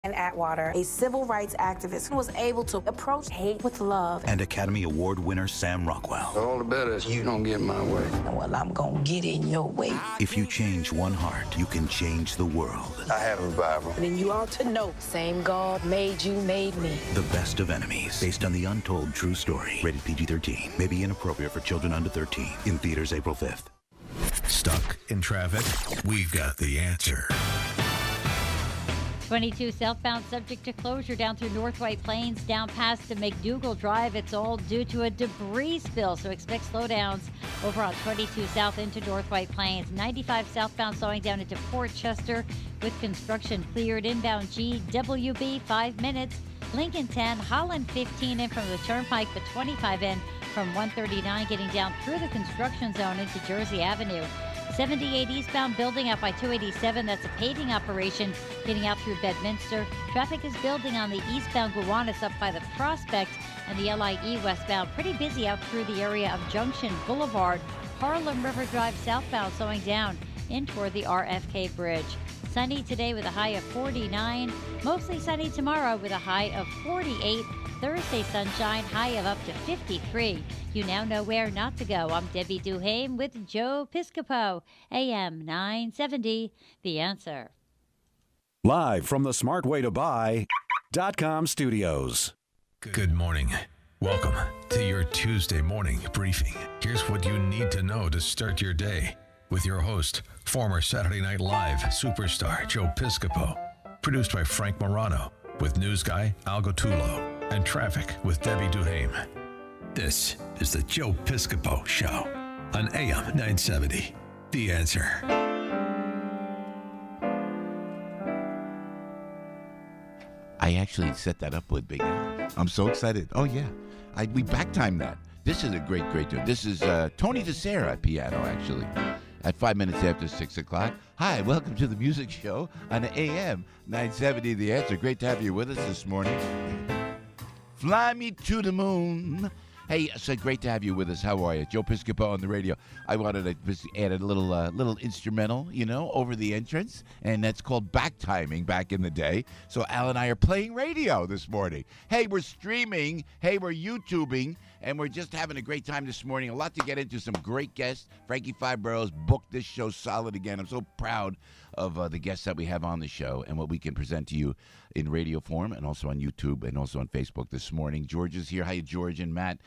And Atwater, a civil rights activist who was able to approach hate with love. And Academy Award winner Sam Rockwell. All the better is you don't get in my way. Well, I'm gonna get in your way. If you change one heart, you can change the world. I have a Bible. And then you ought to know, same God made you, made me. The Best of Enemies, based on the untold true story. Rated PG-13. May be inappropriate for children under 13. In theaters April 5th. Stuck in traffic? We've got the answer. 22 southbound subject to closure down through North White Plains, down past to McDougal Drive. It's all due to a debris spill, so expect slowdowns over on 22 south into North White Plains. 95 southbound slowing down into Port Chester with construction cleared. Inbound GWB 5 minutes. Lincoln 10, Holland 15 in from the Turnpike, but 25 in from 139 getting down through the construction zone into Jersey Avenue. 78 eastbound building up by 287. That's a paving operation getting out through Bedminster. Traffic is building on the eastbound Gowanus up by the Prospect, and the LIE westbound pretty busy out through the area of Junction Boulevard. Harlem River Drive southbound slowing down in toward the RFK Bridge. Sunny today with a high of 49. Mostly sunny tomorrow with a high of 48. Thursday sunshine, high of up to 53. You now know where not to go. I'm Debbie Duhame with Joe Piscopo, AM 970, The Answer. Live from the smartwaytobuy.com studios. Good morning. Welcome to your Tuesday morning briefing. Here's what you need to know to start your day with your host, former Saturday Night Live superstar Joe Piscopo. Produced by Frank Morano with news guy Al Gottulo and traffic with Debbie Duhame. This is the Joe Piscopo Show on AM 970. The Answer. I actually set that up with Big Al. I'm so excited. Oh, yeah. We back-timed that. This is a great tune. This is Tony DeSera at piano, actually, at 5 minutes after 6 o'clock. Hi, welcome to the music show on AM 970 The Answer. Great to have you with us this morning. Fly me to the moon. Hey, so great to have you with us. How are you? Joe Piscopo on the radio. I wanted to add a little instrumental, over the entrance, and that's called back timing back in the day. So Al and I are playing radio this morning. Hey, we're streaming. Hey, we're YouTubing, and we're just having a great time this morning. A lot to get into, some great guests. Frankie Five Boroughs booked this show solid again. I'm so proud of the guests that we have on the show and what we can present to you in radio form and also on YouTube and also on Facebook this morning. George is here. Hi, George and Matt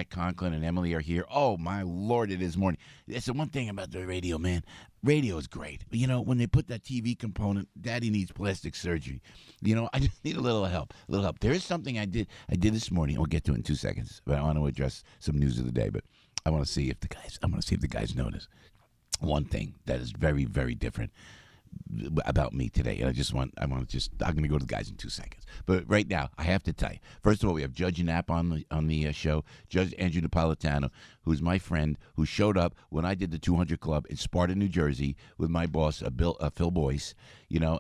Conklin and Emily are here. Oh, my Lord, it is morning. It's the one thing about the radio, man. Radio is great. When they put that TV component, Daddy needs plastic surgery. I just need a little help. There is something I did this morning. I'll get to it in 2 seconds, but I want to address some news of the day. But I want to see if the guys notice one thing that is very, very different about me today, and I'm going to go to the guys in 2 seconds. But right now, I have to tell you, first of all, we have Judge Knapp on the show, Judge Andrew Napolitano, who's my friend, who showed up when I did the 200 Club in Sparta, New Jersey, with my boss, Phil Boyce,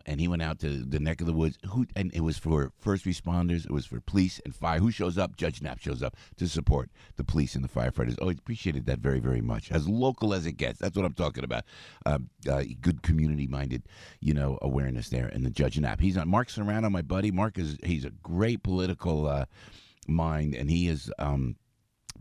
and he went out to the neck of the woods, and it was for first responders, it was for police and fire. Who shows up? Judge Knapp shows up to support the police and the firefighters. Oh, I appreciated that very, very much. As local as it gets. That's what I'm talking about. Good community-minded, awareness there. And the Judge Knapp. He's on. Mark Serrano, my buddy. Mark he's a great political mind, and he is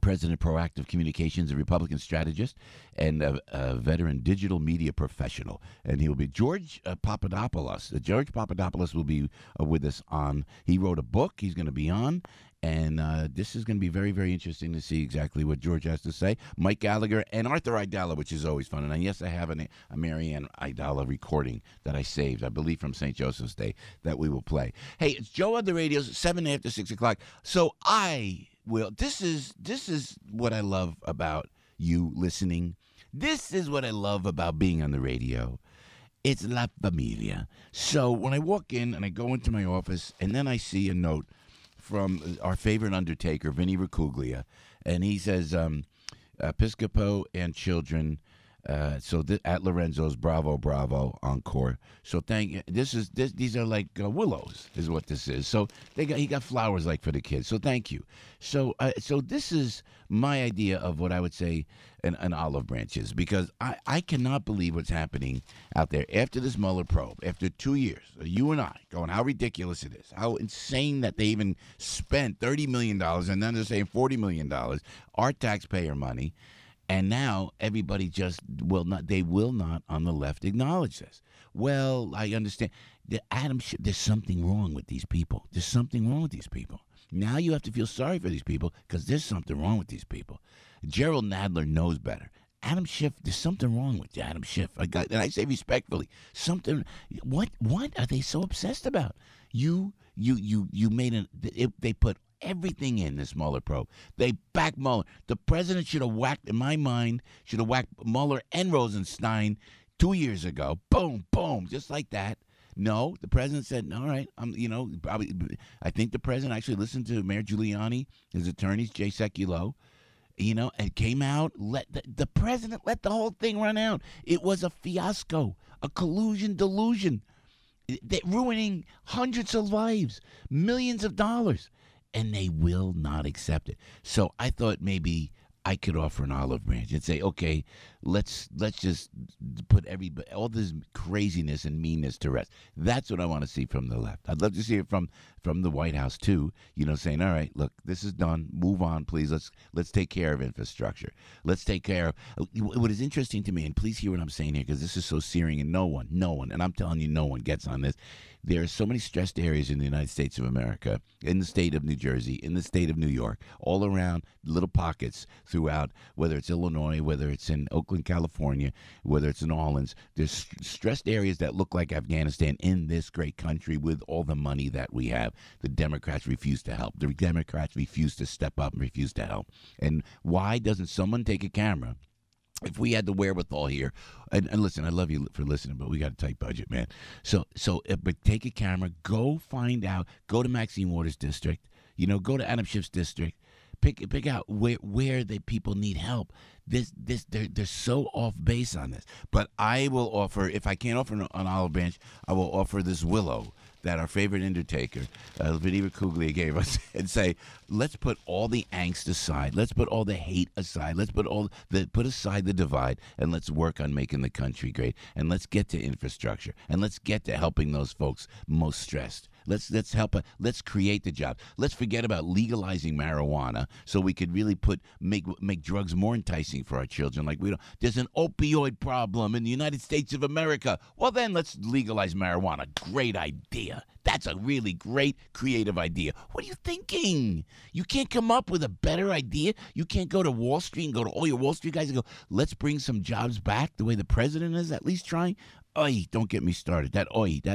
President of Proactive Communications, a Republican strategist, and a veteran digital media professional. And he'll be George Papadopoulos. George Papadopoulos will be with us on. He wrote a book. He's going to be on. And this is going to be very, very interesting to see exactly what George has to say. Mike Gallagher and Arthur Aidala, which is always fun. And yes, I have a Marianne Aidala recording that I saved, I believe, from St. Joseph's Day that we will play. Hey, it's Joe on the radio, 7 after 6 o'clock. So this is what I love about you listening. This is what I love about being on the radio. It's La Familia. So when I walk in and I go into my office and then I see a note from our favorite undertaker, Vinny Ricuglia, and he says, Piscopo and children, At Lorenzo's, bravo, encore. So these are like willows, is what this is. So he got flowers like for the kids. So thank you. So this is my idea of what I would say an olive branch is, because I cannot believe what's happening out there after this Mueller probe, after 2 years. You and I going, how ridiculous it is, how insane that they even spent $30 million and then they're saying $40 million, our taxpayer money. And now everybody will not on the left acknowledge this. Well, I understand. There's something wrong with these people. There's something wrong with these people. Now you have to feel sorry for these people because there's something wrong with these people. Gerald Nadler knows better. Adam Schiff, there's something wrong with Adam Schiff. And I say respectfully, something. What are they so obsessed about? You made they put everything in this Mueller probe. They backed Mueller. The president should have whacked, in my mind, Mueller and Rosenstein 2 years ago. Boom, boom, just like that. No, the president said, all right, I think the president actually listened to Mayor Giuliani, his attorneys, Jay Sekulow, and came out, the president let the whole thing run out. It was a fiasco, a collusion delusion, ruining hundreds of lives, millions of dollars. And they will not accept it. So I thought maybe I could offer an olive branch and say, okay, let's just put all this craziness and meanness to rest. That's what I want to see from the left. I'd love to see it from the White House too. Saying, all right, look, this is done. Move on, please. Let's take care of infrastructure. Let's take care of what is interesting to me. And please hear what I'm saying here, because this is so searing, and no one, and I'm telling you, no one gets on this. There are so many stressed areas in the United States of America, in the state of New Jersey, in the state of New York, all around, little pockets throughout, whether it's Illinois, whether it's in Oakland, California, whether it's in New Orleans. There's stressed areas that look like Afghanistan in this great country with all the money that we have. The Democrats refuse to help. The Democrats refuse to step up and refuse to help. And why doesn't someone take a camera? If we had the wherewithal here, and listen, I love you for listening, but we got a tight budget, man. But take a camera, go find out, go to Maxine Waters' district, go to Adam Schiff's district, pick out where the people need help. They're so off base on this. But I will offer, if I can't offer an olive branch, I will offer this willow that our favorite undertaker, Vinny Ricuglia, gave us, and say, let's put all the angst aside. Let's put all the hate aside. Let's put aside the divide, and let's work on making the country great. And let's get to infrastructure, and let's get to helping those folks most stressed. Let's help. Let's create the job. Let's forget about legalizing marijuana, so we could really make drugs more enticing for our children. Like there's an opioid problem in the United States of America. Well, then let's legalize marijuana. Great idea. That's a really great creative idea. What are you thinking? You can't come up with a better idea? You can't go to Wall Street and go to all your Wall Street guys and go, let's bring some jobs back the way the president is at least trying? Oy, don't get me started. That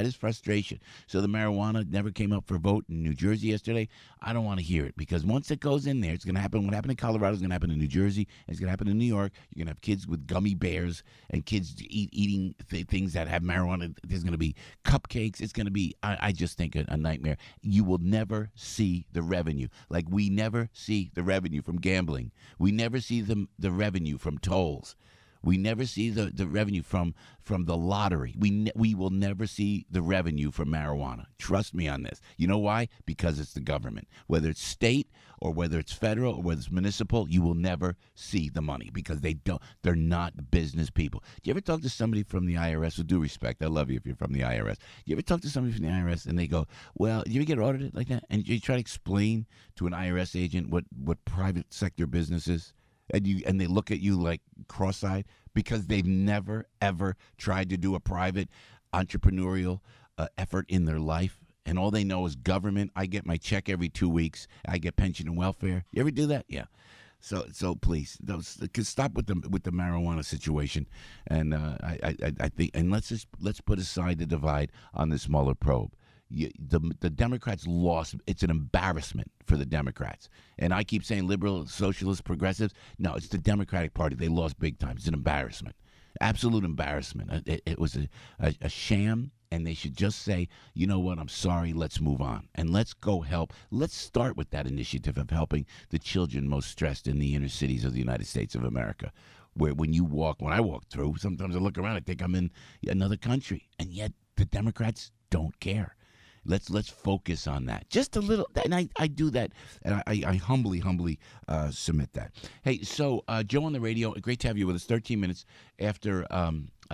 is frustration. So the marijuana never came up for a vote in New Jersey yesterday. I don't want to hear it, because once it goes in there, it's going to happen. What happened in Colorado is going to happen in New Jersey. It's going to happen in New York. You're going to have kids with gummy bears and kids eating things that have marijuana. There's going to be cupcakes. It's going to be, I just think, a nightmare. You will never see the revenue. Like we never see the revenue from gambling. We never see the revenue from tolls. We never see the revenue from the lottery. We will never see the revenue from marijuana. Trust me on this. You know why? Because it's the government. Whether it's state or whether it's federal or whether it's municipal, you will never see the money, because they're not business people. Do you ever talk to somebody from the IRS, with due respect, I love you if you're from the IRS. You ever talk to somebody from the IRS and they go, well, do you ever get audited like that? And you try to explain to an IRS agent what private sector business is? And they look at you like cross-eyed, because they've never, ever tried to do a private entrepreneurial effort in their life. And all they know is government. I get my check every 2 weeks. I get pension and welfare. You ever do that? Yeah. So please, stop with the marijuana situation. And I think, and let's put aside the divide on this Mueller probe. The Democrats lost. It's an embarrassment for the Democrats. And I keep saying liberal, socialist, progressives. No, it's the Democratic Party. They lost big time. It's an embarrassment. Absolute embarrassment. It was a sham, and they should just say, you know what, I'm sorry, let's move on. And let's go help. Let's start with that initiative of helping the children most stressed in the inner cities of the United States of America. where when I walk through, sometimes I look around, I think I'm in another country, and yet the Democrats don't care. Let's focus on that just a little, and I do that, and I humbly submit that. Hey, so Joe on the radio, great to have you with us. 13 minutes after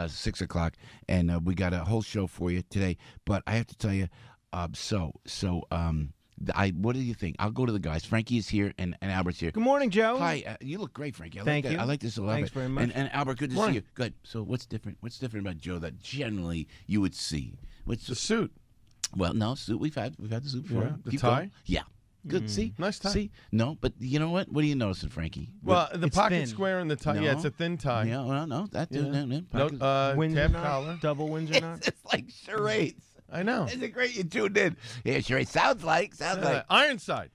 6 o'clock, and we got a whole show for you today. But I have to tell you, what do you think? I'll go to the guys. Frankie is here, and Albert's here. Good morning, Joe. Hi, you look great, Frankie. Thank you. I like this a lot. Thanks very much. And Albert, good to see you. Good. So what's different? What's different about Joe that generally you would see? What's the suit? Well, no, suit. We've had the suit before. Yeah. The Keep tie? going. Yeah. Good. See? Nice tie. See? No, but you know what? What are you noticing, Frankie? Well, the It's pocket thin. square and the tie. No. Yeah, it's a thin tie. Yeah, well, no. That Yeah. pocket- Windsor tab knot, collar. double Windsor knot. It's like charades. I know. Isn't it great you tuned in? Yeah, charades. Sounds like. Ironside.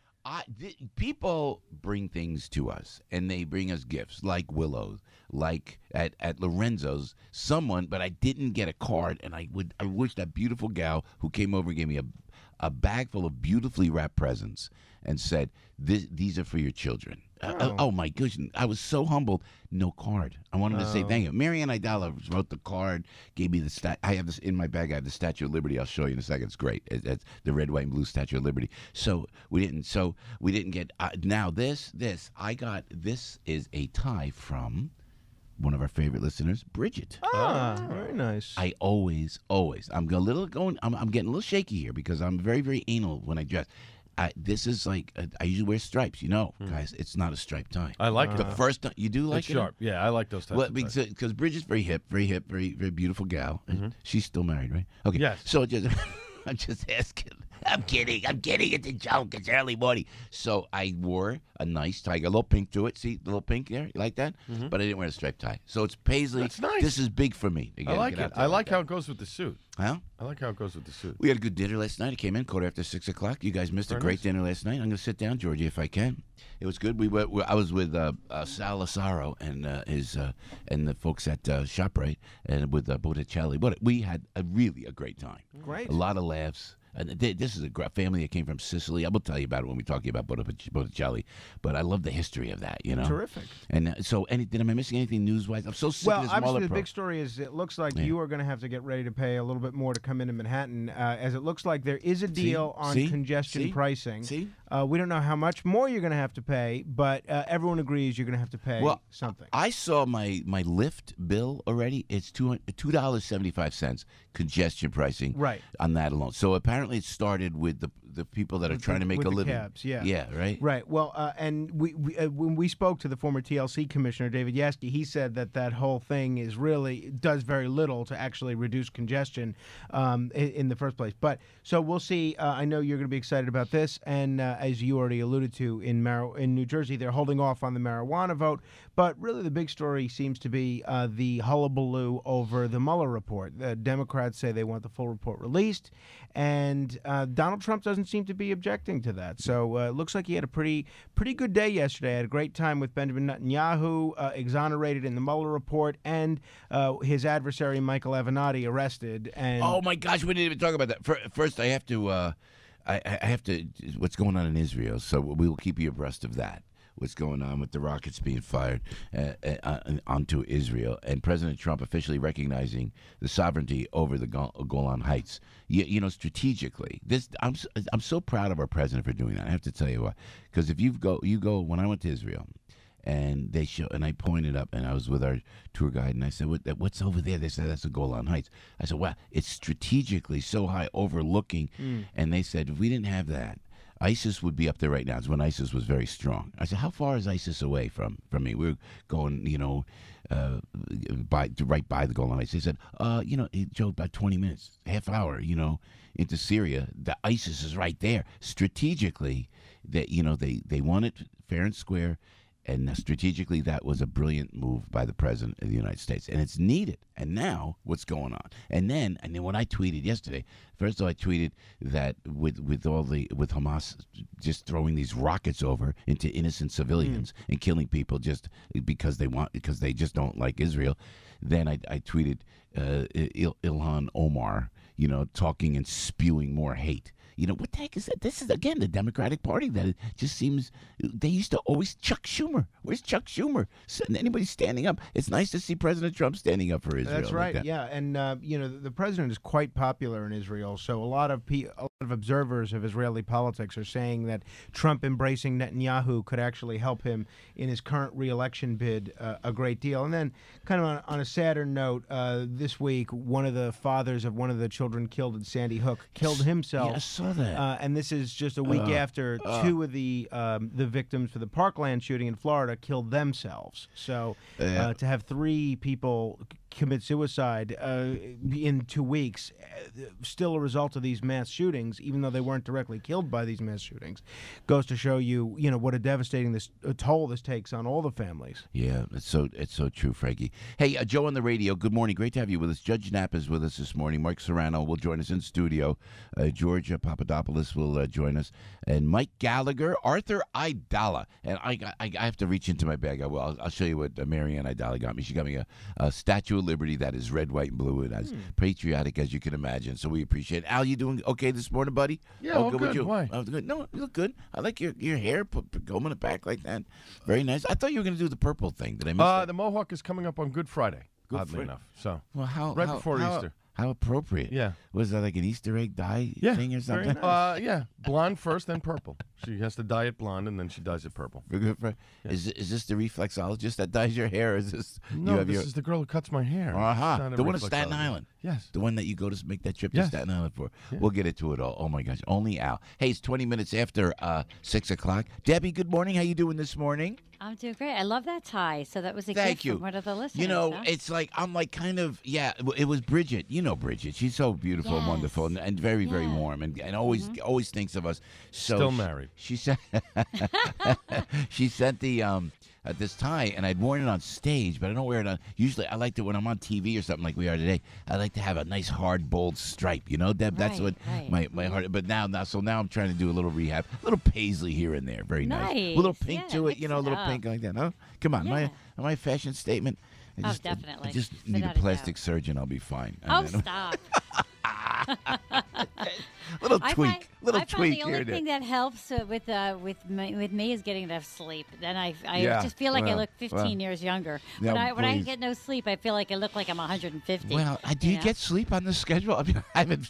People bring things to us, and they bring us gifts, like Willow's, like at Lorenzo's. But I didn't get a card, and I wish that beautiful gal who came over gave me a bag full of beautifully wrapped presents and said, "These are for your children." Oh my goodness! I was so humbled. No card. I wanted to say thank you. Marianne Aidala wrote the card, gave me the I have this in my bag. I have the Statue of Liberty. I'll show you in a second. It's great. It's the red, white, and blue Statue of Liberty. So we didn't get. Now this I got. This is a tie from one of our favorite listeners, Bridget. Very nice. I always. I'm getting a little shaky here because I'm very, very anal when I dress. This is like I usually wear stripes, guys. It's not a striped tie. I like The it. first time you do like It's it. sharp. Yeah, I like those types. Well, of ties. because Bridget's very hip, very, very beautiful gal. She's still married, right? Okay. Yes. So I'm just asking. I'm kidding. It's a joke. It's early morning. So I wore a nice tie. Got a little pink to it. See the little pink there? You like that? But I didn't wear a striped tie. So it's paisley. That's nice. This is big for me. I like it. I like how it goes with the suit. Huh? I like how it goes with the suit. We had a good dinner last night. I came in quarter after 6 o'clock. You guys missed a Very great nice. dinner last night. I'm going to sit down, Georgie, if I can. It was good. I was with Sal Lazaro and and the folks at ShopRite and with Botticelli. But we had a great time. Great. A lot of laughs. And this is a family that came from Sicily. I will tell you about it when we talk about Botticelli. But I love the history of that, Terrific. And so, am I missing anything news-wise? I'm so sick Well, of this obviously Mueller the probe. big story is it looks like you are going to have to get ready to pay a little bit more to come into Manhattan, as it looks like there is a deal on congestion pricing. See? We don't know how much more you're going to have to pay, but everyone agrees you're going to have to pay something. I saw my Lyft bill already. It's $2.75 congestion pricing on that alone. So apparently it started with the people that are trying to make a living. Cabs, yeah. Yeah, right? Right. Well, and we when we spoke to the former TLC commissioner, David Yaski, he said that whole thing does very little to actually reduce congestion in the first place. But so we'll see. I know you're going to be excited about this. And as you already alluded to, in New Jersey, they're holding off on the marijuana vote. But really the big story seems to be the hullabaloo over the Mueller report. The Democrats say they want the full report released. And Donald Trump doesn't seem to be objecting to that. So it looks like he had a pretty good day yesterday. I had a great time with Benjamin Netanyahu, exonerated in the Mueller report, and his adversary, Michael Avenatti, arrested. And oh, my gosh, we didn't even talk about that. First, I have to, what's going on in Israel, so we will keep you abreast of that. What's going on with the rockets being fired onto Israel, and President Trump officially recognizing the sovereignty over the Golan Heights. Strategically, I'm so proud of our president for doing that. I have to tell you why, because if you go when I went to Israel, and I pointed up, and I was with our tour guide, and I said, "What's over there?" They said, "That's the Golan Heights." I said, "Wow, it's strategically so high, overlooking," and they said, "If we didn't have that, ISIS would be up there right now." It's when ISIS was very strong. I said, "How far is ISIS away from me?" We were going, right by the Golan Heights. They said, Joe, about 20 minutes, half hour, into Syria. The ISIS is right there. Strategically, that they want it fair and square. And strategically, that was a brilliant move by the president of the United States, and it's needed. And now, what's going on? And then when I tweeted yesterday, first of all, I tweeted that with Hamas just throwing these rockets over into innocent civilians and killing people just because they just don't like Israel. Then I tweeted Ilhan Omar, talking and spewing more hate. what the heck is that? This is, again, the Democratic Party that it just seems they used to always Chuck Schumer. Where's Chuck Schumer? Anybody standing up? It's nice to see President Trump standing up for Israel. That's right. Like that. Yeah, and the president is quite popular in Israel. So a lot of observers of Israeli politics are saying that Trump embracing Netanyahu could actually help him in his current re-election bid a great deal. And then, kind of on a sadder note, this week, one of the fathers of one of the children killed at Sandy Hook killed himself. Yeah, I saw that. And this is just a week after two of the victims for the Parkland shooting in Florida killed themselves. So to have three people commit suicide in 2 weeks, still a result of these mass shootings, even though they weren't directly killed by these mass shootings, goes to show you, what a devastating toll this takes on all the families. Yeah, it's so true, Frankie. Hey, Joe on the radio, good morning. Great to have you with us. Judge Knapp is with us this morning. Mark Serrano will join us in studio. George Papadopoulos will join us. And Mike Gallagher, Arthur Aidala. And I have to reach into my bag. I'll show you what Marianne Aidala got me. She got me a Statue of Liberty that is red, white, and blue, and as patriotic as you can imagine. So we appreciate it. Al, you doing okay this morning, buddy? Yeah, all good. With you? Why? Oh, good. No, you look good. I like your hair, combing it back like that. Very nice. I thought you were going to do the purple thing. Did I miss that? The Mohawk is coming up on Good Friday, oddly enough. So before Easter. How appropriate. Yeah. Was that like an Easter egg dye thing or something? Nice. Yeah. Blonde first, then purple. She has to dye it blonde, and then she dyes it purple. Is this the reflexologist that dyes your hair? Or is this No, this is the girl who cuts my hair. The one at Staten Island. Yes. The one that you go to make that trip to Staten Island for. Yeah. We'll get into it all. Oh, my gosh. Only Al. Hey, it's 20 minutes after 6 o'clock. Debbie, good morning. How you doing this morning? I'm doing great. I love that tie. So that was a Thank gift you. from one of the listeners. It's like I'm like kind of it was Bridget. You know Bridget. She's so beautiful and wonderful and very very warm and always thinks of us. So still married. She said she sent the this tie, and I'd worn it on stage, but I don't wear it on. Usually, I like to when I'm on TV or something like we are today. I like to have a nice hard bold stripe. You know, Deb. That's what my heart. But now I'm trying to do a little rehab, a little paisley here and there. Very nice. A little pink to it. A little pink like that. Huh? Come on, am I a fashion statement? Definitely. I just need a plastic surgeon. I'll be fine. Stop. Little tweak the only here and there. thing that helps with me is getting enough sleep. Then I just feel like I look 15 years younger. When I get no sleep, I feel like I look like I'm 150. Well, do you get sleep on the schedule? I mean,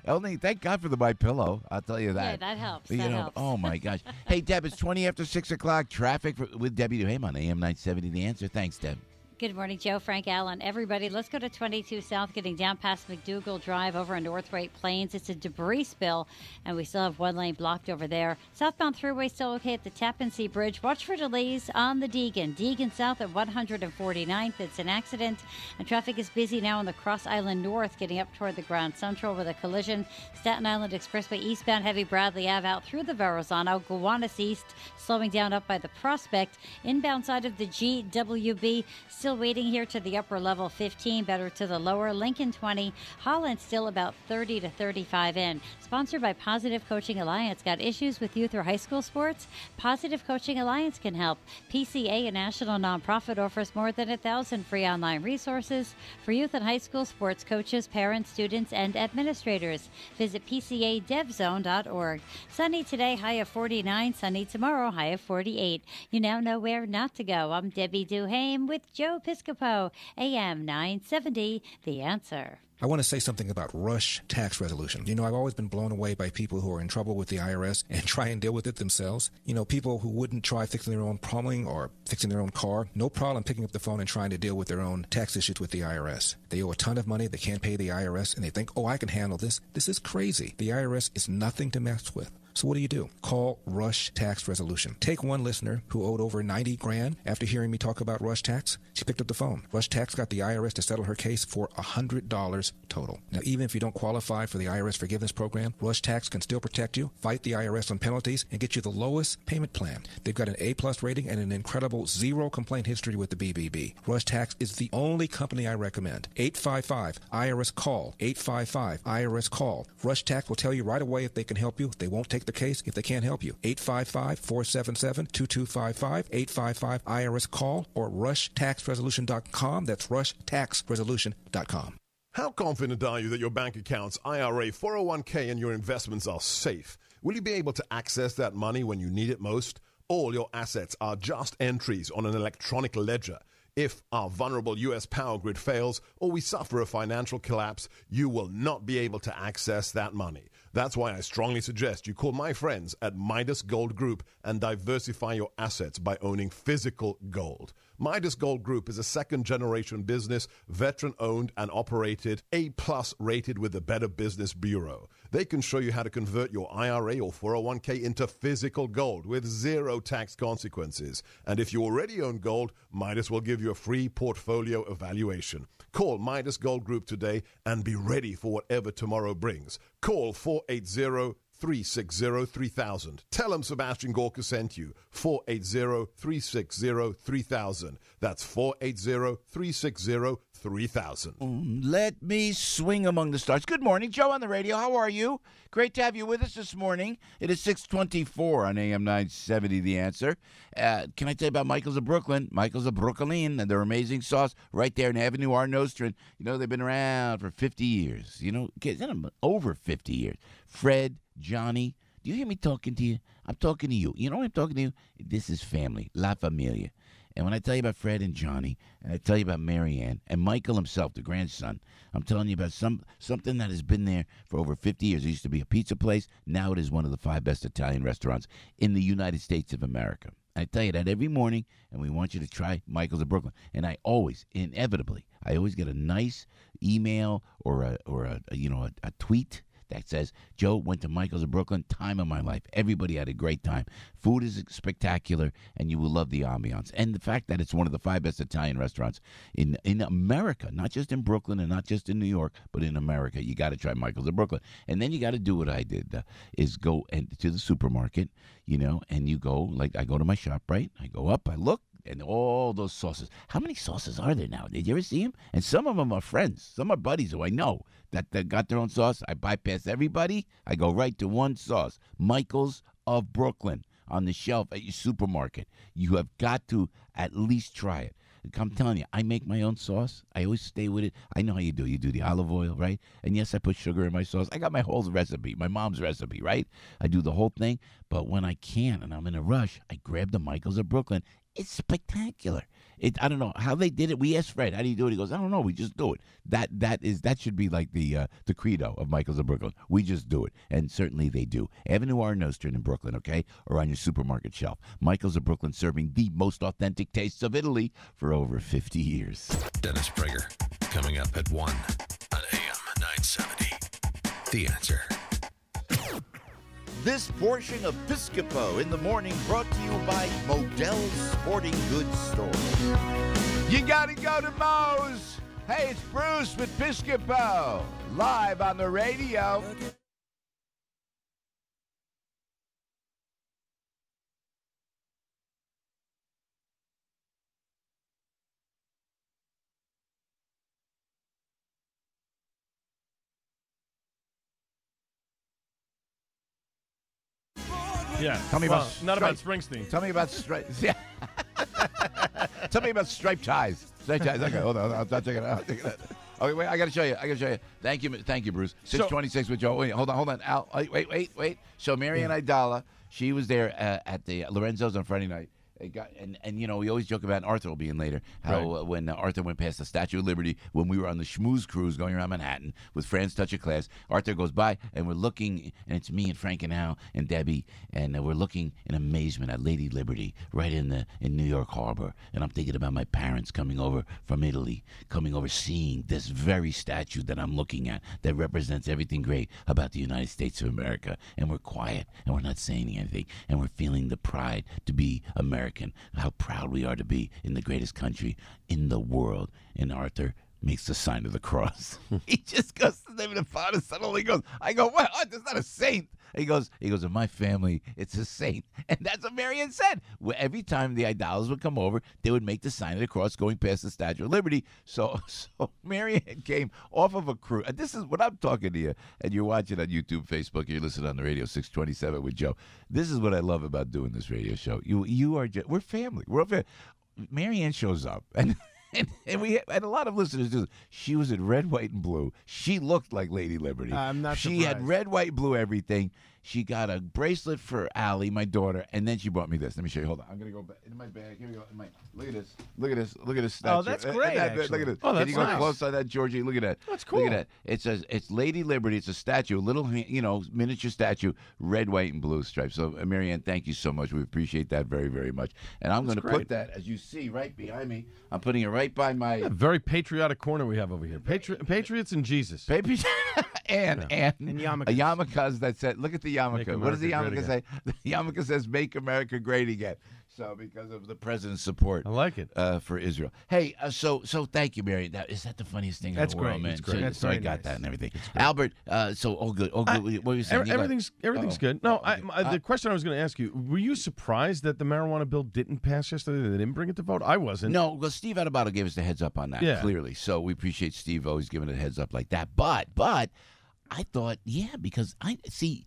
only thank God for the My Pillow. I'll tell you that. Yeah, that helps. Helps. Oh my gosh. Hey, Deb, it's 20 after 6 o'clock. Traffic with Debbie Duham on AM 970. The Answer. Thanks, Deb. Good morning, Joe, Frank, Allen, everybody. Let's go to 22 South, getting down past McDougal Drive over in North White Plains. It's a debris spill, and we still have one lane blocked over there. Southbound thruway still okay at the Tappan Zee Bridge. Watch for delays on the Deegan South at 149th. It's an accident, and traffic is busy now on the Cross Island North, getting up toward the Grand Central with a collision. Staten Island Expressway eastbound, heavy Bradley Ave out through the Verrazano. Gowanus East slowing down up by the Prospect. Inbound side of the GWB still waiting here to the upper level 15, better to the lower. Lincoln 20, Holland still about 30 to 35 in. Sponsored by Positive Coaching Alliance. Got issues with youth or high school sports? Positive Coaching Alliance can help. PCA, a national nonprofit, offers more than 1,000 free online resources for youth and high school sports coaches, parents, students, and administrators. Visit PCADevZone.org. Sunny today, high of 49. Sunny tomorrow, high of 48. You now know where not to go. I'm Debbie Duhame with Joe Piscopo, AM 970, The Answer. I want to say something about rush tax resolution. I've always been blown away by people who are in trouble with the IRS and try and deal with it themselves. People who wouldn't try fixing their own plumbing or fixing their own car, no problem picking up the phone and trying to deal with their own tax issues with the IRS. They owe a ton of money, they can't pay the IRS, and they think, I can handle this. This is crazy. The IRS is nothing to mess with. So what do? Call Rush Tax Resolution. Take one listener who owed over $90,000 after hearing me talk about Rush Tax. She picked up the phone. Rush Tax got the IRS to settle her case for $100 total. Now, even if you don't qualify for the IRS forgiveness program, Rush Tax can still protect you, fight the IRS on penalties, and get you the lowest payment plan. They've got an A-plus rating and an incredible zero complaint history with the BBB. Rush Tax is the only company I recommend. 855-IRS-CALL. 855-IRS-CALL. Rush Tax will tell you right away if they can help you. They won't take the case if they can't help you. 855-477-2255, 855-IRS-CALL, or rushtaxresolution.com. That's rushtaxresolution.com. How confident are you that your bank accounts, IRA, 401k, and your investments are safe? Will you be able to access that money when you need it most? All your assets are just entries on an electronic ledger. If our vulnerable U.S. power grid fails or we suffer a financial collapse, you will not be able to access that money. That's why I strongly suggest you call my friends at Midas Gold Group and diversify your assets by owning physical gold. Midas Gold Group is a second-generation business, veteran-owned and operated, A-plus rated with the Better Business Bureau. They can show you how to convert your IRA or 401k into physical gold with zero tax consequences. And if you already own gold, Midas will give you a free portfolio evaluation. Call Midas Gold Group today and be ready for whatever tomorrow brings. Call 480-360-3000. Tell them Sebastian Gorka sent you. 480-360-3000. That's 480-360-3000. Let me swing among the stars. Good morning, Joe on the radio. How are you? Great to have you with us this morning. It is 6:24 on AM 970, The Answer. Can I tell you about Michael's of Brooklyn? Michael's of Brooklyn and their amazing sauce right there in Avenue R. Nostrand. You know, they've been around for 50 years. You know, over 50 years. Fred, Johnny, do you hear me talking to you? I'm talking to you. You know what I'm talking to you? This is family, La Familia. And when I tell you about Fred and Johnny, and I tell you about Marianne and Michael himself, the grandson, I'm telling you about something that has been there for over 50 years. It used to be a pizza place. Now it is one of the 5 best Italian restaurants in the United States of America. I tell you that every morning, and we want you to try Michael's of Brooklyn. And I always, inevitably, get a nice email or a tweet that says, Joe went to Michael's of Brooklyn, time of my life. Everybody had a great time. Food is spectacular, and you will love the ambiance. And the fact that it's one of the 5 best Italian restaurants in America, not just in Brooklyn and not just in New York, but in America. You got to try Michael's of Brooklyn. And then you got to do what I did, is go to the supermarket, and you go, like I go to my shop, right? I go up, I look, and all those sauces. How many sauces are there now? Did you ever see them? And some of them are friends. Some are buddies who I know that got their own sauce. I bypass everybody. I go right to one sauce. Michael's of Brooklyn on the shelf at your supermarket. You have got to at least try it. I'm telling you, I make my own sauce. I always stay with it. I know how you do. You do the olive oil, right? And yes, I put sugar in my sauce. I got my whole recipe, my mom's recipe, right? I do the whole thing. But when I can and I'm in a rush, I grab the Michael's of Brooklyn. It's spectacular. I don't know how they did it. We asked Fred, how do you do it? He goes, I don't know. We just do it. That should be like the credo of Michael's of Brooklyn. We just do it. And certainly they do. Avenue R. Nostrand in Brooklyn, okay? Or on your supermarket shelf. Michael's of Brooklyn, serving the most authentic tastes of Italy for over 50 years. Dennis Prager, coming up at 1 on AM 970. The Answer. This portion of Piscopo in the morning brought to you by Modell's Sporting Goods Store. You gotta go to Moe's. Hey, it's Bruce with Piscopo, live on the radio. Yeah. Tell me about not about Springsteen. Tell me about yeah. Tell me about striped ties. Striped ties. Okay, hold on. I'll check it out. Okay, wait. I gotta show you. Thank you, Bruce. 626 with Joe. Wait, hold on. Al, wait. So Marianne Aidala, she was there at the Lorenzo's on Friday night. And we always joke about Arthur being later. How when Arthur went past the Statue of Liberty, when we were on the schmooze cruise going around Manhattan with Fran's Touch of Class, Arthur goes by and we're looking, and it's me and Frank and Al and Debbie, and we're looking in amazement at Lady Liberty right in New York Harbor. And I'm thinking about my parents coming over from Italy, seeing this very statue that I'm looking at that represents everything great about the United States of America. And we're quiet and we're not saying anything, and we're feeling the pride to be American. How proud we are to be in the greatest country in the world. And Arthur makes the sign of the cross. He just goes to the name of the Father, Son, Holy Ghost. I go, well, that's not a saint. He goes, in my family, it's a saint. And that's what Marianne said. Every time the Aidalas would come over, they would make the sign of the cross going past the Statue of Liberty. So Marianne came off of a cruise. And this is what I'm talking to you. And you're watching on YouTube, Facebook, you're listening on the radio, 627 with Joe. This is what I love about doing this radio show. We're family. We're all family. Marianne shows up. And and we had a lot of listeners do this. She was in red, white, and blue. She looked like Lady Liberty. I'm not She had surprised. red, white, blue, everything. She got a bracelet for Allie, my daughter, and then she brought me this. Let me show you. Hold on. I'm going to go back into my bag. Here we go. Look at this. Look at this. Look at this statue. Oh, that's great, Look at this. Oh, that's Can you go nice. close on that, Georgie? Look at that. That's cool. Look at that. It's Lady Liberty. It's a statue, a little, miniature statue, red, white, and blue stripes. So, Marianne, thank you so much. We appreciate that very, very much. And I'm going to put that, as you see, right behind me. I'm putting it right by my... Yeah, very patriotic corner we have over here. Patriots and Jesus. and yarmulkes. a yarmulke that said, look at the yarmulke. What does the America yarmulke say? The yarmulke says, "Make America Great Again." So, because of the president's support, I like it for Israel. Hey, so thank you, Mary. Is that the funniest thing That's in the world, great. man? That's great. That's so I very got nice. that and everything. Albert, so all good. What were you saying? Everything's good. No, the question I was going to ask you: were you surprised that the marijuana bill didn't pass yesterday? They didn't bring it to vote. I wasn't. No, well, Steve Aidala gave us the heads up on that. Yeah. Clearly. So we appreciate Steve always giving a heads up like that. But I thought, because I see.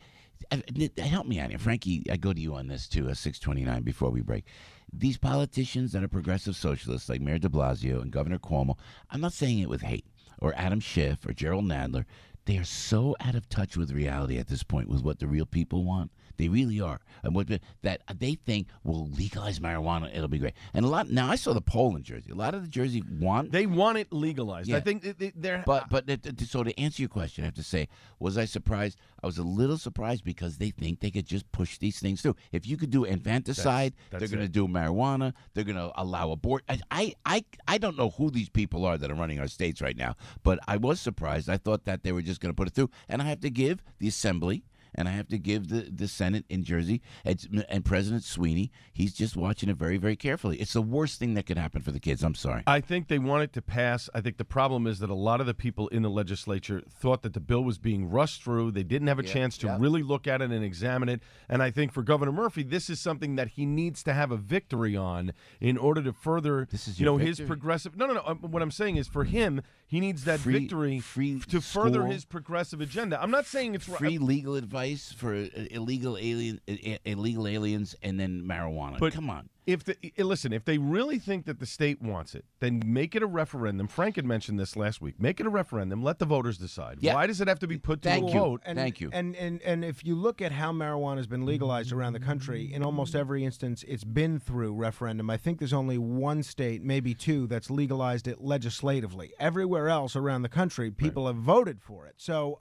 Help me out here, Frankie. I go to you on this too. 6:29 before we break. These politicians that are progressive socialists, like Mayor De Blasio and Governor Cuomo, I'm not saying it with hate, or Adam Schiff or Gerald Nadler. They are so out of touch with reality at this point, with what the real people want. They really are, and that they think we'll legalize marijuana. It'll be great. And now I saw the poll in Jersey. A lot of the Jersey want it legalized. Yeah. I think they're. So to answer your question, I have to say, was I surprised? I was a little surprised because they think they could just push these things through. If you could do infanticide, they're going to do marijuana. They're going to allow abort. I don't know who these people are that are running our states right now, but I was surprised. I thought that they were just going to put it through, and I have to give the Assembly. And I have to give the Senate in Jersey and President Sweeney, he's just watching it very, very carefully. It's the worst thing that could happen for the kids. I'm sorry. I think they want it to pass. I think the problem is that a lot of the people in the legislature thought that the bill was being rushed through. They didn't have a chance to really look at it and examine it. And I think for Governor Murphy, this is something that he needs to have a victory on in order to further his progressive. No. What I'm saying is for him, he needs that victory to further his progressive agenda. I'm not saying it's free legal advice for illegal aliens and then marijuana. But come on. If they really think that the state wants it, then make it a referendum. Frank had mentioned this last week. Make it a referendum. Let the voters decide. Yeah. Why does it have to be put to a vote? Thank you. And if you look at how marijuana has been legalized around the country, in almost every instance, it's been through referendum. I think there's only one state, maybe two, that's legalized it legislatively. Everywhere else around the country, people have voted for it. So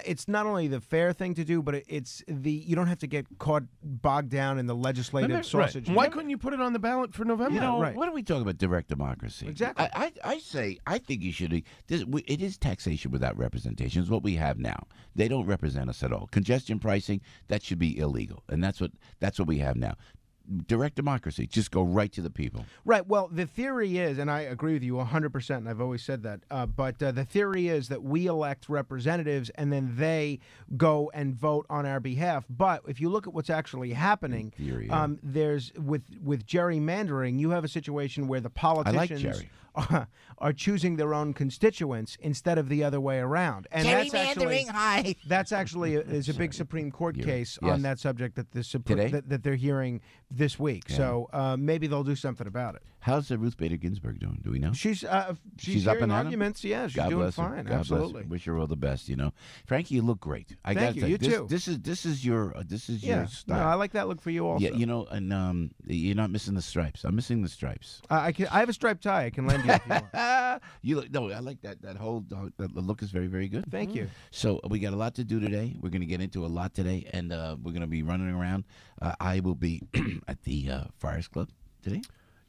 it's not only the fair thing to do, but you don't have to get caught bogged down in the legislative sausage. Why couldn't you put it on the ballot for November? What are we talking about? Direct democracy. Exactly. I think you should. It is taxation without representation. It's what we have now. They don't represent us at all. Congestion pricing, that should be illegal, and that's what we have now. Direct democracy, just go right to the people. Right. Well, the theory is, and I agree with you 100%, and I've always said that, but the theory is that we elect representatives and then they go and vote on our behalf. But if you look at what's actually happening, there's with gerrymandering, you have a situation where the politicians are choosing their own constituents instead of the other way around. And that's actually is a big Supreme Court case on that subject that that they're hearing this week. Yeah. So maybe they'll do something about it. How's Ruth Bader Ginsburg doing? Do we know? She's up and arguments. Yeah, she's doing fine. God absolutely. Bless her. Wish her all the best. Frankie, you look great. Thank you. You too. This is your style. No, I like that look for you also. Yeah, and you're not missing the stripes. I'm missing the stripes. I have a striped tie. I can lend you if you want. You look. No, I like that. That whole the look is very, very good. Thank you. So we got a lot to do today. We're going to get into a lot today, and we're going to be running around. I will be at the Friars Club today.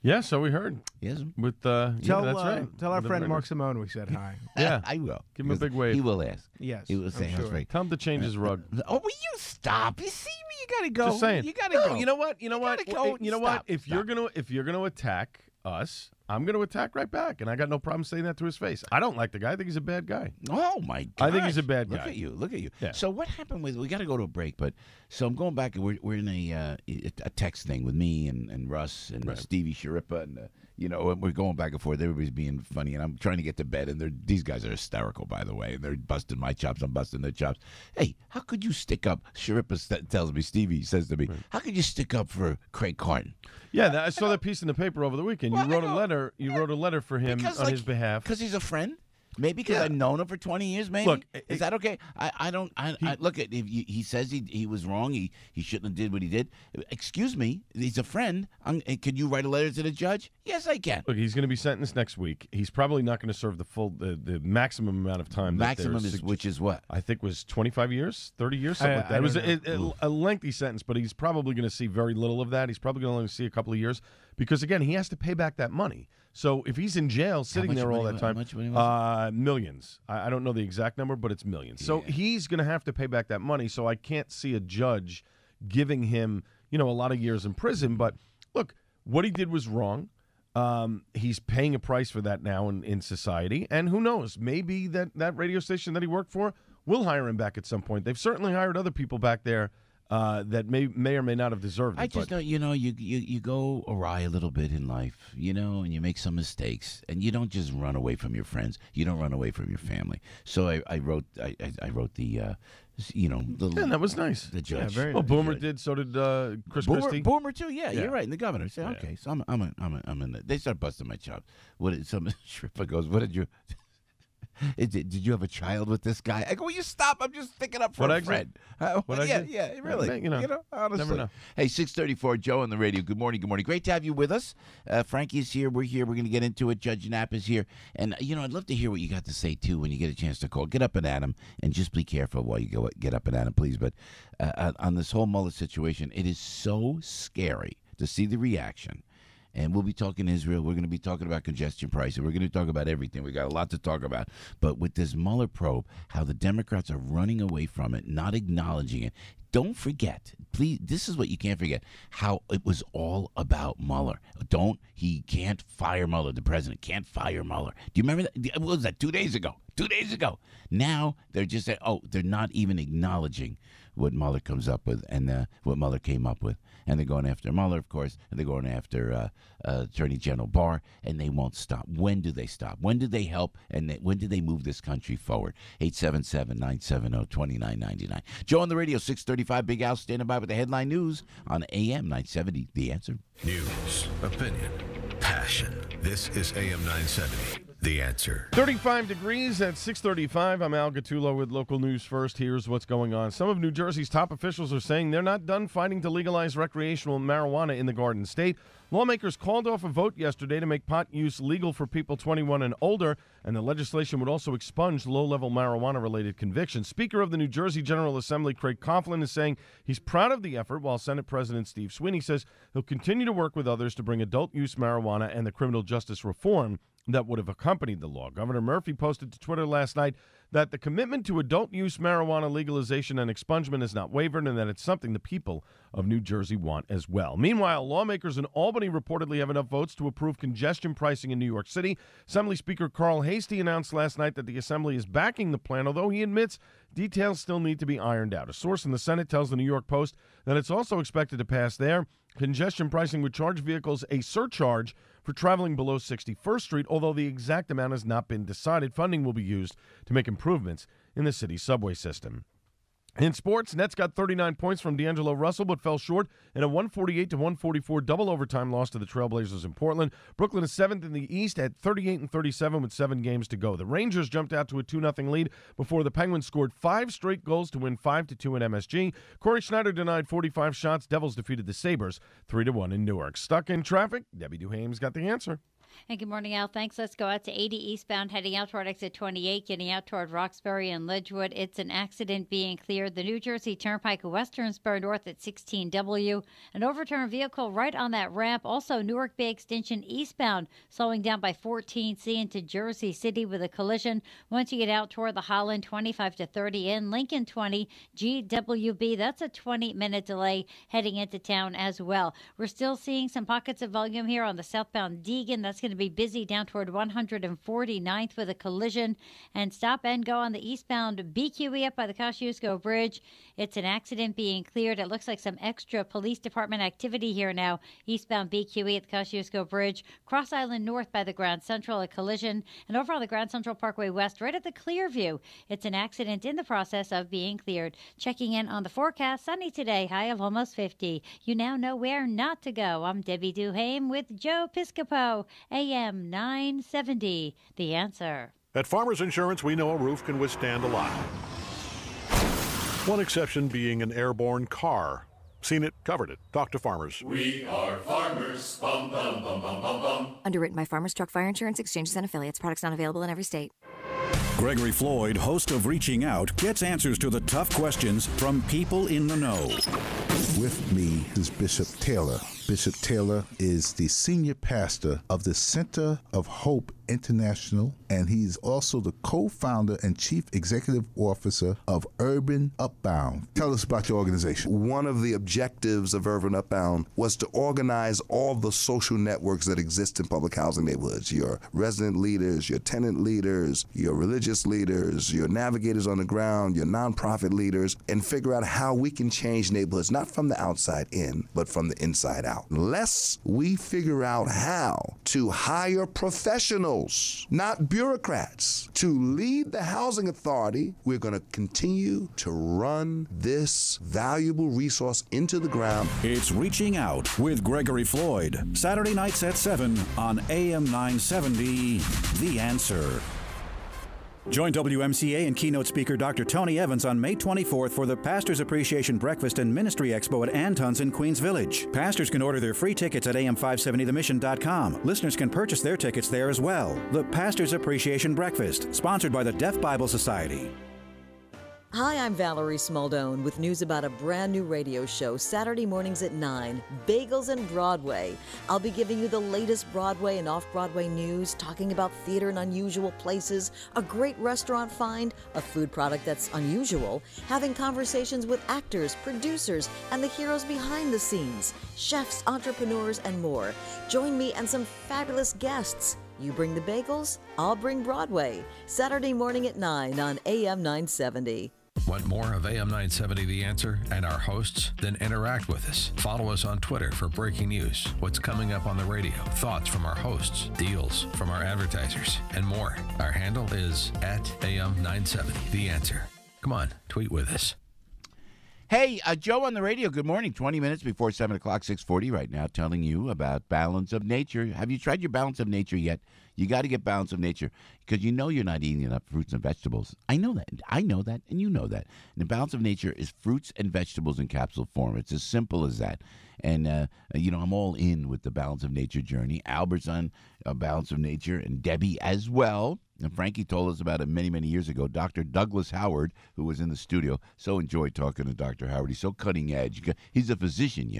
Yeah, so we heard. Yes. With that's right. Tell our friend Mark Simone we said hi. Yeah, I will. Give him a big wave. He will ask. Yes, he will say, sure. Right. Tell him to change his rug. Oh, will you stop? You see me? You gotta go. Just saying. You gotta go. You know what? You know what? Stop. If you're gonna attack us, I'm going to attack right back, and I got no problem saying that to his face. I don't like the guy. I think he's a bad guy. Oh, my God. I think he's a bad guy. Look at you. Yeah. So what happened with – we got to go to a break, but – so I'm going back, and we're in a text thing with me and Russ and Stevie Sharippa, and and we're going back and forth. Everybody's being funny, and I'm trying to get to bed, and these guys are hysterical, by the way, and they're busting my chops. I'm busting their chops. Hey, how could you stick up – Sharippa tells me, Stevie says to me, how could you stick up for Craig Carton? Yeah, I saw that piece in the paper over the weekend. You wrote a letter letter for him on his behalf because he's a friend. Maybe because I've known him for 20 years. Maybe is that okay? I don't. Look at if he says he was wrong. He shouldn't have did what he did. Excuse me. He's a friend. Can you write a letter to the judge? Yes, I can. Look, he's going to be sentenced next week. He's probably not going to serve the maximum amount of time. Maximum which is what I think was 25 years, 30 years, something like that. It was a lengthy sentence, but he's probably going to see very little of that. He's probably going to only see a couple of years because again, he has to pay back that money. So if he's in jail, sitting there all that time, millions. I don't know the exact number, but it's millions. Yeah. So he's going to have to pay back that money. So I can't see a judge giving him, a lot of years in prison. But look, what he did was wrong. He's paying a price for that now in society. And who knows? Maybe that radio station that he worked for will hire him back at some point. They've certainly hired other people back there that may or may not have deserved it. I just know, you go awry a little bit in life, and you make some mistakes, and you don't just run away from your friends. You don't run away from your family. So I wrote the, and that was nice. The judge. Yeah, Boomer did. So did Chris Christie. Boomer too. Yeah, you're right. And the governor said, okay, so I'm in. They start busting my chops. Some stripper goes, what did you? Did you have a child with this guy? I go, will you stop? I'm just sticking up for a friend. Yeah, really. Honestly. Never know. Hey, 6:34, Joe on the radio. Good morning. Great to have you with us. Frankie's here. We're here. We're going to get into it. Judge Knapp is here. And, I'd love to hear what you got to say, too, when you get a chance to call. Get up and at him, and just be careful while you get up and at him, please. But on this whole Mueller situation, it is so scary to see the reaction. And we'll be talking Israel. We're going to be talking about congestion pricing. We're going to talk about everything. We got a lot to talk about. But with this Mueller probe, how the Democrats are running away from it, not acknowledging it. Don't forget, please, this is what you can't forget, how it was all about Mueller. He can't fire Mueller. The president can't fire Mueller. Do you remember that? What was that, 2 days ago? 2 days ago. Now they're just saying, they're not even acknowledging what Mueller comes up with and what Mueller came up with. And they're going after Mueller, of course, and they're going after Attorney General Barr, and they won't stop. When do they stop? When do they help? And when do they move this country forward? 877-970-2999. Joe on the radio, 635, Big Al standing by with the headline news on AM 970. The Answer. News, opinion, passion. This is AM 970. The Answer. 35 degrees at 6:35. I'm Al Gattulo with local news first. Here's what's going on. Some of New Jersey's top officials are saying they're not done fighting to legalize recreational marijuana in the Garden State. Lawmakers called off a vote yesterday to make pot use legal for people 21 and older, and the legislation would also expunge low-level marijuana-related convictions. Speaker of the New Jersey General Assembly, Craig Coughlin, is saying he's proud of the effort, while Senate President Steve Sweeney says he'll continue to work with others to bring adult-use marijuana and the criminal justice reform that would have accompanied the law. Governor Murphy posted to Twitter last night that the commitment to adult-use marijuana legalization and expungement has not wavered, and that it's something the people of New Jersey want as well. Meanwhile, lawmakers in Albany reportedly have enough votes to approve congestion pricing in New York City. Assembly Speaker Carl Hastie announced last night that the Assembly is backing the plan, although he admits details still need to be ironed out. A source in the Senate tells the New York Post that it's also expected to pass there. Congestion pricing would charge vehicles a surcharge for traveling below 61st Street, although the exact amount has not been decided. Funding will be used to make improvements in the city's subway system. In sports, Nets got 39 points from D'Angelo Russell, but fell short in a 148-144 double overtime loss to the Trailblazers in Portland. Brooklyn is 7th in the East at 38-37 with 7 games to go. The Rangers jumped out to a 2-0 lead before the Penguins scored 5 straight goals to win 5-2 at MSG. Corey Schneider denied 45 shots. Devils defeated the Sabres 3-1 in Newark. Stuck in traffic? Debbie Duhame's got the answer. And good morning, Al. Thanks. Let's go out to 80 eastbound, heading out toward exit 28, getting out toward Roxbury and Ledgewood. It's an accident being cleared. The New Jersey Turnpike, Western Spur North at 16W. An overturned vehicle right on that ramp. Also, Newark Bay Extension eastbound, slowing down by 14C into Jersey City with a collision. Once you get out toward the Holland, 25 to 30 in. Lincoln 20, GWB. That's a 20-minute delay heading into town as well. We're still seeing some pockets of volume here on the southbound Deegan. That's going to be busy down toward 149th with a collision, and stop and go on the eastbound BQE up by the Kosciuszko Bridge. It's an accident being cleared. It looks like some extra police department activity here now. Eastbound BQE at the Kosciuszko Bridge. Cross Island North by the Grand Central, a collision, and over on the Grand Central Parkway West right at the Clearview. It's an accident in the process of being cleared. Checking in on the forecast, sunny today, high of almost 50. You now know where not to go. I'm Debbie Duhame with Joe Piscopo. AM 970, The Answer. At Farmers Insurance, we know a roof can withstand a lot. One exception being an airborne car. Seen it, covered it. Talk to Farmers. We are Farmers. Bum, bum, bum, bum, bum, bum. Underwritten by Farmers Truck Fire Insurance Exchanges and Affiliates. Products not available in every state. Gregory Floyd, host of Reaching Out, gets answers to the tough questions from people in the know. With me is Bishop Taylor. Bishop Taylor is the senior pastor of the Center of Hope International, and he's also the co-founder and chief executive officer of Urban Upbound. Tell us about your organization. One of the objectives of Urban Upbound was to organize all the social networks that exist in public housing neighborhoods. Your resident leaders, your tenant leaders, your religious leaders, your navigators on the ground, your nonprofit leaders, and figure out how we can change neighborhoods, not from the outside in, but from the inside out. Unless we figure out how to hire professionals, not bureaucrats, to lead the housing authority, we're going to continue to run this valuable resource into the ground. It's Reaching Out with Gregory Floyd. Saturday nights at 7 on AM 970, The Answer. Join WMCA and keynote speaker Dr. Tony Evans on May 24th for the Pastors Appreciation Breakfast and Ministry Expo at Anton's in Queens Village. Pastors can order their free tickets at am570themission.com. Listeners can purchase their tickets there as well. The Pastors Appreciation Breakfast, sponsored by the Deaf Bible Society. Hi, I'm Valerie Smaldone with news about a brand new radio show Saturday mornings at 9, Bagels and Broadway. I'll be giving you the latest Broadway and off-Broadway news, talking about theater in unusual places, a great restaurant find, a food product that's unusual, having conversations with actors, producers, and the heroes behind the scenes, chefs, entrepreneurs, and more. Join me and some fabulous guests. You bring the bagels, I'll bring Broadway. Saturday morning at 9 on AM 970. Want more of AM 970 The Answer and our hosts? Then interact with us. Follow us on Twitter for breaking news, what's coming up on the radio, thoughts from our hosts, deals from our advertisers, and more. Our handle is at AM 970 The Answer. Come on, tweet with us. Hey, Joe on the radio, good morning. 20 minutes before 7 o'clock, 6:40 right now, telling you about Balance of Nature. Have you tried your Balance of Nature yet? You got to get Balance of Nature because you know you're not eating enough fruits and vegetables. I know that, and you know that. And the Balance of Nature is fruits and vegetables in capsule form. It's as simple as that. And, I'm all in with the Balance of Nature journey. Albert's on Balance of Nature, and Debbie as well. And Frankie told us about it many, many years ago. Dr. Douglas Howard, who was in the studio, so enjoyed talking to Dr. Howard. He's so cutting edge. He's a physician,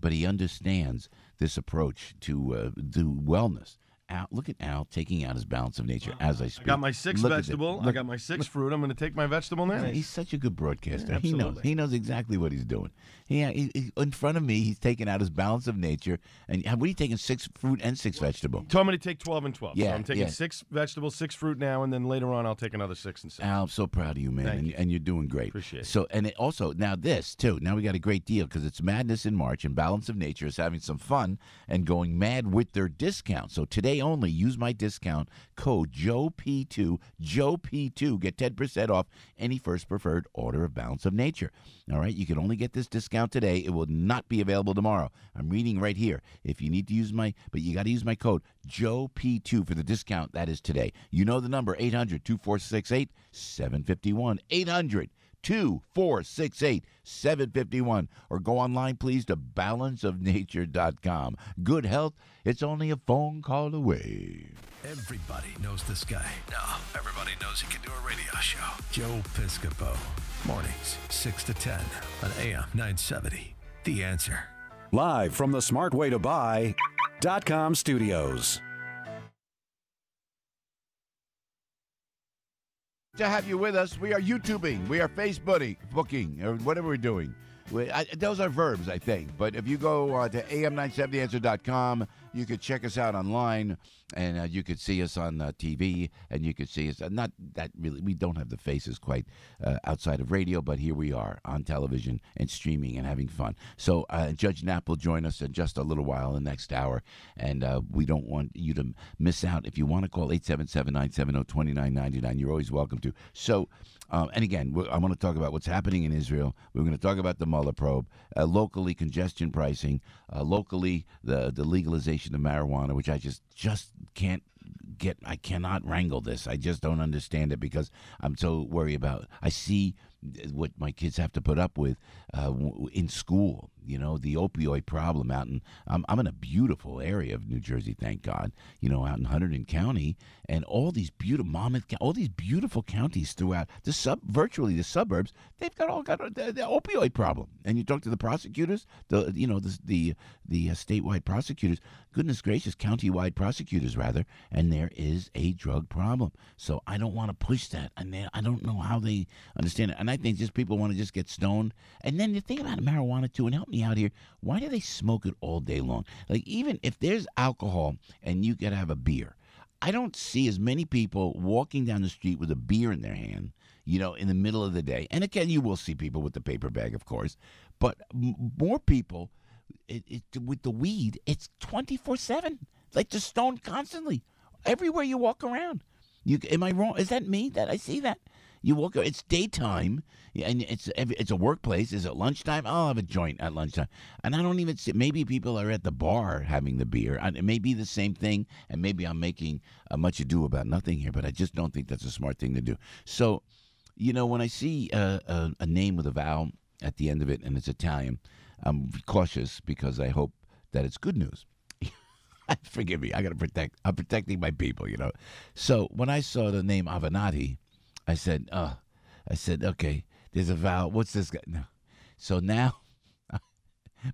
but he understands this approach to wellness. Al, look at Al taking out his Balance of Nature as I speak. I got my sixth vegetable. I got my sixth fruit. I'm going to take my vegetable now. He's such a good broadcaster. Yeah, He knows exactly what he's doing. He in front of me, he's taking out his Balance of Nature. And what are you taking, 6 fruit and 6 vegetable? So I'm going to take 12 and 12. Yeah, so I'm taking 6 vegetables, 6 fruit now, and then later on I'll take another 6 and 6. Al, I'm so proud of you, man. Thank you. And you're doing great. Appreciate it. So, and also, now this, too. Now we got a great deal because it's Madness in March, and Balance of Nature is having some fun and going mad with their discount. So today only, use my discount code JOEP2, JOEP2. Get 10% off any first preferred order of Balance of Nature. All right, you can only get this discount today. It will not be available tomorrow. I'm reading right here. If you need to use but you got to use my code JOEP2 for the discount. That is today. You know the number, 800-2468-751. 800-2468-751. Or go online, please, to balanceofnature.com. Good health, it's only a phone call away. Everybody knows this guy. Now, everybody knows he can do a radio show. Joe Piscopo. Mornings, 6 to 10 on AM 970. The Answer. Live from the smartwaytobuy.com studios. To have you with us, we are YouTubing, we are Facebooking, or whatever we're doing. Those are verbs, I think. But if you go to am970answer.com, you could check us out online, and you could see us on TV, and you could see us. Not that really, we don't have the faces quite outside of radio, but here we are on television and streaming and having fun. So Judge Knapp will join us in just a little while, in the next hour, and we don't want you to miss out. If you want to call 877-970-2999, you're always welcome to. So, and again, I want to talk about what's happening in Israel. We're going to talk about the Mueller probe. Locally, congestion pricing. Locally, the legalization of marijuana, which I just can't get. I cannot wrangle this. I just don't understand it because I'm so worried about. I see what my kids have to put up with in school. You know, the opioid problem out in. I'm in a beautiful area of New Jersey, thank God. You know, out in Hunterdon County, and all these beautiful all these beautiful counties throughout virtually the suburbs. They've all got the opioid problem. And you talk to the prosecutors, the statewide prosecutors. Goodness gracious, county-wide prosecutors rather, and there is a drug problem. So I don't want to push that, and I don't know how they understand it. And I think just people want to just get stoned. And then the thing about marijuana too, and help me out here, why do they smoke it all day long? Like even if there's alcohol and you could have a beer, I don't see as many people walking down the street with a beer in their hand, you know, in the middle of the day. And again, you will see people with the paper bag, of course, but more people with the weed. It's 24/7, like they're stoned constantly, everywhere you walk around. Am I wrong? Is that me that I see that? You walk. It's daytime, and it's a workplace. Is it lunchtime? I'll have a joint at lunchtime, and I don't even see. Maybe people are at the bar having the beer. It may be the same thing, and maybe I'm making much ado about nothing here, but I just don't think that's a smart thing to do. So, you know, when I see a name with a vowel at the end of it and it's Italian, I'm cautious because I hope that it's good news. Forgive me. I'm protecting my people, you know. So when I saw the name Avenatti, I said, okay, there's a vowel. What's this guy? No. So now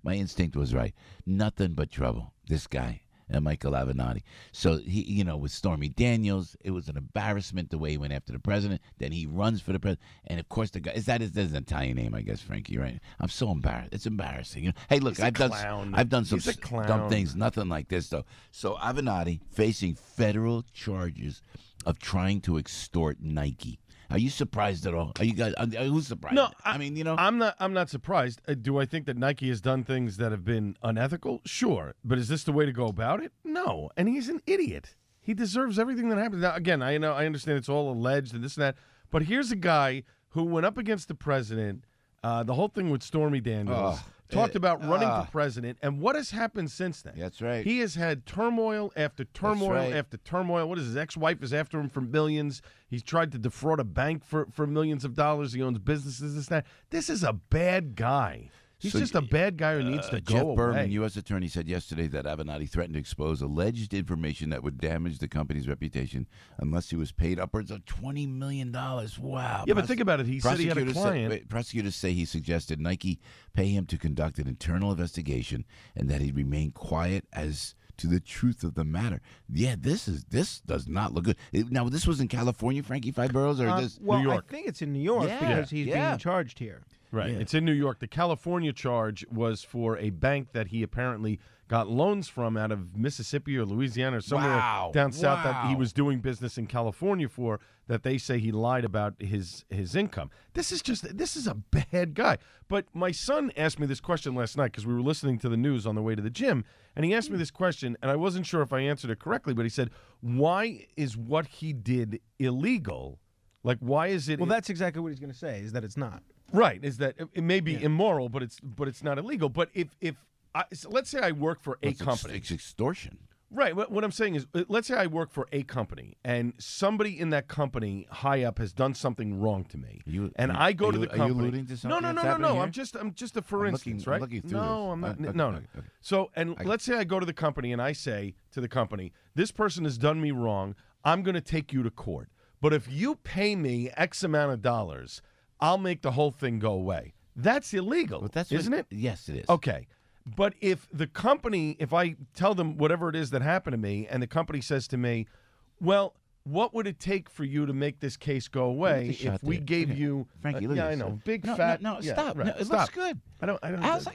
my instinct was right. Nothing but trouble. This guy, Michael Avenatti. So he, you know, with Stormy Daniels, it was an embarrassment the way he went after the president. Then he runs for the president, and of course the guy is an Italian name, I guess, Frankie. Right? I'm so embarrassed. It's embarrassing. You know? Hey, look, I've done some dumb things. Nothing like this though. So Avenatti facing federal charges of trying to extort Nike. Are you surprised at all? Are you guys? Who's surprised? No, I mean, you know, I'm not surprised. Do I think that Nike has done things that have been unethical? Sure, but is this the way to go about it? No, and he's an idiot. He deserves everything that happens. Now, again, I understand it's all alleged and this and that, but here's a guy who went up against the president. The whole thing with Stormy Daniels. Talked about running for president, and what has happened since then? That's right. He has had turmoil after turmoil after turmoil. What is his ex-wife is after him for millions. He's tried to defraud a bank for millions of dollars. He owns businesses, this, that. This is a bad guy. He's just a bad guy who needs to go away. Jeff Berman, U.S. Attorney, said yesterday that Avenatti threatened to expose alleged information that would damage the company's reputation unless he was paid upwards of $20 million. Wow. Yeah, but think about it. He said he had a client. Prosecutors say he suggested Nike pay him to conduct an internal investigation and that he remain quiet as to the truth of the matter. Yeah, this does not look good. Now, this was in California, Frankie, 5 boroughs, or just New York? I think it's in New York because he's being charged here. Right. Yeah. It's in New York. The California charge was for a bank that he apparently got loans from out of Mississippi or Louisiana or somewhere down south that he was doing business in California for, that they say he lied about his income. This is a bad guy. But my son asked me this question last night because we were listening to the news on the way to the gym, and he asked me this question, and I wasn't sure if I answered it correctly, but he said, why is what he did illegal? Like, why is it... Well, that's exactly what he's going to say, is that it's not. Right, is that it may be immoral, but it's not illegal. But if so let's say I work for a company, it's extortion. Right. What I'm saying is, let's say I work for a company, and somebody in that company high up has done something wrong to me, I go to the company. Are you alluding to something? No. I'm just a for instance, right? No, I'm not. No. Okay. So, let's say I go to the company and I say to the company, "This person has done me wrong. I'm going to take you to court. But if you pay me X amount of dollars, I'll make the whole thing go away." That's illegal, isn't it? Yes, it is. Okay. But if the company, if I tell them whatever it is that happened to me, and the company says to me, well, what would it take for you to make this case go away if we gave you... Frankie, look at I know, big fat... No, yeah, stop. Right, No, it looks good. I don't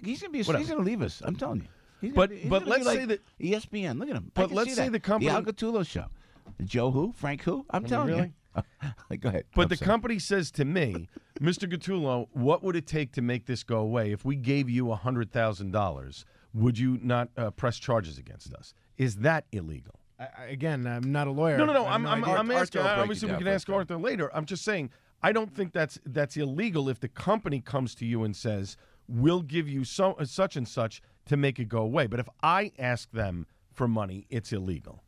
he's going to leave us. I'm telling you. But let's say that... ESPN, look at him. But let's say the company... The Al Gattullo show. Joe who? Frank who? I'm telling you. Go ahead. But the company says to me, Mr. Gattullo, what would it take to make this go away? If we gave you $100,000, would you not press charges against us? Is that illegal? Again, I'm not a lawyer. No. I'm asking. Obviously, we can ask Arthur later. I'm just saying, I don't think that's illegal if the company comes to you and says, we'll give you such and such to make it go away. But if I ask them for money, it's illegal.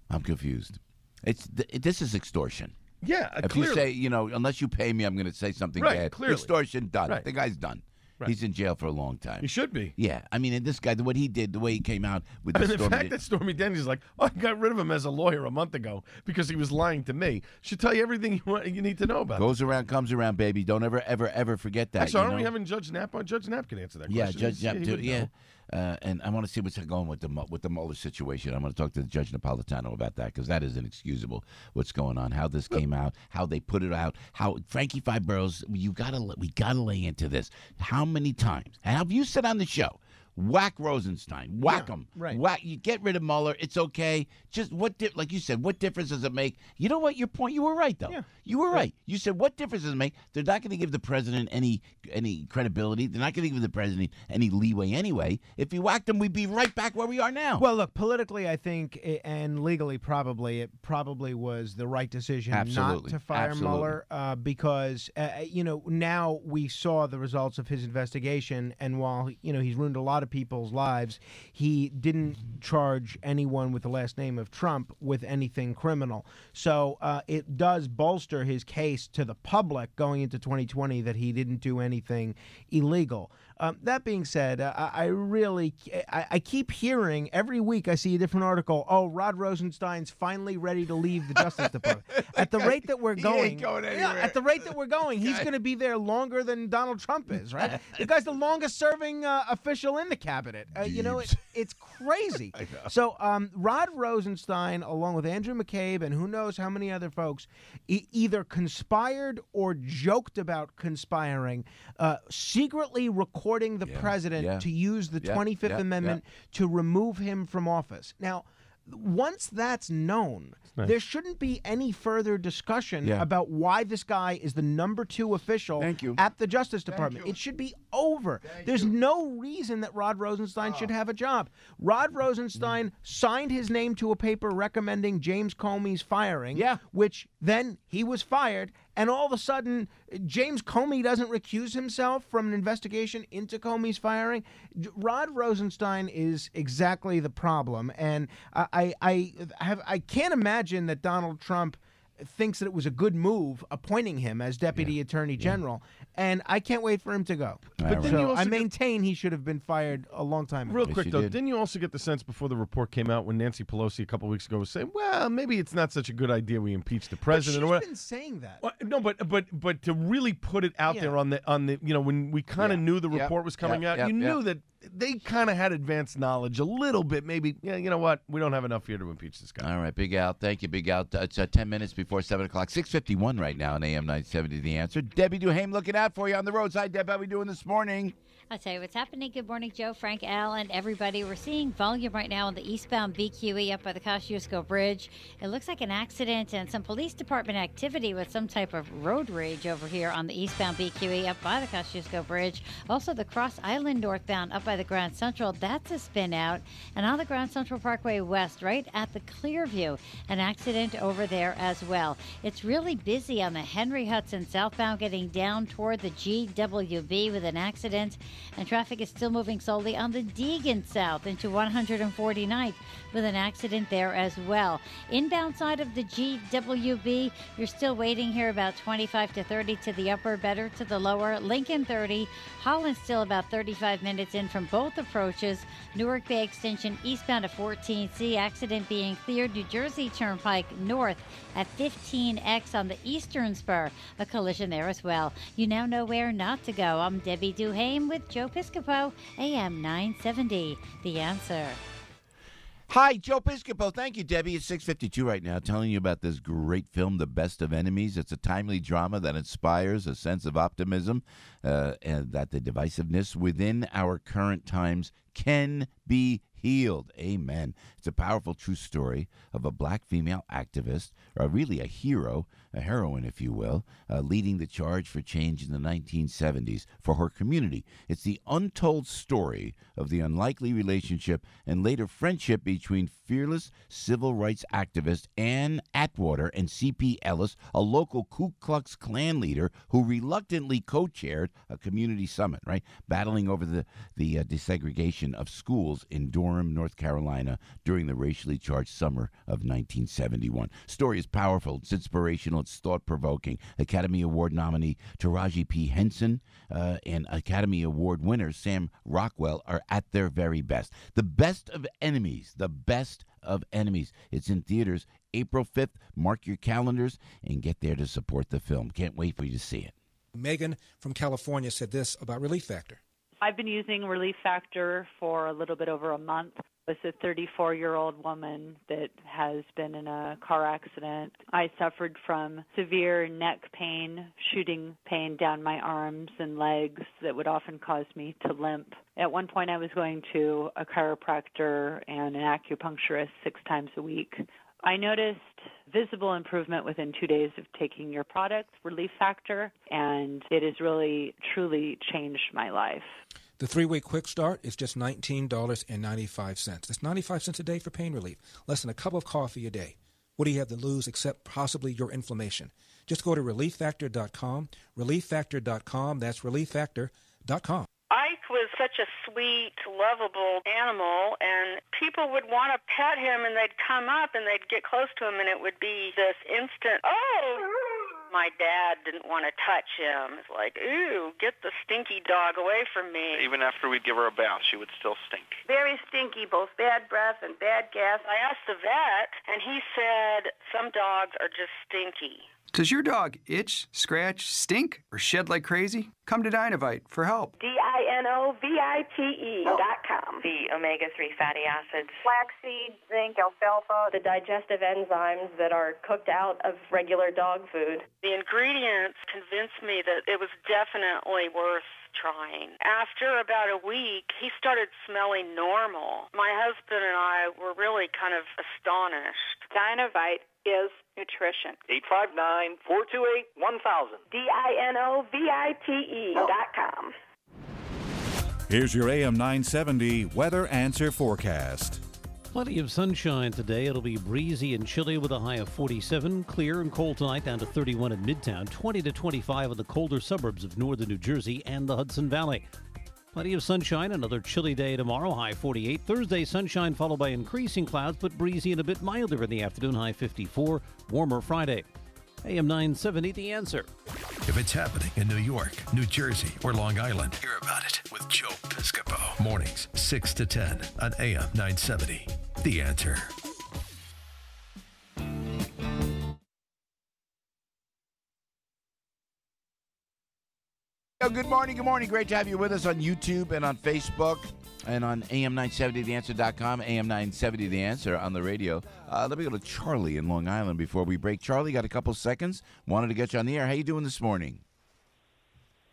I'm confused. This is extortion. Yeah, if clearly. you say, unless you pay me, I'm going to say something bad. Clearly. Extortion, done. Right. The guy's done. Right. He's in jail for a long time. He should be. Yeah. I mean, and this guy, what he did, the way he came out with the the fact that Stormy Daniels is like, I got rid of him as a lawyer a month ago because he was lying to me, should tell you everything you need to know about Goes around, comes around, baby. Don't ever forget that. Actually, aren't we having Judge Knapp on? Judge Knapp can answer that Yeah, question. Judge Knapp, too. Yeah. And I want to see what's going with the Mueller situation. I'm going to talk to Judge Napolitano about that because that is inexcusable. What's going on? How this came out? How they put it out? How Frankie Five Boroughs? We gotta lay into this. How many times have you said on the show? Whack Rosenstein, whack him, right? Whack. You get rid of Mueller. It's okay. Just like you said, what difference does it make? You know what? Your point. You were right though. Yeah. You were right. You said what difference does it make? They're not going to give the president any credibility. They're not going to give the president any leeway anyway. If you whacked him, we'd be right back where we are now. Well, look, politically, I think, and legally, it probably was the right decision not to fire Mueller because now we saw the results of his investigation, and while he's ruined a lot of people's lives, he didn't charge anyone with the last name of Trump with anything criminal. So it does bolster his case to the public going into 2020 that he didn't do anything illegal. That being said, I keep hearing every week I see a different article. Oh, Rod Rosenstein's finally ready to leave the Justice Department. At the rate that we're going, he ain't going anywhere. At the rate that we're going, he's going to be there longer than Donald Trump is. Right? The guy's the longest-serving official in the cabinet. It's crazy. So Rod Rosenstein, along with Andrew McCabe and who knows how many other folks, either conspired or joked about conspiring, secretly recording the president to use the 25th Amendment to remove him from office. Now, once that's known, there shouldn't be any further discussion about why this guy is the number 2 official at the Justice Department. It should be over. There's no reason that Rod Rosenstein should have a job. Rod Rosenstein signed his name to a paper recommending James Comey's firing, which then he was fired, and all of a sudden, James Comey doesn't recuse himself from an investigation into Comey's firing. Rod Rosenstein is exactly the problem, and I can't imagine that Donald Trump thinks that it was a good move appointing him as Deputy Attorney General, and I can't wait for him to go. But so I maintain he should have been fired a long time ago. Real quick, though, didn't you also get the sense before the report came out when Nancy Pelosi a couple weeks ago was saying, well, maybe it's not such a good idea we impeach the president? But she's been saying that. Well, no, but to really put it out there on the when we kind of knew the report was coming out, you knew that they kind of had advanced knowledge a little bit. Maybe, you know what? We don't have enough here to impeach this guy. All right, Big Al. Thank you, Big Al. It's 10 minutes before 7 o'clock. 6:51 right now on AM 970, The Answer. Debbie Duhame looking out for you on the roads. Hi, Deb. How we doing this morning? I'll tell you what's happening. Good morning, Joe, Frank, Al, and everybody. We're seeing volume right now on the eastbound BQE up by the Kosciuszko Bridge. It looks like an accident and some police department activity with some type of road rage over here on the eastbound BQE up by the Kosciuszko Bridge. Also, the Cross Island northbound up by the Grand Central. That's a spin out. And on the Grand Central Parkway West, right at the Clearview, an accident over there as well. It's really busy on the Henry Hudson southbound getting down toward the GWB with an accident. And traffic is still moving slowly on the Deegan South into 149th with an accident there as well. Inbound side of the GWB, you're still waiting here about 25 to 30 to the upper, better to the lower. Lincoln 30, Holland still about 35 minutes in from both approaches. Newark Bay Extension eastbound at 14C, accident being cleared. New Jersey Turnpike north at 15X on the eastern spur, a collision there as well. You now know where not to go. I'm Debbie Duhame with Joe Piscopo, AM 970, The Answer. Hi, Joe Piscopo. Thank you, Debbie. It's 6:52 right now, telling you about this great film, The Best of Enemies. It's a timely drama that inspires a sense of optimism and that the divisiveness within our current times can be healed. Amen. It's a powerful true story of a black female activist, or really a hero, a heroine, if you will, leading the charge for change in the 1970s for her community. It's the untold story of the unlikely relationship and later friendship between fearless civil rights activist Ann Atwater and C.P. Ellis, a local Ku Klux Klan leader who reluctantly co-chaired a community summit, right, battling over the desegregation of schools in Durham, North Carolina during the racially charged summer of 1971. Story is powerful. It's inspirational. It's thought-provoking. Academy Award nominee Taraji P. Henson and Academy Award winner Sam Rockwell are at their very best. The best of enemies. The best of enemies. It's in theaters April 5th. Mark your calendars and get there to support the film. Can't wait for you to see it. Megan from California said this about Relief Factor. I've been using Relief Factor for a little bit over a month. It's a 34-year-old woman that has been in a car accident. I suffered from severe neck pain, shooting pain down my arms and legs that would often cause me to limp. At one point, I was going to a chiropractor and an acupuncturist 6 times a week. I noticed visible improvement within 2 days of taking your product, Relief Factor, and it has really, truly changed my life. The 3-week quick start is just $19.95. That's 95 cents a day for pain relief, less than a cup of coffee a day. What do you have to lose except possibly your inflammation? Just go to ReliefFactor.com, ReliefFactor.com, that's ReliefFactor.com. Ike was such a sweet, lovable animal, and people would want to pet him, and they'd come up, and they'd get close to him, and it would be this instant, oh! My dad didn't want to touch him. It's like, ooh, get the stinky dog away from me. Even after we'd give her a bath, she would still stink. Very stinky, both bad breath and bad gas. I asked the vet, and he said some dogs are just stinky. Does your dog itch, scratch, stink, or shed like crazy? Come to Dinovite for help. DINOVITE.com. The omega-3 fatty acids. Flaxseed, zinc, alfalfa, the digestive enzymes that are cooked out of regular dog food. The ingredients convinced me that it was definitely worth trying. After about a week, he started smelling normal. My husband and I were really kind of astonished. Dinovite is nutrition. 859-428-1000. DINOVITE.com. Here's your AM 970 weather answer forecast. Plenty of sunshine today. It'll be breezy and chilly with a high of 47. Clear and cold tonight, down to 31 in Midtown, 20 to 25 in the colder suburbs of northern New Jersey and the Hudson Valley. Plenty of sunshine. Another chilly day tomorrow, high 48. Thursday, sunshine followed by increasing clouds, but breezy and a bit milder in the afternoon, high 54. Warmer Friday. AM 970, The Answer. If it's happening in New York, New Jersey, or Long Island, hear about it with Joe Piscopo. Mornings, 6 to 10 on AM 970. The Answer. Good morning, good morning. Great to have you with us on YouTube and on Facebook and on AM970theanswer.com, AM970 The Answer on the radio. Let me go to Charlie in Long Island before we break. Charlie, got a couple seconds. Wanted to get you on the air. How you doing this morning?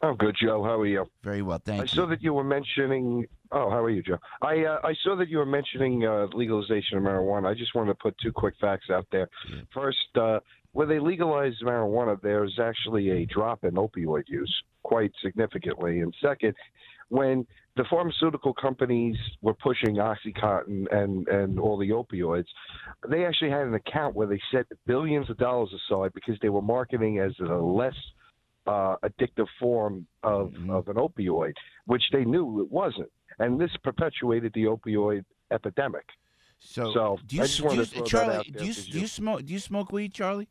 Oh, good, Joe. How are you? Very well, thank you. I saw that you were mentioning... Oh, how are you, Joe? I saw that you were mentioning legalization of marijuana. I just wanted to put 2 quick facts out there. Yeah. First, when they legalize marijuana, there's actually a drop in opioid use quite significantly. And second, when the pharmaceutical companies were pushing OxyContin and all the opioids, they actually had an account where they set billions of dollars aside because they were marketing as a less addictive form of an opioid, which they knew it wasn't. And this perpetuated the opioid epidemic. So do you, I just wanted to throw Charlie, that out there. Do you smoke weed, Charlie?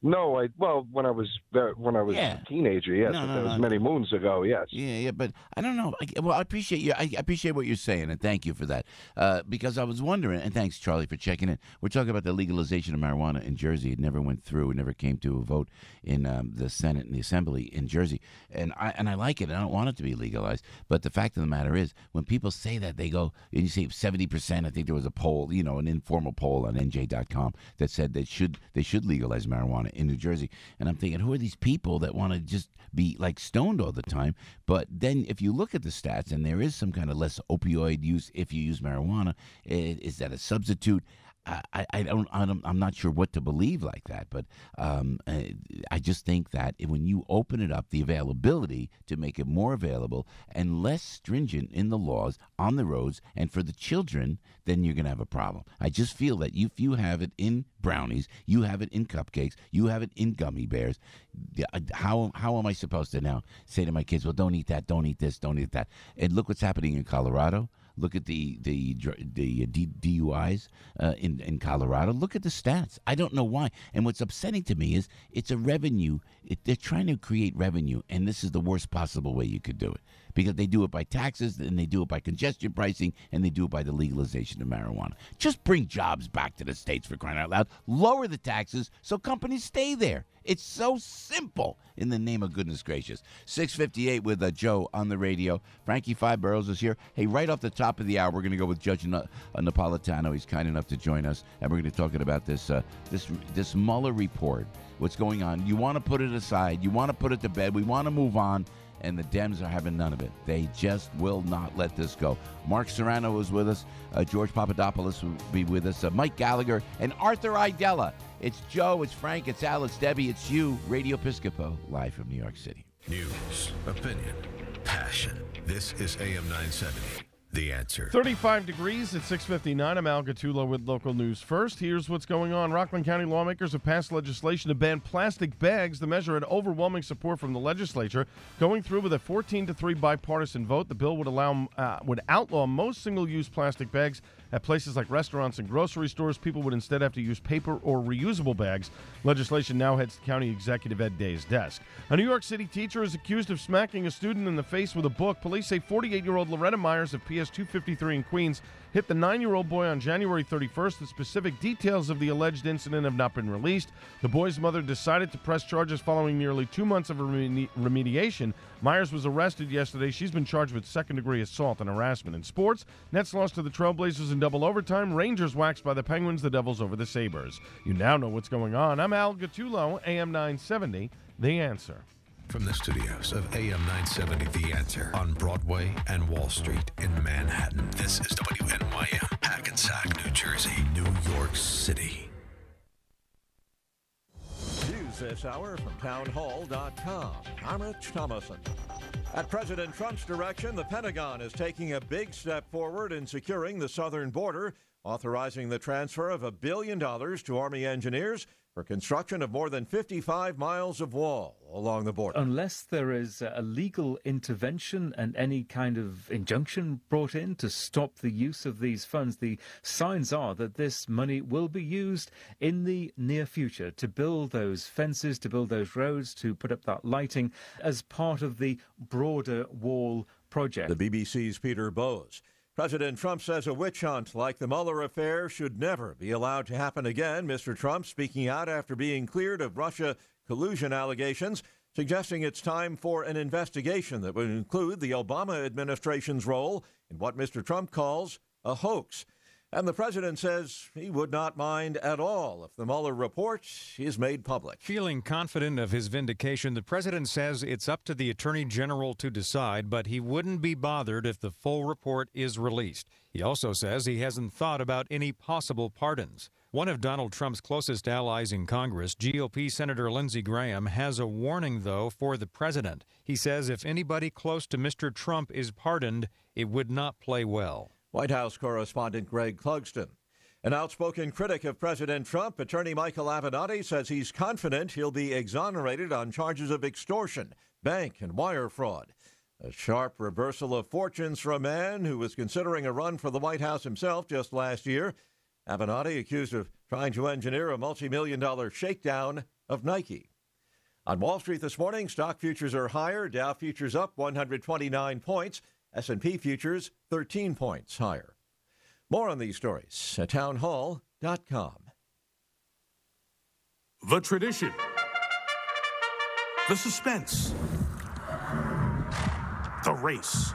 No, when I was a teenager, yes. That was many moons ago, yes. Yeah, but I don't know. Well, I appreciate you. I appreciate what you're saying, and thank you for that. Because I was wondering, and thanks, Charlie, for checking in. We're talking about the legalization of marijuana in Jersey. It never went through. It never came to a vote in the Senate and the Assembly in Jersey. And I like it. I don't want it to be legalized. But the fact of the matter is, when people say that, they go, and you see 70%. I think there was a poll, an informal poll on NJ.com that said they should legalize marijuana marijuana in New Jersey. And I'm thinking, who are these people that want to just be like stoned all the time? But then if you look at the stats, and there is some kind of less opioid use if you use marijuana, is that a substitute? I'm not sure what to believe like that, but I just think that when you open it up, the availability to make it more available and less stringent in the laws on the roads and for the children, then you're going to have a problem. I just feel that if you have it in brownies, you have it in cupcakes, you have it in gummy bears, how am I supposed to now say to my kids, well, don't eat that, don't eat this, don't eat that? And look what's happening in Colorado. Look at the DUIs in Colorado. Look at the stats. I don't know why. And what's upsetting to me is it's a revenue. They're trying to create revenue, and this is the worst possible way you could do it, because they do it by taxes, and they do it by congestion pricing, and they do it by the legalization of marijuana. Just bring jobs back to the states, for crying out loud. Lower the taxes so companies stay there. It's so simple, in the name of goodness gracious. 6:58 with Joe on the radio. Frankie Five Boroughs is here. Hey, right off the top of the hour, we're going to go with Judge Napolitano. He's kind enough to join us, and we're going to talk about this Mueller report. What's going on? You want to put it aside. You want to put it to bed. We want to move on. And the Dems are having none of it. They just will not let this go. Mark Serrano is with us. George Papadopoulos will be with us. Mike Gallagher and Arthur Aidala. It's Joe, it's Frank, it's Al, it's Debbie, it's you. Radio Piscopo, live from New York City. News, opinion, passion. This is AM 970. The Answer. 35 degrees at 6:59. I'm Al Gattulo with local news first. Here's what's going on. Rockland County lawmakers have passed legislation to ban plastic bags. The measure had overwhelming support from the legislature. Going through with a 14-3 bipartisan vote, the bill would outlaw most single-use plastic bags at places like restaurants and grocery stores. People would instead have to use paper or reusable bags. Legislation now heads to County Executive Ed Day's desk. A New York City teacher is accused of smacking a student in the face with a book. Police say 48-year-old Loretta Myers of PS 253 in Queens hit the 9-year-old boy on January 31st. The specific details of the alleged incident have not been released. The boy's mother decided to press charges following nearly 2 months of remediation. Myers was arrested yesterday. She's been charged with second-degree assault and harassment. In sports, Nets lost to the Trailblazers in double overtime. Rangers waxed by the Penguins, the Devils over the Sabres. You now know what's going on. I'm Al Gattulo, AM 970, The Answer. From the studios of AM 970, The Answer, on Broadway and Wall Street in Manhattan, this is WNYM, Hackensack, New Jersey, New York City. News this hour from townhall.com. I'm Rich Thomason. At President Trump's direction, the Pentagon is taking a big step forward in securing the southern border, authorizing the transfer of $1 billion to Army engineers for construction of more than 55 miles of wall along the border. Unless there is a legal intervention and any kind of injunction brought in to stop the use of these funds, the signs are that this money will be used in the near future to build those fences, to build those roads, to put up that lighting as part of the broader wall project. The BBC's Peter Bowes. President Trump says a witch hunt like the Mueller affair should never be allowed to happen again. Mr. Trump speaking out after being cleared of Russia collusion allegations, suggesting it's time for an investigation that would include the Obama administration's role in what Mr. Trump calls a hoax. And the president says he would not mind at all if the Mueller report is made public. Feeling confident of his vindication, the president says it's up to the attorney general to decide, but he wouldn't be bothered if the full report is released. He also says he hasn't thought about any possible pardons. One of Donald Trump's closest allies in Congress, GOP Senator Lindsey Graham, has a warning, though, for the president. He says if anybody close to Mr. Trump is pardoned, it would not play well. White House correspondent Greg Clugston. An outspoken critic of President Trump, attorney Michael Avenatti, says he's confident he'll be exonerated on charges of extortion, bank, and wire fraud. A sharp reversal of fortunes for a man who was considering a run for the White House himself just last year. Avenatti accused of trying to engineer a multi-million-dollar shakedown of Nike. On Wall Street this morning, stock futures are higher. Dow futures up 129 points. S&P futures 13 points higher. More on these stories at townhall.com. The tradition. The suspense. The race.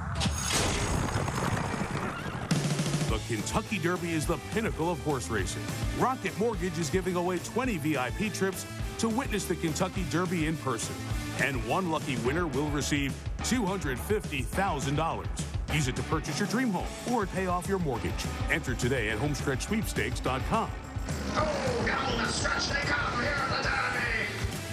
The Kentucky Derby is the pinnacle of horse racing. Rocket Mortgage is giving away 20 VIP trips to witness the Kentucky Derby in person. And one lucky winner will receive $250,000. Use it to purchase your dream home or pay off your mortgage. Enter today at homestretchsweepstakes.com. Oh, down the stretch they come here at the Derby.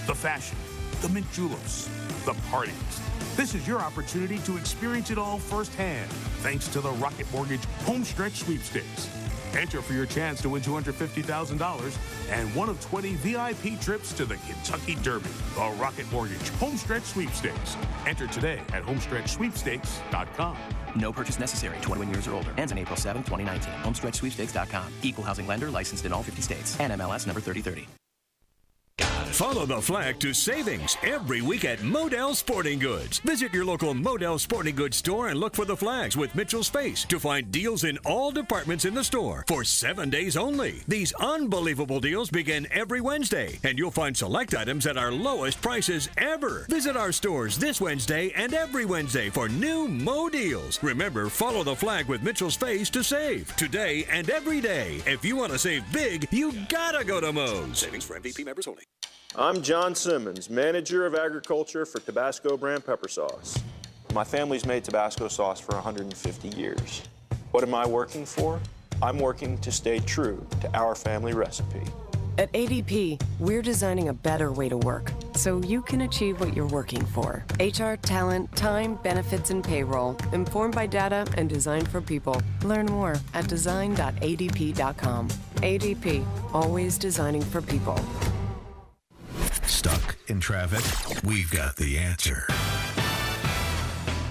The fashion, the mint juleps, the parties. This is your opportunity to experience it all firsthand, thanks to the Rocket Mortgage Homestretch Sweepstakes. Enter for your chance to win $250,000 and one of 20 VIP trips to the Kentucky Derby. The Rocket Mortgage Homestretch Sweepstakes. Enter today at homestretchsweepstakes.com. No purchase necessary. 21 years or older. Ends on April 7, 2019. HomestretchSweepstakes.com. Equal housing lender licensed in all 50 states. NMLS number 3030. Follow the flag to savings every week at Modell Sporting Goods. Visit your local Modell Sporting Goods store and look for the flags with Mitchell's face to find deals in all departments in the store for 7 days only. These unbelievable deals begin every Wednesday, and you'll find select items at our lowest prices ever. Visit our stores this Wednesday and every Wednesday for new Mo deals. Remember, follow the flag with Mitchell's face to save today and every day. If you want to save big, you gotta go to Mo's. Savings for MVP members only. I'm John Simmons, Manager of Agriculture for Tabasco brand pepper sauce. My family's made Tabasco sauce for 150 years. What am I working for? I'm working to stay true to our family recipe. At ADP, we're designing a better way to work so you can achieve what you're working for. HR, talent, time, benefits, and payroll, informed by data and designed for people. Learn more at design.adp.com. ADP, always designing for people. Stuck in traffic? We've got the answer.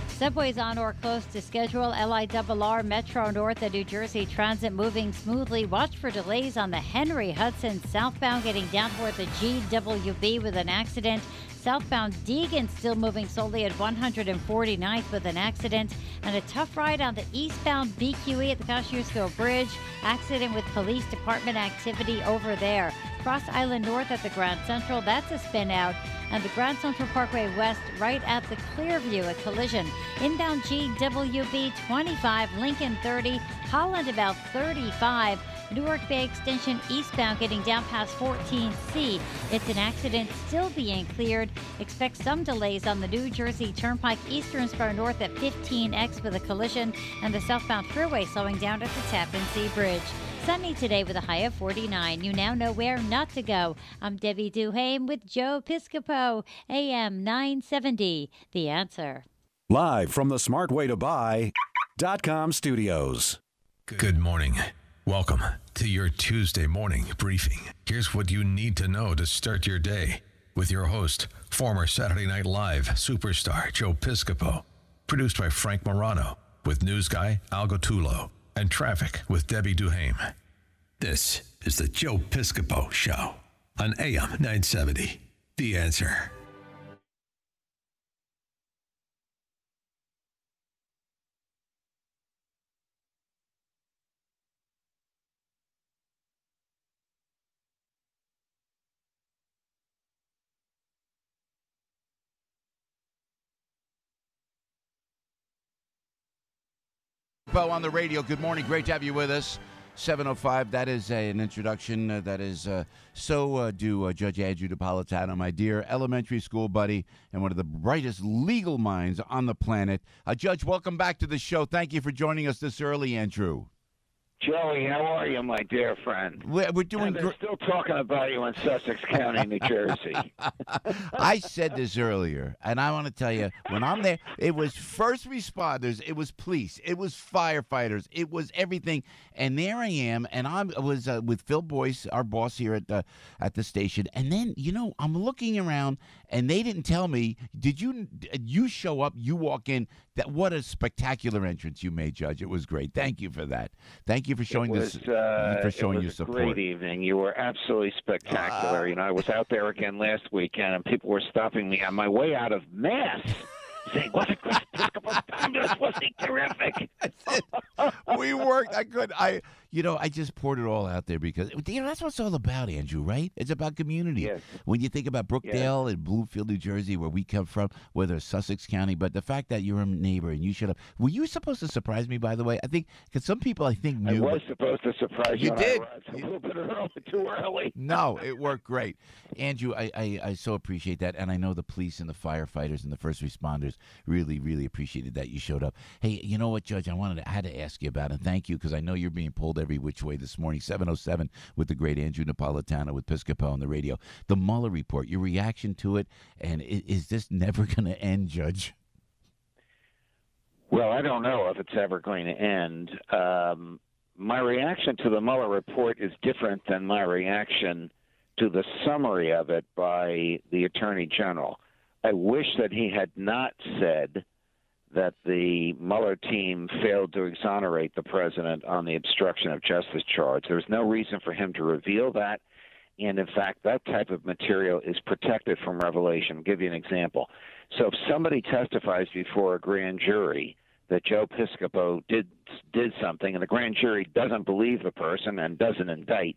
Subways on or close to schedule. LIRR Metro North and New Jersey Transit moving smoothly. Watch for delays on the Henry Hudson southbound getting down toward the GWB with an accident. Southbound Deegan still moving slowly at 149th with an accident. And a tough ride on the eastbound BQE at the Kosciuszko Bridge. Accident with police department activity over there. Cross Island North at the Grand Central, that's a spin out. And the Grand Central Parkway West right at the Clearview, a collision. Inbound GWB 25, Lincoln 30, Holland about 35. Newark Bay Extension eastbound getting down past 14C. It's an accident still being cleared. Expect some delays on the New Jersey Turnpike Eastern Spur North at 15X with a collision. And the southbound freeway slowing down at the Tappan Zee Bridge. Sunny today with a high of 49. You now know where not to go. I'm Debbie Duhame with Joe Piscopo, AM 970. The Answer. Live from the smartwaytobuy.com studios. Good morning. Welcome to your Tuesday morning briefing. Here's what you need to know to start your day with your host, former Saturday Night Live superstar Joe Piscopo. Produced by Frank Morano with news guy Al Gottulo. And traffic with Debbie Duhame. This is the Joe Piscopo Show on AM 970. The Answer. Bo on the radio. Good morning. Great to have you with us. 7:05. That is an introduction. So do Judge Andrew Napolitano, my dear elementary school buddy and one of the brightest legal minds on the planet. Judge, welcome back to the show. Thank you for joining us this early, Andrew. Joey, how are you, my dear friend? We're doing They're still talking about you in Sussex County, New Jersey. I said this earlier, and I want to tell you, when I'm there, it was first responders, it was police, it was firefighters, it was everything. And there I am, and I was with Phil Boyce, our boss here at the station. And then, I'm looking around, and they didn't tell me. Did you show up? You walk in. What a spectacular entrance you made, Judge. It was great. Thank you for that. Thank you for showing your support. It was a great evening. You were absolutely spectacular. I was out there again last weekend, and people were stopping me on my way out of Mass, saying, "Wasn't Chris Piscopo's time? Wasn't he terrific?" We were worked. I could. I just poured it all out there because that's what it's all about, Andrew. Right? It's about community. Yes. When you think about Brookdale and Bloomfield, New Jersey, where we come from, whether it's Sussex County, but the fact that you're a neighbor and you showed up. Were you supposed to surprise me? By the way, I think because some people knew. I was supposed to surprise you. You did. A little bit too early. No, it worked great. Andrew, I so appreciate that. And I know the police and the firefighters and the first responders really, really appreciated that you showed up. Hey, you know what, Judge? I had to ask you about it. And thank you, because I know you're being pulled every which way this morning. 7:07 with the great Andrew Napolitano with Piscopo on the radio. The Mueller report, your reaction to it, and is this never going to end, Judge? Well, I don't know if it's ever going to end. My reaction to the Mueller report is different than my reaction to the summary of it by the Attorney General. I wish that he had not said that the Mueller team failed to exonerate the president on the obstruction of justice charge. There's no reason for him to reveal that. And, in fact, that type of material is protected from revelation. I'll give you an example. So if somebody testifies before a grand jury that Joe Piscopo did something and the grand jury doesn't believe the person and doesn't indict,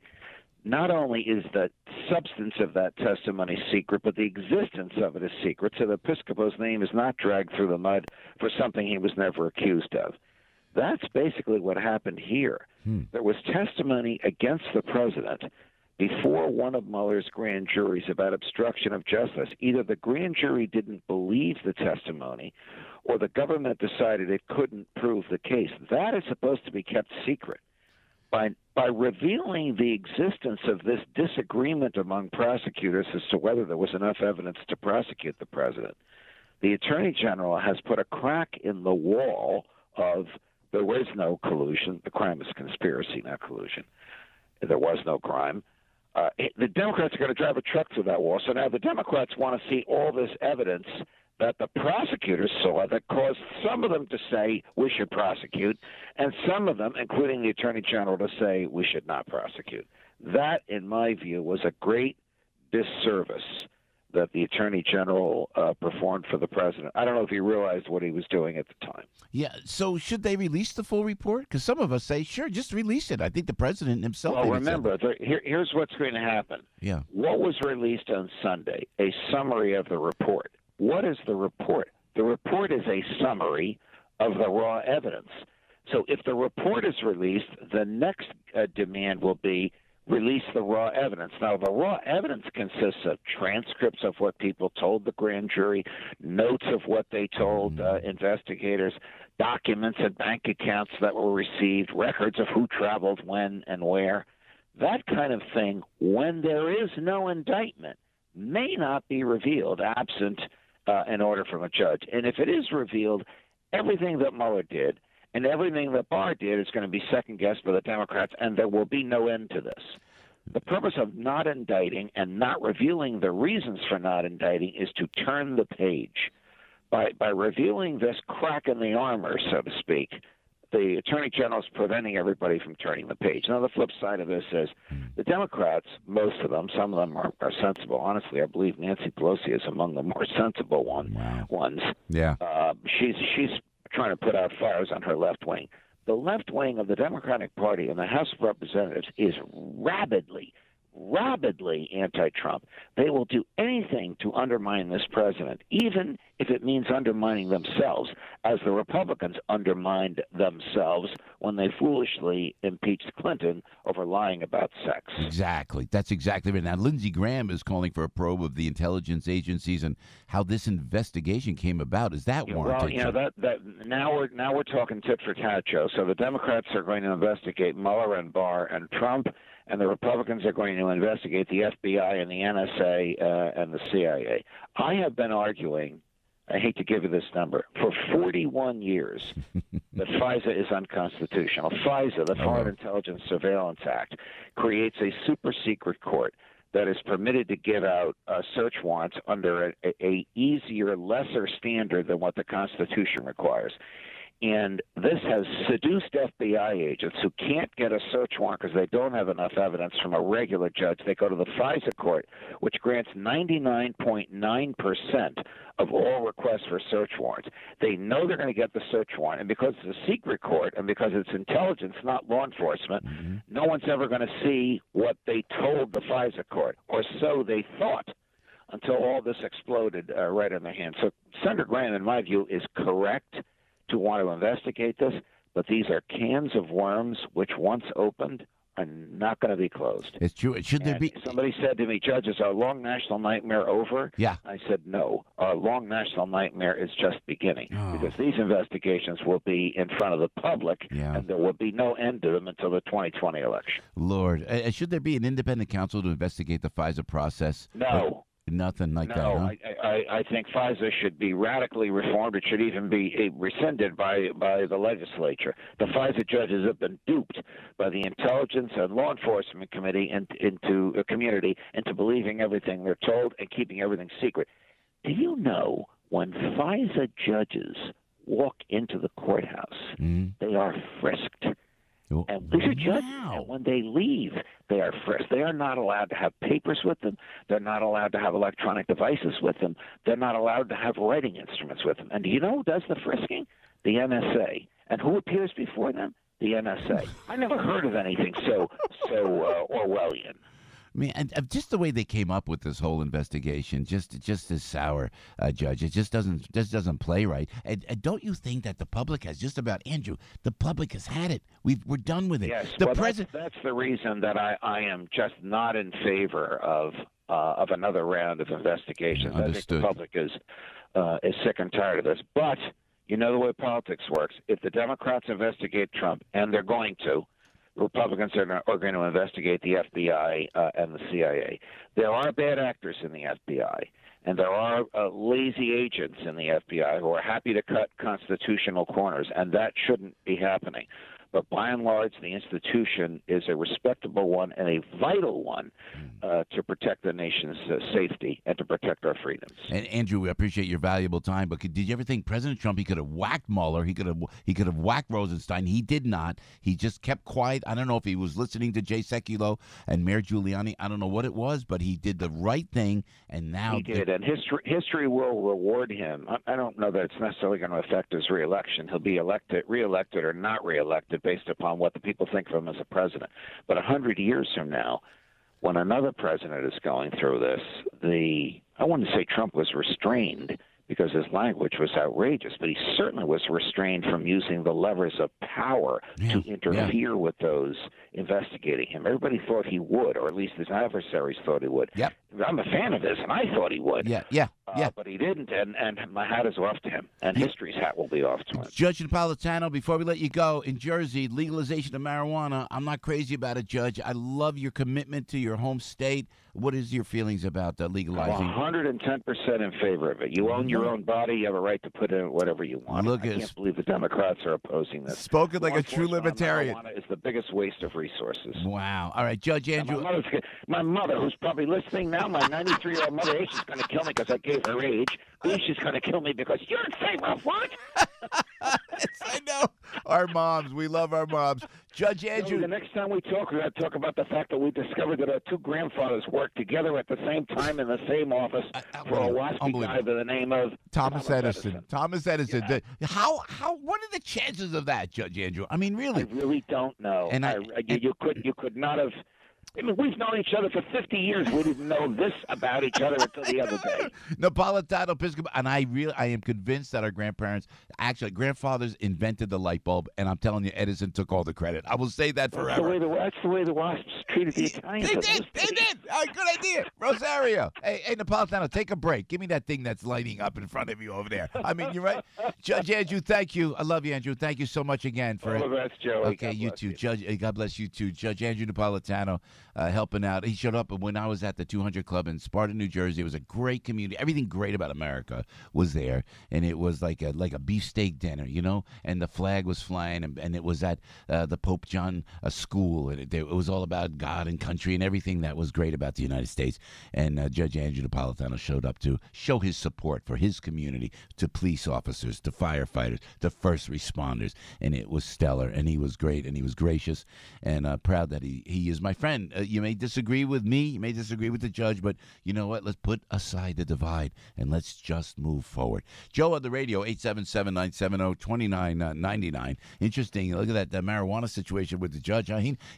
not only is the substance of that testimony secret, but the existence of it is secret, so that Piscopo's name is not dragged through the mud for something he was never accused of. That's basically what happened here. There was testimony against the president before one of Mueller's grand juries about obstruction of justice. Either the grand jury didn't believe the testimony or the government decided it couldn't prove the case. That is supposed to be kept secret. By revealing the existence of this disagreement among prosecutors as to whether there was enough evidence to prosecute the president, the Attorney General has put a crack in the wall of there was no collusion. The crime is conspiracy, not collusion. There was no crime. The Democrats are going to drive a truck through that wall. So now the Democrats want to see all this evidence that the prosecutors saw that caused some of them to say we should prosecute, and some of them, including the Attorney General, to say we should not prosecute. That, in my view, was a great disservice that the Attorney General performed for the president. I don't know if he realized what he was doing at the time. Yeah, so should they release the full report? Because some of us say, sure, just release it. I think the president himself... Well, remember, here's what's going to happen. Yeah. What was released on Sunday? A summary of the report. What is the report? The report is a summary of the raw evidence. So if the report is released, the next demand will be release the raw evidence. Now, the raw evidence consists of transcripts of what people told the grand jury, notes of what they told investigators, documents and bank accounts that were received, records of who traveled when and where. That kind of thing, when there is no indictment, may not be revealed absent an order from a judge. And if it is revealed, everything that Mueller did and everything that Barr did is going to be second-guessed by the Democrats, and there will be no end to this. The purpose of not indicting and not revealing the reasons for not indicting is to turn the page. By revealing this crack in the armor, so to speak, the Attorney General is preventing everybody from turning the page. Now, the flip side of this is the Democrats, most of them, some of them are sensible. Honestly, I believe Nancy Pelosi is among the more sensible ones. Yeah. She's trying to put out fires on her left wing. The left wing of the Democratic Party in the House of Representatives is rabidly anti-Trump. They will do anything to undermine this president, even if it means undermining themselves, as the Republicans undermined themselves when they foolishly impeached Clinton over lying about sex. Exactly. That's exactly right. Now, Lindsey Graham is calling for a probe of the intelligence agencies and how this investigation came about. Is that warranted? Well, now we're talking tit for tat, Joe. So the Democrats are going to investigate Mueller and Barr and Trump, and the Republicans are going to investigate the FBI and the NSA and the CIA. I have been arguing, I hate to give you this number, for 41 years that FISA is unconstitutional. FISA, the Foreign Intelligence Surveillance Act, creates a super-secret court that is permitted to give out search warrants under a easier, lesser standard than what the Constitution requires. And this has seduced FBI agents who can't get a search warrant because they don't have enough evidence from a regular judge. They go to the FISA court, which grants 99.9% of all requests for search warrants. They know they're going to get the search warrant, and because it's a secret court and because it's intelligence, not law enforcement, no one's ever going to see what they told the FISA court, or so they thought, until all this exploded right in their hands. So Senator Graham, in my view, is correct to want to investigate this, but these are cans of worms which, once opened, are not going to be closed. It's true. Should there be? Somebody said to me, Judge, is our long national nightmare over? Yeah. I said, no. Our long national nightmare is just beginning, because these investigations will be in front of the public, and there will be no end to them until the 2020 election. Lord, should there be an independent counsel to investigate the FISA process? No. Nothing like that, No, huh? I think FISA should be radically reformed. It should even be rescinded by the legislature. The FISA judges have been duped by the intelligence and law enforcement community into believing everything they're told and keeping everything secret. Do you know when FISA judges walk into the courthouse, they are frisked? And these are judges, and when they leave, they are frisked. They are not allowed to have papers with them. They're not allowed to have electronic devices with them. They're not allowed to have writing instruments with them. And do you know who does the frisking? The NSA. And who appears before them? The NSA. I never heard of anything so Orwellian. I mean, and just the way they came up with this whole investigation, just as sour, Judge. It just doesn't play right. And don't you think that the public has just about, Andrew? The public has had it. We're done with it. Yes, the that's the reason that I am just not in favor of another round of investigations. I think the public is sick and tired of this. But you know the way politics works. If the Democrats investigate Trump, and they're going to, Republicans are going to investigate the FBI and the CIA. There are bad actors in the FBI, and there are lazy agents in the FBI who are happy to cut constitutional corners, and that shouldn't be happening. But by and large, the institution is a respectable one and a vital one to protect the nation's safety and to protect our freedoms. And Andrew, we appreciate your valuable time. But did you ever think President Trump, he could have whacked Mueller, he could have whacked Rosenstein? He did not. He just kept quiet. I don't know if he was listening to Jay Sekulow and Mayor Giuliani. I don't know what it was, but he did the right thing. And now he did, and history will reward him. I don't know that it's necessarily going to affect his reelection. He'll be reelected or not reelected based upon what the people think of him as a president. But 100 years from now, when another president is going through this, I wouldn't say Trump was restrained because his language was outrageous, but he certainly was restrained from using the levers of power to interfere with those investigating him. Everybody thought he would, or at least his adversaries thought he would. Yep. I'm a fan of his, and I thought he would. Yeah. But he didn't, and my hat is off to him, and history's hat will be off to him. Judge Napolitano, before we let you go, in Jersey, legalization of marijuana, I'm not crazy about it, Judge. I love your commitment to your home state. What is your feelings about legalizing? I'm 110% in favor of it. You own your own body. You have a right to put in whatever you want. I can't believe the Democrats are opposing this. Spoken like a true libertarian. Marijuana is the biggest waste of resources. Wow. All right, Judge Andrew. My mother, who's probably listening now, my 93-year-old mother, A, she's going to kill me because I gave her age. B, she's going to kill me because you're in favor of what? Yes, I know. Our moms. We love our moms. Judge Andrew. The next time we talk, we're going to talk about the fact that we discovered that our two grandfathers worked together at the same time in the same office for a waspy guy by the name of Thomas Edison. Thomas Edison. Yeah. How? What are the chances of that, Judge Andrew? I mean, really? I really don't know. And you could not have. I mean, we've known each other for 50 years. We didn't know this about each other until the other day. Napolitano, Piscopo, and I am convinced that our grandfathers invented the light bulb, and I'm telling you, Edison took all the credit. I will say that forever. That's the way the WASPs treated the Italians. They did. Good idea. Rosario. Hey, Napolitano, take a break. Give me that thing that's lighting up in front of you over there. I mean, you're right. Judge Andrew, thank you. I love you, Andrew. Thank you so much again for it. All the best, Joey. Okay, you too. Judge, God bless you too. Judge Andrew Napolitano. Helping out. He showed up when I was at the 200 Club in Sparta, New Jersey. It was a great community. Everything great about America was there, and it was like a beefsteak dinner, you know. And the flag was flying, and it was at the Pope John school, and it was all about God and country and everything that was great about the United States. States. And Judge Andrew Napolitano showed up to show his support for his community, to police officers, to firefighters, to first responders. And it was stellar, and he was great, and he was gracious, and proud that he is my friend. You may disagree with me, you may disagree with the judge, but you know what? Let's put aside the divide, and let's just move forward. Joe on the radio, 877-970-2999. Interesting. Look at that marijuana situation with the judge.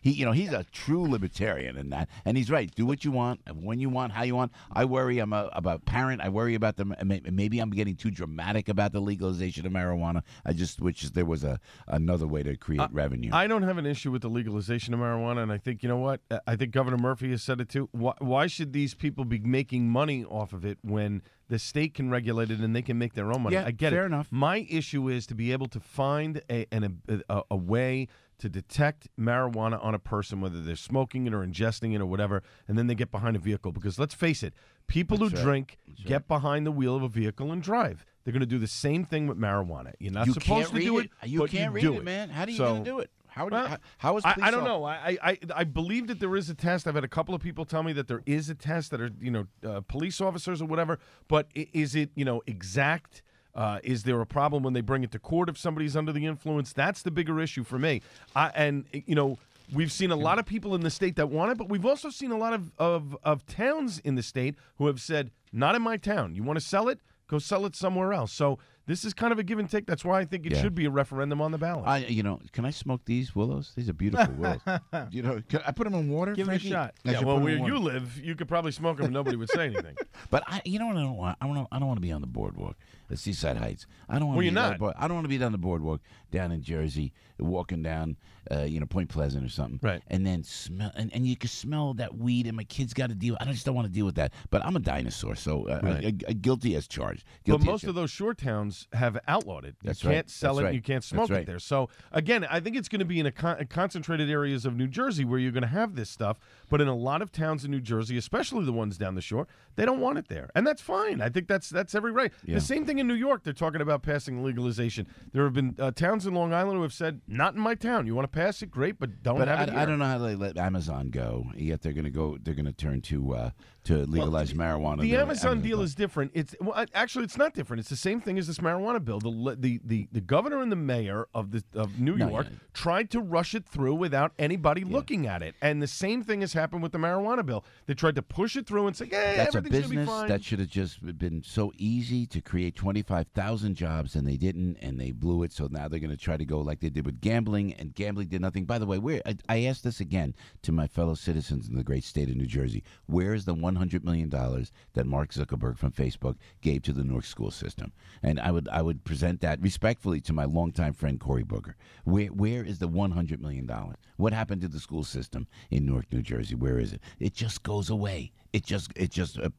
He's a true libertarian in that, and he's right. Do what you want, when you want, how you want. I worry about parent. I worry about them. Maybe I'm getting too dramatic about the legalization of marijuana. I just wish there was another way to create revenue. I don't have an issue with the legalization of marijuana, and I think, you know what? I think Governor Murphy has said it too. Why should these people be making money off of it when the state can regulate it and they can make their own money? Yeah, I get it. fair enough. My issue is to be able to find a way to detect marijuana on a person, whether they're smoking it or ingesting it or whatever, and then they get behind a vehicle. Because let's face it, people who drink get behind the wheel of a vehicle and drive. They're going to do the same thing with marijuana. You're not supposed to do it, You but can't you read do it, it, man. How do you So- do it? How is I don't know. I believe that there is a test. I've had a couple of people tell me that there is a test that are police officers or whatever. But is it exact? Is there a problem when they bring it to court if somebody's under the influence? That's the bigger issue for me. We've seen a lot of people in the state that want it, but we've also seen a lot of towns in the state who have said, not in my town. You want to sell it? Go sell it somewhere else. So this is kind of a give and take. That's why I think it should be a referendum on the ballot. Can I smoke these willows? These are beautiful willows. Can I put them in water? Give Frankie? it a shot. I Yeah, should well, put 'em where in water. you live, you could probably smoke them and nobody would say anything. But what I don't want? I don't want to be on the boardwalk, the Seaside Heights. I don't want. Well, to you're be not. I don't want to be down the boardwalk down in Jersey, walking down, Point Pleasant or something. Right. And then smell, and you can smell that weed, and my kids got to deal. I just don't want to deal with that. But I'm a dinosaur, so guilty as charged. But most of those shore towns have outlawed it. You can't sell it. You can't smoke it there. So, again, I think it's going to be in concentrated areas of New Jersey where you're going to have this stuff. But in a lot of towns in New Jersey, especially the ones down the shore, they don't want it there. And that's fine. I think that's every right. Yeah. The same thing in New York. They're talking about passing legalization. There have been towns in Long Island who have said, not in my town. You want to pass it? Great, but don't have it here. I don't know how they let Amazon go. Yet they're going to go. They're going to turn to legalize marijuana. The Amazon deal is different. Actually it's not different. It's the same thing as this marijuana bill. The governor and the mayor of New York tried to rush it through without anybody looking at it. And the same thing has happened with the marijuana bill. They tried to push it through and say, "Hey, that's a everything's going to be business fine." that should have just been so easy to create 25,000 jobs, and they didn't, and they blew it. So now they're going to try to go like they did with gambling, and gambling did nothing. By the way, I asked this again to my fellow citizens in the great state of New Jersey. Where is the $100 million that Mark Zuckerberg from Facebook gave to the Newark school system? And I would present that respectfully to my longtime friend Cory Booker. Where is the $100 million? What happened to the school system in Newark, New Jersey? Where is it? It just goes away. It just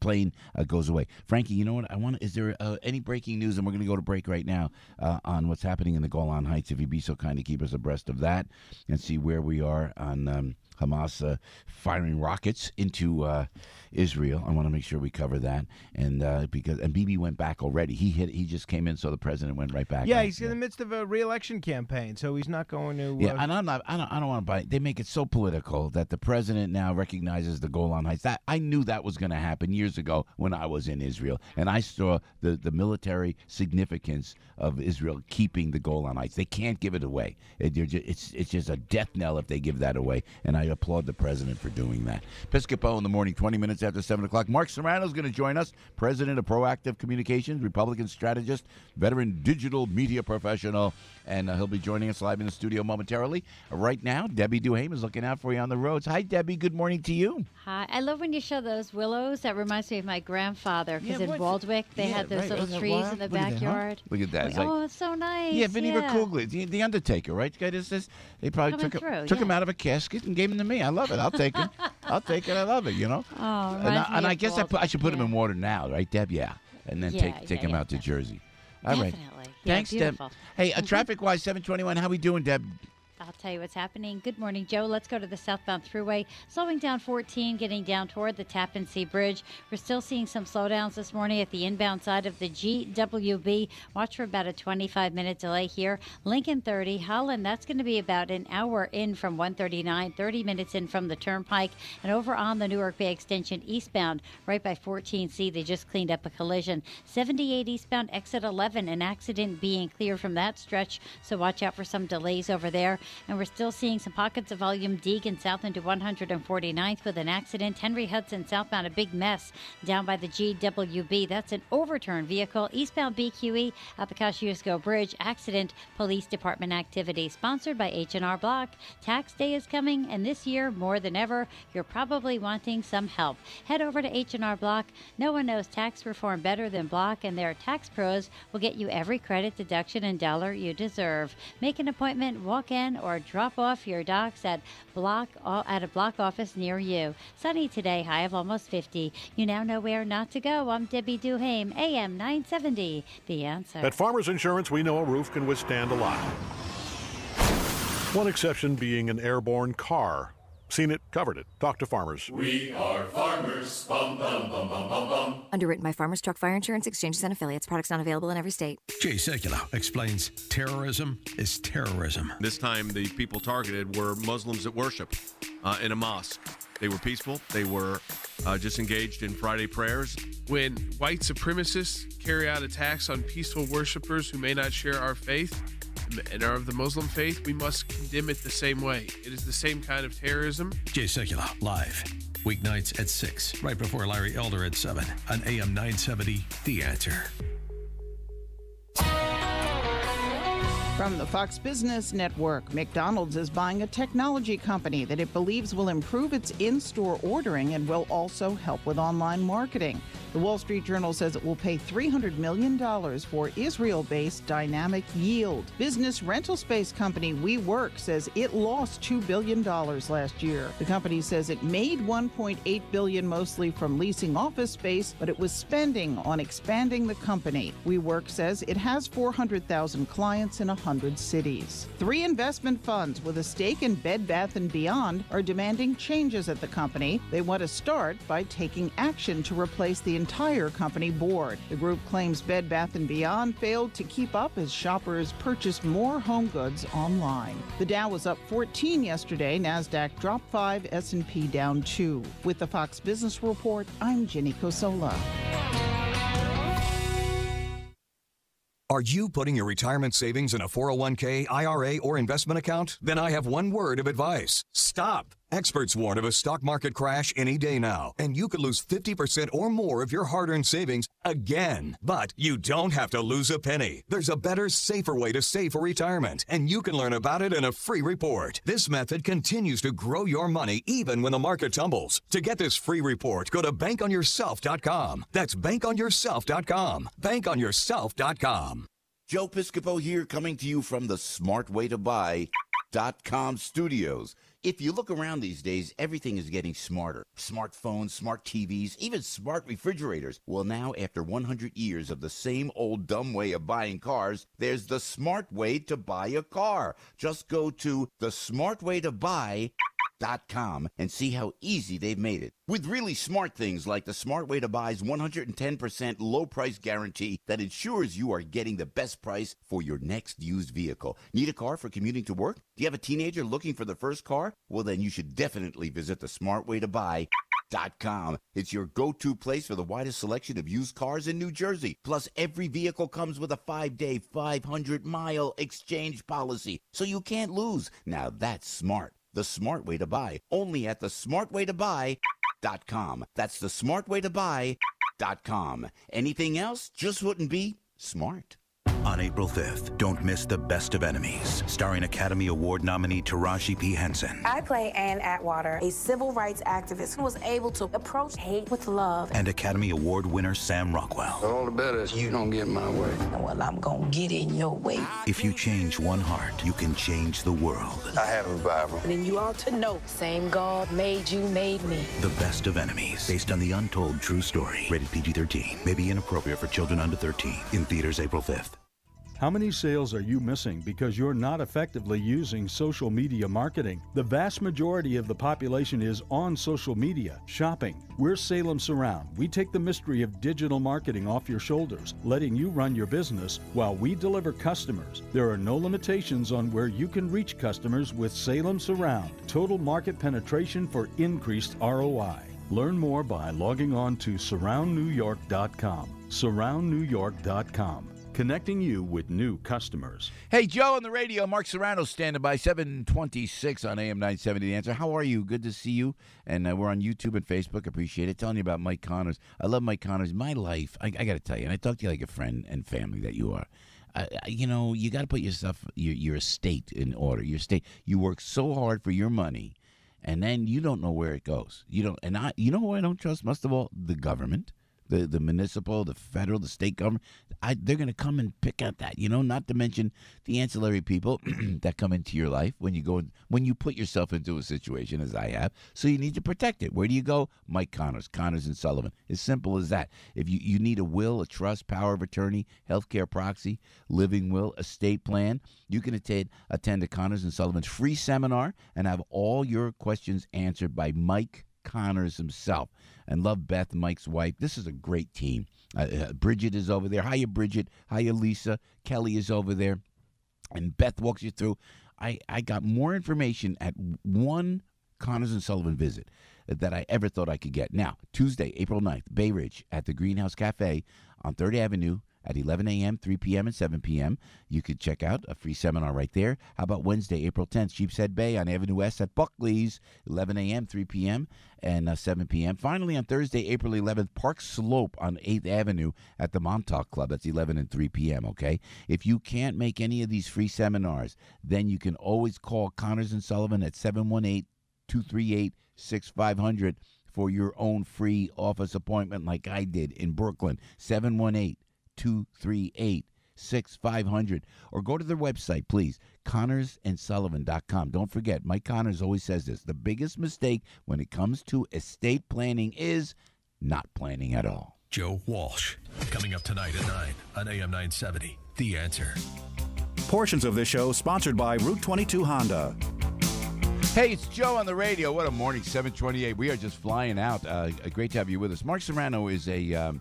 plain goes away. Frankie, you know what I want? Is there any breaking news? And we're going to go to break right now on what's happening in the Golan Heights. If you'd be so kind to keep us abreast of that and see where we are on Hamas firing rockets into Israel. I want to make sure we cover that, and Bibi went back already. He just came in, so the president went right back. Yeah, he's in the midst of a re-election campaign, so he's not going to. Yeah, and I don't want to buy. They make it so political that the president now recognizes the Golan Heights. That I knew that was going to happen years ago when I was in Israel, and I saw the military significance of Israel keeping the Golan Heights. They can't give it away. It's just a death knell if they give that away, and I applaud the president for doing that. Piscopo in the morning, 20 minutes after 7 o'clock. Mark Serrano is going to join us, president of Proactive Communications, Republican strategist, veteran digital media professional, and he'll be joining us live in the studio momentarily. Right now, Debbie Duhame is looking out for you on the roads. Hi, Debbie. Good morning to you. Hi. I love when you show those willows. That reminds me of my grandfather, because in Waldwick, they had those little trees in the backyard. Look at that. It's so nice. Yeah, Vinnie Verkugli, the Undertaker, right? The guy just says they probably took him out of a casket and gave him to me. I love it. I'll take him. I'll take it. I love it. You know. Oh, and I guess I should put him in water now, right, Deb? Yeah, and then take him out to Jersey. All right. Definitely. Thanks, beautiful. Deb. Hey, traffic-wise, 721. How we doing, Deb? I'll tell you what's happening. Good morning, Joe. Let's go to the southbound thruway. Slowing down 14, getting down toward the Tappan Zee Bridge. We're still seeing some slowdowns this morning at the inbound side of the GWB. Watch for about a 25-minute delay here. Lincoln 30, Holland, that's going to be about an hour in from 139, 30 minutes in from the Turnpike. And over on the Newark Bay Extension eastbound, right by 14C, they just cleaned up a collision. 78 eastbound, exit 11, an accident being clear from that stretch, so watch out for some delays over there. And we're still seeing some pockets of volume. Deegan south into 149th with an accident. Henry Hudson southbound, a big mess down by the GWB. That's an overturned vehicle. Eastbound BQE at the Kosciuszko Bridge. Accident, police department activity. Sponsored by H&R Block. Tax day is coming, and this year, more than ever, you're probably wanting some help. Head over to H&R Block. No one knows tax reform better than Block, and their tax pros will get you every credit, deduction, and dollar you deserve. Make an appointment, walk in, or drop off your docs at a Block office near you. Sunny today, high of almost 50. You now know where not to go. I'm Debbie Duhame, AM 970. The Answer. At Farmers Insurance, we know a roof can withstand a lot. One exception being an airborne car. Seen it, covered it. Talk to Farmers. We are Farmers. Bum, bum, bum, bum, bum, bum. Underwritten by Farmers Truck Fire Insurance Exchanges and Affiliates. Products not available in every state. Jay Sekulow explains terrorism is terrorism. This time, the people targeted were Muslims at worship in a mosque. They were peaceful. They were just engaged in Friday prayers. When white supremacists carry out attacks on peaceful worshipers who may not share our faith and are of the Muslim faith, we must condemn it the same way. It is the same kind of terrorism. Jay Sekulow, live. Weeknights at 6, right before Larry Elder at 7 on AM 970, The Answer. From the Fox Business Network, McDonald's is buying a technology company that it believes will improve its in-store ordering and will also help with online marketing. The Wall Street Journal says it will pay $300 million for Israel-based Dynamic Yield. Business rental space company WeWork says it lost $2 billion last year. The company says it made $1.8 billion mostly from leasing office space, but it was spending on expanding the company. WeWork says it has 400,000 clients in 100 cities. 3 investment funds with a stake in Bed Bath & Beyond are demanding changes at the company. They want to start by taking action to replace the entire company board. The group claims Bed Bath & Beyond failed to keep up as shoppers purchased more home goods online. The Dow was up 14 yesterday. NASDAQ dropped 5, S&P down 2. With the Fox Business Report, I'm Jenny Cosola. Are you putting your retirement savings in a 401k, IRA, or investment account? Then I have one word of advice. Stop. Experts warn of a stock market crash any day now, and you could lose 50% or more of your hard-earned savings again. But you don't have to lose a penny. There's a better, safer way to save for retirement, and you can learn about it in a free report. This method continues to grow your money even when the market tumbles. To get this free report, go to bankonyourself.com. That's bankonyourself.com. Bankonyourself.com. Joe Piscopo here, coming to you from the smartwaytobuy.com studios. If you look around these days, everything is getting smarter. Smartphones, smart TVs, even smart refrigerators. Well, now, after 100 years of the same old dumb way of buying cars, there's the smart way to buy a car. Just go to thesmartwaytobuy.com and see how easy they've made it. With really smart things like the Smart Way to Buy's 110% low price guarantee that ensures you are getting the best price for your next used vehicle. Need a car for commuting to work? Do you have a teenager looking for the first car? Well, then you should definitely visit the smartwaytobuy.com. It's your go-to place for the widest selection of used cars in New Jersey. Plus, every vehicle comes with a 5-day, 500-mile exchange policy, so you can't lose. Now that's smart. The Smart Way to Buy, only at the smartwaytobuy.com. That's the smartwaytobuy.com. Anything else just wouldn't be smart. On April 5th, don't miss The Best of Enemies, starring Academy Award nominee Taraji P. Henson. I play Ann Atwater, a civil rights activist who was able to approach hate with love. And Academy Award winner Sam Rockwell. All the better is you don't get in my way. Well, I'm gonna get in your way. If you change one heart, you can change the world. I have a Bible. And then you ought to know, same God made you, made me. The Best of Enemies, based on the untold true story. Rated PG-13. May be inappropriate for children under 13. In theaters April 5th. How many sales are you missing because you're not effectively using social media marketing? The vast majority of the population is on social media, shopping. We're Salem Surround. We take the mystery of digital marketing off your shoulders, letting you run your business while we deliver customers. There are no limitations on where you can reach customers with Salem Surround. Total market penetration for increased ROI. Learn more by logging on to surroundnewyork.com. surroundnewyork.com. Connecting you with new customers. Hey, Joe on the radio. Mark Serrano standing by, 726 on AM 970 The Answer. How are you? Good to see you. And we're on YouTube and Facebook. Appreciate it. Telling you about Mike Connors. I love Mike Connors. My life, I got to tell you, and I talk to you like a friend and family that you are. You got to put yourself, your estate in order. Your estate. You work so hard for your money, and then you don't know where it goes. You know who I don't trust most of all? The government. The municipal, the federal, the state government, they're going to come and pick at that, not to mention the ancillary people that come into your life when you put yourself into a situation, as I have. So you need to protect it. Where do you go? Mike Connors and Sullivan. As simple as that. If you need a will, a trust, power of attorney, healthcare proxy, living will, estate plan, you can attend a Connors and Sullivan's free seminar and have all your questions answered by Mike Connors himself. And love Beth, Mike's wife. This is a great team. Bridget is over there. Hiya, Bridget. Hiya, Lisa. Kelly is over there. And Beth walks you through. I got more information at one Connors and Sullivan visit that I ever thought I could get. Now, Tuesday, April 9th, Bay Ridge at the Greenhouse Cafe on 3rd Avenue at 11 a.m., 3 p.m., and 7 p.m. You could check out a free seminar right there. How about Wednesday, April 10th, Sheepshead Bay on Avenue West at Buckley's, 11 a.m., 3 p.m., and 7 p.m. Finally, on Thursday, April 11th, Park Slope on 8th Avenue at the Montauk Club. That's 11 and 3 p.m., okay? If you can't make any of these free seminars, then you can always call Connors and Sullivan at 718-238-6500 for your own free office appointment like I did in Brooklyn, 718-238-6500, or go to their website, please, connorsandsullivan.com. Don't forget, Mike Connors always says this, the biggest mistake when it comes to estate planning is not planning at all. Joe Walsh, coming up tonight at 9 on AM 970. The Answer. Portions of this show sponsored by Route 22 Honda. Hey, it's Joe on the radio. What a morning, 728. We are just flying out. Great to have you with us. Mark Serrano is a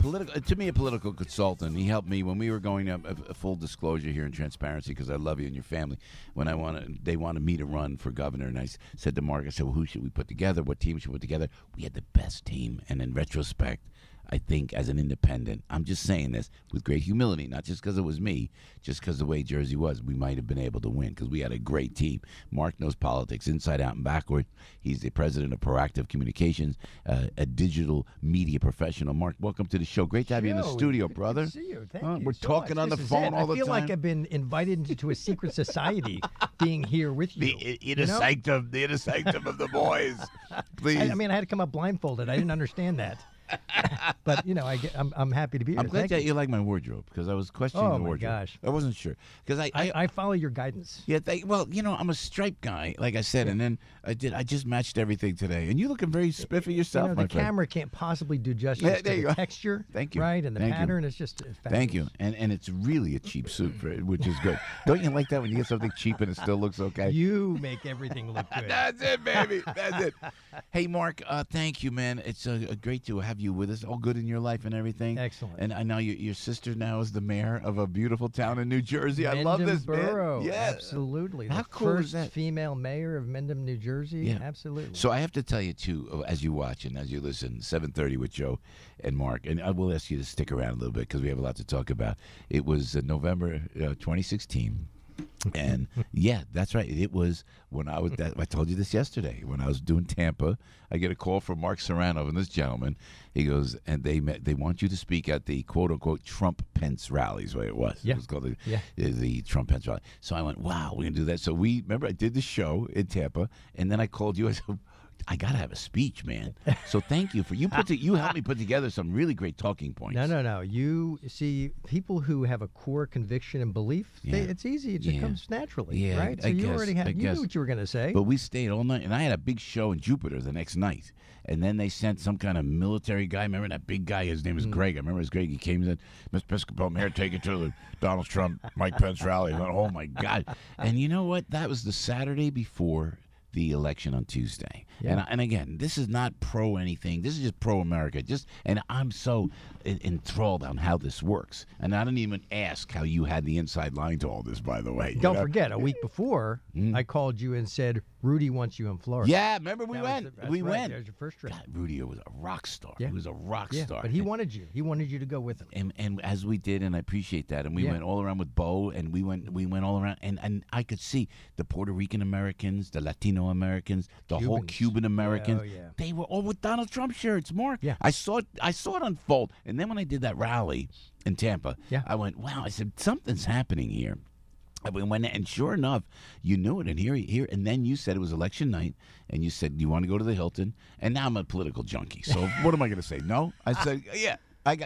political consultant. He helped me when we were going up, a full disclosure here in transparency, because I love you and your family. When they wanted me to run for governor, and I said to Mark, I said, well, who should we put together? What team should we put together? We had the best team, and in retrospect, I think as an independent, I'm just saying this with great humility, not just because it was me, just because the way Jersey was, we might have been able to win because we had a great team. Mark knows politics inside out and backward. He's the president of Proactive Communications, a digital media professional. Mark, welcome to the show. Great to have you in the studio, brother. Good to see you. Thank you. We're so talking much. on the This is phone it. all the time. I feel like I've been invited into a secret society being here with you. The inner sanctum of the boys. Please. I mean, I had to come up blindfolded. I didn't understand that. But I'm happy to be here. I'm glad that you like my wardrobe, because I was questioning the wardrobe. Oh my gosh, I wasn't sure because I follow your guidance. Yeah, I'm a striped guy, like I said, and then I just matched everything today, and you looking very spiffy yourself. The camera can't possibly do justice to the texture. Thank you. Right, and the pattern is just fabulous. Thank you, and it's really a cheap suit, which is good. Don't you like that when you get something cheap and it still looks okay? You make everything look good. That's it, baby. That's it. Hey, Mark, thank you, man. It's great to have you with us. All good in your life and everything. Excellent. And I know your sister now is the mayor of a beautiful town in New Jersey. I love this, Borough. man. Yeah, absolutely. How the cool first is that? Female mayor of Mendham, New Jersey. Yeah, absolutely. So I have to tell you too, as you watch and as you listen, 7:30 with Joe and Mark, and I will ask you to stick around a little bit because we have a lot to talk about. It was November 2016. And yeah, that's right. It was when I told you this yesterday. When I was doing Tampa, I get a call from Mark Serrano and this gentleman. He goes, and they want you to speak at the quote unquote Trump Pence rally. Is what it was. Yeah. It was called the Trump Pence rally. So I went, wow, we're gonna do that. So remember I did the show in Tampa, and then I called you. I said, I gotta have a speech, man. So thank you for you helped me put together some really great talking points. No. You see, people who have a core conviction and belief, it's easy. It just comes naturally, right? So you already had. You knew what you were going to say. But we stayed all night, and I had a big show in Jupiter the next night. And then they sent some kind of military guy. Remember that big guy? His name is Greg. I remember it was Greg. He came and said, Mr. Piscopo, I'm here to take you to the Donald Trump, Mike Pence rally. I went, oh, my God. And you know what? That was the Saturday before the election on Tuesday. Yeah. And again, this is not pro anything. This is just pro America. And I'm so enthralled on how this works. And I didn't even ask how you had the inside line to all this, by the way. Don't forget, a week before, I called you and said, Rudy wants you in Florida. Yeah, remember we went. We went. That was your first trip. God, Rudy was a rock star. Yeah. He was a rock star. But he wanted you. He wanted you to go with him. And as we did, and I appreciate that. And we went all around with Bo, and we went all around. And I could see the Puerto Rican Americans, the Latino Americans, the whole Cuban Americans. They were all with Donald Trump shirts, Mark. Yeah. I saw it unfold. And then when I did that rally in Tampa, I went, wow. I said, something's happening here. We went, and sure enough, you knew it. And here, and then you said it was election night, and you said you want to go to the Hilton. And now I'm a political junkie. So what am I going to say? No, I said, yeah. I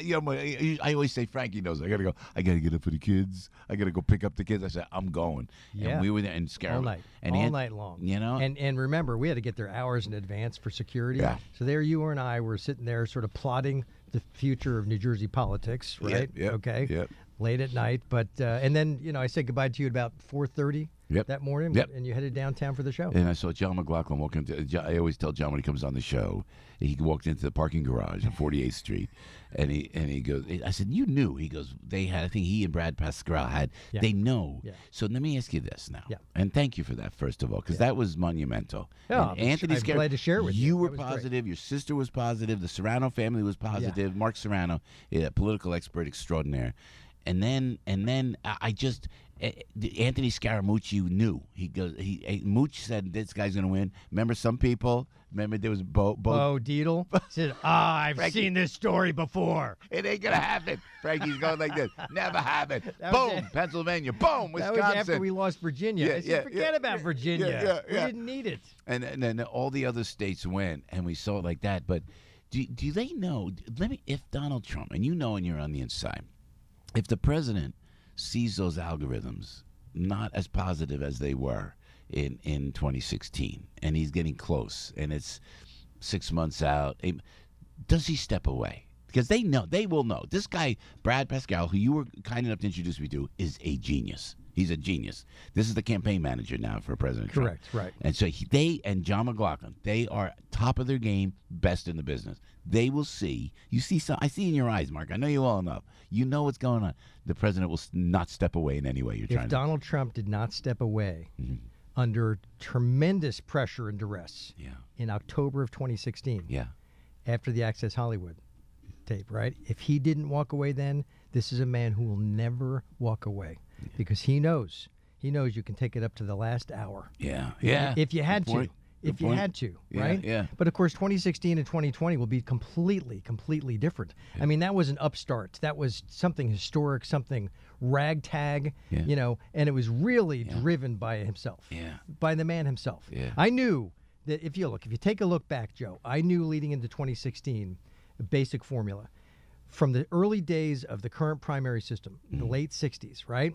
always say, Frankie knows. I got to go. I got to get up for the kids. I got to go pick up the kids. I said, I'm going. Yeah. And we were there in Scarab. All night. And all night long. You know. And remember, we had to get there hours in advance for security. Yeah. So there you and I were sitting there sort of plotting the future of New Jersey politics, right? Yep. Okay. Yep. Late at night. But and then, I said goodbye to you at about 4:30 that morning. Yep. And you headed downtown for the show. And I saw John McLaughlin walk into. I always tell John when he comes on the show, he walked into the parking garage on 48th Street, and he goes. I said, you knew. He goes. They had. I think he and Brad Pascal had. Yeah. They know. Yeah. So let me ask you this now. Yeah. And thank you for that first of all, because that was monumental. Yeah. Anthony, I'm glad to share it with you. You were positive. Your sister was positive. The Serrano family was positive. Yeah. Mark Serrano, political expert extraordinaire. And then I just Anthony Scaramucci knew. He goes. Mooch said this guy's going to win. Remember some people. Remember there was Bo Dietl said, I've seen this story before. It ain't gonna happen. Frankie's going like this. Never happen. Boom, Pennsylvania. Boom, Wisconsin. That was after we lost Virginia. I said, forget about Virginia. We didn't need it. And then all the other states went, and we saw it like that. But do they know? If Donald Trump, and and you're on the inside. If the president sees those algorithms not as positive as they were in 2016, and he's getting close, and it's 6 months out, does he step away? Because they will know. This guy, Brad Pascal, who you were kind enough to introduce me to, is a genius. He's a genius. This is the campaign manager now for President Trump. Correct, right. And so they and John McLaughlin, they are top of their game, best in the business. They will see. You see some. I see in your eyes, Mark. I know you well enough. You know what's going on. The president will not step away in any way. If Donald Trump did not step away under tremendous pressure and duress in October of 2016, after the Access Hollywood tape, right? If he didn't walk away then, this is a man who will never walk away. Because he knows you can take it up to the last hour. Yeah. If you had to. If you had to, right? Yeah. But of course, 2016 and 2020 will be completely different. Yeah. I mean, that was an upstart. That was something historic, something ragtag, and it was really driven by himself, by the man himself. Yeah. I knew that if you take a look back, Joe, I knew leading into 2016, the basic formula from the early days of the current primary system, the late 60s, right?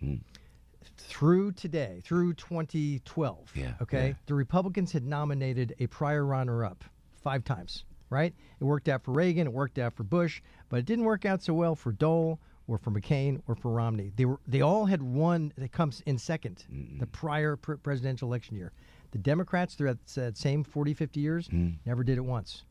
Through today, through 2012, the Republicans had nominated a prior runner-up 5 times, right? It worked out for Reagan, it worked out for Bush, but it didn't work out so well for Dole or for McCain or for Romney. They all had one that comes in second, the prior presidential election year. The Democrats, throughout that same 40, 50 years, never did it once.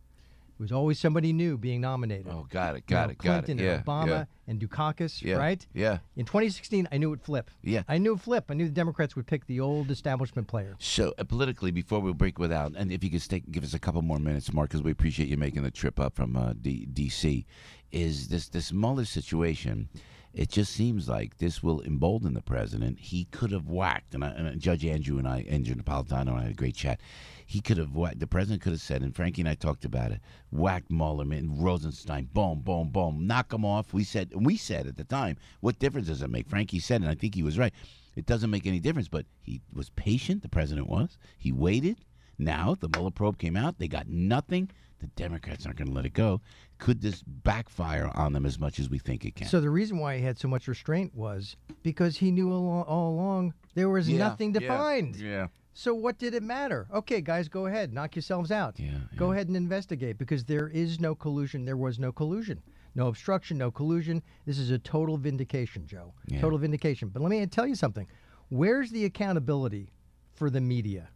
It was always somebody new being nominated. Oh, got it. Clinton and Obama and Dukakis, right? Yeah. In 2016, I knew it would flip. Yeah. I knew it would flip. I knew the Democrats would pick the old establishment player. So, politically, before we break without, and if you could give us a couple more minutes, Mark, because we appreciate you making the trip up from D.C., is this Mueller situation. It just seems like this will embolden the president. He could have whacked, and Judge Andrew Napolitano and I had a great chat. He could have whacked. The president could have said, and Frankie and I talked about it, whacked Mueller, Rosenstein, boom, boom, boom, knock him off. We said at the time, what difference does it make? Frankie said, and I think he was right. It doesn't make any difference, but he was patient, the president was. He waited, Now, the Mueller probe came out. They got nothing. The Democrats aren't going to let it go. Could this backfire on them as much as we think it can? So the reason why he had so much restraint was because he knew all along there was nothing to find. Yeah. So what did it matter? Okay, guys, go ahead. Knock yourselves out. Go ahead and investigate because there is no collusion. There was no collusion. No obstruction, no collusion. This is a total vindication, Joe. Yeah. Total vindication. But let me tell you something. Where's the accountability for the media?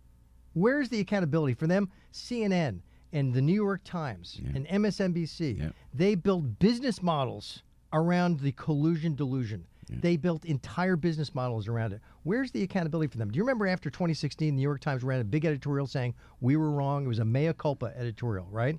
Where's the accountability for them? CNN and the New York Times and MSNBC, they built business models around the collusion delusion. They built entire business models around it. Where's the accountability for them? Do you remember after 2016, the New York Times ran a big editorial saying we were wrong? It was a mea culpa editorial, right?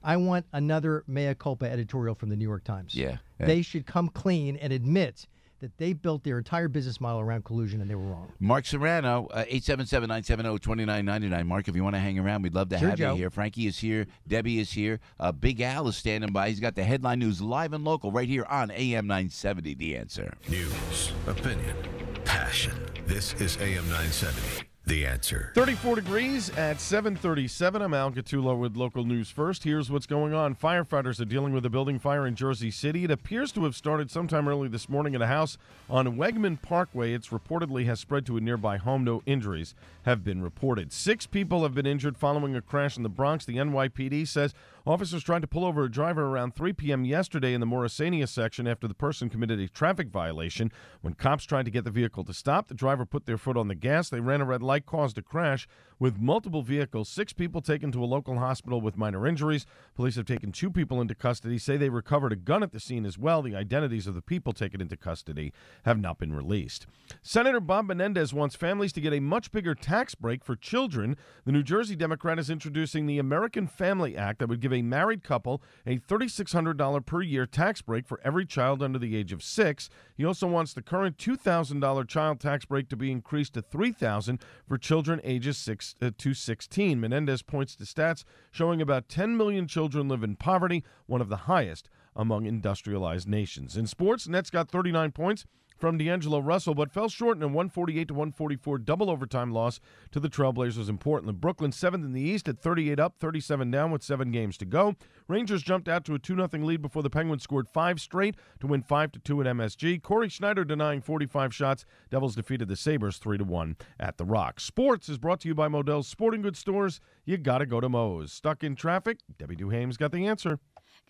I want another mea culpa editorial from the New York Times. Yeah. They should come clean and admit that they built their entire business model around collusion and they were wrong. Mark Serrano, 877-970-2999. Mark, if you want to hang around, we'd love to have Joe. you here. Frankie is here. Debbie is here. Big Al is standing by. He's got the headline news live and local right here on AM 970, The Answer. News, opinion, passion. This is AM 970. The Answer. 34 degrees at 7:37. I'm Al Gattulo with local news first. Here's what's going on. Firefighters are dealing with a building fire in Jersey City. It appears to have started sometime early this morning at a house on Wegman Parkway. It's reportedly has spread to a nearby home. No injuries have been reported. 6 people have been injured following a crash in the Bronx. The NYPD says officers tried to pull over a driver around 3 p.m. yesterday in the Morrisania section after the person committed a traffic violation. When cops tried to get the vehicle to stop, the driver put their foot on the gas. They ran a red light, caused a crash with multiple vehicles. 6 people taken to a local hospital with minor injuries. Police have taken 2 people into custody, say they recovered a gun at the scene as well. The identities of the people taken into custody have not been released. Senator Bob Menendez wants families to get a much bigger tax break for children. The New Jersey Democrat is introducing the American Family Act that would give a married couple a $3,600 per year tax break for every child under the age of 6. He also wants the current $2,000 child tax break to be increased to $3,000 for children ages 6 to 16. Menendez points to stats showing about 10 million children live in poverty, one of the highest among industrialized nations. In sports, Nets got 39 points from D'Angelo Russell, but fell short in a 148-144 double overtime loss to the Trailblazers in Portland. Brooklyn 7th in the East at 38 up, 37 down with 7 games to go. Rangers jumped out to a 2-0 lead before the Penguins scored 5 straight to win 5-2 at MSG. Corey Schneider denying 45 shots. Devils defeated the Sabres 3-1 at the Rock. Sports is brought to you by Modell's Sporting Goods Stores. You gotta go to Moe's. Stuck in traffic? Debbie Duhame's got the answer.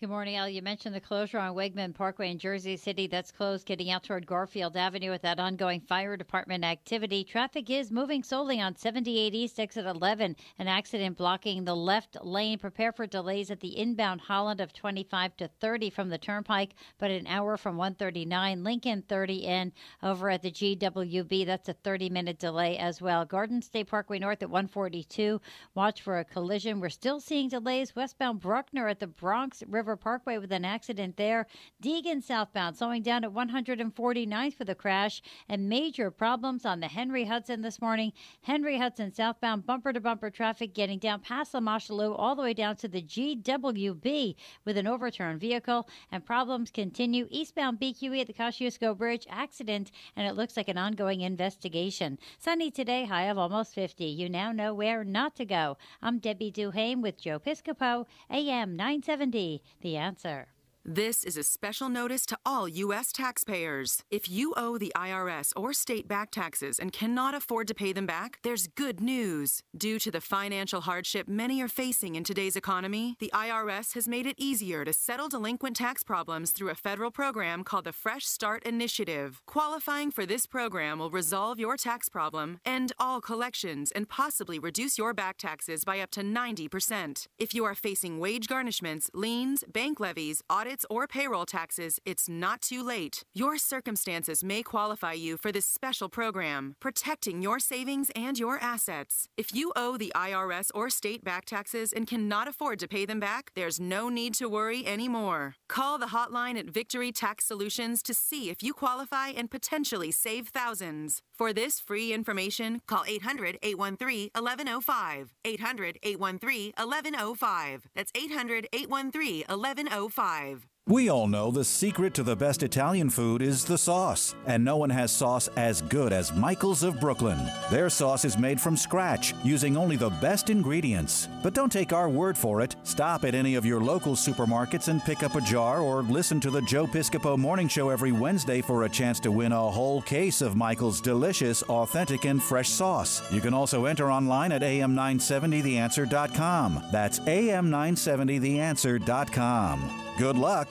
Good morning, Al. You mentioned the closure on Wegman Parkway in Jersey City. That's closed getting out toward Garfield Avenue with that ongoing fire department activity. Traffic is moving slowly on 78 East, exit 11. An accident blocking the left lane. Prepare for delays at the inbound Holland of 25 to 30 from the Turnpike, but an hour from 139. Lincoln 30 in over at the GWB. That's a 30-minute delay as well. Garden State Parkway North at 142. Watch for a collision. We're still seeing delays westbound Bruckner at the Bronx River Parkway with an accident there. Deegan southbound slowing down at 149th for the crash, and major problems on the Henry Hudson this morning. Henry Hudson southbound bumper-to-bumper traffic getting down past Lamashalo all the way down to the GWB with an overturned vehicle, and problems continue eastbound BQE at the Kosciuszko Bridge. Accident, and it looks like an ongoing investigation. Sunny today, high of almost 50. You now know where not to go. I'm Debbie Duhame with Joe Piscopo, AM 970. The Answer. This is a special notice to all U.S. taxpayers. If you owe the IRS or state back taxes and cannot afford to pay them back, there's good news. Due to the financial hardship many are facing in today's economy, the IRS has made it easier to settle delinquent tax problems through a federal program called the Fresh Start Initiative. Qualifying for this program will resolve your tax problem, end all collections, and possibly reduce your back taxes by up to 90%. If you are facing wage garnishments, liens, bank levies, audits, or payroll taxes, it's not too late. Your circumstances may qualify you for this special program, protecting your savings and your assets. If you owe the IRS or state back taxes and cannot afford to pay them back, there's no need to worry anymore. Call the hotline at Victory Tax Solutions to see if you qualify and potentially save thousands. For this free information, call 800-813-1105. 800-813-1105. That's 800-813-1105. We all know the secret to the best Italian food is the sauce, and no one has sauce as good as Michael's of Brooklyn. Their sauce is made from scratch, using only the best ingredients. But don't take our word for it. Stop at any of your local supermarkets and pick up a jar, or listen to the Joe Piscopo Morning Show every Wednesday for a chance to win a whole case of Michael's delicious, authentic, and fresh sauce. You can also enter online at am970theanswer.com. That's am970theanswer.com. Good luck.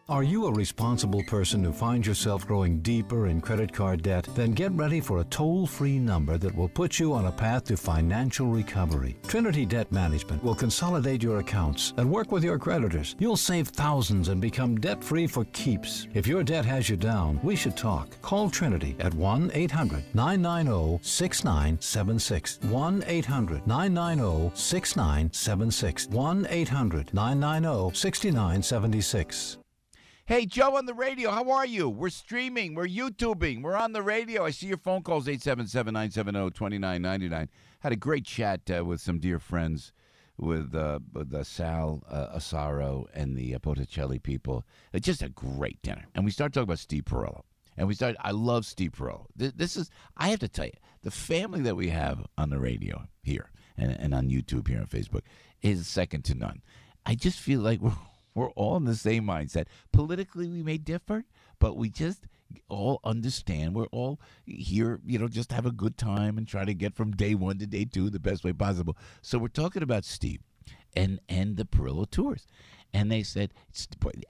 Are you a responsible person who finds yourself growing deeper in credit card debt? Then get ready for a toll-free number that will put you on a path to financial recovery. Trinity Debt Management will consolidate your accounts and work with your creditors. You'll save thousands and become debt-free for keeps. If your debt has you down, we should talk. Call Trinity at 1-800-990-6976. 1-800-990-6976. 1-800-990-6976. Hey, Joe on the radio, how are you? We're streaming, we're YouTubing, we're on the radio. I see your phone calls, 877-970-2999. Had a great chat with some dear friends, with Sal Asaro and the Botticelli people. Just a great dinner. And we started talking about Steve Perillo. I love Steve Perillo. This is, I have to tell you, the family that we have on the radio here and on YouTube here on Facebook is second to none. I just feel like we're all in the same mindset. Politically, we may differ, but we just all understand. We're all here, just have a good time and try to get from day one to day two the best way possible. So we're talking about Steve and the Perillo tours. And they said,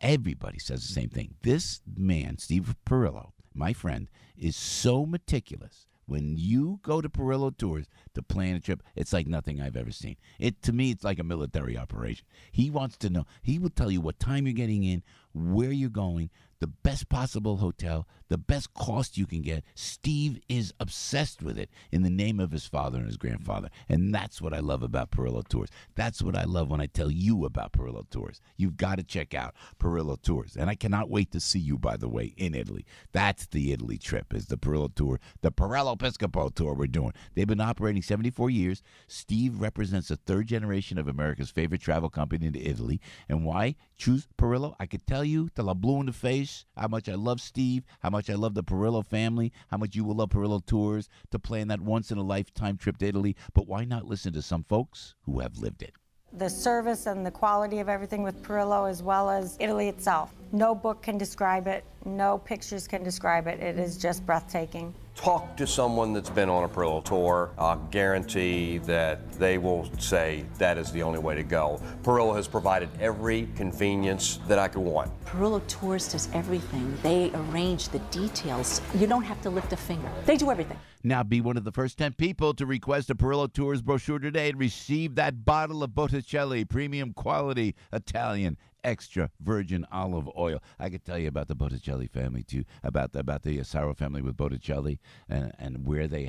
everybody says the same thing. This man, Steve Perillo, my friend, is so meticulous. When you go to Perillo Tours to plan a trip, it's like nothing I've ever seen. To me, it's like a military operation. He wants to know. He will tell you what time you're getting in, where you're going, the best possible hotel, the best cost you can get. Steve is obsessed with it in the name of his father and his grandfather. And that's what I love about Perillo Tours. That's what I love when I tell you about Perillo Tours. You've got to check out Perillo Tours. And I cannot wait to see you, by the way, in Italy. That's the Italy trip, is the Perillo Tour, the Perillo Piscopo Tour we're doing. They've been operating 74 years. Steve represents the third generation of America's favorite travel company to Italy. And why choose Perillo? I could tell you till I'm blue in the face how much I love Steve, how much I love the Perillo family, how much you will love Perillo Tours to plan that once-in-a-lifetime trip to Italy. But why not listen to some folks who have lived it? The service and the quality of everything with Perillo, as well as Italy itself. No book can describe it. No pictures can describe it. It is just breathtaking. Talk to someone that's been on a Perillo tour. I'll guarantee that they will say that is the only way to go. Perillo has provided every convenience that I could want. Perillo Tours does everything. They arrange the details. You don't have to lift a finger. They do everything. Now be one of the first 10 people to request a Perillo Tours brochure today and receive that bottle of Botticelli premium quality Italian extra virgin olive oil. I could tell you about the Botticelli family too, about the Asaro family with Botticelli and where they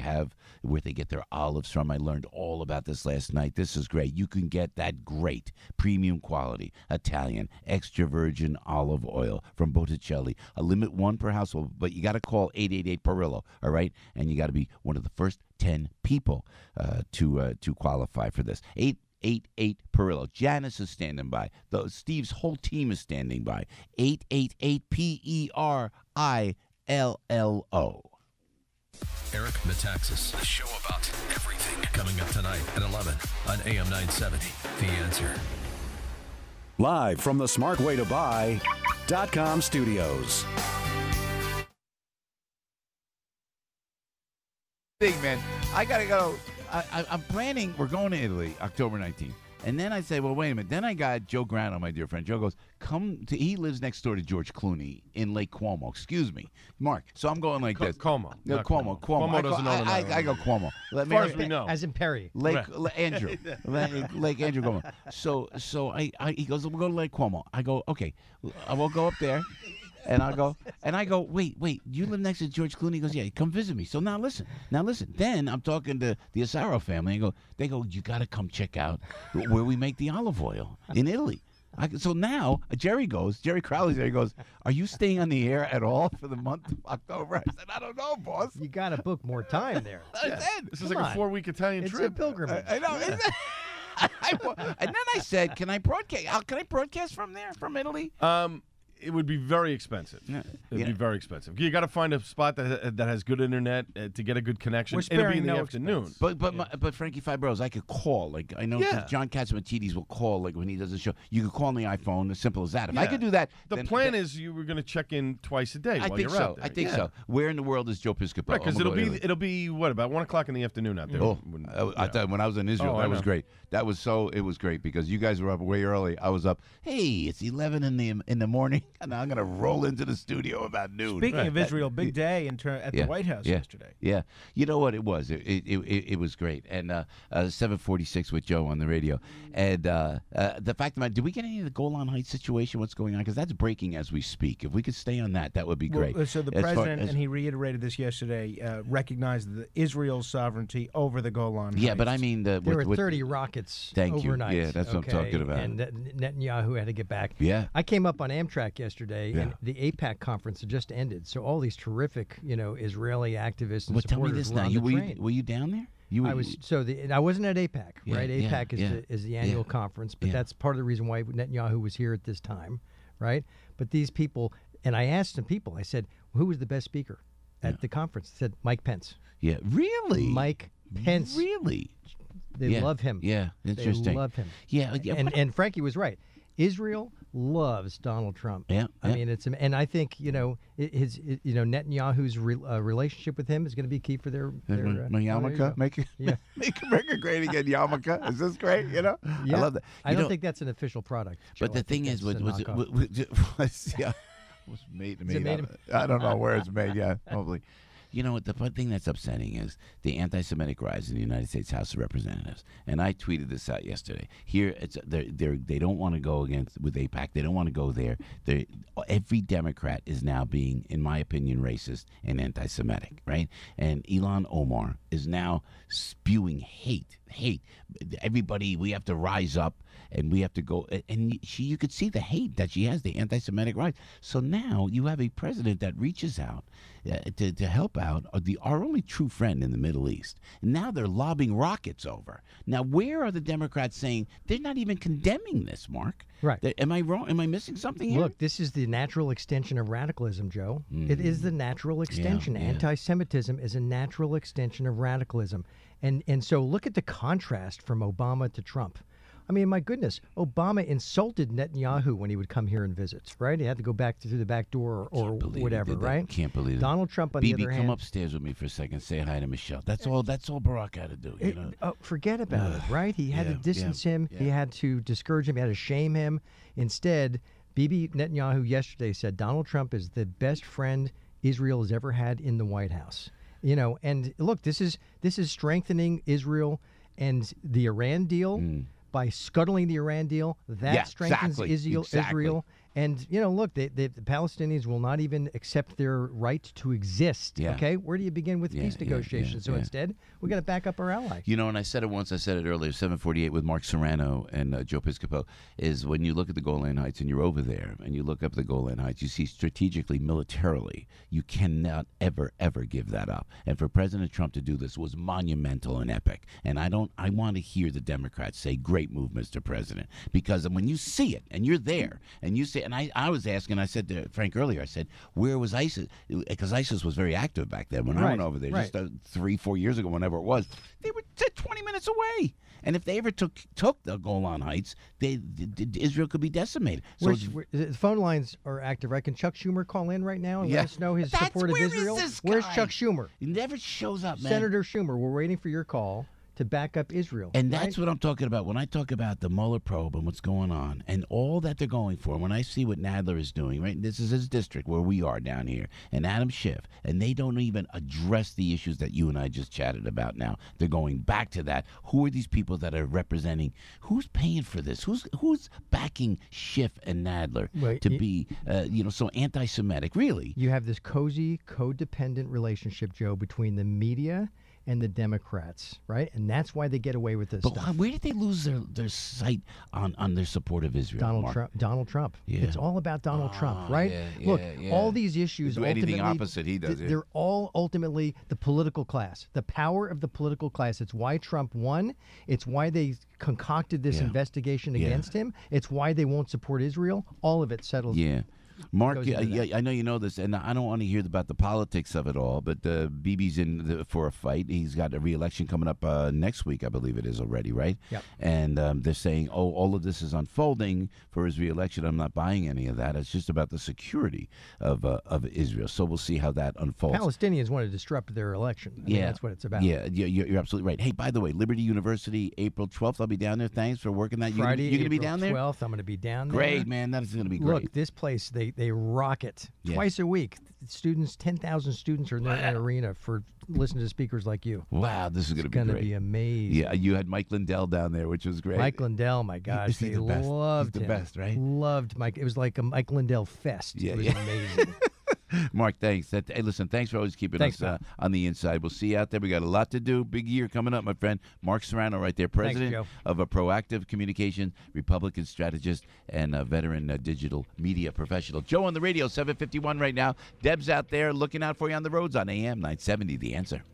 get their olives from. I learned all about this last night. This is great. You can get that great premium quality Italian extra virgin olive oil from Botticelli. A limit one per household, but you got to call 888 Perillo, all right? And you got to be one of the first 10 people to qualify for this. 888 Perillo. Janice is standing by. Steve's whole team is standing by. 888 PERILLO. Eric Metaxas, the show about everything, coming up tonight at 11 on AM 970. The Answer. Live from the smartwaytobuy.com studios. Thing, man. I got to go. I'm planning, we're going to Italy October 19th. And then I say, well, wait a minute. Then I got Joe Grano, my dear friend. Joe goes, he lives next door to George Clooney in Lake Como. Excuse me, Mark. So I'm going like this. Como. No, Cuomo. Cuomo doesn't own I go Cuomo. As far as we know. As in Perry. Lake Andrew. Lake Andrew Cuomo. So he goes, we'll go to Lake Como. I go, okay. I will go up there. And I go, wait, you live next to George Clooney? He goes, yeah, come visit me. So now listen. Then I'm talking to the Asaro family. They go, you got to come check out where we make the olive oil in Italy. So now Jerry Crowley's there. He goes, are you staying on the air at all for the month of October? I said, I don't know, boss. You got to book more time there. This is like a 4-week Italian trip. It's a pilgrimage. I know. And then I said, can I broadcast from there, from Italy? It would be very expensive. It'd be very expensive. You got to find a spot that has good internet to get a good connection. It'll be in the afternoon. But Frankie Fibros, I could call. Like I know John Catsimatidis will call like when he does a show. You could call on the iPhone. As simple as that. If I could do that, the plan is you were going to check in twice a day. I think so. Out there. I think so. Where in the world is Joe Piscopo? Right, because it'll be what, about 1 o'clock in the afternoon out there. I thought when I was in Israel, that was great. It was great because you guys were up way early. I was up. Hey, it's 11 in the morning, and I'm going to roll into the studio about noon. Speaking of Israel, big day at the White House yesterday. Yeah, you know what it was? It was great. And 7:46 with Joe on the radio, and the fact that did we get any of the Golan Heights situation? What's going on? Because that's breaking as we speak. If we could stay on that would be great. Well, so the president, and he reiterated this yesterday, recognized Israel's sovereignty over the Golan Heights. Yeah, but I mean there were 30 rockets overnight. Yeah, that's what I'm talking about. And Netanyahu had to get back. Yeah, I came up on Amtrak yesterday, and the AIPAC conference had just ended. So all these terrific, Israeli activists and supporters tell me this were now. on the train. Were you down there? I wasn't at AIPAC, right? AIPAC is the annual conference, but that's part of the reason why Netanyahu was here at this time, right? But these people, and I asked some people, I said, who was the best speaker at the conference? They said Mike Pence. Yeah, really? Mike Pence. Really? They love him. Yeah, interesting. They love him. Yeah, and Frankie was right. Israel loves Donald Trump. Yeah, I mean, and I think Netanyahu's relationship with him is going to be key for their yarmulke. Make America great again, yarmulke. Is this great? I love that. I don't think that's an official product. Joe. But the thing is, was made. I don't know where it's made. Yeah, probably. You know what? The fun thing that's upsetting is the anti-Semitic rise in the United States House of Representatives. And I tweeted this out yesterday. Here, they don't want to go with AIPAC. They don't want to go there. Every Democrat is now being, in my opinion, racist and anti-Semitic, right? And Ilhan Omar is now spewing hate. Everybody, we have to rise up. And we have to go, and you could see the hate that she has, the anti-Semitic right. So now you have a president that reaches out to help out our only true friend in the Middle East. And now they're lobbing rockets over. Now, where are the Democrats saying they're not even condemning this, Mark? Right. Am I wrong? Am I missing something here? Look, this is the natural extension of radicalism, Joe. It is the natural extension. Yeah. Anti-Semitism is a natural extension of radicalism. And so look at the contrast from Obama to Trump. I mean, my goodness, Obama insulted Netanyahu when he would come here and visit, right? He had to go back through the back door or whatever, right? Can't believe it. Donald Trump, on the other hand, come upstairs with me for a second. Say hi to Michelle. That's all Barack had to do. Forget about it, right? He had to distance him. Yeah. He had to discourage him. He had to shame him. Instead, Bibi Netanyahu yesterday said Donald Trump is the best friend Israel has ever had in the White House. And look, this is strengthening Israel and the Iran deal. By scuttling the Iran deal, that strengthens Israel. And, look, the Palestinians will not even accept their right to exist. Yeah. Okay? Where do you begin with peace negotiations? So instead, we got to back up our ally. And I said it once, I said it earlier, 748 with Mark Serrano and Joe Piscopo, is when you look at the Golan Heights and you're over there and you look up the Golan Heights, you see strategically, militarily, you cannot ever, ever give that up. And for President Trump to do this was monumental and epic. And I want to hear the Democrats say, great move, Mr. President. Because when you see it and you're there and you say, and I was asking, I said to Frank earlier, I said, where was ISIS? Because ISIS was very active back then when I went over there, just 3-4 years ago, whenever it was. They were 20 minutes away. And if they ever took the Golan Heights, Israel could be decimated. So the phone lines are active, right? Can Chuck Schumer call in right now and let us know his support of Israel? Where's Chuck Schumer? He never shows up, man. Senator Schumer, we're waiting for your call to back up Israel. And that's what I'm talking about. When I talk about the Mueller probe and what's going on and all that they're going for, when I see what Nadler is doing, right? This is his district where we are down here, and Adam Schiff, and they don't even address the issues that you and I just chatted about now. They're going back to that. Who are these people that are representing? Who's paying for this? Who's backing Schiff and Nadler to be, so anti-Semitic? Really? You have this cozy, codependent relationship, Joe, between the media and the Democrats, right? And that's why they get away with this stuff. Where did they lose their sight on their support of Israel? Donald Trump. Yeah. It's all about Donald Trump, right? Look, all these issues do anything opposite he does. They're all ultimately the political class, the power of the political class. It's why Trump won. It's why they concocted this investigation against him. It's why they won't support Israel. All of it settles. Yeah. Mark, goes into that. I know you know this, and I don't want to hear about the politics of it all, but Bibi's in for a fight. He's got a re-election coming up next week, I believe it is already, right? Yep. And they're saying, all of this is unfolding for his re-election. I'm not buying any of that. It's just about the security of Israel. So we'll see how that unfolds. Palestinians want to disrupt their election. I mean, that's what it's about. Yeah, you're absolutely right. Hey, by the way, Liberty University, April 12th, I'll be down there. Thanks for working that. Friday, you're going to be April down there? 12th, I'm going to be down there. Great, man. That is going to be great. Look, this place, they rock it. Yeah. Twice a week. Students, 10,000 students are in that arena for listening to speakers like you. Wow, this is going to be great. It's going to be amazing. Yeah, you had Mike Lindell down there, which was great. Mike Lindell, my gosh, they loved He's him. the best, right? Loved Mike. It was like a Mike Lindell fest. Yeah, it was yeah. amazing. Mark, thanks. Hey, listen, thanks for always keeping Thanks, us on the inside. We'll see you out there. We got a lot to do. Big year coming up, my friend. Mark Serrano right there, president Joe. of a Proactive Communication, Republican strategist, and a veteran digital media professional. Joe on the radio, 751 right now. Deb's out there looking out for you on the roads on AM 970, The Answer.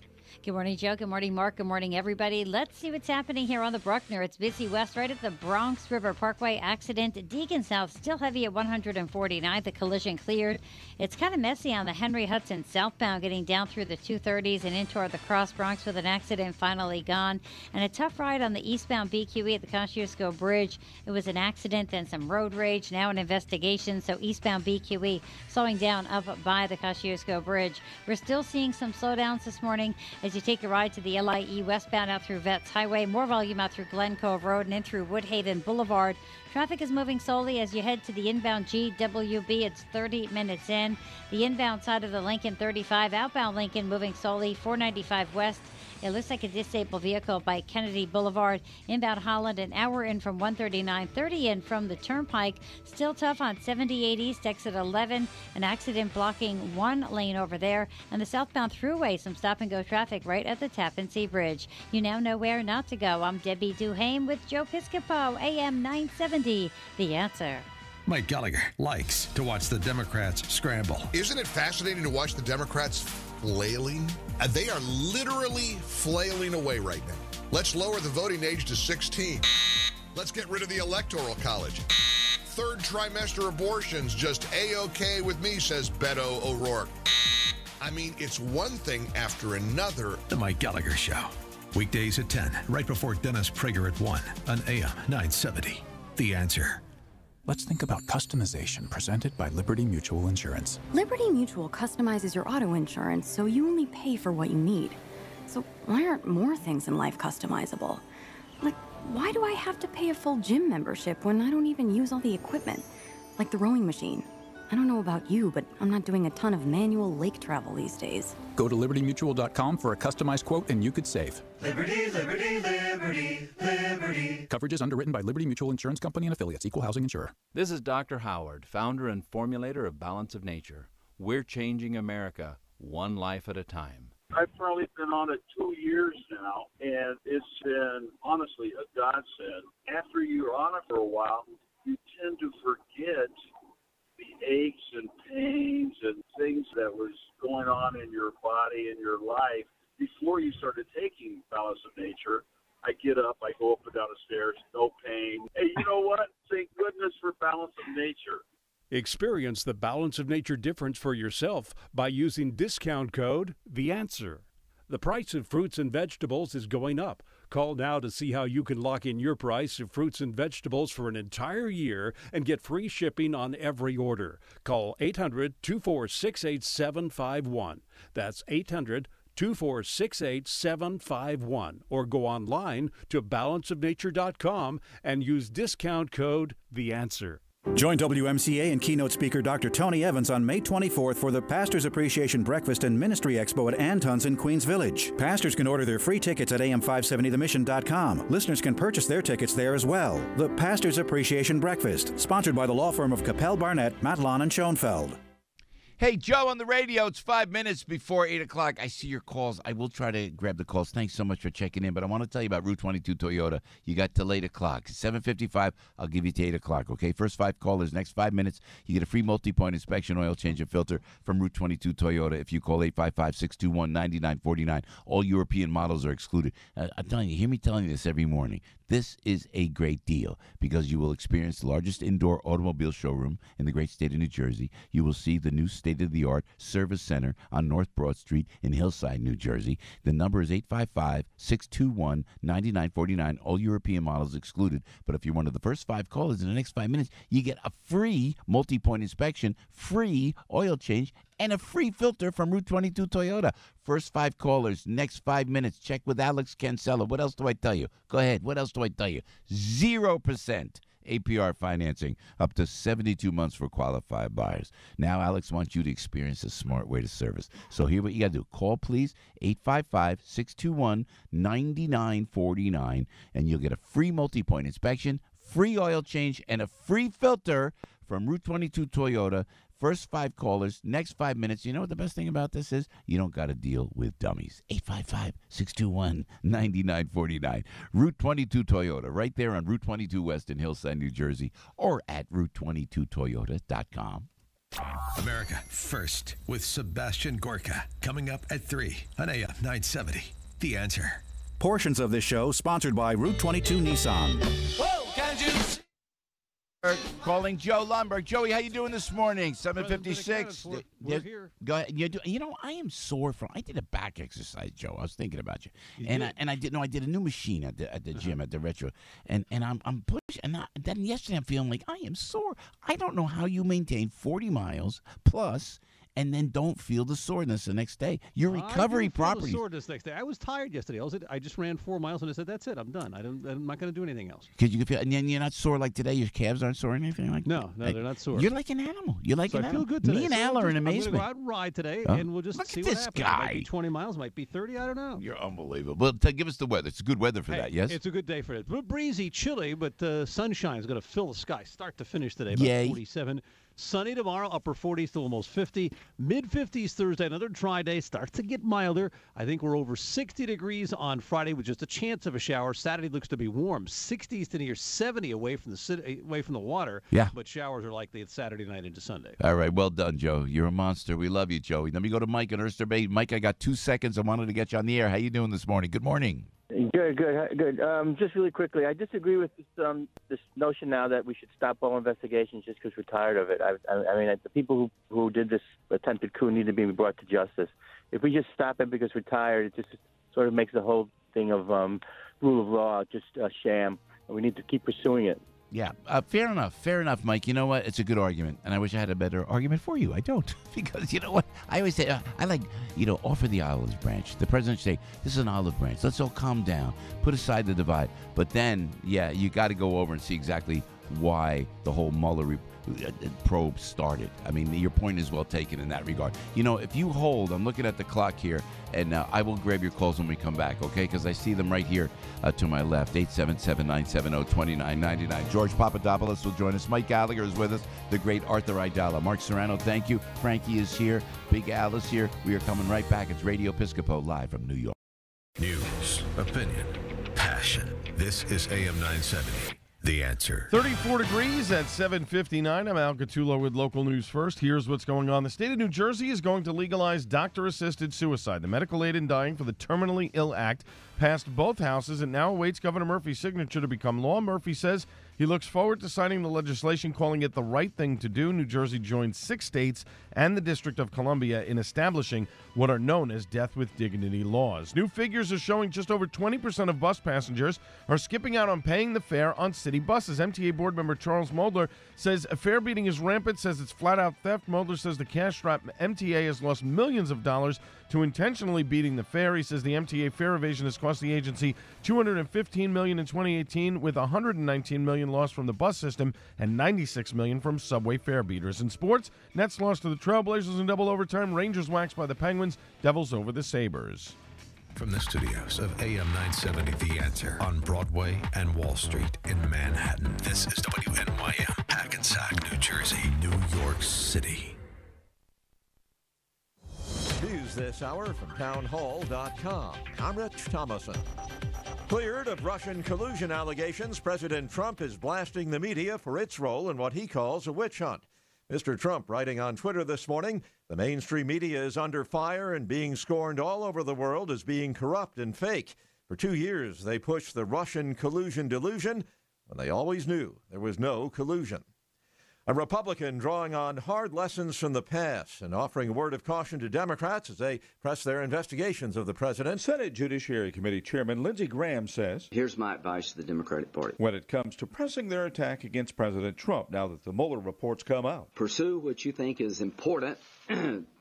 Good morning, Joe. Good morning, Mark. Good morning, everybody. Let's see what's happening here on the Bruckner. It's busy west right at the Bronx River Parkway. Accident. Deacon South still heavy at 149th. The collision cleared. It's kind of messy on the Henry Hudson southbound, getting down through the 230s and into the Cross Bronx with an accident finally gone. And a tough ride on the eastbound BQE at the Kosciuszko Bridge. It was an accident, then some road rage, now an investigation. So eastbound BQE slowing down up by the Kosciuszko Bridge. We're still seeing some slowdowns this morning as you take a ride to the LIE westbound out through Vets Highway. More volume out through Glen Cove Road and in through Woodhaven Boulevard. Traffic is moving slowly as you head to the inbound GWB. It's 30 minutes in. The inbound side of the Lincoln 35, outbound Lincoln moving slowly. 495 west. It looks like a disabled vehicle by Kennedy Boulevard. Inbound Holland, an hour in from 139. 30 in from the Turnpike. Still tough on 78 East, exit 11. An accident blocking one lane over there. And the southbound thruway, some stop-and-go traffic right at the Tappan Zee Bridge. You now know where not to go. I'm Debbie Duhame with Joe Piscopo, AM 970. The Answer. Mike Gallagher likes to watch the Democrats scramble. Isn't it fascinating to watch the Democrats flailing? They are literally flailing away right now. Let's lower the voting age to 16. Let's get rid of the Electoral College. Third trimester abortions just A-OK with me, says Beto O'Rourke. I mean, it's one thing after another. The Mike Gallagher Show. Weekdays at 10, right before Dennis Prager at 1 on AM 970. The Answer. Let's think about customization presented by Liberty Mutual Insurance. Liberty Mutual customizes your auto insurance so you only pay for what you need. So why aren't more things in life customizable? Like, why do I have to pay a full gym membership when I don't even use all the equipment? Like the rowing machine. I don't know about you, but I'm not doing a ton of manual lake travel these days. Go to libertymutual.com for a customized quote and you could save. Liberty, liberty, liberty, liberty. Coverage is underwritten by Liberty Mutual Insurance Company and affiliates, equal housing insurer. This is Dr. Howard, founder and formulator of Balance of Nature. We're changing America one life at a time. I've probably been on it 2 years now, and it's been, honestly, a godsend. After you're on it for a while, you tend to forget the aches and pains and things that was going on in your body and your life before you started taking Balance of Nature. I get up, I go up and down the stairs, no pain. Hey, you know what? Thank goodness for Balance of Nature. Experience the Balance of Nature difference for yourself by using discount code The Answer. The price of fruits and vegetables is going up. Call now to see how you can lock in your price of fruits and vegetables for an entire year and get free shipping on every order. Call 800-246-8751. That's 800-246-8751. Or go online to balanceofnature.com and use discount code The Answer. Join WMCA and keynote speaker Dr. Tony Evans on May 24th for the Pastors Appreciation Breakfast and Ministry Expo at Anton's in Queens Village. Pastors can order their free tickets at am570themission.com. Listeners can purchase their tickets there as well. The Pastors Appreciation Breakfast, sponsored by the law firm of Capel, Barnett, Matlon, and Schoenfeld. Hey, Joe, on the radio, it's 5 minutes before 8 o'clock. I see your calls. I will try to grab the calls. Thanks so much for checking in, but I want to tell you about Route 22 Toyota. You got till 8 o'clock. 7:55, I'll give you to 8 o'clock, okay? First 5 callers, next 5 minutes, you get a free multi-point inspection, oil change, and filter from Route 22 Toyota if you call 855-621-9949. All European models are excluded. I'm telling you, hear me telling you this every morning. This is a great deal because you will experience the largest indoor automobile showroom in the great state of New Jersey. You will see the new state-of-the-art service center on North Broad Street in Hillside, New Jersey. The number is 855-621-9949. All European models excluded. But if you're one of the first 5 callers in the next 5 minutes, you get a free multi-point inspection, free oil change, and a free filter from Route 22 Toyota. First 5 callers, next 5 minutes. Check with Alex Cancella. What else do I tell you? Go ahead. What else do I tell you? 0% APR financing up to 72 months for qualified buyers. Now, Alex wants you to experience a smart way to service. So here what you got to do. Call, please, 855-621-9949, and you'll get a free multi-point inspection, free oil change, and a free filter from Route 22 Toyota. First 5 callers, next 5 minutes. You know what the best thing about this is? You don't got to deal with dummies. 855-621-9949. Route 22 Toyota, right there on Route 22 West in Hillside, New Jersey, or at Route22Toyota.com. America First with Sebastian Gorka. Coming up at 3 on AM 970. The Answer. Portions of this show sponsored by Route 22 Nissan. Whoa, can you see? Calling Joe Lundberg. Joey, how you doing this morning? 7:56. We're here. Go ahead. You know, I am sore from. I did a back exercise, Joe. I was thinking about you. I did a new machine at the gym at the Retro, and I'm pushing. And then yesterday I'm feeling like I am sore. I don't know how you maintain 40 miles plus and then don't feel the soreness the next day. Your recovery properties. I soreness next day. I was tired yesterday. I just ran 4 miles and I said, "That's it. I'm done. I'm not going to do anything else." Because you can feel, and then you're not sore like today. Your calves aren't sore or anything like that. No, they're not sore. You're like an animal. You're like an I animal. feel good today. Me and Al are in amazement. I'm going to go out and ride today, and we'll just see what happens. Guy. It might be 20 miles, might be 30. I don't know. You're unbelievable. Well, give us the weather. It's good weather for that. Yes. It's a good day for it. Breezy, chilly, but sunshine is going to fill the sky, start to finish today. About 47. Sunny tomorrow, upper 40s to almost 50. Mid-50s Thursday, another dry day. Starts to get milder. I think we're over 60 degrees on Friday with just a chance of a shower. Saturday looks to be warm. 60s to near 70 away from the city, away from the water. Yeah. But showers are likely Saturday night into Sunday. All right. Well done, Joe. You're a monster. We love you, Joey. Let me go to Mike in Oyster Bay. Mike, I got 2 seconds. I wanted to get you on the air. How you doing this morning? Good morning. Good. Just really quickly, I disagree with this notion now that we should stop all investigations just because we're tired of it. I mean, the people who did this attempted coup need to be brought to justice. If we just stop it because we're tired, it just sort of makes the whole thing of rule of law just a sham. And we need to keep pursuing it. Yeah, fair enough, Mike. You know what? It's a good argument, and I wish I had a better argument for you. I don't, because you know what? I always say, I like, offer the olive branch. The president should say, this is an olive branch. Let's all calm down, put aside the divide. But then, you got to go over and see exactly why the whole Mueller probe started. I mean, your point is well taken in that regard. If you hold, I'm looking at the clock here, and I will grab your calls when we come back, okay? Because I see them right here to my left, 877-970-2999. George Papadopoulos will join us. Mike Gallagher is with us. The great Arthur Aidala. Mark Serrano, thank you. Frankie is here. Big Al is here. We are coming right back. It's Radio Piscopo live from New York. News, opinion, passion. This is AM 970. The Answer. 34 degrees at 7:59. I'm Al Gattulo with local news first. Here's what's going on. The state of New Jersey is going to legalize doctor-assisted suicide. The Medical Aid in Dying for the Terminally Ill Act passed both houses and now awaits Governor Murphy's signature to become law. Murphy says he looks forward to signing the legislation, calling it the right thing to do. New Jersey joined 6 states and the District of Columbia in establishing what are known as death with dignity laws. New figures are showing just over 20% of bus passengers are skipping out on paying the fare on city buses. MTA board member Charles Moldler says fare beating is rampant, says it's flat-out theft. Moldler says the cash-strapped MTA has lost millions of dollars to intentionally beating the fare. He says the MTA fare evasion has cost the agency $215 million in 2018, with $119 million lost from the bus system and $96 million from subway fare beaters. In sports, Nets lost to the Trailblazers in double overtime. Rangers waxed by the Penguins. Devils over the Sabres. From the studios of AM 970, The Answer, on Broadway and Wall Street in Manhattan, this is WNYM, Hackensack, New Jersey, New York City. news this hour from townhall.com. I'm Rich Thomason. Cleared of Russian collusion allegations, President Trump is blasting the media for its role in what he calls a witch hunt. Mr. Trump writing on Twitter this morning, the mainstream media is under fire and being scorned all over the world as being corrupt and fake. For 2 years, they pushed the Russian collusion delusion when they always knew there was no collusion. A Republican drawing on hard lessons from the past and offering a word of caution to Democrats as they press their investigations of the president. Senate Judiciary Committee Chairman Lindsey Graham says, here's my advice to the Democratic Party. When it comes to pressing their attack against President Trump now that the Mueller reports come out. Pursue what you think is important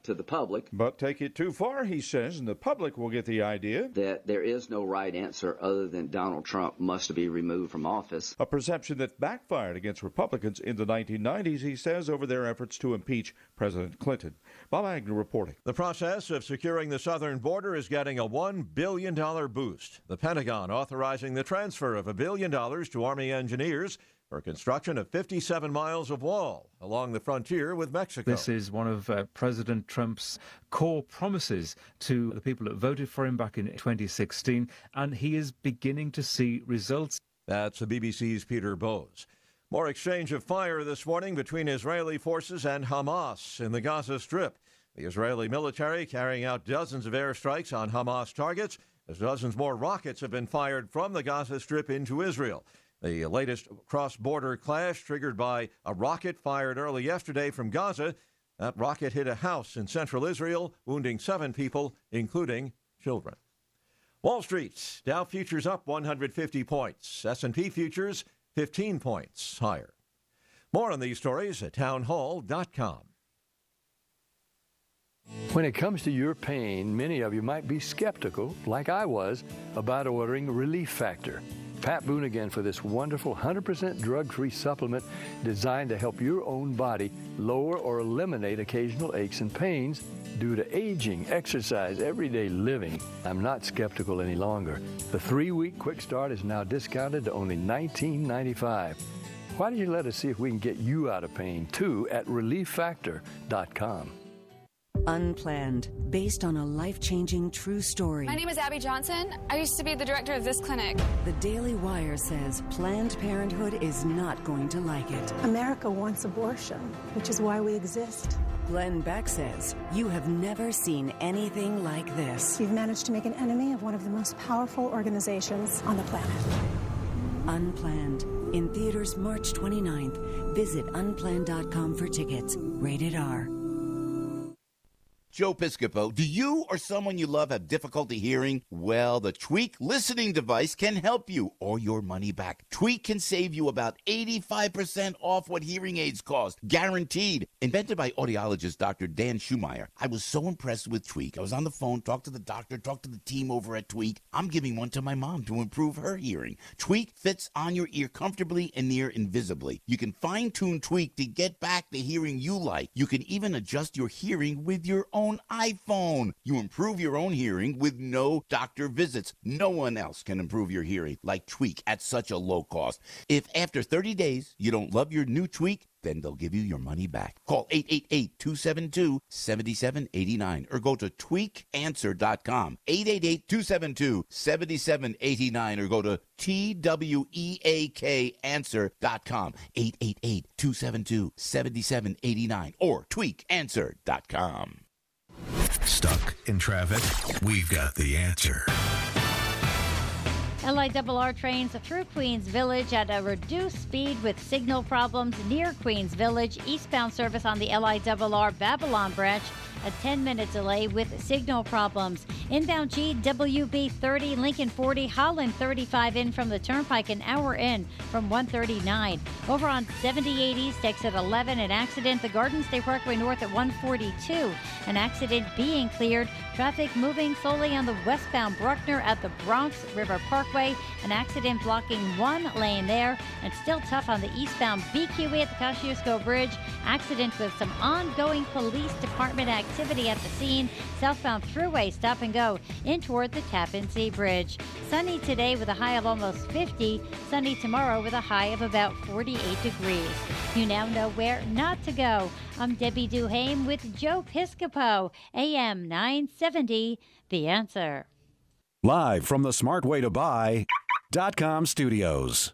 to the public. But take it too far, he says, and the public will get the idea that there is no right answer other than Donald Trump must be removed from office. A perception that backfired against Republicans in the 1990s, he says, over their efforts to impeach President Clinton. Bob Agnew reporting. The process of securing the southern border is getting a $1 billion boost. The Pentagon authorizing the transfer of $1 billion to Army engineers for construction of 57 miles of wall along the frontier with Mexico. This is one of President Trump's core promises to the people that voted for him back in 2016, and he is beginning to see results. That's the BBC's Peter Bowes. More exchange of fire this morning between Israeli forces and Hamas in the Gaza Strip. The Israeli military carrying out dozens of airstrikes on Hamas targets as dozens more rockets have been fired from the Gaza Strip into Israel. The latest cross-border clash triggered by a rocket fired early yesterday from Gaza. That rocket hit a house in central Israel, wounding 7 people, including children. Wall Street, Dow futures up 150 points. S&P futures 15 points higher. More on these stories at townhall.com. When it comes to your pain, many of you might be skeptical, like I was, about ordering Relief Factor. Pat Boone again for this wonderful 100% drug-free supplement designed to help your own body lower or eliminate occasional aches and pains due to aging, exercise, everyday living. I'm not skeptical any longer. The 3-week quick start is now discounted to only $19.95. Why don't you let us see if we can get you out of pain too at ReliefFactor.com. Unplanned, based on a life-changing true story. My name is Abby Johnson. I used to be the director of this clinic. The Daily Wire says Planned Parenthood is not going to like it. America wants abortion, which is why we exist. Glenn Beck says, you have never seen anything like this. You've managed to make an enemy of one of the most powerful organizations on the planet. Unplanned, in theaters March 29th. Visit unplanned.com for tickets. Rated R. Joe Piscopo, do you or someone you love have difficulty hearing? Well, the Tweak listening device can help you or your money back. Tweak can save you about 85% off what hearing aids cost, guaranteed. Invented by audiologist Dr. Dan Schumacher. I was so impressed with Tweak. I was on the phone, talked to the doctor, talked to the team over at Tweak. I'm giving one to my mom to improve her hearing. Tweak fits on your ear comfortably and near invisibly. You can fine-tune Tweak to get back the hearing you like. You can even adjust your hearing with your own iPhone. You improve your own hearing with no doctor visits. No one else can improve your hearing like Tweak at such a low cost. If after 30 days you don't love your new Tweak, then they'll give you your money back. Call 888-272-7789 or go to tweakanswer.com. 888-272-7789 or go to TWEAKanswer.com. 888-272-7789 or tweakanswer.com. Stuck in traffic? We've got the answer. LIRR trains through Queens Village at a reduced speed with signal problems near Queens Village. Eastbound service on the LIRR Babylon branch, a 10-minute delay with signal problems. Inbound GWB 30, Lincoln 40, Holland 35 in from the Turnpike, an hour in from 139. Over on 78 East, exit 11, an accident. The Garden State Parkway North at 142. An accident being cleared. Traffic moving slowly on the westbound Bruckner at the Bronx River Parkway. An accident blocking one lane there. And still tough on the eastbound BQE at the Kosciuszko Bridge. Accident with some ongoing police department activity at the scene. Southbound Thruway stop and go in toward the Tappan Zee Bridge. Sunny today with a high of almost 50. Sunny tomorrow with a high of about 48 degrees. You now know where not to go. I'm Debbie Duhame with Joe Piscopo, AM 970, The Answer. Live from the smartwaytobuy.com studios.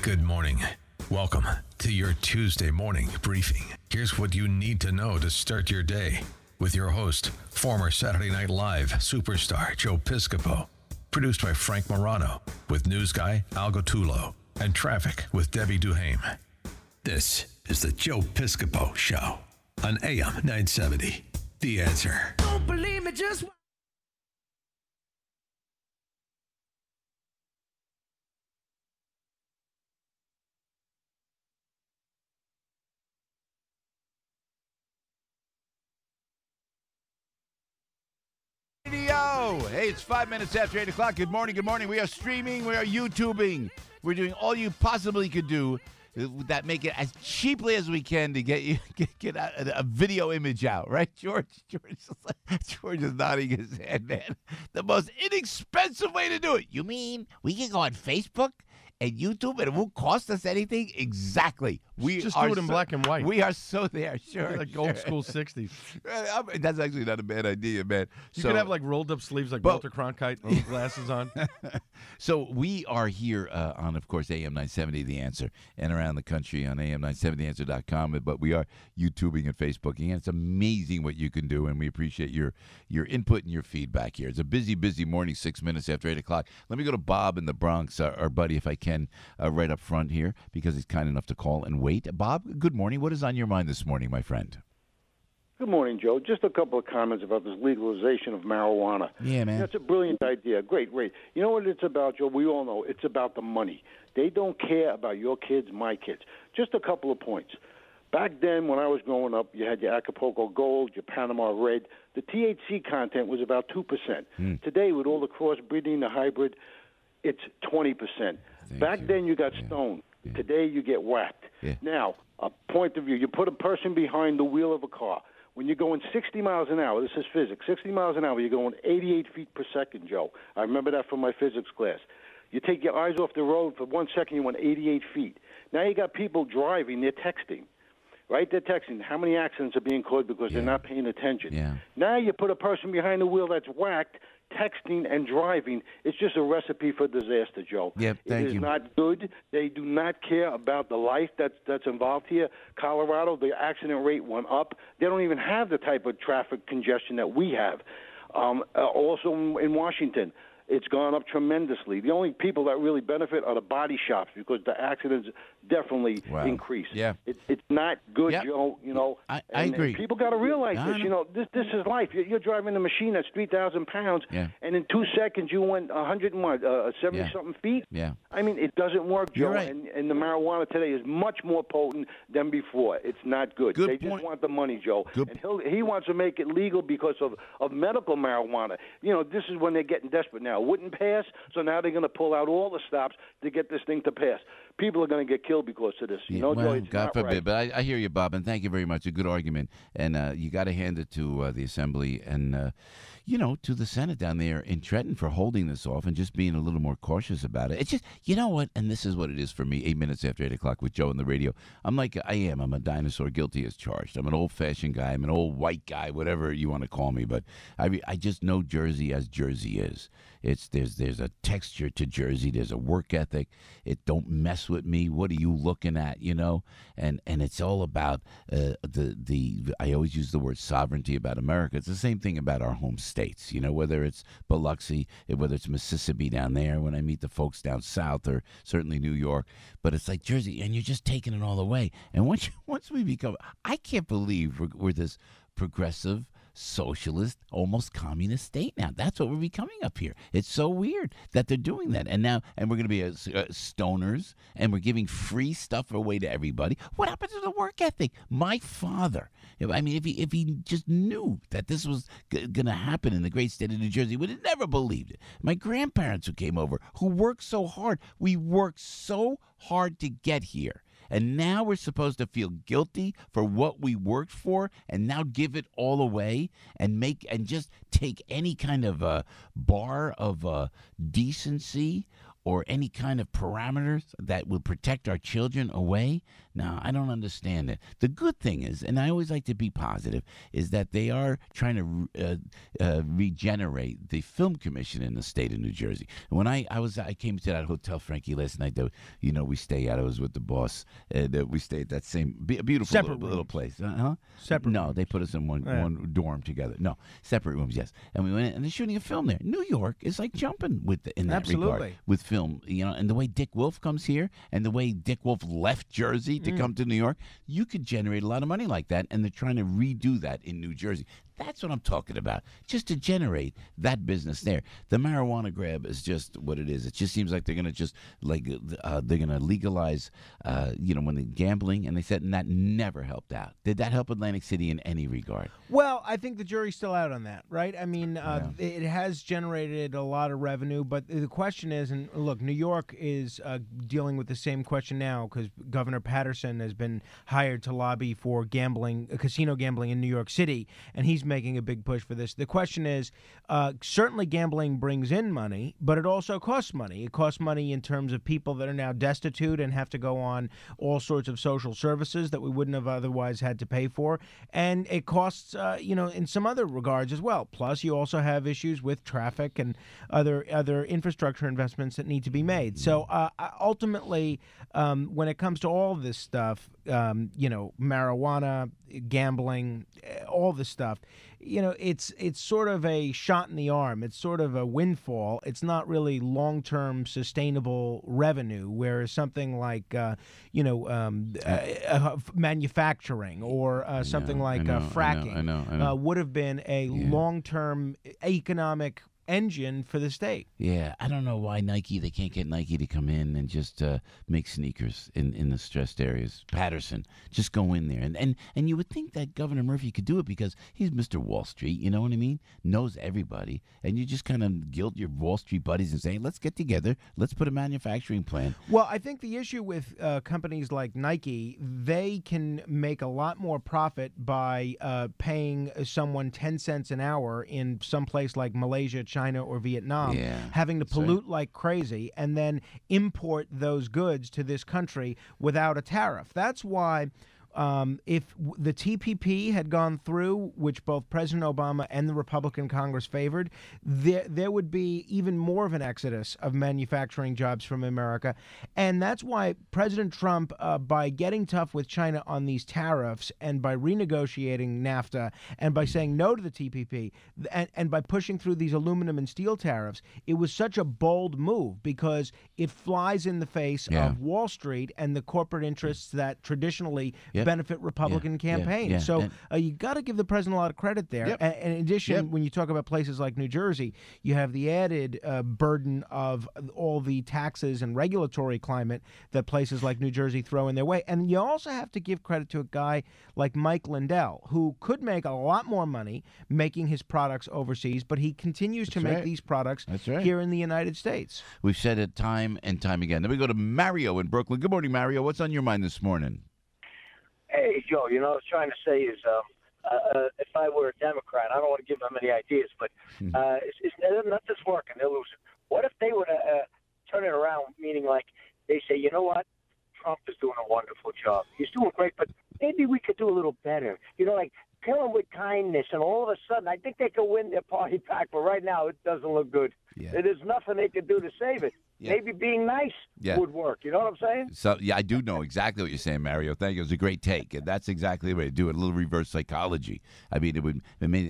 Good morning. Welcome to your Tuesday morning briefing. Here's what you need to know to start your day with your host, former Saturday Night Live superstar Joe Piscopo. Produced by Frank Morano with news guy Al Gottulo and traffic with Debbie Duhame. This is the Joe Piscopo Show on AM 970. The Answer. Don't believe me, just Hey, it's 5 minutes after 8 o'clock. Good morning, good morning. We are streaming, we are YouTubing. We're doing all you possibly could do that make it as cheaply as we can to get you get a video image out, right, George? George is nodding his head, man. The most inexpensive way to do it. You mean we can go on Facebook and YouTube and it won't cost us anything? Exactly. We just do it in black and white. We are so there, sure. Like old school 60s. That's actually not a bad idea, man. You could have like rolled up sleeves like Walter Cronkite with glasses on. So we are here on, of course, AM 970 The Answer, and around the country on am970theanswer.com. But we are YouTubing and Facebooking, and it's amazing what you can do, and we appreciate your input and your feedback here. It's a busy, busy morning, 6 minutes after 8 o'clock. Let me go to Bob in the Bronx, our buddy, if I can, right up front here, because he's kind enough to call and wait. Bob, good morning. What is on your mind this morning, my friend? Good morning, Joe. Just a couple of comments about this legalization of marijuana. Yeah, man. That's a brilliant idea. Great. You know what it's about, Joe? We all know it's about the money. They don't care about your kids, my kids. Just a couple of points. Back then, when I was growing up, you had your Acapulco Gold, your Panama Red. The THC content was about 2%. Today, with all the crossbreeding, the hybrid, it's 20%. Back then, you got stoned. Yeah. Today, you get whacked. Yeah. Now, a point of view, you put a person behind the wheel of a car. When you're going 60 miles an hour, this is physics, 60 miles an hour, you're going 88 feet per second, Joe. I remember that from my physics class. You take your eyes off the road for 1 second, you went 88 feet. Now you got people driving, they're texting, right? They're texting. How many accidents are being caused because they're not paying attention? Yeah. Now you put a person behind the wheel that's whacked, texting and driving. It's just a recipe for disaster, Joe. Yep, thank It is you. not good. They do not care about the life that's involved here. Colorado, the accident rate went up. They don't even have the type of traffic congestion that we have. Also in Washington, it's gone up tremendously. The only people that really benefit are the body shops because the accidents definitely increase. Yeah. It's not good, Joe. You know, I agree. And people got to realize No, this. no. You know, this is life. You're driving a machine that's 3,000 pounds, and in 2 seconds you went 70-something feet. Yeah. I mean, it doesn't work, Joe. You're right. And the marijuana today is much more potent than before. It's not good. They just want the money, Joe. And he wants to make it legal because of medical marijuana. You know, this is when they're getting desperate now. It wouldn't pass, so now they're going to pull out all the stops to get this thing to pass. People are going to get killed because of this. You know, well, Joe, it's God not forbid. right. But I hear you, Bob, and thank you very much. A good argument. And you got to hand it to the Assembly and, to the Senate down there in Trenton for holding this off and just being a little more cautious about it. It's just, you know what, and this is what it is for me, 8 minutes after 8 o'clock with Joe on the radio. I'm like I am. I'm a dinosaur, guilty as charged. I'm an old-fashioned guy. I'm an old white guy, whatever you want to call me. But I just know Jersey as Jersey is. There's a texture to Jersey. There's a work ethic. It don't mess with me. What are you looking at? You know, and it's all about the. I always use the word sovereignty about America. It's the same thing about our home states. You know, whether it's Biloxi, whether it's Mississippi down there. When I meet the folks down south, or certainly New York, but it's like Jersey, and you're just taking it all away. And once we become, I can't believe we're this progressive, socialist, almost communist state now. That's what we're becoming up here. It's so weird that they're doing that. And we're going to be stoners, and we're giving free stuff away to everybody. What happened to the work ethic? My father, if he just knew that this was going to happen in the great state of New Jersey, would have never believed it. My grandparents who came over, who worked so hard. We worked so hard to get here. And now we're supposed to feel guilty for what we worked for, and now give it all away and just take any kind of a bar of decency or any kind of parameters that will protect our children away. Now, I don't understand it. The good thing is, and I always like to be positive, is that they are trying to regenerate the film commission in the state of New Jersey. And when I came to that hotel, Frankie, last night, that, we stay at. I was with the boss. We stayed at that same beautiful little place. Separate. No, they put us in one dorm together. No, separate rooms. Yes, and we went in, and they're shooting a film there. New York is like jumping in that regard with film. And the way Dick Wolf comes here, and the way Dick Wolf left Jersey to come to New York, you could generate a lot of money like that, and they're trying to redo that in New Jersey. That's what I'm talking about, just to generate that business there. The marijuana grab is just what it is. It just seems like they're going to just, they're going to legalize, when they're gambling, and they said, and that never helped out. Did that help Atlantic City in any regard? Well, I think the jury's still out on that, right? I mean, it has generated a lot of revenue, but the question is, and look, New York is dealing with the same question now because Governor Patterson has been hired to lobby for casino gambling in New York City, and he's making a big push for this. The question is, certainly gambling brings in money, but it also costs money. It costs money in terms of people that are now destitute and have to go on all sorts of social services that we wouldn't have otherwise had to pay for. And it costs, in some other regards as well. Plus, you also have issues with traffic and other infrastructure investments that need to be made. So ultimately, when it comes to all this stuff, marijuana, gambling, all this stuff, it's sort of a shot in the arm. It's sort of a windfall. It's not really long-term sustainable revenue, whereas something like, manufacturing or something like fracking would have been a long-term economic engine for the state. Yeah, I don't know why they can't get Nike to come in and just make sneakers in the stressed areas. Patterson, just go in there. And you would think that Governor Murphy could do it because he's Mr. Wall Street, you know what I mean? Knows everybody. And you just kind of guilt your Wall Street buddies and say, let's get together, let's put a manufacturing plan. Well, I think the issue with companies like Nike, they can make a lot more profit by paying someone 10 cents an hour in some place like Malaysia, China, or Vietnam, having to pollute like crazy and then import those goods to this country without a tariff. That's why if the TPP had gone through, which both President Obama and the Republican Congress favored, there would be even more of an exodus of manufacturing jobs from America. And that's why President Trump, by getting tough with China on these tariffs and by renegotiating NAFTA and by saying no to the TPP and by pushing through these aluminum and steel tariffs, it was such a bold move because it flies in the face of Wall Street and the corporate interests that traditionally benefit Republican campaigns. So you got to give the president a lot of credit there. And in addition, when you talk about places like New Jersey, you have the added burden of all the taxes and regulatory climate that places like New Jersey throw in their way. And you also have to give credit to a guy like Mike Lindell, who could make a lot more money making his products overseas, but he continues to make these products here in the United States. We've said it time and time again. Then we go to Mario in Brooklyn. Good morning, Mario. What's on your mind this morning? Hey, Joe, I was trying to say is if I were a Democrat, I don't want to give them any ideas, but nothing's working. They're losing. What if they were to turn it around, meaning like they say, you know what, Trump is doing a wonderful job. He's doing great, but maybe we could do a little better. Like kill him with kindness, and all of a sudden, I think they could win their party back, but right now it doesn't look good. There's nothing they can do to save it. Maybe being nice would work. You know what I'm saying? So, I do know exactly what you're saying, Mario. Thank you. It was a great take. And that's exactly the way to do it. A little reverse psychology. I mean,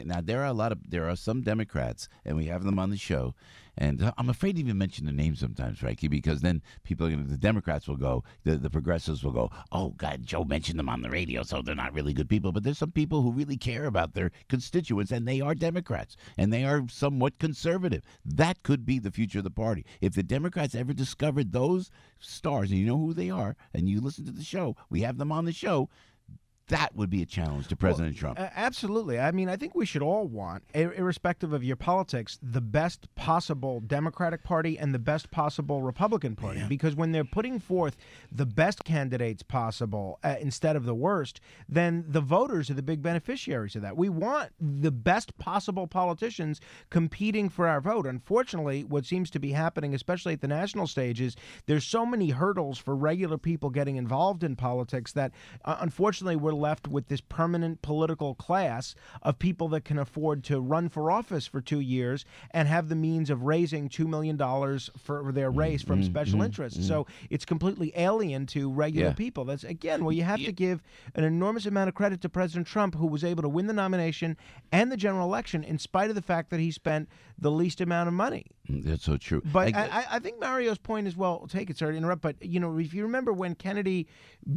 now there are some Democrats, and we have them on the show. And I'm afraid to even mention the name sometimes, Frankie, because then the Democrats will go, the progressives will go, oh, God, Joe mentioned them on the radio, so they're not really good people. But there's some people who really care about their constituents, and they are Democrats, and they are somewhat conservative. That could be the future of the party. If the Democrats ever discovered those stars, and you know who they are, and you listen to the show, we have them on the show, That would be a challenge to President Trump. Absolutely. I mean, I think we should all want, irrespective of your politics, the best possible Democratic Party and the best possible Republican Party. Because when they're putting forth the best candidates possible instead of the worst, then the voters are the big beneficiaries of that. We want the best possible politicians competing for our vote. Unfortunately, what seems to be happening, especially at the national stage, is there's so many hurdles for regular people getting involved in politics that, unfortunately, we're left with this permanent political class of people that can afford to run for office for 2 years and have the means of raising $2 million for their race from special interests. So it's completely alien to regular people. That's, again, well, you have to give an enormous amount of credit to President Trump, who was able to win the nomination and the general election in spite of the fact that he spent the least amount of money. That's so true. But I think Mario's point is, well, take it, sorry to interrupt, but, you know, if you remember when Kennedy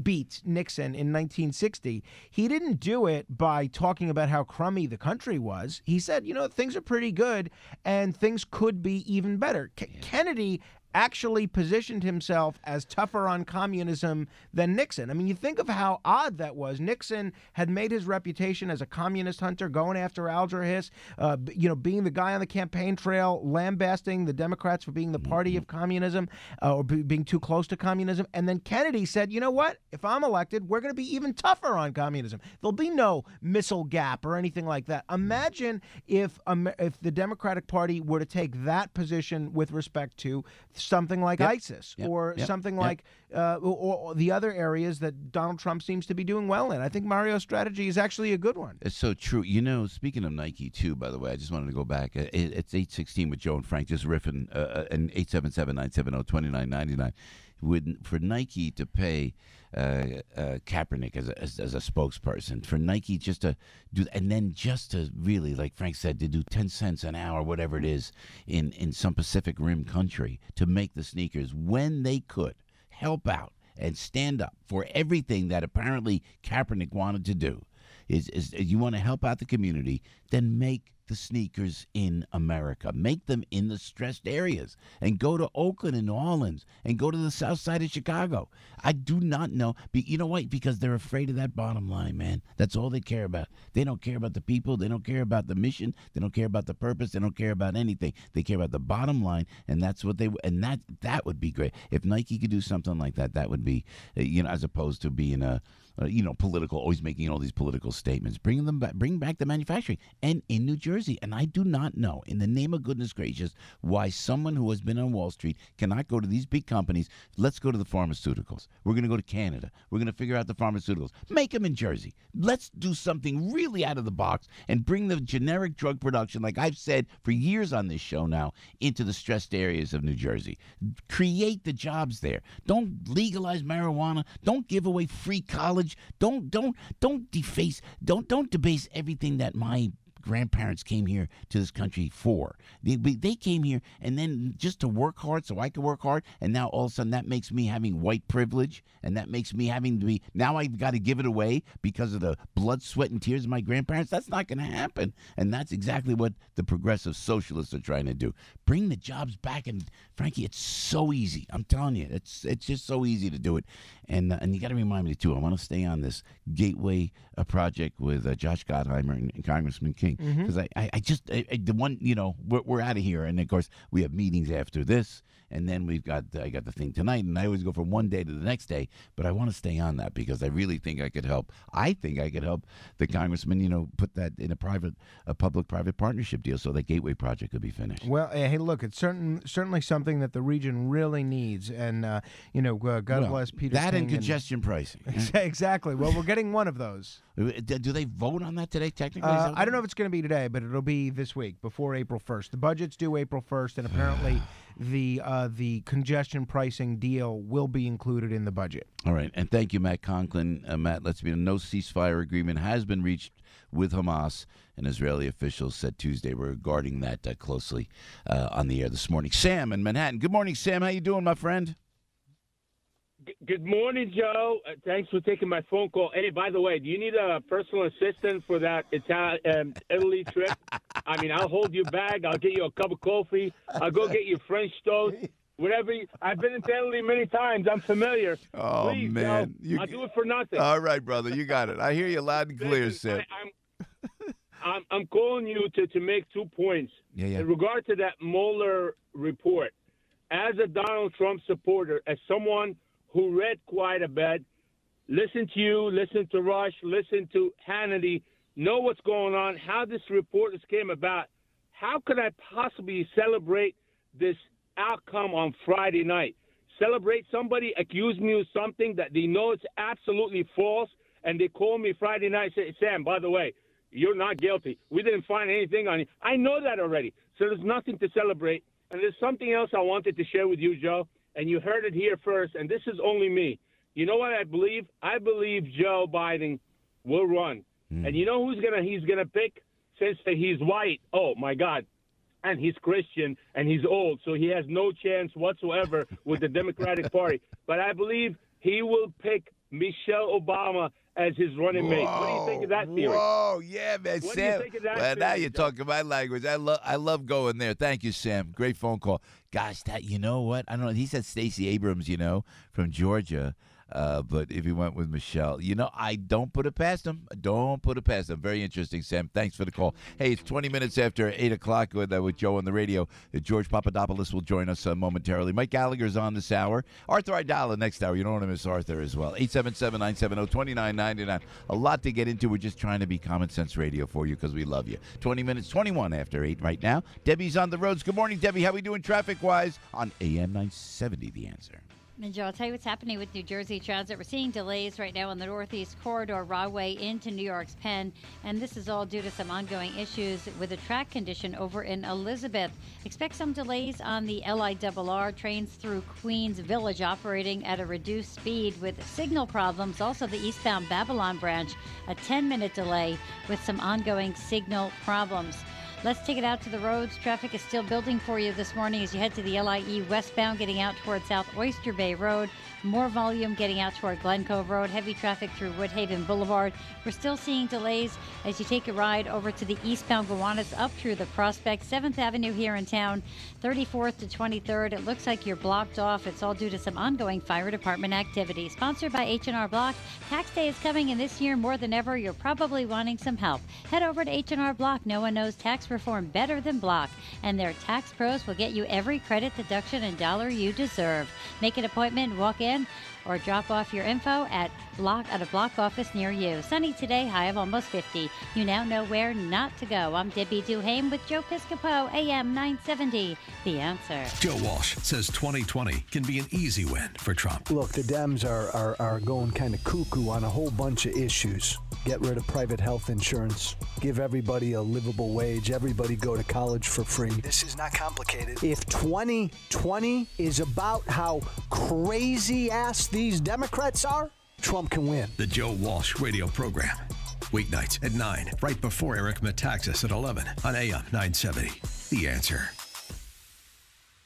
beat Nixon in 1960, he didn't do it by talking about how crummy the country was. He said, you know, things are pretty good and things could be even better. Kennedy actually positioned himself as tougher on communism than Nixon. I mean, you think of how odd that was. Nixon had made his reputation as a communist hunter, going after Alger Hiss, you know, being the guy on the campaign trail, lambasting the Democrats for being the party of communism or being too close to communism. And then Kennedy said, you know what? If I'm elected, we're going to be even tougher on communism. There'll be no missile gap or anything like that. Imagine if the Democratic Party were to take that position with respect to something like ISIS or something like or the other areas that Donald Trump seems to be doing well in. I think Mario's strategy is actually a good one. It's so true. You know, speaking of Nike, too, by the way, I just wanted to go back. It's 8:16 with Joe and Frank, just riffing, and 877-970-2999. For Nike to pay Kaepernick as a spokesperson, for Nike just to do, and then just to really, like Frank said, to do 10 cents an hour, whatever it is, in some Pacific Rim country, to make the sneakers when they could help out and stand up for everything that apparently Kaepernick wanted to do. Is you want to help out the community, then make the sneakers in America. Make them in the stressed areas. And go to Oakland and New Orleans and go to the south side of Chicago. I do not know. You know what? Because they're afraid of that bottom line, man. That's all they care about. They don't care about the people. They don't care about the mission. They don't care about the purpose. They don't care about anything. They care about the bottom line, and that's what and that would be great. If Nike could do something like that, that would be, as opposed to being political, always making all these political statements. Bring back the manufacturing. And in New Jersey, and I do not know, in the name of goodness gracious, why someone who has been on Wall Street cannot go to these big companies. Let's go to the pharmaceuticals. We're going to go to Canada. We're going to figure out the pharmaceuticals. Make them in Jersey. Let's do something really out of the box and bring the generic drug production, like I've said for years on this show now, into the stressed areas of New Jersey. Create the jobs there. Don't legalize marijuana. Don't give away free college. Don't debase everything that my grandparents came here to this country for. They came here and then just to work hard so I could work hard, and now all of a sudden that makes me having white privilege, and that makes me having to be, now I've got to give it away because of the blood, sweat, and tears of my grandparents. That's not going to happen. And that's exactly what the progressive socialists are trying to do. Bring the jobs back, and Frankie, it's so easy. I'm telling you, it's just so easy to do it. And you got to remind me, too, I want to stay on this Gateway project with Josh Gottheimer and Congressman King. Because we're out of here, and of course we have meetings after this, and then I got the thing tonight, and I always go from one day to the next day. But I want to stay on that because I really think I could help. I think I could help the congressman, put that in a public-private partnership deal so that Gateway project could be finished. Well, hey, look, it's certainly something that the region really needs, and God bless Peter. That King and congestion pricing. Exactly. Well, we're getting one of those. Do they vote on that today, technically? I don't know if it's going to be today, but it'll be this week, before April 1st. The budget's due April 1st, and apparently the congestion pricing deal will be included in the budget. All right, and thank you, Matt Conklin. Matt, let's be no ceasefire agreement has been reached with Hamas, and Israeli officials said Tuesday. We're guarding that closely on the air this morning. Sam in Manhattan. Good morning, Sam. How you doing, my friend? Good morning, Joe. Thanks for taking my phone call. Hey, by the way, do you need a personal assistant for that Italy trip? I mean, I'll hold your bag. I'll get you a cup of coffee. I'll go get you French toast. Whatever. I've been in Italy many times. I'm familiar. Oh, Please, man. Joe, I'll do it for nothing. All right, brother. You got it. I hear you loud and clear, Sam. I'm calling you to make 2 points. Yeah. In regard to that Mueller report. As a Donald Trump supporter, as someone who read quite a bit, listen to you, listen to Rush, listen to Hannity, know what's going on, how this report came about. How could I possibly celebrate this outcome on Friday night? Celebrate somebody accused me of something that they know it's absolutely false, and they call me Friday night and say, Sam, by the way, you're not guilty. We didn't find anything on you. I know that already, so there's nothing to celebrate. And there's something else I wanted to share with you, Joe, and you heard it here first, and this is only me. You know what I believe? I believe Joe Biden will run. And you know who's he's gonna pick? Since he's white, oh, my God, and he's Christian, and he's old, so he has no chance whatsoever with the Democratic Party. But I believe he will pick Michelle Obama as his running mate. What do you think of that theory? Whoa, yeah, man. What Sam, do you think of that well, theory, now you're Joe? talking my language. I love going there. Thank you, Sam. Great phone call. Gosh, you know what? I don't know. He said Stacey Abrams, from Georgia. But if he went with Michelle, I don't put it past him. Very interesting, Sam. Thanks for the call. Hey, it's 20 minutes after 8 o'clock with Joe on the radio. George Papadopoulos will join us momentarily. Mike Gallagher's on this hour. Arthur Aidala next hour. You don't want to miss Arthur as well. 877-970-2999. A lot to get into. We're just trying to be common sense radio for you because we love you. 20 minutes, 21 after 8 right now. Debbie's on the roads. Good morning, Debbie. How we doing traffic-wise on AM 970, The Answer? And Joe, I'll tell you what's happening with New Jersey Transit. We're seeing delays right now on the Northeast Corridor Rahway into New York's Penn, and this is all due to some ongoing issues with a track condition over in Elizabeth. Expect some delays on the LIRR trains through Queens Village operating at a reduced speed with signal problems. Also, the eastbound Babylon branch, a 10-minute delay with some ongoing signal problems. Let's take it out to the roads. Traffic is still building for you this morning as you head to the LIE westbound, getting out toward South Oyster Bay Road. More volume getting out toward Glen Cove Road. Heavy traffic through Woodhaven Boulevard. We're still seeing delays as you take a ride over to the eastbound Gowanus up through the Prospect. 7th Avenue here in town, 34th to 23rd. It looks like you're blocked off. It's all due to some ongoing fire department activity. Sponsored by H&R Block. Tax day is coming, and this year more than ever, you're probably wanting some help. Head over to H&R Block. No one knows tax reform better than Block, and their tax pros will get you every credit, deduction, and dollar you deserve. Make an appointment, walk in, or drop off your info at a Block office near you. Sunny today, high of almost 50. You now know where not to go. I'm Debbie Duhame with Joe Piscopo, AM 970, The Answer. Joe Walsh says 2020 can be an easy win for Trump. Look, the Dems are going kind of cuckoo on a whole bunch of issues. Get rid of private health insurance. Give everybody a livable wage. Everybody go to college for free. This is not complicated. If 2020 is about how crazy-ass these Democrats are, Trump can win. The Joe Walsh radio program. Weeknights at 9, right before Eric Metaxas at 11 on AM 970. The Answer.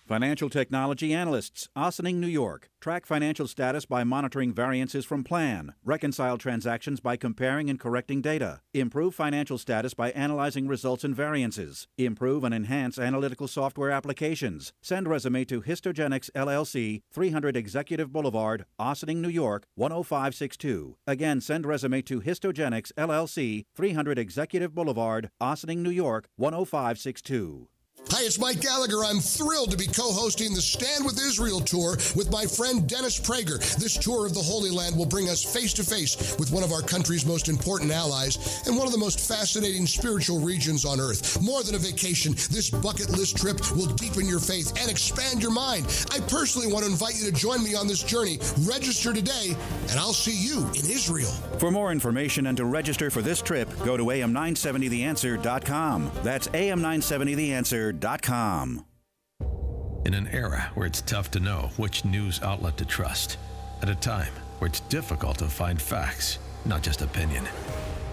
Financial technology analysts, Ossining, New York. Track financial status by monitoring variances from plan. Reconcile transactions by comparing and correcting data. Improve financial status by analyzing results and variances. Improve and enhance analytical software applications. Send resume to Histogenics LLC, 300 Executive Boulevard, Ossining, New York, 10562. Again, send resume to Histogenics LLC, 300 Executive Boulevard, Ossining, New York, 10562. Hi, it's Mike Gallagher. I'm thrilled to be co-hosting the Stand With Israel tour with my friend Dennis Prager. This tour of the Holy Land will bring us face-to-face with one of our country's most important allies and one of the most fascinating spiritual regions on earth. More than a vacation, this bucket list trip will deepen your faith and expand your mind. I personally want to invite you to join me on this journey. Register today, and I'll see you in Israel. For more information and to register for this trip, go to am970theanswer.com. That's am970theanswer.com. In an era where it's tough to know which news outlet to trust, at a time where it's difficult to find facts, not just opinion,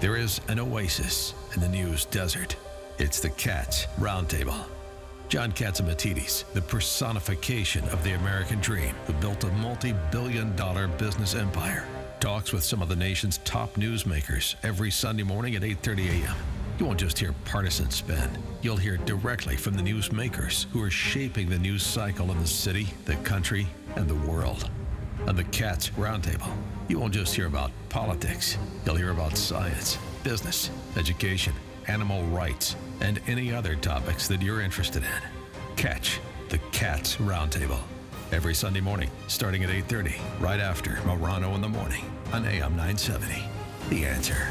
there is an oasis in the news desert. It's the Katz Roundtable. John Katzimatidis, the personification of the American dream, who built a multi-billion-dollar business empire, talks with some of the nation's top newsmakers every Sunday morning at 8:30 a.m. You won't just hear partisan spin. You'll hear directly from the news makers who are shaping the news cycle in the city, the country, and the world. On the Cats Roundtable, you won't just hear about politics. You'll hear about science, business, education, animal rights, and any other topics that you're interested in. Catch the Cats Roundtable every Sunday morning, starting at 8:30, right after Morano in the Morning on AM 970. The Answer.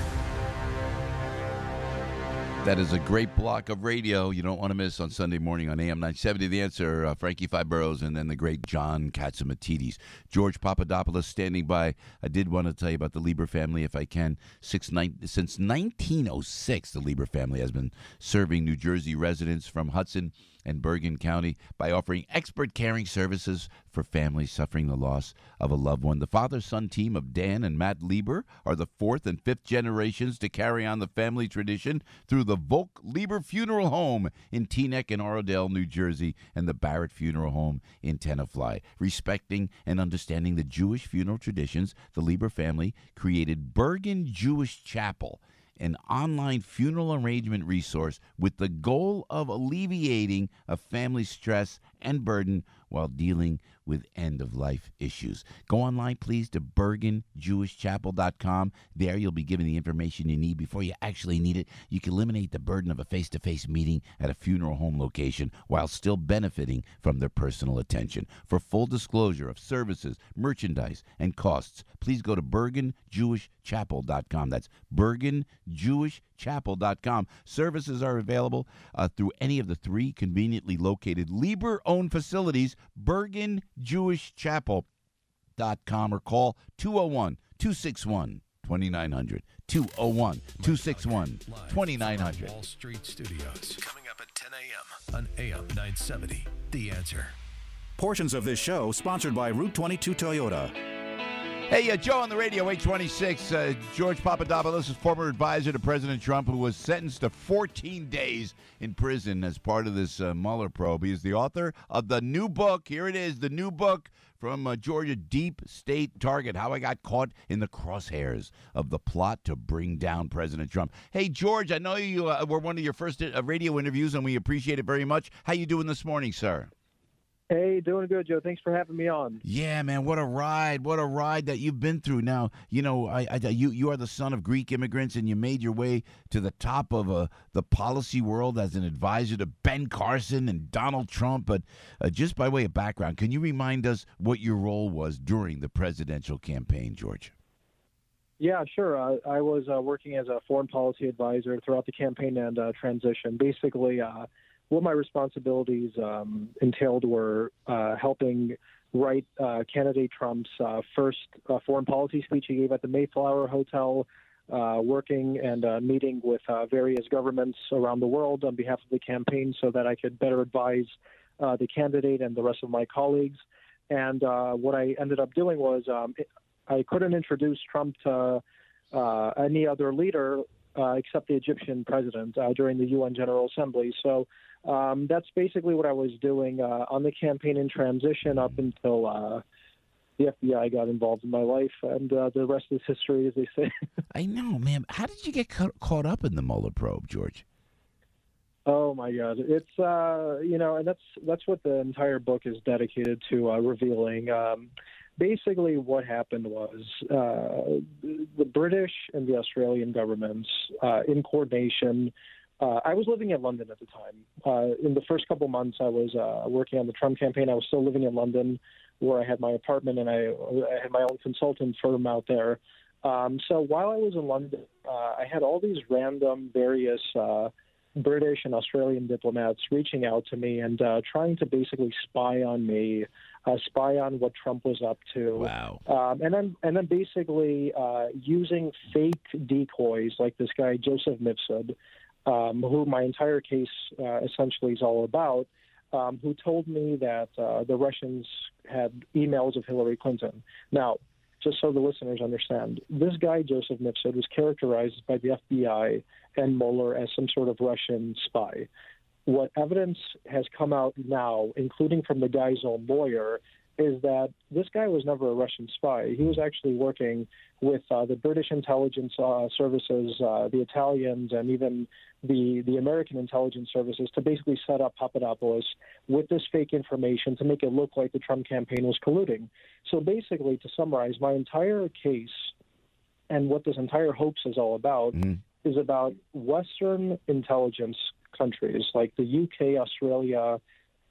That is a great block of radio you don't want to miss on Sunday morning on AM 970. The Answer, Frankie Five Boroughs, and then the great John Katzimatidis. George Papadopoulos standing by. I did want to tell you about the Lieber family, if I can. Since 1906, the Lieber family has been serving New Jersey residents from Hudson and Bergen County by offering expert caring services for families suffering the loss of a loved one. The father-son team of Dan and Matt Lieber are the fourth and fifth generations to carry on the family tradition through the Volk Lieber Funeral Home in Teaneck and Orodale, New Jersey, and the Barrett Funeral Home in Tenafly. Respecting and understanding the Jewish funeral traditions, the Lieber family created Bergen Jewish Chapel, an online funeral arrangement resource with the goal of alleviating a family's stress and burden while dealing with end-of-life issues. Go online, please, to bergenjewishchapel.com. There you'll be given the information you need before you actually need it. You can eliminate the burden of a face-to-face meeting at a funeral home location while still benefiting from their personal attention. For full disclosure of services, merchandise, and costs, please go to bergenjewishchapel.com. That's bergenjewishchapel.com. Services are available through any of the three conveniently located Lieber-owned facilities, bergenjewishchapel.com, or call 201-261-2900. 201-261-2900. Wall Street Studios. Coming up at 10 a.m. on AM 970. The Answer. Portions of this show sponsored by Route 22 Toyota. Hey, Joe on the radio, 826. George Papadopoulos is former advisor to President Trump, who was sentenced to 14 days in prison as part of this Mueller probe. He is the author of the new book. Here it is, the new book from Georgia, Deep State Target, How I Got Caught in the Crosshairs of the Plot to Bring Down President Trump. Hey, George, I know you were one of your first radio interviews, and we appreciate it very much. How you doing this morning, sir? Hey, doing good, Joe. Thanks for having me on. Yeah, man, what a ride that you've been through. Now, you know, you are the son of Greek immigrants, and you made your way to the top of the policy world as an advisor to Ben Carson and Donald Trump. But just by way of background, can you remind us what your role was during the presidential campaign, George? Yeah, sure. I was working as a foreign policy advisor throughout the campaign and transition. Basically, what my responsibilities entailed were helping write candidate Trump's first foreign policy speech he gave at the Mayflower Hotel, working and meeting with various governments around the world on behalf of the campaign so that I could better advise the candidate and the rest of my colleagues. And what I ended up doing was I couldn't introduce Trump to any other leader except the Egyptian president during the UN General Assembly. So that's basically what I was doing on the campaign in transition up until the FBI got involved in my life, and the rest is history, as they say. I know, man. How did you get caught up in the Mueller probe, George? Oh my God, it's and that's what the entire book is dedicated to, revealing. Basically, what happened was the British and the Australian governments, in coordination. I was living in London at the time. In the first couple months, I was working on the Trump campaign. I was still living in London, where I had my apartment and I had my own consultant firm out there. So while I was in London, I had all these random various British and Australian diplomats reaching out to me and trying to basically spy on me, spy on what Trump was up to. Wow. And then basically using fake decoys like this guy, Joseph Mifsud, who my entire case essentially is all about, who told me that the Russians had emails of Hillary Clinton. Now, just so the listeners understand, this guy, Joseph Mifsud, was characterized by the FBI and Mueller as some sort of Russian spy. What evidence has come out now, including from the guy's own lawyer, is that this guy was never a Russian spy. He was actually working with the British intelligence services, the Italians, and even the American intelligence services to basically set up Papadopoulos with this fake information to make it look like the Trump campaign was colluding. So basically, to summarize, my entire case and what this entire hoax is all about is about Western intelligence countries like the UK, Australia,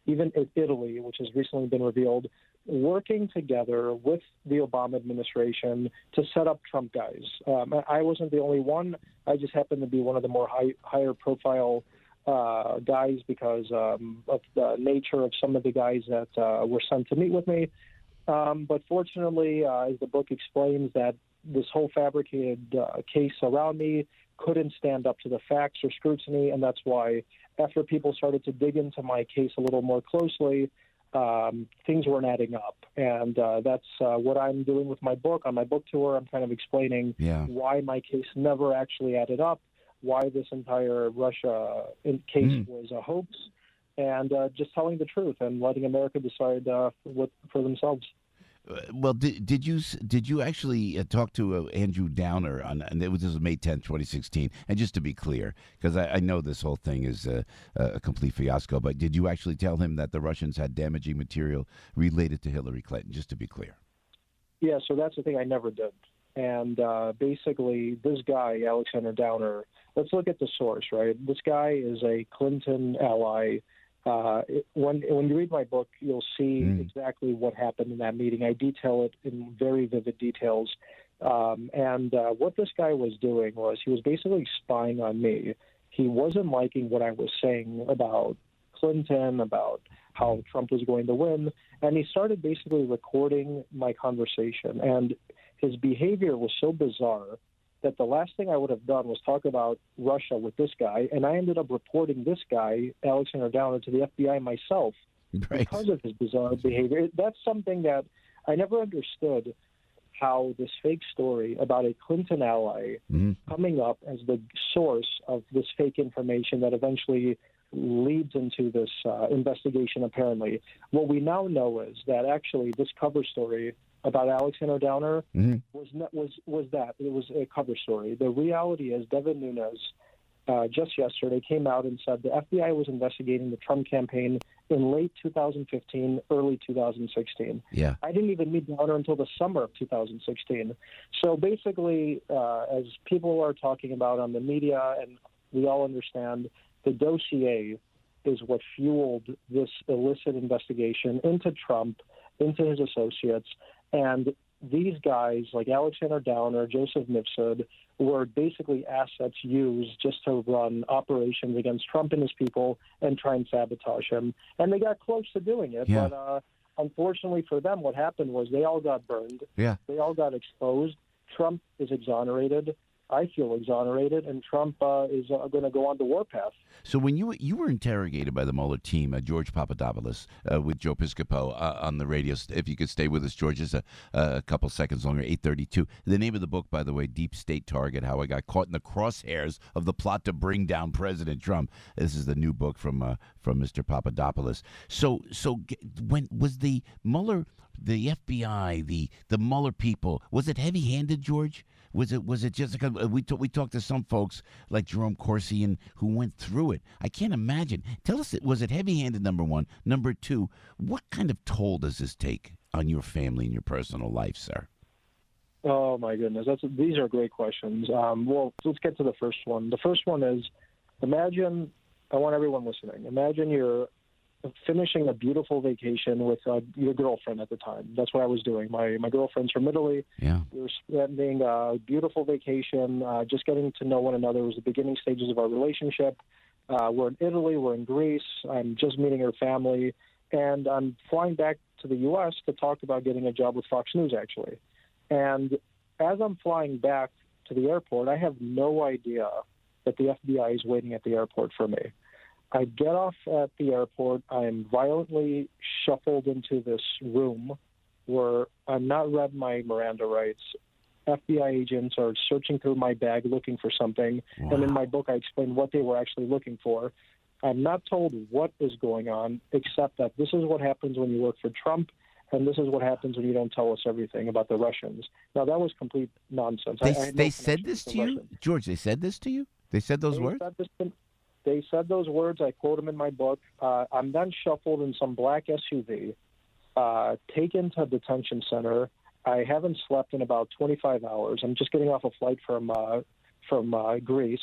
even Italy, which has recently been revealed, working together with the Obama administration to set up Trump guys. I wasn't the only one. I just happened to be one of the more higher profile guys because of the nature of some of the guys that were sent to meet with me. But fortunately, as the book explains, that this whole fabricated case around me couldn't stand up to the facts or scrutiny, and that's why after people started to dig into my case a little more closely, things weren't adding up. And that's what I'm doing with my book. On my book tour, I'm kind of explaining why my case never actually added up, why this entire Russia case was a hoax, and just telling the truth and letting America decide for themselves. Well, did you actually talk to Andrew Downer and this was May 10th, 2016? And just to be clear, because I know this whole thing is a complete fiasco, but did you actually tell him that the Russians had damaging material related to Hillary Clinton? Just to be clear. Yeah, so that's the thing I never did. And basically, this guy, Alexander Downer, let's look at the source, right? This guy is a Clinton ally. When you read my book, you'll see exactly what happened in that meeting. I detail it in very vivid details. And what this guy was doing was he was basically spying on me. He wasn't liking what I was saying about Clinton, about how Trump was going to win. And he started basically recording my conversation. And his behavior was so bizarre that the last thing I would have done was talk about Russia with this guy, and I ended up reporting this guy, Alexander Downer, to the FBI myself because of his bizarre behavior. That's something that I never understood, how this fake story about a Clinton ally coming up as the source of this fake information that eventually leads into this investigation, apparently. What we now know is that actually this cover story about Alexander Downer was that. It was a cover story. The reality is Devin Nunes just yesterday came out and said the FBI was investigating the Trump campaign in late 2015, early 2016. Yeah. I didn't even meet Downer until the summer of 2016. So basically, as people are talking about on the media, and we all understand, the dossier is what fueled this illicit investigation into Trump, into his associates. And these guys, like Alexander Downer, Joseph Mifsud, were basically assets used just to run operations against Trump and his people and try and sabotage him. And they got close to doing it. Yeah. But unfortunately for them, what happened was they all got burned. Yeah. They all got exposed. Trump is exonerated. I feel exonerated, and Trump is going to go on the warpath. So when you were interrogated by the Mueller team, George Papadopoulos, with Joe Piscopo on the radio, if you could stay with us, George, just a couple seconds longer, 8:32. The name of the book, by the way, Deep State Target, How I Got Caught in the Crosshairs of the Plot to Bring Down President Trump. This is the new book from Mr. Papadopoulos. So when was the Mueller, the FBI, the Mueller people, was it heavy-handed, George? Was it just like we talked to some folks like Jerome Corsi who went through it? I can't imagine. Tell us, was it heavy-handed, number one? Number two, what kind of toll does this take on your family and your personal life, sir? Oh, my goodness. These are great questions. Well, let's get to the first one. The first one is, imagine, I want everyone listening, imagine you're finishing a beautiful vacation with your girlfriend at the time. That's what I was doing. My girlfriend's from Italy. Yeah. We were spending a beautiful vacation, just getting to know one another. It was the beginning stages of our relationship. We're in Italy. We're in Greece. I'm just meeting her family. And I'm flying back to the U.S. to talk about getting a job with Fox News, actually. And as I'm flying back to the airport, I have no idea that the FBI is waiting at the airport for me. I get off at the airport. I am violently shuffled into this room where I'm not read my Miranda rights. FBI agents are searching through my bag looking for something. Wow. And in my book, I explain what they were actually looking for. I'm not told what is going on, except that this is what happens when you work for Trump and this is what happens when you don't tell us everything about the Russians. Now, that was complete nonsense. They said this to you? George, they said this to you? They said those words? They said those words. I quote them in my book. I'm then shuffled in some black SUV, taken to a detention center. I haven't slept in about 25 hours. I'm just getting off a flight from Greece,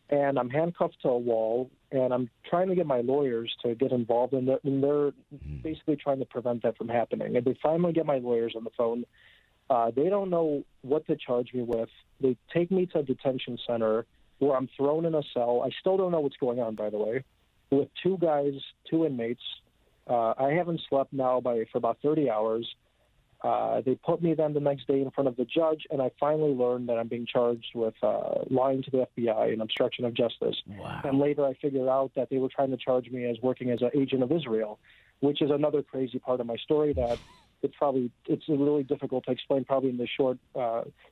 and I'm handcuffed to a wall, and I'm trying to get my lawyers to get involved, and they're basically trying to prevent that from happening. And they finally get my lawyers on the phone. They don't know what to charge me with. They take me to a detention center where I'm thrown in a cell. I still don't know what's going on, by the way, with two inmates. I haven't slept now for about 30 hours. They put me then the next day in front of the judge, and I finally learned that I'm being charged with lying to the FBI and obstruction of justice. Wow. And later I figured out that they were trying to charge me as working as an agent of Israel, which is another crazy part of my story that it's really difficult to explain probably in the short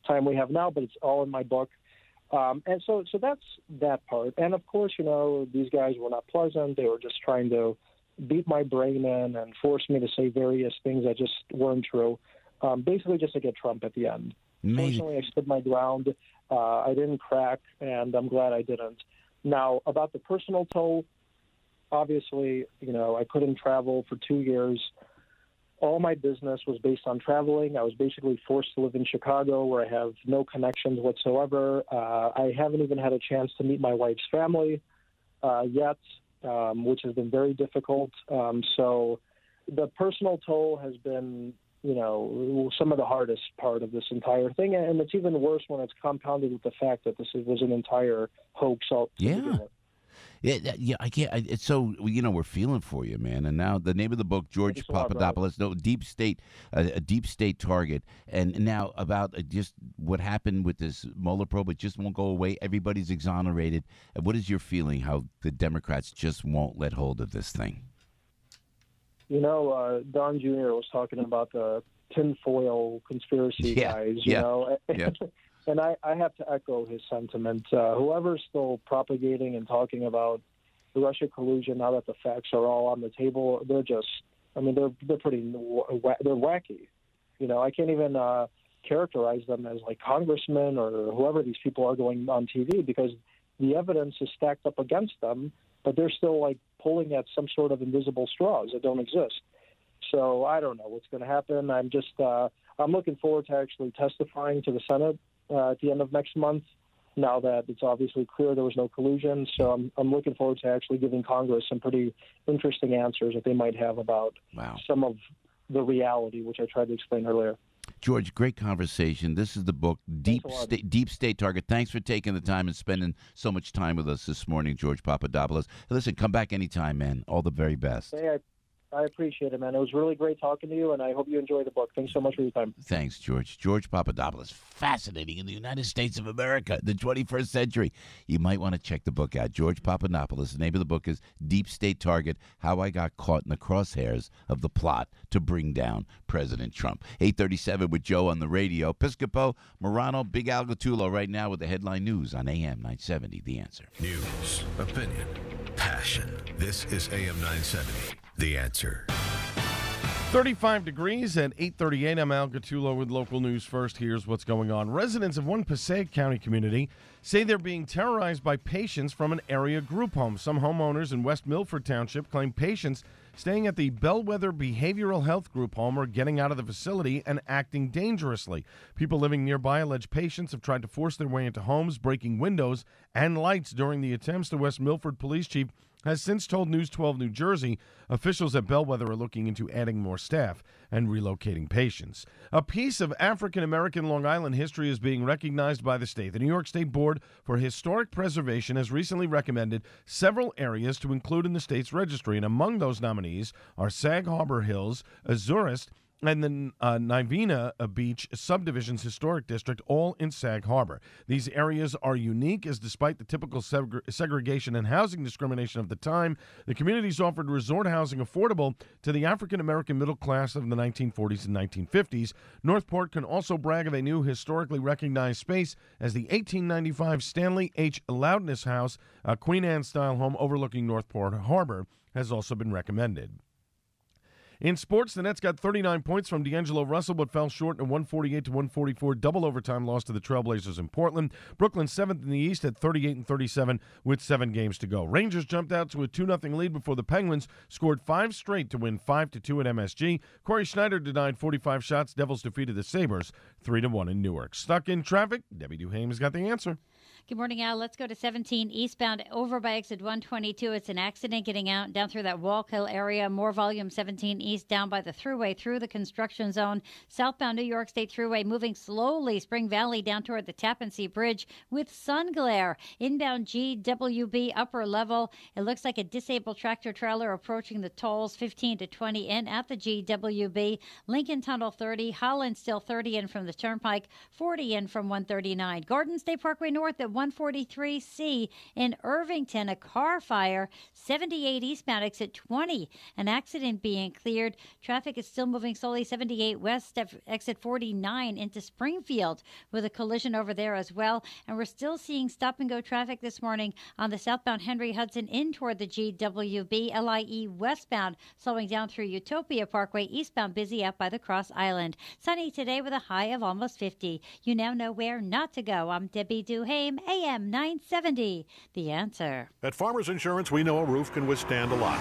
time we have now, but it's all in my book. And so that's that part. And, of course, these guys were not pleasant. They were just trying to beat my brain in and force me to say various things that just weren't true, basically just to get Trump at the end. Fortunately, I stood my ground. I didn't crack, and I'm glad I didn't. Now, about the personal toll, obviously, I couldn't travel for 2 years. All my business was based on traveling. I was basically forced to live in Chicago, where I have no connections whatsoever. I haven't even had a chance to meet my wife's family yet, which has been very difficult. So the personal toll has been, some of the hardest part of this entire thing. And it's even worse when it's compounded with the fact that this was an entire hoax. Yeah, I can't. It's so we're feeling for you, man. And now the name of the book, George Papadopoulos, Deep State, a deep state target. And now about just what happened with this Mueller probe, it just won't go away. Everybody's exonerated. What is your feeling? How the Democrats just won't let hold of this thing? Don Jr. was talking about the tinfoil conspiracy guys. And I have to echo his sentiment. Whoever's still propagating and talking about the Russia collusion, now that the facts are all on the table, they're wacky. I can't even characterize them as like congressmen or whoever these people are going on TV, because the evidence is stacked up against them, but they're still like pulling at some sort of invisible straws that don't exist. So I don't know what's going to happen. I'm looking forward to actually testifying to the Senate at the end of next month, now that it's obviously clear there was no collusion. So I'm looking forward to actually giving Congress some pretty interesting answers that they might have about some of the reality, which I tried to explain earlier. George, great conversation. This is the book, Deep State Target. Thanks for taking the time and spending so much time with us this morning, George Papadopoulos. Listen, come back anytime, man. All the very best. Hey, I appreciate it, man. It was really great talking to you, and I hope you enjoy the book. Thanks so much for your time. Thanks, George. George Papadopoulos, fascinating in the United States of America, the 21st century. You might want to check the book out. George Papadopoulos. The name of the book is Deep State Target, How I Got Caught in the Crosshairs of the Plot to Bring Down President Trump. 8:37 with Joe on the radio. Piscopo, Morano, Big Al Gattulo right now with the headline news on AM 970, The Answer. News, opinion, passion. This is AM 970. The Answer. 35 degrees at 8:38. I'm Al Gattulo with local news first. Here's what's going on. Residents of one Passaic County community say they're being terrorized by patients from an area group home. Some homeowners in West Milford Township claim patients staying at the Bellwether Behavioral Health Group home are getting out of the facility and acting dangerously. People living nearby allege patients have tried to force their way into homes, breaking windows and lights during the attempts. The West Milford Police Chief has since told News 12 New Jersey officials at Bellwether are looking into adding more staff and relocating patients. A piece of African-American Long Island history is being recognized by the state. The New York State Board for Historic Preservation has recently recommended several areas to include in the state's registry, and among those nominees are Sag Harbor Hills, Azurist, and the Nivina Beach Subdivision's Historic District, all in Sag Harbor. These areas are unique, as despite the typical segregation and housing discrimination of the time, the communities offered resort housing affordable to the African-American middle class of the 1940s and 1950s. Northport can also brag of a new historically recognized space as the 1895 Stanley H. Loudness House, a Queen Anne-style home overlooking Northport Harbor, has also been recommended. In sports, the Nets got 39 points from D'Angelo Russell, but fell short in a 148-144 double overtime loss to the Trailblazers in Portland. Brooklyn 7th in the East at 38-37 with 7 games to go. Rangers jumped out to a 2-0 lead before the Penguins scored 5 straight to win 5-2 at MSG. Corey Schneider denied 45 shots. Devils defeated the Sabres 3-1 in Newark. Stuck in traffic? Debbie Duhame's got the answer. Good morning, Al. Let's go to 17 eastbound over by exit 122. It's an accident getting out down through that Wallkill area. More volume 17 east down by the thruway through the construction zone. Southbound New York State Thruway moving slowly Spring Valley down toward the Tappan Zee Bridge with sun glare. Inbound GWB upper level. It looks like a disabled tractor trailer approaching the tolls 15 to 20 in at the GWB. Lincoln Tunnel 30. Holland still 30 in from the Turnpike. 40 in from 139. Garden State Parkway North at 143C in Irvington, a car fire, 78 eastbound exit 20. An accident being cleared. Traffic is still moving slowly, 78 west exit 49 into Springfield with a collision over there as well. And we're still seeing stop-and-go traffic this morning on the southbound Henry Hudson in toward the GWB. LIE westbound slowing down through Utopia Parkway, eastbound busy out by the Cross Island. Sunny today with a high of almost 50. You now know where not to go. I'm Debbie Duhame, AM 970. The Answer. At Farmers Insurance, we know a roof can withstand a lot.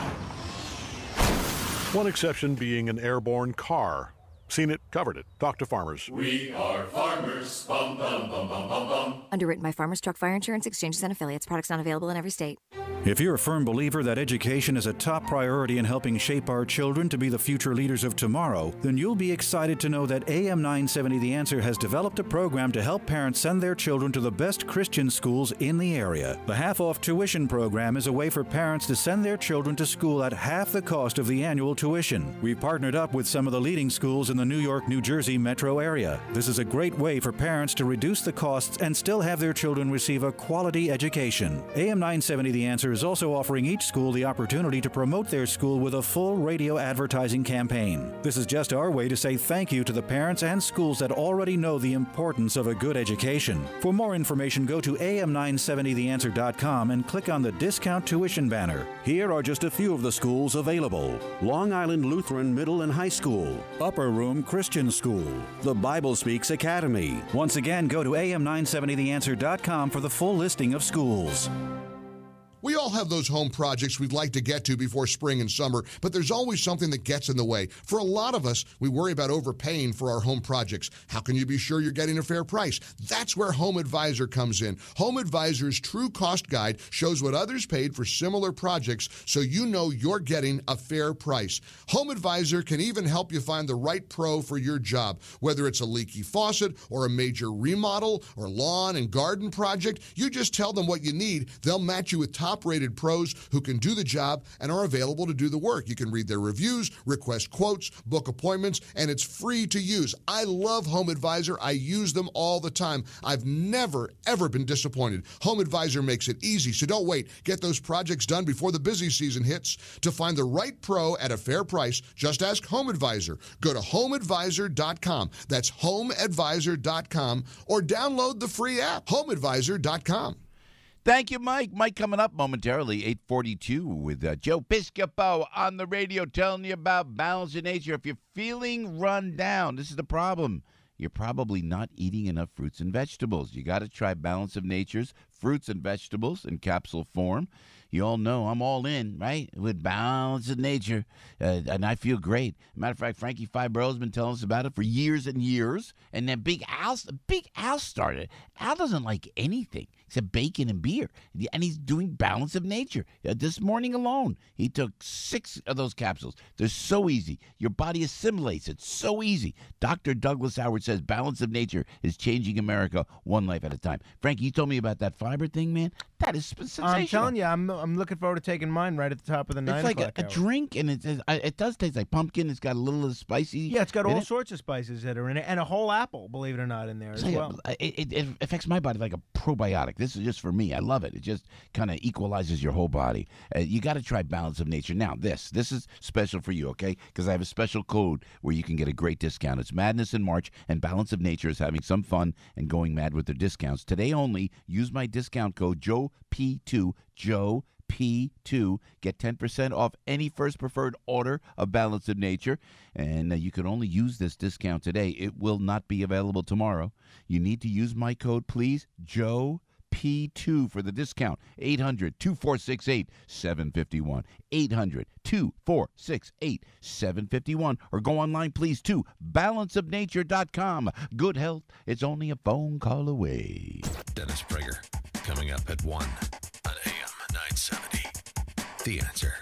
One exception being an airborne car. Seen it, covered it. Talk to Farmers. We are Farmers. Bum, bum, bum, bum, bum, bum. Underwritten by Farmers Truck Fire Insurance Exchanges and Affiliates. Products not available in every state. If you're a firm believer that education is a top priority in helping shape our children to be the future leaders of tomorrow, then you'll be excited to know that AM 970 The Answer has developed a program to help parents send their children to the best Christian schools in the area. The half-off tuition program is a way for parents to send their children to school at half the cost of the annual tuition. We've partnered up with some of the leading schools in the New York, New Jersey metro area. This is a great way for parents to reduce the costs and still have their children receive a quality education. AM 970 The Answer is also offering each school the opportunity to promote their school with a full radio advertising campaign. This is just our way to say thank you to the parents and schools that already know the importance of a good education. For more information, go to am970theanswer.com and click on the discount tuition banner. Here are just a few of the schools available: Long Island Lutheran Middle and High School, Upper Room Christian School, the Bible Speaks Academy. Once again, go to am970theanswer.com for the full listing of schools. We all have those home projects we'd like to get to before spring and summer, but there's always something that gets in the way. For a lot of us, we worry about overpaying for our home projects. How can you be sure you're getting a fair price? That's where Home Advisor comes in. Home Advisor's True Cost Guide shows what others paid for similar projects so you know you're getting a fair price. Home Advisor can even help you find the right pro for your job. Whether it's a leaky faucet or a major remodel or lawn and garden project, you just tell them what you need. They'll match you with top-rated pros who can do the job and are available to do the work. You can read their reviews, request quotes, book appointments, and it's free to use. I love Home Advisor. I use them all the time. I've never, ever been disappointed. Home Advisor makes it easy, so don't wait. Get those projects done before the busy season hits. To find the right pro at a fair price, just ask Home Advisor. Go to homeadvisor.com. That's homeadvisor.com, or download the free app, homeadvisor.com. Thank you, Mike. Mike coming up momentarily, 8:42 with Joe Piscopo on the radio telling you about balance in nature. If you're feeling run down, this is the problem. You're probably not eating enough fruits and vegetables. You got to try Balance of Nature's fruits and vegetables in capsule form. You all know I'm all in, right, with Balance of Nature, and I feel great. Matter of fact, Frankie Fibro has been telling us about it for years and years, and then Big Al started. Al doesn't like anything except bacon and beer, and he's doing Balance of Nature. This morning alone, he took 6 of those capsules. They're so easy. Your body assimilates it so easy. Dr. Douglas Howard says Balance of Nature is changing America one life at a time. Frankie, you told me about that fiber thing, man. That is sensational. I'm telling you, I'm looking forward to taking mine right at the top of the 9 o'clock It's like a drink, and it does taste like pumpkin. It's got a little of the spicy. Yeah, it's got all sorts of spices that are in it, and a whole apple, believe it or not, in there as well. It affects my body like a probiotic. This is just for me. I love it. It just kind of equalizes your whole body. You got to try Balance of Nature. Now, this is special for you, okay? Because I have a special code where you can get a great discount. It's Madness in March, and Balance of Nature is having some fun and going mad with their discounts. Today only, use my discount code JOE P2, Joe P2. Get 10% off any first preferred order of Balance of Nature. And you can only use this discount today. It will not be available tomorrow. You need to use my code, please, Joe P2 for the discount. 800-2468-751. 800-2468-751. Or go online, please, to balanceofnature.com. Good health, it's only a phone call away. Dennis Prager, coming up at 1 on AM 970. The Answer.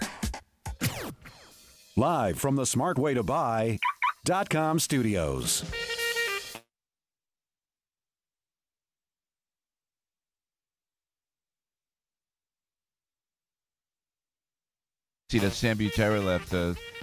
Live from the smartwaytobuy.com studios. See that Sam Butera left,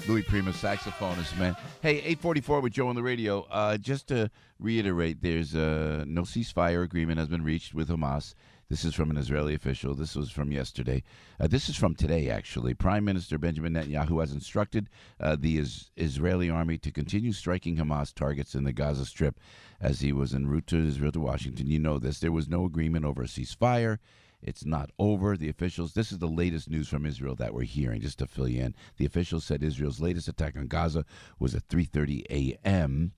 Louis Prima saxophonist, man. Hey, 844 with Joe on the radio. Just to reiterate, there's no ceasefire agreement has been reached with Hamas. This is from an Israeli official. This was from yesterday. This is from today, actually. Prime Minister Benjamin Netanyahu has instructed the Israeli army to continue striking Hamas targets in the Gaza Strip as he was en route to Israel to Washington. You know this. There was no agreement over a ceasefire. It's not over. The officials, this is the latest news from Israel that we're hearing, just to fill you in. The officials said Israel's latest attack on Gaza was at 3:30 a.m.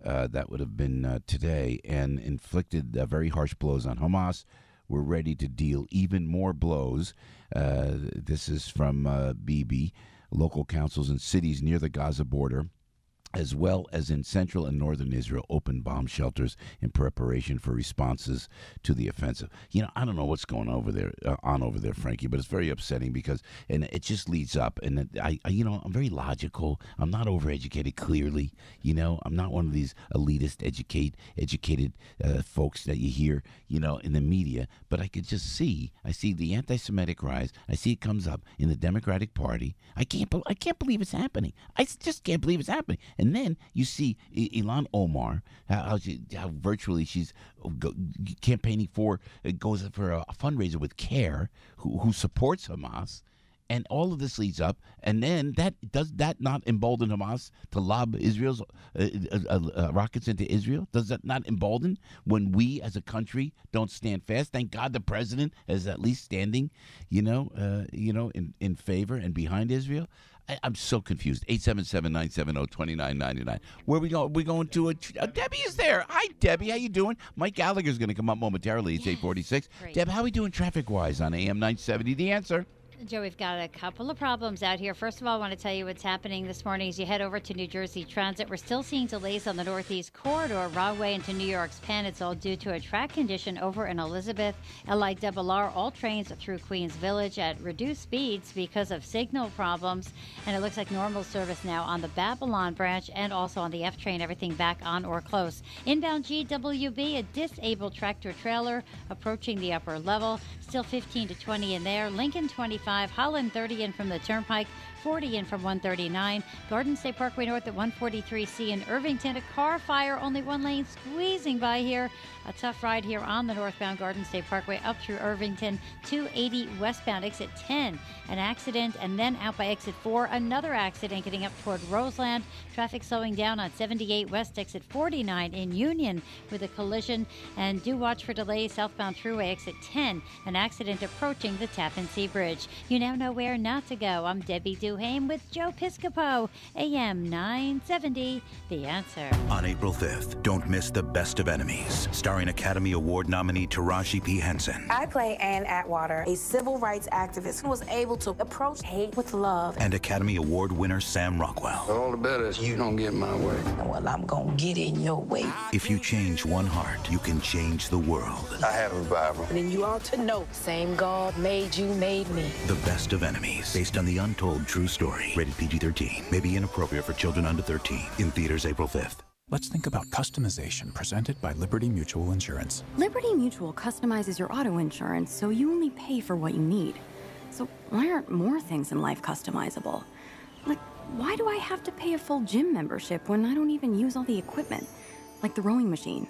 That would have been today, and inflicted very harsh blows on Hamas. We're ready to deal even more blows. This is from Bibi. Local councils in cities near the Gaza border, as well as in central and northern Israel, open bomb shelters in preparation for responses to the offensive. You know, I don't know what's going over there, Frankie, but it's very upsetting because, and it just leads up. And I'm very logical. I'm not overeducated. Clearly, I'm not one of these elitist, educated folks that you hear, in the media. But I could just see. I see the anti-Semitic rise. I see it comes up in the Democratic Party. I can't believe it's happening. I just can't believe it's happening. And then you see Ilhan Omar, how virtually she's campaigning goes for a fundraiser with CARE, who supports Hamas. And all of this leads up. And then does that not embolden Hamas to lob Israel's rockets into Israel? Does that not embolden when we as a country don't stand fast? Thank God the president is at least standing, in favor and behind Israel. I'm so confused. 877-970-2999. Where we go? We're going to Debbie is there. Hi, Debbie. How you doing? Mike Gallagher's going to come up momentarily. It's 846. Great. Deb, how are we doing traffic-wise on AM 970? The Answer. Joe, we've got a couple of problems out here. First of all, I want to tell you what's happening this morning as you head over to New Jersey Transit. We're still seeing delays on the Northeast Corridor, Rahway into New York's Penn. It's all due to a track condition over in Elizabeth. LIRR, all trains through Queens Village at reduced speeds because of signal problems. And it looks like normal service now on the Babylon branch and also on the F train, everything back on or close. Inbound GWB, a disabled tractor trailer approaching the upper level. Still 15 to 20 in there. Lincoln 25, Holland 30 in from the Turnpike, 40 in from 139. Garden State Parkway North at 143C in Irvington. A car fire, only one lane squeezing by here. A tough ride here on the northbound Garden State Parkway up through Irvington. 280 westbound, exit 10. An accident, and then out by exit 4, another accident getting up toward Roseland. Traffic slowing down on 78 west, exit 49 in Union with a collision. And do watch for delays southbound thruway, exit 10. An accident approaching the Tappan Zee Bridge. You now know where not to go. I'm Debbie Duhame with Joe Piscopo, AM 970, The Answer. On April 5th, don't miss The Best of Enemies, starring Academy Award nominee Taraji P. Henson. I play Ann Atwater, a civil rights activist who was able to approach hate with love. And Academy Award winner Sam Rockwell. All the better is you don't get in my way. Well, I'm gonna get in your way. If you change one heart, you can change the world. I had a revival. And then you ought to know, same God made you, made me. The Best of Enemies, based on the untold true story. Rated PG-13. May be inappropriate for children under 13. In theaters April 5th. Let's think about customization, presented by Liberty Mutual Insurance. Liberty Mutual customizes your auto insurance so you only pay for what you need. So why aren't more things in life customizable? Like, why do I have to pay a full gym membership when I don't even use all the equipment? Like the rowing machine.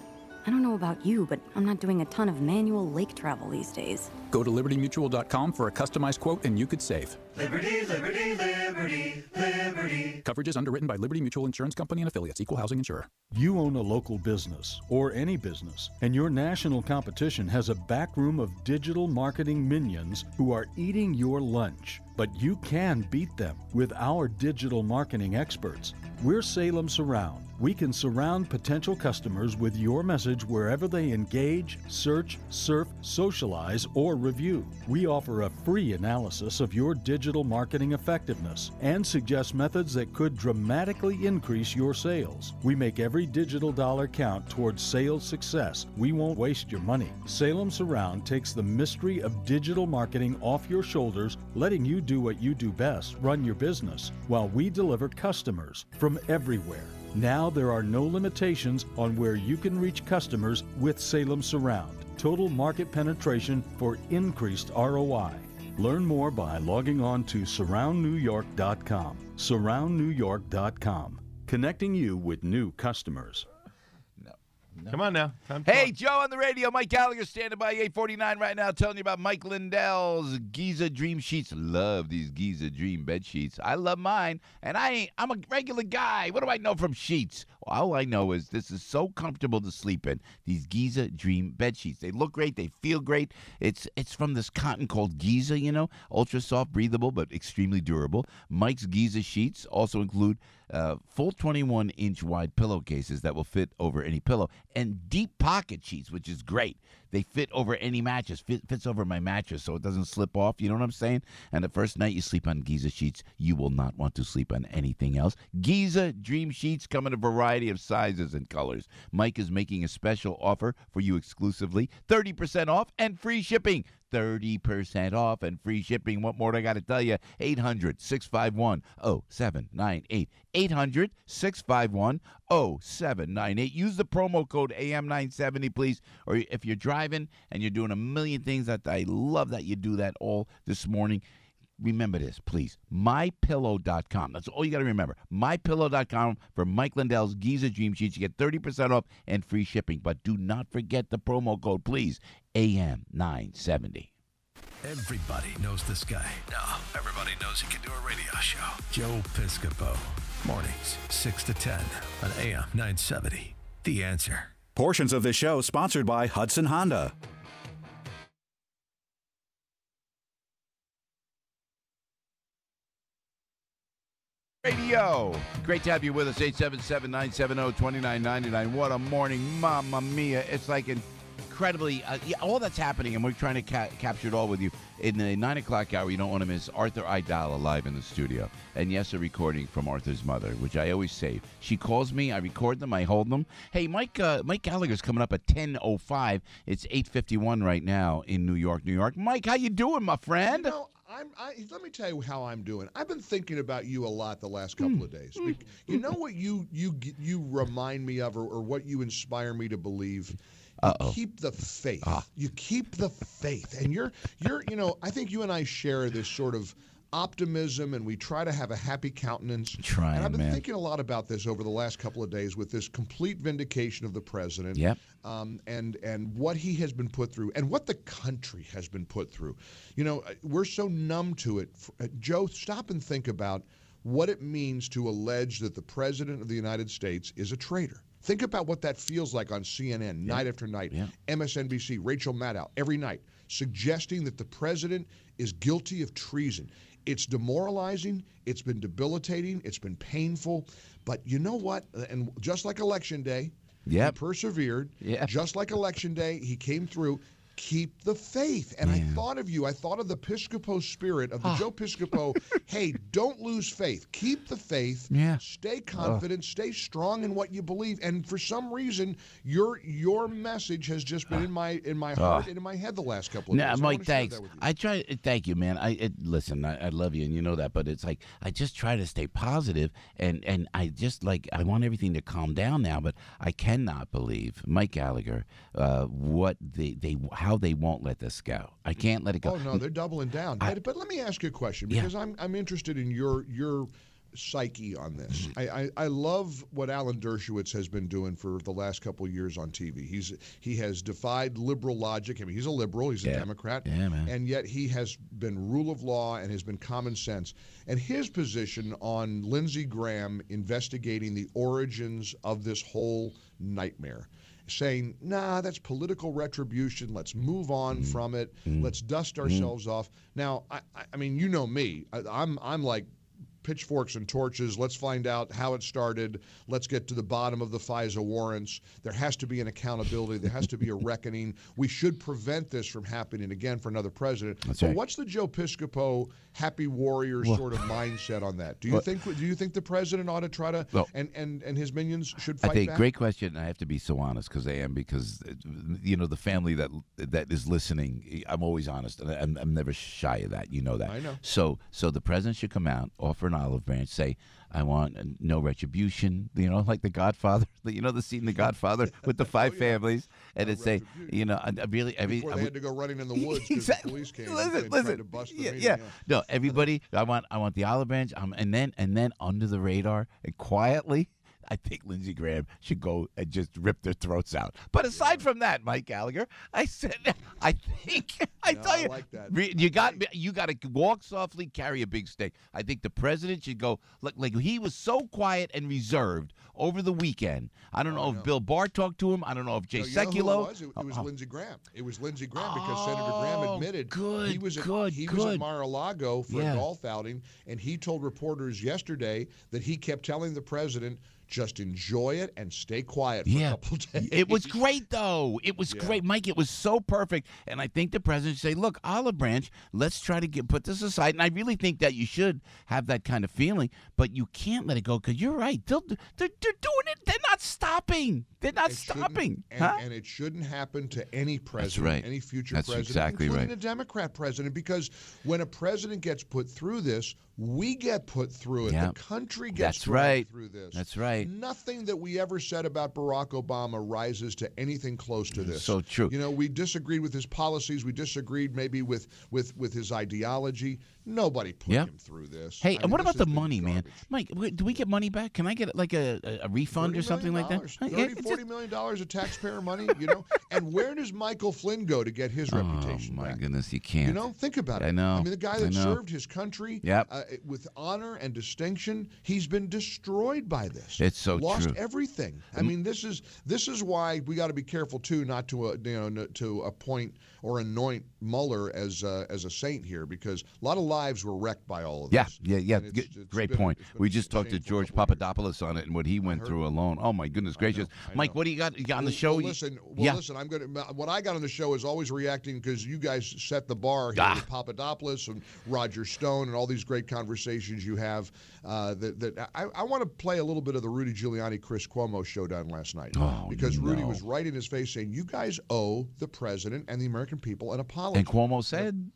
I don't know about you, but I'm not doing a ton of manual lake travel these days. Go to libertymutual.com for a customized quote and you could save. Liberty, liberty, liberty, liberty. Coverage is underwritten by Liberty Mutual Insurance Company and affiliates. Equal housing insurer. You own a local business or any business, and your national competition has a backroom of digital marketing minions who are eating your lunch. But you can beat them with our digital marketing experts. We're Salem Surround. We can surround potential customers with your message wherever they engage, search, surf, socialize, or review. We offer a free analysis of your digital marketing effectiveness and suggest methods that could dramatically increase your sales. We make every digital dollar count towards sales success. We won't waste your money. Salem Surround takes the mystery of digital marketing off your shoulders, letting you do what you do best, run your business, while we deliver customers from everywhere. Now there are no limitations on where you can reach customers with Salem Surround. Total market penetration for increased ROI. Learn more by logging on to surroundnewyork.com. Surroundnewyork.com. Connecting you with new customers. Come on now. Hey, Joe on the radio. Mike Gallagher standing by 849 right now telling you about Mike Lindell's Giza Dream Sheets. Love these Giza Dream bed sheets. I love mine, and I'm a regular guy. What do I know from sheets? All I know is this is so comfortable to sleep in. These Giza Dream bed sheets. They look great. They feel great. It's from this cotton called Giza, ultra soft, breathable, but extremely durable. Mike's Giza sheets also include full 21-inch wide pillowcases that will fit over any pillow, and deep pocket sheets, which is great. They fit over any mattress. Fits over my mattress so it doesn't slip off. You know what I'm saying? And the first night you sleep on Giza sheets, you will not want to sleep on anything else. Giza Dream Sheets come in a variety of sizes and colors. Mike is making a special offer for you exclusively. 30% off and free shipping. 30% off and free shipping. What more do I got to tell you? 800-651-0798. 800-651-0798. Use the promo code AM970, please. Or if you're driving and you're doing a million things, that I love that you do that all this morning. Remember this, please. MyPillow.com. That's all you got to remember. MyPillow.com for Mike Lindell's Giza Dream Sheets. You get 30% off and free shipping. But do not forget the promo code, please. AM970. Everybody knows this guy. Now, everybody knows he can do a radio show. Joe Piscopo. Mornings, 6 to 10 on AM 970. The Answer. Portions of this show sponsored by Hudson Honda. Radio. Great to have you with us. 877-970-2999. What a morning. Mamma mia. It's like incredibly, all that's happening, and we're trying to capture it all with you. In the 9 o'clock hour, you don't want to miss Arthur Aidala live in the studio. And yes, a recording from Arthur's mother, which I always save. She calls me, I record them, I hold them. Hey, Mike Gallagher's coming up at 10:05. It's 8:51 right now in New York, New York. Mike, how you doing, my friend? Let me tell you how I'm doing. I've been thinking about you a lot the last couple of days. You know what you remind me of, or what you inspire me to believe? You keep the faith. You keep the faith. And you're I think you and I share this sort of optimism, and we try to have a happy countenance. And I've been thinking a lot about this over the last couple of days with this complete vindication of the president. Yep. And what he has been put through, and what the country has been put through. We're so numb to it. Joe, stop and think about what it means to allege that the president of the United States is a traitor. Think about what that feels like on CNN night after night, MSNBC, Rachel Maddow, every night, suggesting that the president is guilty of treason. It's demoralizing. It's been debilitating. It's been painful. But you know what? And just like Election Day, he persevered. Just like Election Day, he came through. Keep the faith. And I thought of you. I thought of the Piscopo spirit of the Joe Piscopo. Hey, don't lose faith. Keep the faith. Stay confident. Stay strong in what you believe. And for some reason, your message has just been in my heart and in my head the last couple of days. Mike, thanks. Thank you, man. Listen, I love you, and you know that. But it's like I just try to stay positive, and I just I want everything to calm down now. But I cannot believe Mike Gallagher, how they won't let this go. I can't let it go. Oh no, they're doubling down. But let me ask you a question, because I'm interested in your psyche on this. I love what Alan Dershowitz has been doing for the last couple of years on TV. He has defied liberal logic. I mean, he's a liberal. He's a Democrat. Yeah, man. And yet he has been rule of law and has been common sense. And his position on Lindsey Graham investigating the origins of this whole nightmare, saying, nah, that's political retribution. Let's move on from it. Let's dust ourselves off. Now, I mean, you know me. I'm like, pitchforks and torches. Let's find out how it started. Let's get to the bottom of the FISA warrants. There has to be an accountability. There has to be a reckoning. We should prevent this from happening again for another president. That's but right. What's the Joe Piscopo happy warrior sort of mindset on that? Do you think the president ought to try to and his minions should fight I think back? great question. I have to be so honest because I am, because the family that is listening, I'm always honest, and I'm never shy of that. You know that. I know. So the president should come out, offer an olive branch, say, I want no retribution, like The Godfather, the scene in The Godfather with the five families, and it say, Before they had to go running in the woods because the police came and tried to bust the meeting. Yeah. No, everybody, I want the olive branch, and then under the radar and quietly, I think Lindsey Graham should go and just rip their throats out. But aside from that, Mike Gallagher, I tell you, like that. you got to walk softly, carry a big stick. I think the president should go like he was so quiet and reserved over the weekend. I don't know if Bill Barr talked to him. I don't know if Jay Sekulow. It was Lindsey Graham. It was Lindsey Graham because Senator Graham admitted he was at Mar-a-Lago for a golf outing, and he told reporters yesterday that he kept telling the president, just enjoy it and stay quiet for a couple days. It was great, though. It was great, Mike. It was so perfect. And I think the president should say, look, olive branch, let's try to put this aside. And I really think that you should have that kind of feeling, but you can't let it go because you're right. They're doing it. They're not stopping. They're not stopping. And it shouldn't happen to any president, any future president, including a Democrat president, because when a president gets put through this, we get put through it. The country gets through this. That's right. Nothing that we ever said about Barack Obama rises to anything close to this. So true. We disagreed with his policies. We disagreed maybe with his ideology. Nobody put him through this. Hey, and what about the money, man? Mike, do we get money back? Can I get like a refund or something like that? $40 million of taxpayer money, And where does Michael Flynn go to get his reputation back? Oh, my goodness, you can't. Think about it. I know. I mean, the guy that served his country with honor and distinction, he's been destroyed by this. It's so lost true. Everything. I mean, this is why we got to be careful too, not to to appoint or anoint Mueller as a saint here, because a lot of lives were wrecked by all of this. Yeah. Great point. We just talked to George Papadopoulos on it and what he went through alone. Oh my goodness gracious, Mike, what do you got on the show? Listen, I'm going to. What I got on the show is always reacting because you guys set the bar here with Papadopoulos and Roger Stone and all these great conversations you have. I want to play a little bit of the Rudy Giuliani Chris Cuomo showdown last night because Rudy was right in his face saying you guys owe the president and the American people an apology. And Cuomo said,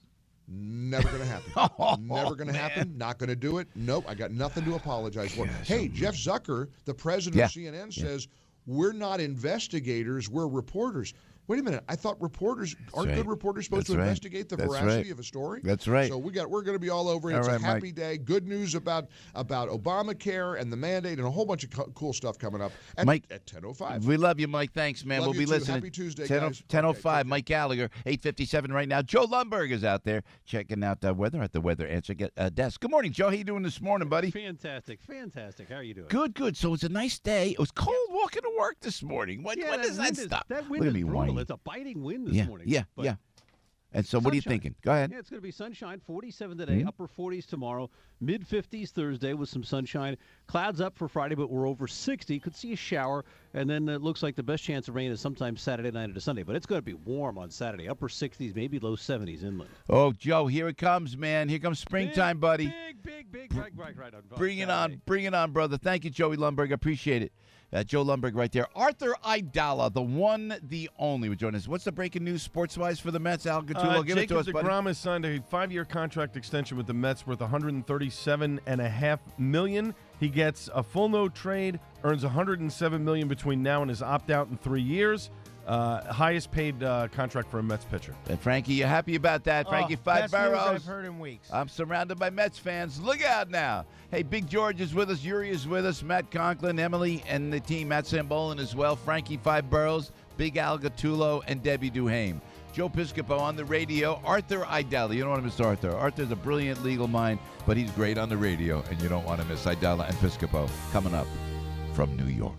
never going to happen. Never going to happen. Not going to do it. Nope. I got nothing to apologize for. Hey, Jeff Zucker, the president of CNN, says we're not investigators. We're reporters. Wait a minute. I thought reporters aren't good reporters supposed to investigate the veracity of a story? That's right. So we're going to be all over it. It's a happy day. Good news about Obamacare and the mandate and a whole bunch of cool stuff coming up at 10:05. We love you, Mike. Thanks, man. We'll be listening. Happy Tuesday, 10:05. Mike Gallagher, 8:57 right now. Joe Lundberg is out there checking out weather at the Weather Answer desk. Good morning, Joe. How you doing this morning, buddy? Fantastic. How are you doing? Good. So it's a nice day. It was cold walking to work this morning. When does that stop? That wind is brutal. It's a biting wind this morning. Yeah. And so what are you thinking? Go ahead. Yeah, it's going to be sunshine, 47 today, upper 40s tomorrow, mid-50s Thursday with some sunshine. Clouds up for Friday, but we're over 60. Could see a shower, and then it looks like the best chance of rain is sometime Saturday night into Sunday. But it's going to be warm on Saturday, upper 60s, maybe low 70s inland. Oh, Joe, here it comes, man. Here comes springtime, buddy. Big. Right on. Bring it on, brother. Thank you, Joey Lundberg. I appreciate it. Joe Lundberg right there. Arthur Aidala, the one, the only, would join us. What's the breaking news sports-wise for the Mets? Al Gattuso, give it to us, buddy. Jacob deGrom has signed a 5-year contract extension with the Mets worth $137.5 million. He gets a full no trade, earns $107 million between now and his opt-out in 3 years. Highest paid contract for a Mets pitcher. And Frankie, you happy about that? Frankie, best news $5. I've heard in weeks. I'm surrounded by Mets fans. Look out now. Hey, Big George is with us. Yuri is with us. Matt Conklin, Emily, and the team. Matt Sambolin as well. Frankie, $5. Big Al Gattulo, and Debbie Duhame. Joe Piscopo on the radio. Arthur Aidala. You don't want to miss Arthur. Arthur's a brilliant legal mind, but he's great on the radio, and you don't want to miss Aidala and Piscopo coming up from New York.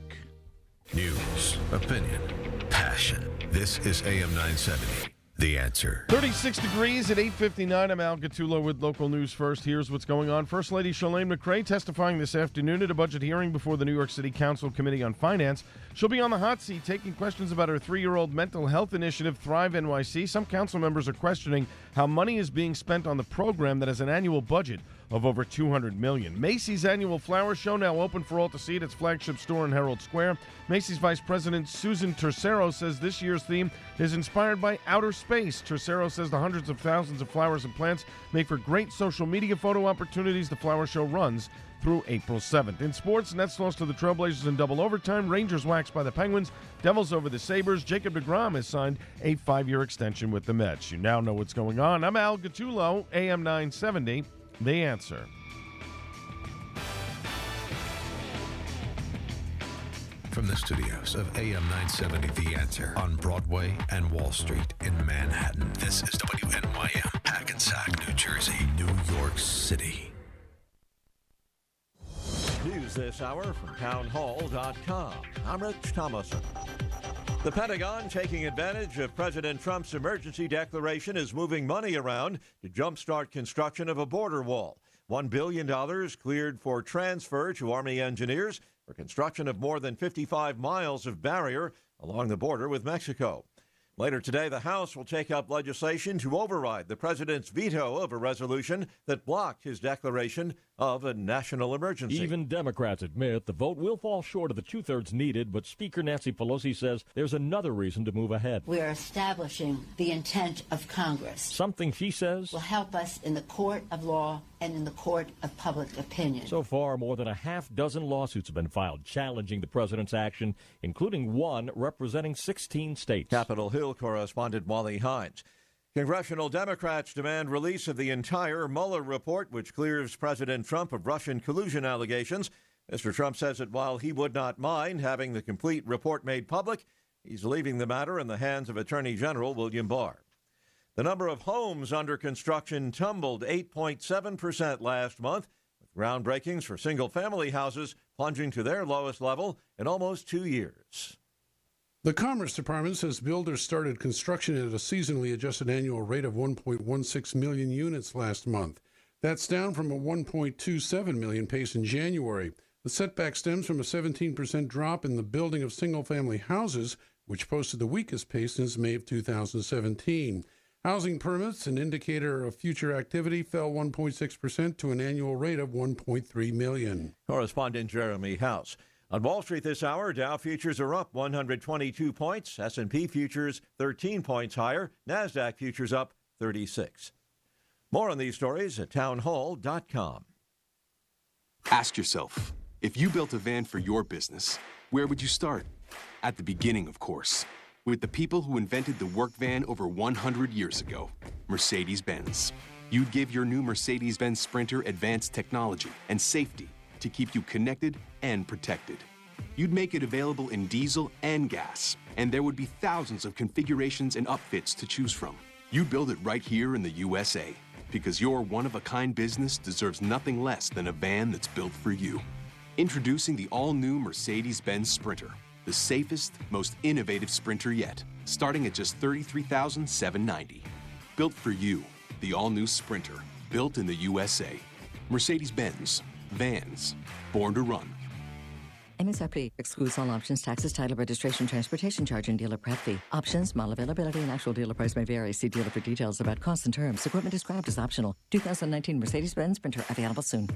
News, opinion, passion. This is AM 970. The Answer. 36 degrees at 8:59. I'm Al Gattulo with local news first. Here's what's going on. First Lady Shalane McRae testifying this afternoon at a budget hearing before the New York City Council Committee on Finance. She'll be on the hot seat taking questions about her 3-year-old mental health initiative, Thrive NYC. Some council members are questioning how money is being spent on the program that has an annual budget of over $200 million. Macy's annual flower show now open for all to see at its flagship store in Herald Square. Macy's Vice President Susan Tercero says this year's theme is inspired by outer space. Tercero says the hundreds of thousands of flowers and plants make for great social media photo opportunities. The flower show runs through April 7th. In sports, Nets lost to the Trailblazers in double overtime. Rangers waxed by the Penguins. Devils over the Sabres. Jacob deGrom has signed a 5-year extension with the Mets. You now know what's going on. I'm Al Gattulo, AM 970. The Answer. From the studios of AM 970, The Answer, on Broadway and Wall Street in Manhattan, this is WNYM, Hackensack, New Jersey, New York City. News this hour from townhall.com. I'm Rich Thomason. The Pentagon, taking advantage of President Trump's emergency declaration, is moving money around to jumpstart construction of a border wall. $1 billion cleared for transfer to Army engineers for construction of more than 55 miles of barrier along the border with Mexico. Later today, the House will take up legislation to override the president's veto of a resolution that blocked his declaration of a national emergency. Even Democrats admit the vote will fall short of the two-thirds needed, but Speaker Nancy Pelosi says there's another reason to move ahead. We are establishing the intent of Congress. Something, she says, will help us in the court of law and in the court of public opinion. So far, more than a half-dozen lawsuits have been filed challenging the president's action, including one representing 16 states. Capitol Hill correspondent Wally Hines. Congressional Democrats demand release of the entire Mueller report, which clears President Trump of Russian collusion allegations. Mr. Trump says that while he would not mind having the complete report made public, he's leaving the matter in the hands of Attorney General William Barr. The number of homes under construction tumbled 8.7% last month, with groundbreakings for single-family houses plunging to their lowest level in almost 2 years. The Commerce Department says builders started construction at a seasonally adjusted annual rate of 1.16 million units last month. That's down from a 1.27 million pace in January. The setback stems from a 17% drop in the building of single-family houses, which posted the weakest pace since May of 2017. Housing permits, an indicator of future activity, fell 1.6% to an annual rate of 1.3 million. Correspondent Jeremy House. On Wall Street this hour, Dow futures are up 122 points, S&P futures 13 points higher, NASDAQ futures up 36. More on these stories at townhall.com. Ask yourself, if you built a van for your business, where would you start? At the beginning, of course, with the people who invented the work van over 100 years ago, Mercedes-Benz. You'd give your new Mercedes-Benz Sprinter advanced technology and safety to keep you connected and protected. You'd make it available in diesel and gas, and there would be thousands of configurations and upfits to choose from. You'd build it right here in the USA, because your one-of-a-kind business deserves nothing less than a van that's built for you. Introducing the all-new Mercedes-Benz Sprinter, the safest, most innovative Sprinter yet, starting at just $33,790. Built for you, the all-new Sprinter, built in the USA. Mercedes-Benz. Vans. Born to run. MSRP excludes all options, taxes, title, registration, transportation charge, and dealer prep fee. Options, model availability, and actual dealer price may vary. See dealer for details about costs and terms. Equipment described as optional. 2019 Mercedes-Benz Sprinter available soon.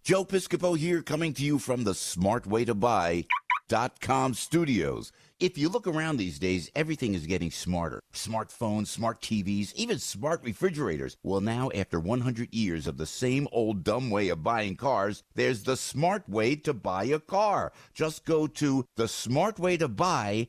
Joe Piscopo here, coming to you from the smartwaytobuy.com studios. If you look around these days, everything is getting smarter. Smartphones, smart TVs, even smart refrigerators. Well, now, after 100 years of the same old dumb way of buying cars, there's the smart way to buy a car. Just go to thesmartwaytobuy.com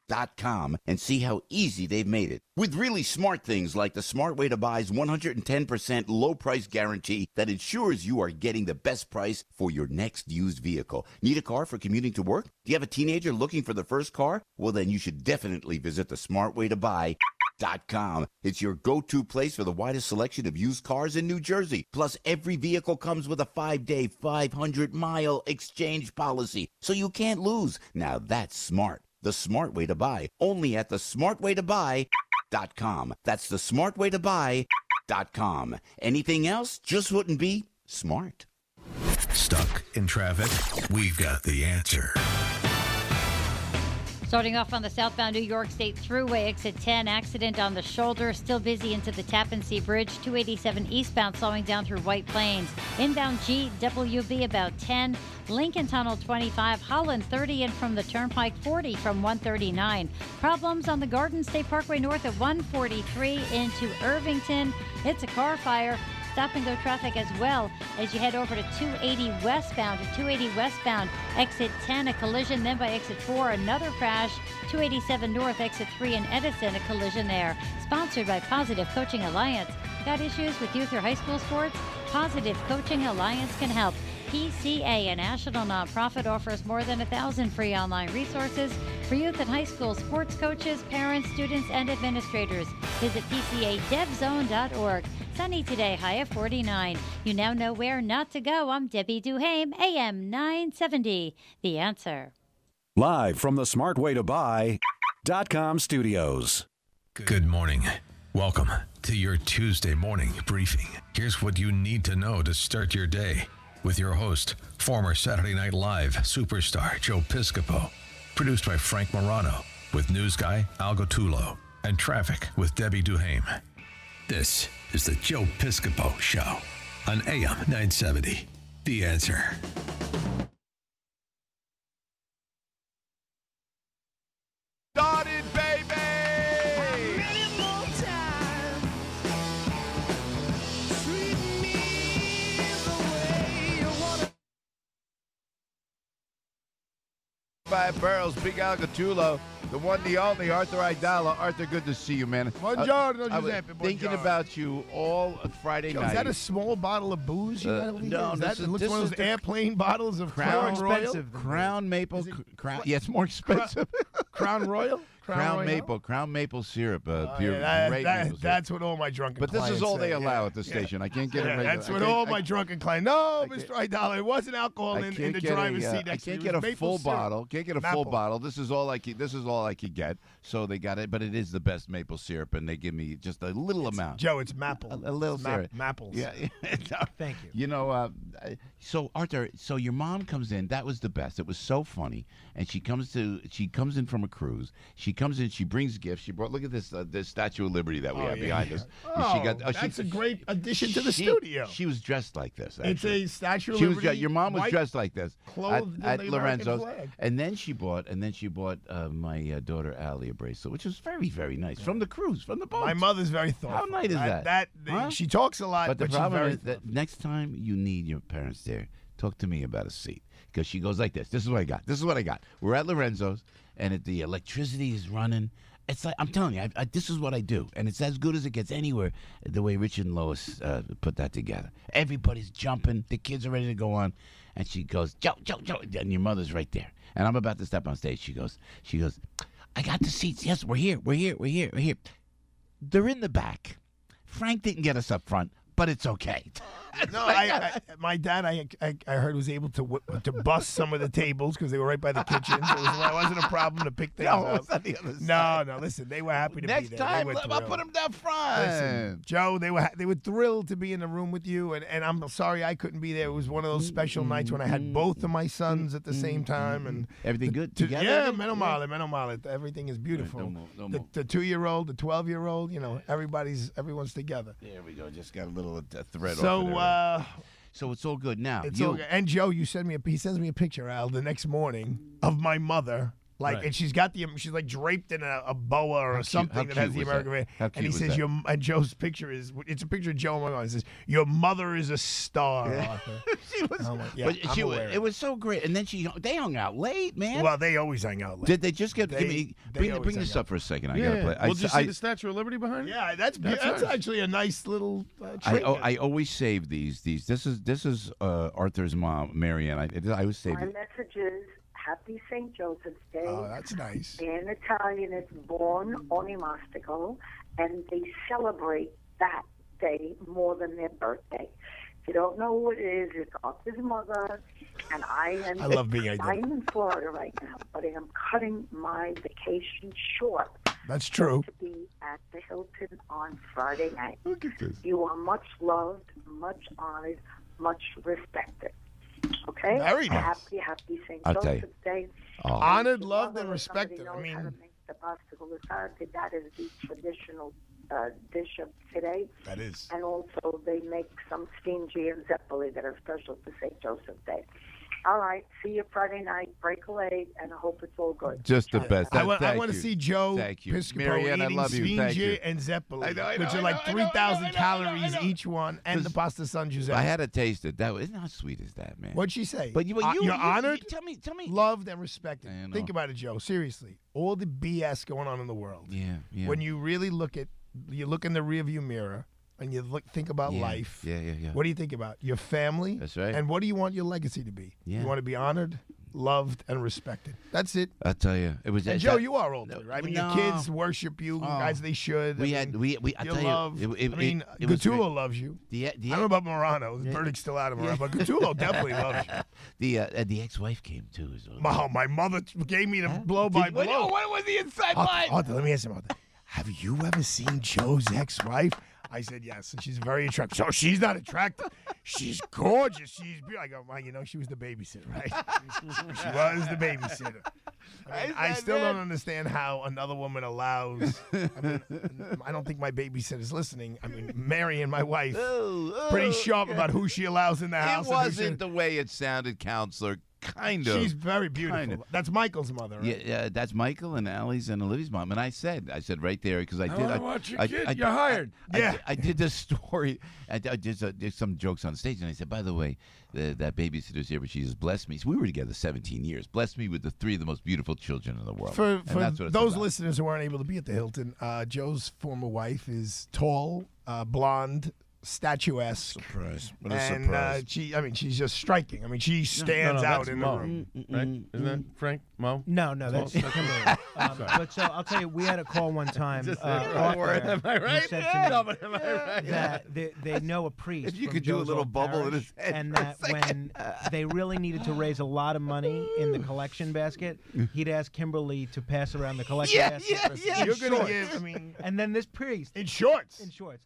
.com and see how easy they've made it. With really smart things like the Smart Way to Buy's 110% low price guarantee that ensures you are getting the best price for your next used vehicle. Need a car for commuting to work? Do you have a teenager looking for the first car? Well, then you should definitely visit the Smart Way to Buy.com. It's your go-to place for the widest selection of used cars in New Jersey. Plus, every vehicle comes with a 5-day, 500-mile exchange policy, so you can't lose. Now that's smart. The Smart Way to Buy. Only at the smartwaytobuy.com. That's the smartwaytobuy.com. Anything else just wouldn't be smart. Stuck in traffic? We've got the answer. Starting off on the southbound New York State Thruway, exit 10, accident on the shoulder. Still busy into the Tappan Zee Bridge. 287 eastbound, slowing down through White Plains. Inbound GWB about 10. Lincoln Tunnel 25. Holland 30 in from the Turnpike. 40 from 139. Problems on the Garden State Parkway north at 143 into Irvington. It's a car fire. Stop-and-go traffic as well as you head over to 280 westbound. At 280 westbound, exit 10, a collision. Then by exit 4, another crash. 287 north, exit 3 in Edison, a collision there. Sponsored by Positive Coaching Alliance. Got issues with youth or high school sports? Positive Coaching Alliance can help. PCA, a national nonprofit, offers more than 1,000 free online resources for youth and high school sports coaches, parents, students, and administrators. Visit PCADevZone.org. Sunny today, high of 49. You now know where not to go. I'm Debbie Duhame, AM 970. The Answer. Live from the smartwaytobuy.com studios. Good morning. Welcome to your Tuesday morning briefing. Here's what you need to know to start your day with your host, former Saturday Night Live superstar Joe Piscopo. Produced by Frank Morano with news guy Al Gottulo and traffic with Debbie Duhame. This is the Joe Piscopo Show on AM 970. The Answer. Started, baby! Five Barrels, Big Al Gottulo, the one, the only, Arthur Aidala. Arthur, good to see you, man. Buongiorno, I was Giuseppe. thinking Buongiorno. about you all Friday night. Is that a small bottle of booze you got over here? No, Is this that, is- it looks this one of is those the airplane bottles of Crown Crown Royal. expensive than Crown Maple. Crown, yeah, it's more expensive. Crown Royal? Crown Royal? Maple. Crown Maple syrup. Oh, Pure, yeah, great maple syrup. that's what all my drunken But this is clients all they say, allow yeah. at the station. I can't get it. That's what all my drunken clients. No, Mr. Aidala, it wasn't alcohol in the driver's seat. I Next to me. can't It get was a maple full syrup. bottle. Can't get a full bottle. This is all I could get. So they got it, but it is the best maple syrup, and they give me just a little amount. Joe, it's maple. A little It's syrup. Mapples. Yeah. Thank you. You know, so Arthur, so your mom comes in. That was the best. It was so funny. And she comes in from a cruise. She comes in. She brings gifts. She brought. Look at this Statue of Liberty that we have behind us. That's a great addition to the studio. She was dressed like this. It's actually. a Statue of She Liberty. was. Your mom was white, dressed like this clothed at in the American Lorenzo's. flag. And then she bought. My daughter Allie a bracelet, which was very, very nice from the cruise, from the boat. My mother's very thoughtful. How nice is that? Huh? She talks a lot, But the she's problem very is that next time you need your parents there, talk to me about a seat. Because she goes like this. This is what I got. We're at Lorenzo's, and the electricity is running. It's like, I'm telling you, this is what I do. And it's as good as it gets anywhere, the way Rich and Lois put that together. Everybody's jumping. The kids are ready to go on. And she goes, Joe. And your mother's right there. And I'm about to step on stage. She goes, I got the seats. Yes, we're here. They're in the back. Frank didn't get us up front, but it's okay. No, my dad, I heard, was able to bust some of the tables because they were right by the kitchen. So it wasn't a problem to pick things No, up. it's on the other side. No, listen, they were happy to be Next there. time, I'll put them down front. Listen, Joe, they were thrilled to be in the room with you, and I'm sorry I couldn't be there. It was one of those special nights when I had both of my sons at the same time, and everything good together. Yeah, meno male. Everything is beautiful. No more. The 2-year-old, the 12-year-old, everyone's together. There we go. Just got a little thread. So it's all good now. It's all good. And Joe, he sends me a picture, Al, the next morning of my mother Like, Right. and she's like draped in a boa or something that has the American flag. How And he cute was says, that? and Joe's picture it's a picture of Joe and my mom. It says, "Your mother is a star." Arthur. She was, I'm like, yeah, but I'm aware. it was so great. And then they hung out late, man. Well, they always hang out late. Did they just get? They Bring always this hang up for a second. I Yeah. gotta play. Well, did you see the Statue of Liberty behind it? Yeah, that's nice. actually a nice little treat. I always save these. This is Arthur's mom, Marianne. I always save My it. message is Happy St. Joseph's Day. Oh, that's nice. In Italian, it's Buon Onimastico, and they celebrate that day more than their birthday. If you don't know who it is, it's Arthur's mother, and I love being Aidala. I'm in Florida right now, but I am cutting my vacation short. That's true. To be at the Hilton on Friday night. Look at this. You are much loved, much honored, much respected. Okay? Very nice. Happy St. I'll tell you. Joseph's Day. Oh. Honored, If your loved, mother and or somebody respected. I knows mean, how to make the pasta con latte, that is the traditional dish of today. that is. And also, they make some steamed gianzeppoli that are special for St. Joseph's Day. All right, see you Friday night. Break a leg, and I hope it's all good. Just the best. I want Thank to you. see Joe Thank you. Piscopo Marianne, I eating love you. Thank you. sfinge and zeppoli, I know, which are like 3,000 calories each one, and the pasta San Giuseppe. I had to taste it. That isn't how sweet is that, man? What'd she say? But you're honored, Tell me. loved, and respected. I know. Think about it, Joe. Seriously, all the BS going on in the world. Yeah. When you really you look in the rearview mirror and you think about life. Yeah. What do you think about? Your family. That's right. And what do you want your legacy to be? Yeah. You want to be honored, loved, and respected. That's it. I tell you, it was. And Joe, you are older, right? I mean, No. your kids worship you as they should. We I had mean, we. I your tell love. you, I mean, it was Gattulo great. loves you. The I don't know about Morano. The verdict's still out of Morano, but Gattulo definitely loves you. The ex-wife came too. My mother gave me the blow by blow. What was the inside Arthur, let me ask you about that. Have you ever seen Joe's ex-wife? I said yes, and she's very attractive. So she's not attractive. She's gorgeous. She's beautiful. I go, well, she was the babysitter, right? She was the babysitter. I still don't understand how another woman allows. I don't think my babysitter's listening. I mean, Marion, my wife, pretty sharp about who she allows in the house. It wasn't the way it sounded, counselor. Kind of. She's very beautiful. Kind of. That's Michael's mother, right? Yeah, that's Michael and Allie's and Olivia's mom. And I said right there because I did. I watch your kid. You're hired. I did this story. I did some jokes on stage, and I said, by the way, that babysitter's here, but she just blessed me. So we were together 17 years. Blessed me with the 3 of the most beautiful children in the world. For that's what it's those about. listeners who aren't able to be at the Hilton, Joe's former wife is tall, blonde, statuesque. Surprise. What a And surprise. she's just striking. I mean, she stands out that's in Mo, the room. right? Isn't that Frank? Mo? No, that's Kimberly. But so I'll tell you, we had a call one time. Just off word. air, Am I who right? said Yeah. to No, me but am I right? that they know a priest. If you from could do a Joe's little old bubble in parish, his head and for a that second. when they really needed to raise a lot of money in the collection basket, he'd ask Kimberly to pass around the collection basket. yeah. You're In gonna shorts. give. I mean, And then this priest in shorts.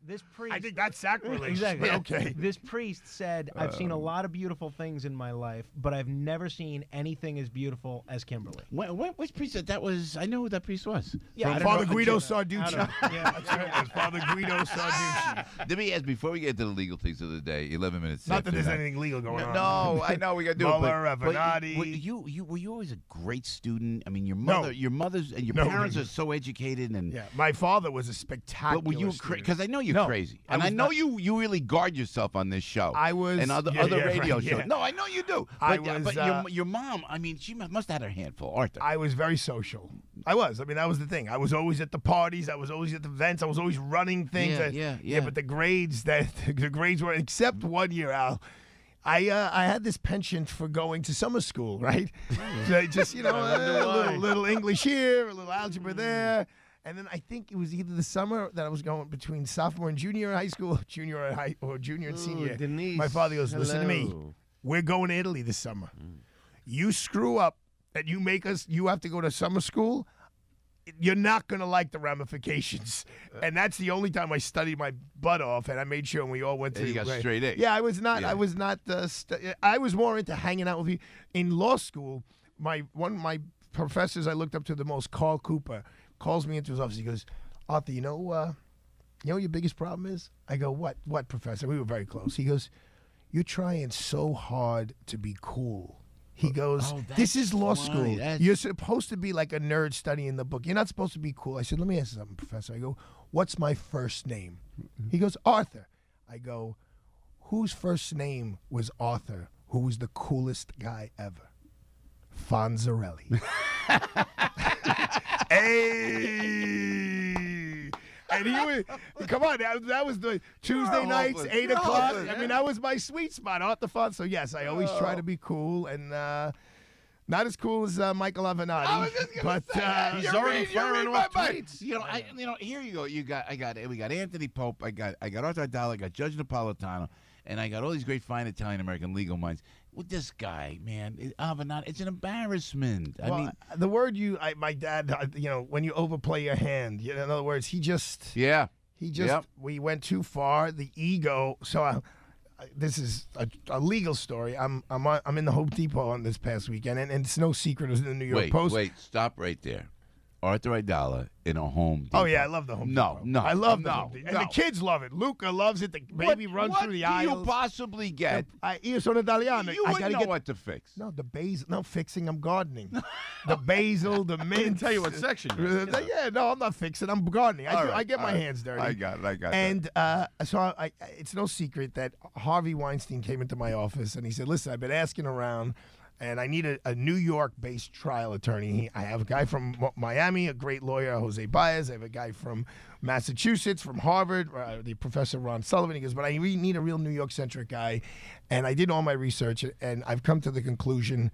This priest. I think that's sacrilege. Exactly. But okay. This priest said, I've seen a lot of beautiful things in my life, but I've never seen anything as beautiful as Kimberly. Which priest that was? I know who that priest was. Yeah, Father Guido Sarducci. Yeah, That's right. That's Father Guido Sarducci. Let me ask before we get to the legal things of the day. 11 minutes. Not that after there's anything legal going on. No, I know we got to do it. Mueller, But Avenatti. were you always a great student? I mean, your No. mother's and your No, parents really. are so educated and. Yeah, my father was a spectacular. But were you student. because I know you're No, crazy, I and I was know not- you really guard yourself on this show. I was and other yeah, radio right, shows. yeah. No, I know you do. I But, was, your mom, I mean, she must have had her handful, Arthur. I was very social. I was. I mean, that was the thing. I was always at the parties. I was always at the events. I was always running things. Yeah. But the grades were except one year, Al. I had this penchant for going to summer school, right? So just a little English here, a little algebra there. And then I think it was either the summer that I was going between sophomore and junior in high school, junior and senior. Denise, My father goes, listen to me. hello. We're going to Italy this summer. You screw up and you have to go to summer school, you're not going to like the ramifications. And that's the only time I studied my butt off, and I made sure we all went to. And you got straight A's. Yeah, I was not. Yeah. I was not. I was more into hanging out with you. In law school, one of my professors I looked up to the most, Carl Cooper, calls me into his office. He goes, Arthur, you know what your biggest problem is? I go, what, professor? We were very close. He goes, you're trying so hard to be cool. He goes, this is law school. That's... You're supposed to be like a nerd studying the book. You're not supposed to be cool. I said, let me ask you something, Professor. I go, what's my first name? He goes, Arthur. I go, whose first name was Arthur, who was the coolest guy ever? Fonzarelli. Hey! And he was, come on, that was the Tuesday nights, 8 o'clock. I mean, that was my sweet spot, Arthur Font. So, yes, I always try to be cool and not as cool as Michael Avenatti. I was just gonna say, he's already firing off tweets. Here you go. We got Anthony Pope. I got Arthur Aidala. I got Judge Napolitano, and I got all these great fine Italian American legal minds. With this guy, man, Avenatti, it's an embarrassment. Well, I mean, the word my dad, when you overplay your hand, in other words, we went too far. The ego. So this is a legal story. I'm in the Home Depot on this past weekend, and it's no secret. It was in the New York Post. Wait, stop right there. Arthur Aidala in a Home Depot. Oh, yeah, I love the Home Depot. No, I love the Home Depot. And the kids love it. Luca loves it. The baby runs through the aisles. What do you possibly get? Io sono italiano. You wouldn't know what to fix. No, the basil. No, fixing, I'm gardening. The basil, the mint. I didn't tell you what section you're in. Yeah, no, I'm not fixing. I'm gardening. I get my hands dirty. I got it. And so it's no secret that Harvey Weinstein came into my office, and he said, listen, I've been asking around, and I need a New York-based trial attorney. I have a guy from Miami, a great lawyer, Jose Baez. I have a guy from Massachusetts, from Harvard, the Professor Ron Sullivan. He goes, but I need a real New York-centric guy. And I did all my research, and I've come to the conclusion,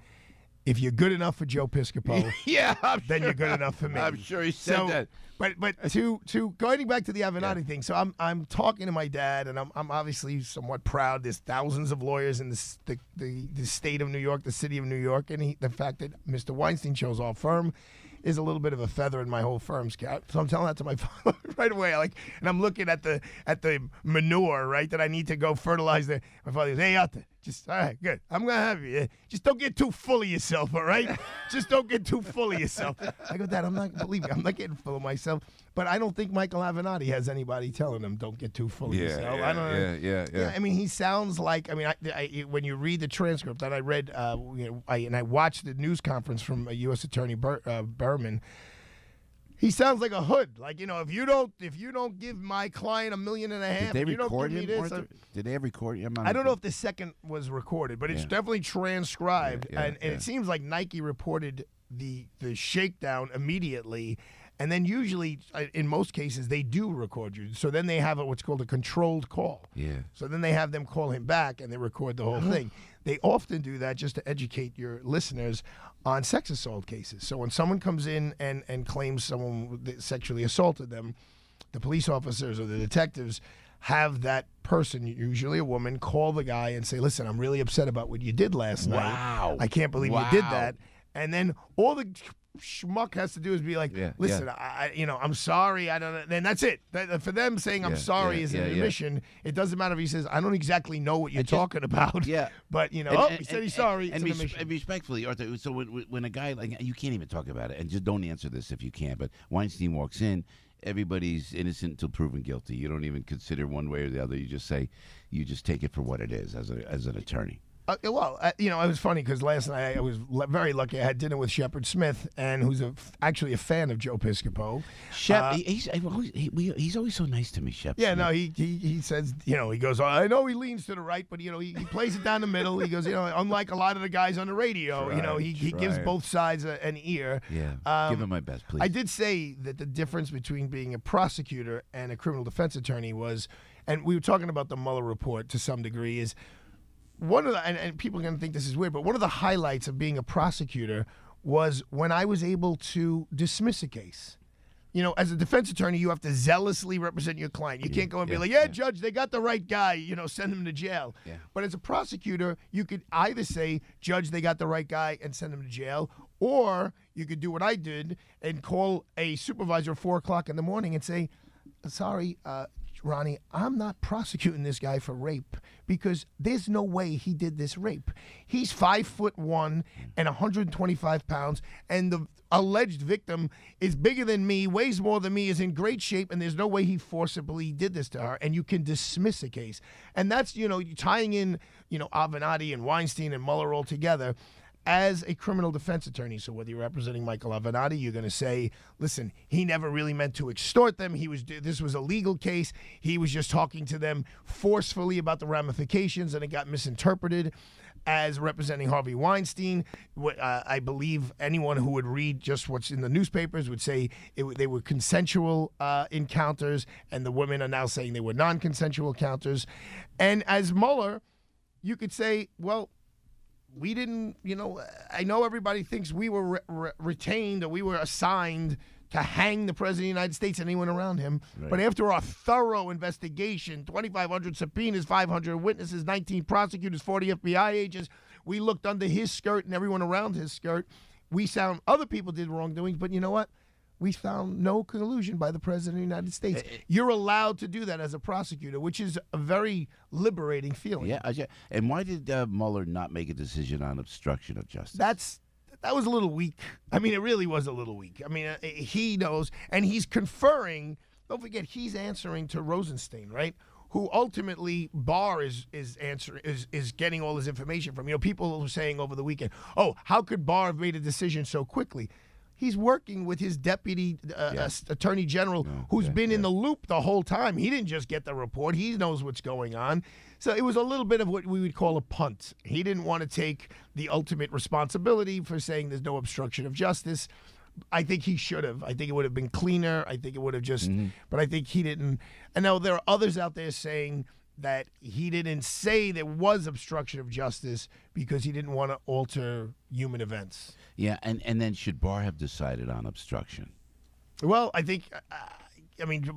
if you're good enough for Joe Piscopo, then you're good enough for me. I'm sure he said that. But to going back to the Avenatti thing, so I'm talking to my dad, and I'm obviously somewhat proud. There's thousands of lawyers in the state of New York, the city of New York, and the fact that Mr. Weinstein chose our firm is a little bit of a feather in my whole firm's cap. So I'm telling that to my father right away. And I'm looking at the manure, right, that I need to go fertilize. My father goes, hey, Arthur, all right, good. I'm going to have you. Just don't get too full of yourself, all right? Just don't get too full of yourself. I go, Dad, I'm not getting full of myself. But I don't think Michael Avenatti has anybody telling him, don't get too full of yourself. I don't know. Yeah. I mean, he sounds like, when you read the transcript, and I read, and I watched the news conference from U.S. Attorney Berman, he sounds like a hood. If you don't give my client $1.5 million, did they record him? Did they record him? I don't know if the second was recorded, but it's definitely transcribed. And it seems like Nike reported the shakedown immediately. And then usually, in most cases, they do record you. So then they have what's called a controlled call. Yeah. So then they have them call him back, and they record the whole thing. They often do that just to educate your listeners on sex assault cases. So when someone comes in and claims someone sexually assaulted them, the police officers or the detectives have that person, usually a woman, call the guy and say, listen, I'm really upset about what you did last night. Wow. I can't believe you did that. And then all the schmuck has to do is be like, listen, I'm sorry. I don't know. Then that's it. For them saying I'm sorry is an admission. It doesn't matter if he says, I don't exactly know what you're talking about. Yeah. But, he said he's sorry. And respectfully, Arthur, so when a guy, you can't even talk about it, and just don't answer this if you can, but Weinstein walks in, everybody's innocent until proven guilty. You don't even consider one way or the other. You just take it for what it is as an attorney. It was funny because last night I was very lucky. I had dinner with Shepard Smith, and who's actually a fan of Joe Piscopo. Shep, he's always so nice to me, Shep. Yeah, no, he says, he goes, I know he leans to the right, but he plays it down the middle. He goes, unlike a lot of the guys on the radio, he gives both sides an ear. Yeah, give him my best, please. I did say that the difference between being a prosecutor and a criminal defense attorney was, and we were talking about the Mueller report to some degree, is one of the, and people are going to think this is weird, but one of the highlights of being a prosecutor was when I was able to dismiss a case. As a defense attorney, you have to zealously represent your client. You can't go and be like, Judge, they got the right guy, send him to jail. Yeah. But as a prosecutor, you could either say, Judge, they got the right guy and send him to jail, or you could do what I did and call a supervisor at 4 o'clock in the morning and say, sorry, Ronnie, I'm not prosecuting this guy for rape because there's no way he did this rape. He's 5'1" and 125 pounds, and the alleged victim is bigger than me, weighs more than me, is in great shape, and there's no way he forcibly did this to her, and you can dismiss a case. And that's, tying in, Avenatti and Weinstein and Mueller all together. as a criminal defense attorney, so whether you're representing Michael Avenatti, you're going to say, listen, he never really meant to extort them. This was a legal case. He was just talking to them forcefully about the ramifications, and it got misinterpreted. As representing Harvey Weinstein, I believe anyone who would read just what's in the newspapers would say they were consensual encounters, and the women are now saying they were non-consensual encounters. And as Mueller, you could say, well, we didn't, I know everybody thinks we were retained or we were assigned to hang the President of the United States and anyone around him. Right. But after a thorough investigation, 2,500 subpoenas, 500 witnesses, 19 prosecutors, 40 FBI agents, we looked under his skirt and everyone around his skirt. We found other people did wrongdoings, but you know what? We found no collusion by the President of the United States. You're allowed to do that as a prosecutor, which is a very liberating feeling. Yeah, and why did Mueller not make a decision on obstruction of justice? That was a little weak. I mean, it really was a little weak. I mean, he knows, and he's conferring. Don't forget, he's answering to Rosenstein, right? Who ultimately Barr is getting all his information from. People were saying over the weekend, "Oh, how could Barr have made a decision so quickly?" He's working with his deputy attorney general, who's been in the loop the whole time. He didn't just get the report. He knows what's going on. So it was a little bit of what we would call a punt. He didn't want to take the ultimate responsibility for saying there's no obstruction of justice. I think he should have. I think it would have been cleaner. I think it would have just, but I think he didn't. And now there are others out there saying that he didn't say there was obstruction of justice because he didn't want to alter human events. Yeah, and then should Barr have decided on obstruction? Well, I think,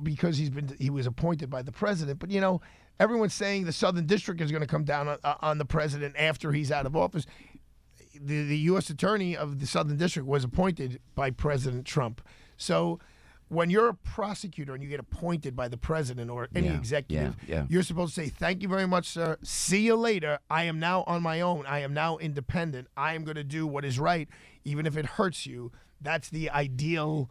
because he was appointed by the president, but everyone's saying the Southern District is going to come down on the president after he's out of office. The U.S. Attorney of the Southern District was appointed by President Trump. So when you're a prosecutor and you get appointed by the president or any executive, you're supposed to say, thank you very much, sir. See you later. I am now on my own. I am now independent. I am going to do what is right, even if it hurts you. That's the ideal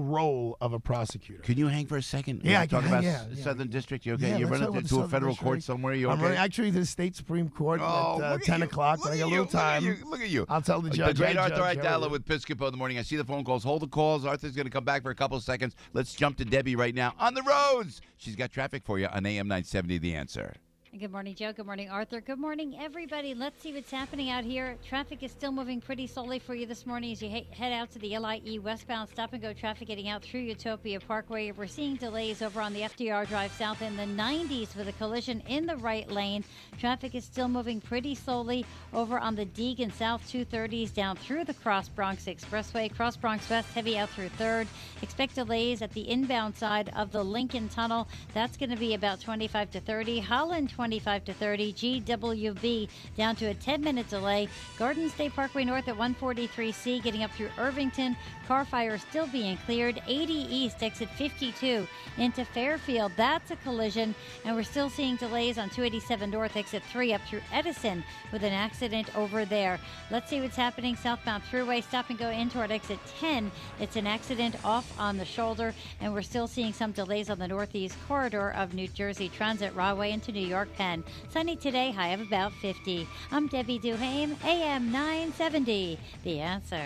role of a prosecutor. Can you hang for a second? Yeah, I can. Talk about Southern District. You okay? You're running to a federal court somewhere. You okay? I'm running actually to the state Supreme Court at 10 o'clock. I got a little time. Look at you. I'll tell the judge. The great Arthur Aidala with Piscopo in the morning. I see the phone calls. Hold the calls. Arthur's going to come back for a couple of seconds. Let's jump to Debbie right now on the roads. She's got traffic for you on AM 970. The Answer. Good morning, Joe. Good morning, Arthur. Good morning, everybody. Let's see what's happening out here. Traffic is still moving pretty slowly for you this morning as you head out to the LIE westbound stop-and-go traffic getting out through Utopia Parkway. We're seeing delays over on the FDR Drive South in the 90s with a collision in the right lane. Traffic is still moving pretty slowly over on the Deegan South 230s down through the Cross Bronx Expressway. Cross Bronx West heavy out through 3rd. Expect delays at the inbound side of the Lincoln Tunnel. That's going to be about 25 to 30. Holland 25 to 30. GWB down to a 10-minute delay. Garden State Parkway North at 143C getting up through Irvington. Car fire still being cleared. 80 East exit 52 into Fairfield. That's a collision, and we're still seeing delays on 287 North exit 3 up through Edison with an accident over there. Let's see what's happening southbound thruway. Stop and go in toward exit 10. It's an accident off on the shoulder, and we're still seeing some delays on the northeast corridor of New Jersey Transit Rahway into New York Penn. Sunny today, high of about 50. I'm Debbie Duhame, AM 970. The Answer.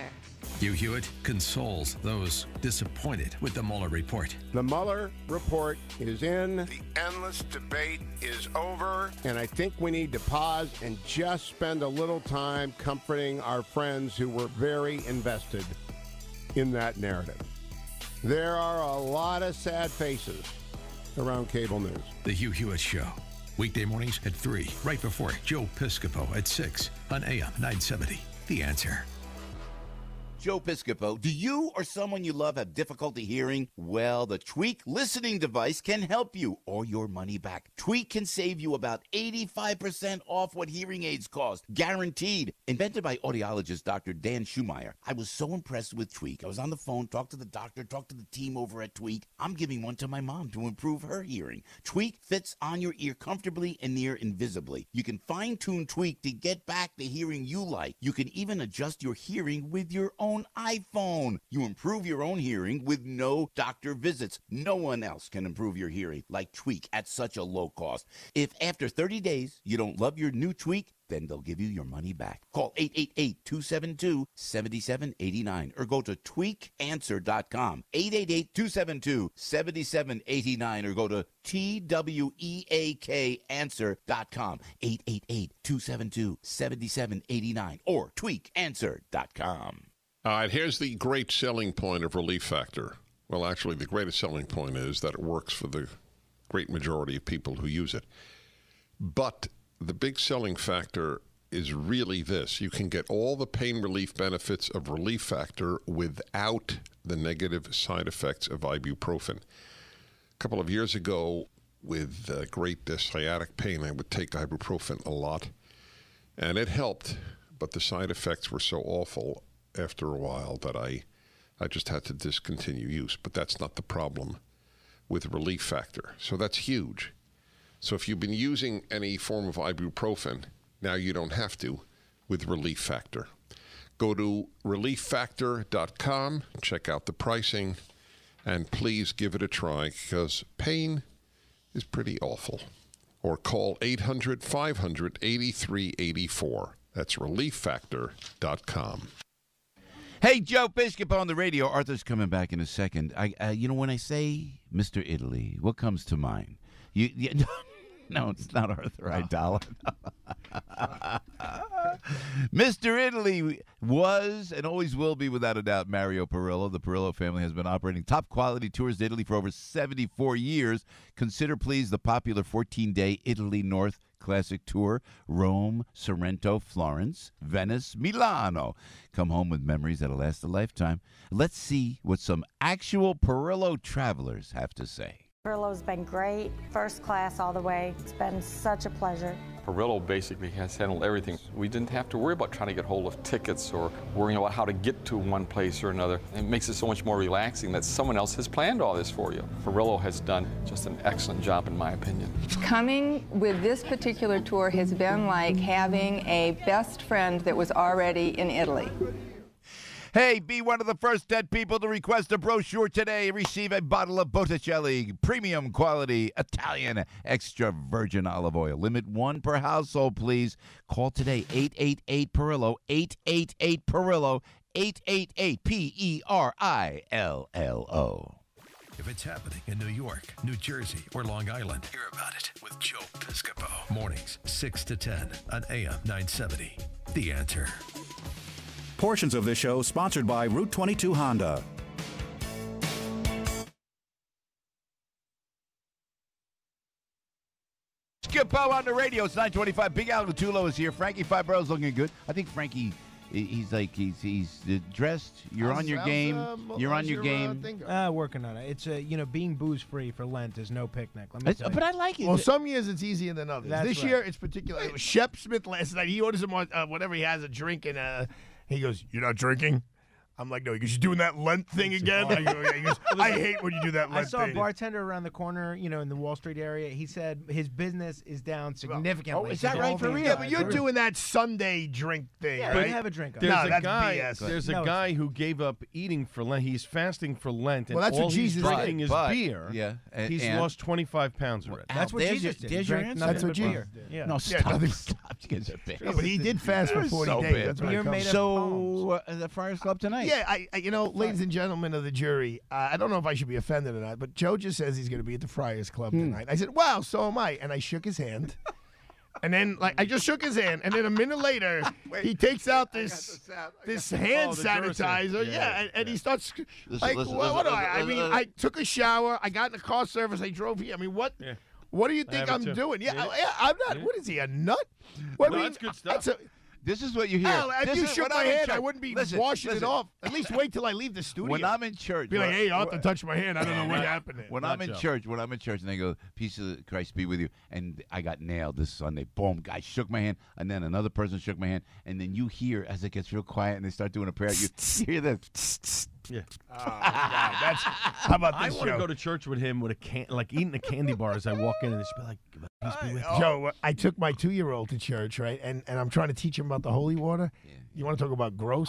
Hugh Hewitt consoles those disappointed with the Mueller report. The Mueller report is in. The endless debate is over. And I think we need to pause and just spend a little time comforting our friends who were very invested in that narrative. There are a lot of sad faces around cable news. The Hugh Hewitt Show. Weekday mornings at 3, right before Joe Piscopo at 6 on AM 970. The Answer. Joe Piscopo, do you or someone you love have difficulty hearing? Well, the Tweak listening device can help you or your money back. Tweak can save you about 85% off what hearing aids cost, guaranteed. Invented by audiologist Dr. Dan Schumacher. I was so impressed with Tweak. I was on the phone, talked to the doctor, talked to the team over at Tweak. I'm giving one to my mom to improve her hearing. Tweak fits on your ear comfortably and near invisibly. You can fine-tune Tweak to get back the hearing you like. You can even adjust your hearing with your own own iPhone. You improve your own hearing with no doctor visits. No one else can improve your hearing like Tweak at such a low cost. If after 30 days you don't love your new Tweak, then they'll give you your money back. Call 888-272-7789 or go to tweakanswer.com. 888-272-7789 or go to TWEAKanswer.com. 888-272-7789 or tweakanswer.com. All right, here's the great selling point of Relief Factor. Well, actually, the greatest selling point is that it works for the great majority of people who use it. But the big selling factor is really this. You can get all the pain relief benefits of Relief Factor without the negative side effects of ibuprofen. A couple of years ago, with great sciatic pain, I would take ibuprofen a lot, and it helped, but the side effects were so awful after a while that I just had to discontinue use. But that's not the problem with Relief Factor. So that's huge. So if you've been using any form of ibuprofen, now you don't have to with Relief Factor. Go to relieffactor.com, check out the pricing, and please give it a try because pain is pretty awful. Or call 800-500-8384. That's relieffactor.com. Hey, Joe Piscopo on the radio. Arthur's coming back in a second. When I say Mr. Italy, what comes to mind? No, it's not Arthur Aidala. Mr. Italy was and always will be, without a doubt, Mario Perillo. The Perillo family has been operating top-quality tours to Italy for over 74 years. Consider, please, the popular 14-day Italy North Classic Tour. Rome, Sorrento, Florence, Venice, Milano. Come home with memories that'll last a lifetime. Let's see what some actual Perillo travelers have to say. Perillo's been great, first class all the way. It's been such a pleasure. Perillo basically has handled everything. We didn't have to worry about trying to get hold of tickets or worrying about how to get to one place or another. It makes it so much more relaxing that someone else has planned all this for you. Perillo has done just an excellent job, in my opinion. Coming with this particular tour has been like having a best friend that was already in Italy. Hey, be one of the first 10 people to request a brochure today. Receive a bottle of Botticelli premium quality Italian extra virgin olive oil. Limit one per household, please. Call today, 888-PERILLO, 888-PERILLO, 888-PERILLO. If it's happening in New York, New Jersey, or Long Island, hear about it with Joe Piscopo. Mornings, 6 to 10 on AM 970. The Answer. Portions of this show sponsored by Route 22 Honda. Piscopo on the radio. It's 925. Big Al Gattulo is here. Frankie Fibro's looking good. I think Frankie, he's dressed. You're on your game. You're on your game. Working on it. It's being booze free for Lent is no picnic. But I like it. Well, some years it's easier than others. This year it's particular. It was Shep Smith last night. He orders him whatever he has, a drink, and he goes, "You're not drinking?" I'm like, "No." He goes, "You're doing that Lent thing again?" I go, yeah. He goes, "I hate when you do that Lent thing." I saw a bartender around the corner, in the Wall Street area. He said his business is down significantly. Oh, is that right for real? Yeah, but you're doing that Sunday drink thing, yeah, right? Have a drink. That's BS. There's a guy who gave up eating for Lent. He's fasting for Lent, and that's all what Jesus he's drinking did. is beer. Yeah, he's lost 25 pounds already. That's what Jesus did. There's your answer. That's what Jesus did. Yeah. No, stop. No, but he did fast for 40 days. That's what it comes. So, the Friars Club tonight. Yeah, ladies and gentlemen of the jury, I don't know if I should be offended or not, but Joe just says he's going to be at the Friars Club tonight. I said, "Wow, so am I." And I shook his hand. And then, I just shook his hand. And then a minute later, he takes out this hand sanitizer. And he starts, what do I took a shower. I got in the car service. I drove here. I mean, what do you think I'm doing? I'm not. What is he, a nut? That's good stuff. This is what you hear. Hell, if you shook my hand, I wouldn't be washing it off. At least wait till I leave the studio. When I'm in church, be like, "Hey, Arthur touched my hand. I don't know what happened there." When I'm in church, and they go, "Peace of Christ be with you," and I got nailed this Sunday. Boom, guy shook my hand, and then another person shook my hand, and then you hear as it gets real quiet, and they start doing a prayer. You hear this. Yeah. Oh, God, how about this? I want to go to church with him with eating a candy bar as I walk in, and just be like, "Peace be with you." Joe, I took my 2-year-old to church, right? And I'm trying to teach him about the holy water. Yeah. You want to talk about gross?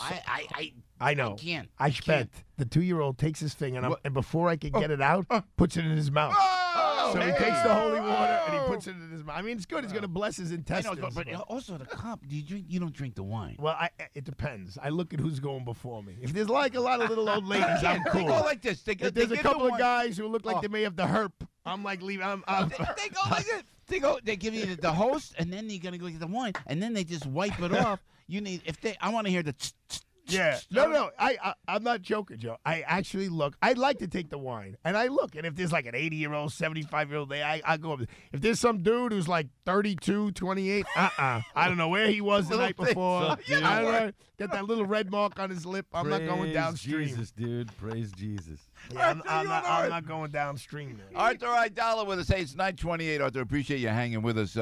I know. I can't. I bet the 2-year-old takes his finger and before I can get it out, puts it in his mouth. So he takes the holy water and he puts it in his mouth. I mean, it's good. He's going to bless his intestines. But also the cup. Do you drink? You don't drink the wine. Well, it depends. I look at who's going before me. If there's like a lot of little old ladies, I'm cool. They go like this. If there's a couple of guys who look like they may have the herp, I'm like leaving. They go like this. They give you the host, and then you're gonna go get the wine, and then they just wipe it off. You need I want to hear the. Yeah, no, I'm not joking, Joe. I actually look. I'd like to take the wine, and I look, and if there's like an 80-year-old, 75-year-old, I go up. If there's some dude who's like 32, 28, I don't know where he was the night before. I don't know. Got that little red mark on his lip. I'm not going downstream. Jesus, dude. Praise Jesus. Yeah, I'm not going downstream. Man. Arthur Aidala with us. Hey, it's 9:28. Arthur, appreciate you hanging with us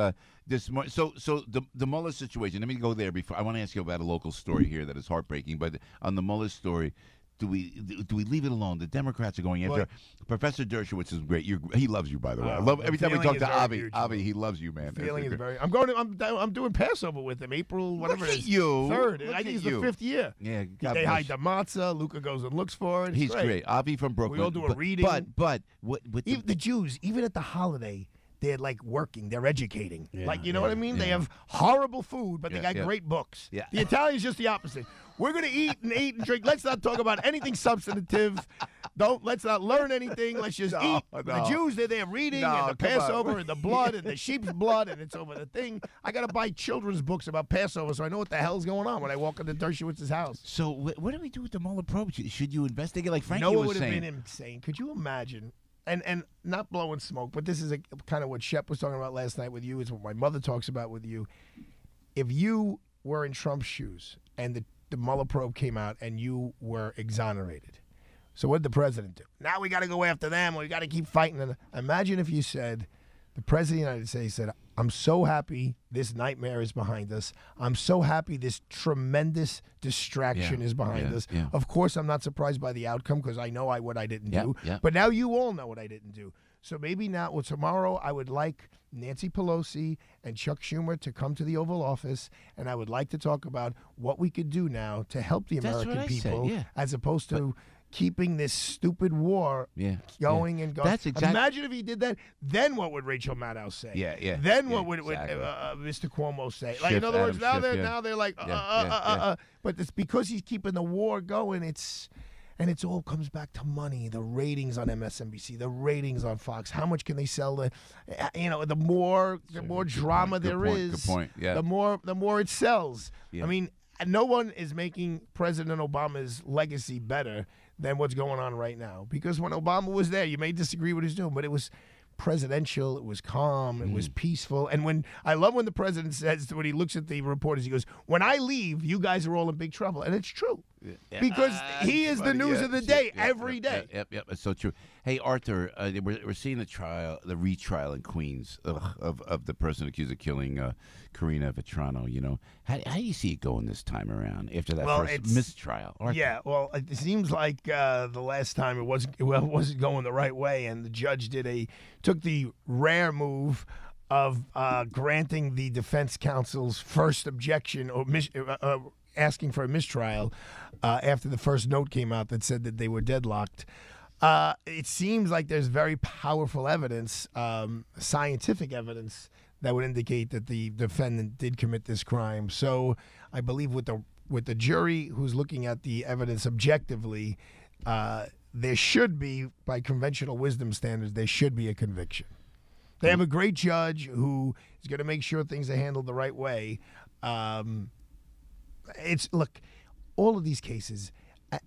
this morning. So the Mueller situation. Let me go there before. I want to ask you about a local story here that is heartbreaking. But on the Mueller story, do we leave it alone? The Democrats are going after Professor Dershowitz is great. He loves you, by the way. I love every time we talk to Avi. He loves you, man. Feeling is very. I'm doing Passover with him. April whatever it is. You 3rd. I think it's the 5th year. Yeah. They hide the matzah. Luca goes and looks for it. He's great. Avi from Brooklyn. We all do a reading. But what even the Jews, even at the holiday, they're like working. They're educating. You know what I mean? They have horrible food, but they got great books. Yeah. The Italians just the opposite. We're going to eat and drink. Let's not talk about anything substantive. Let's not learn anything. Let's just eat. No. The Jews, they're there reading and the Passover and the blood and the sheep's blood, and it's over the thing. I got to buy children's books about Passover so I know what the hell's going on when I walk into Dershowitz's house. So what do we do with the Mueller probe? Should you investigate like Frankie was saying? No, it would have been insane. Could you imagine? And not blowing smoke, but this is kind of what Shep was talking about last night with you. Is what my mother talks about with you. If you were in Trump's shoes and the Mueller probe came out and you were exonerated, so what did the president do? Now we got to go after them. We got to keep fighting. And imagine if you said, the president of the United States said, I'm so happy this nightmare is behind us. I'm so happy this tremendous distraction is behind us. Yeah. Of course, I'm not surprised by the outcome because I know what I didn't do. Yeah. But now you all know what I didn't do. So maybe now, tomorrow, I would like Nancy Pelosi and Chuck Schumer to come to the Oval Office, and I would like to talk about what we could do now to help the American people, as opposed to keeping this stupid war going and going. That's exactly. Imagine if he did that. Then what would Rachel Maddow say? Yeah. Then what would Mr. Cuomo say? Like, in other words, now they're like, but it's because he's keeping the war going. And it all comes back to money, the ratings on MSNBC, the ratings on Fox. How much can they sell? The more drama there is, the more it sells. Yeah. I mean, no one is making President Obama's legacy better than what's going on right now. Because when Obama was there, you may disagree with what he's doing, but it was presidential, it was calm, it was peaceful. And I love when the president says, when he looks at the reporters, he goes, when I leave, you guys are all in big trouble. And it's true. Because he is the news of the day every day. Yep, it's so true. Hey, Arthur, we're seeing the retrial in Queens of the person accused of killing Karina Vetrano. You know, how do you see it going this time around after that first mistrial? Arthur? Yeah, well, it seems like the last time it wasn't going the right way, and the judge took the rare move of granting the defense counsel's first objection or asking for a mistrial after the first note came out that said that they were deadlocked. It seems like there's very powerful evidence, scientific evidence, that would indicate that the defendant did commit this crime. So I believe with the jury who's looking at the evidence objectively, there should be, by conventional wisdom standards, there should be a conviction. They have a great judge who is going to make sure things are handled the right way. Look, all of these cases,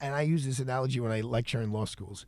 and I use this analogy when I lecture in law schools,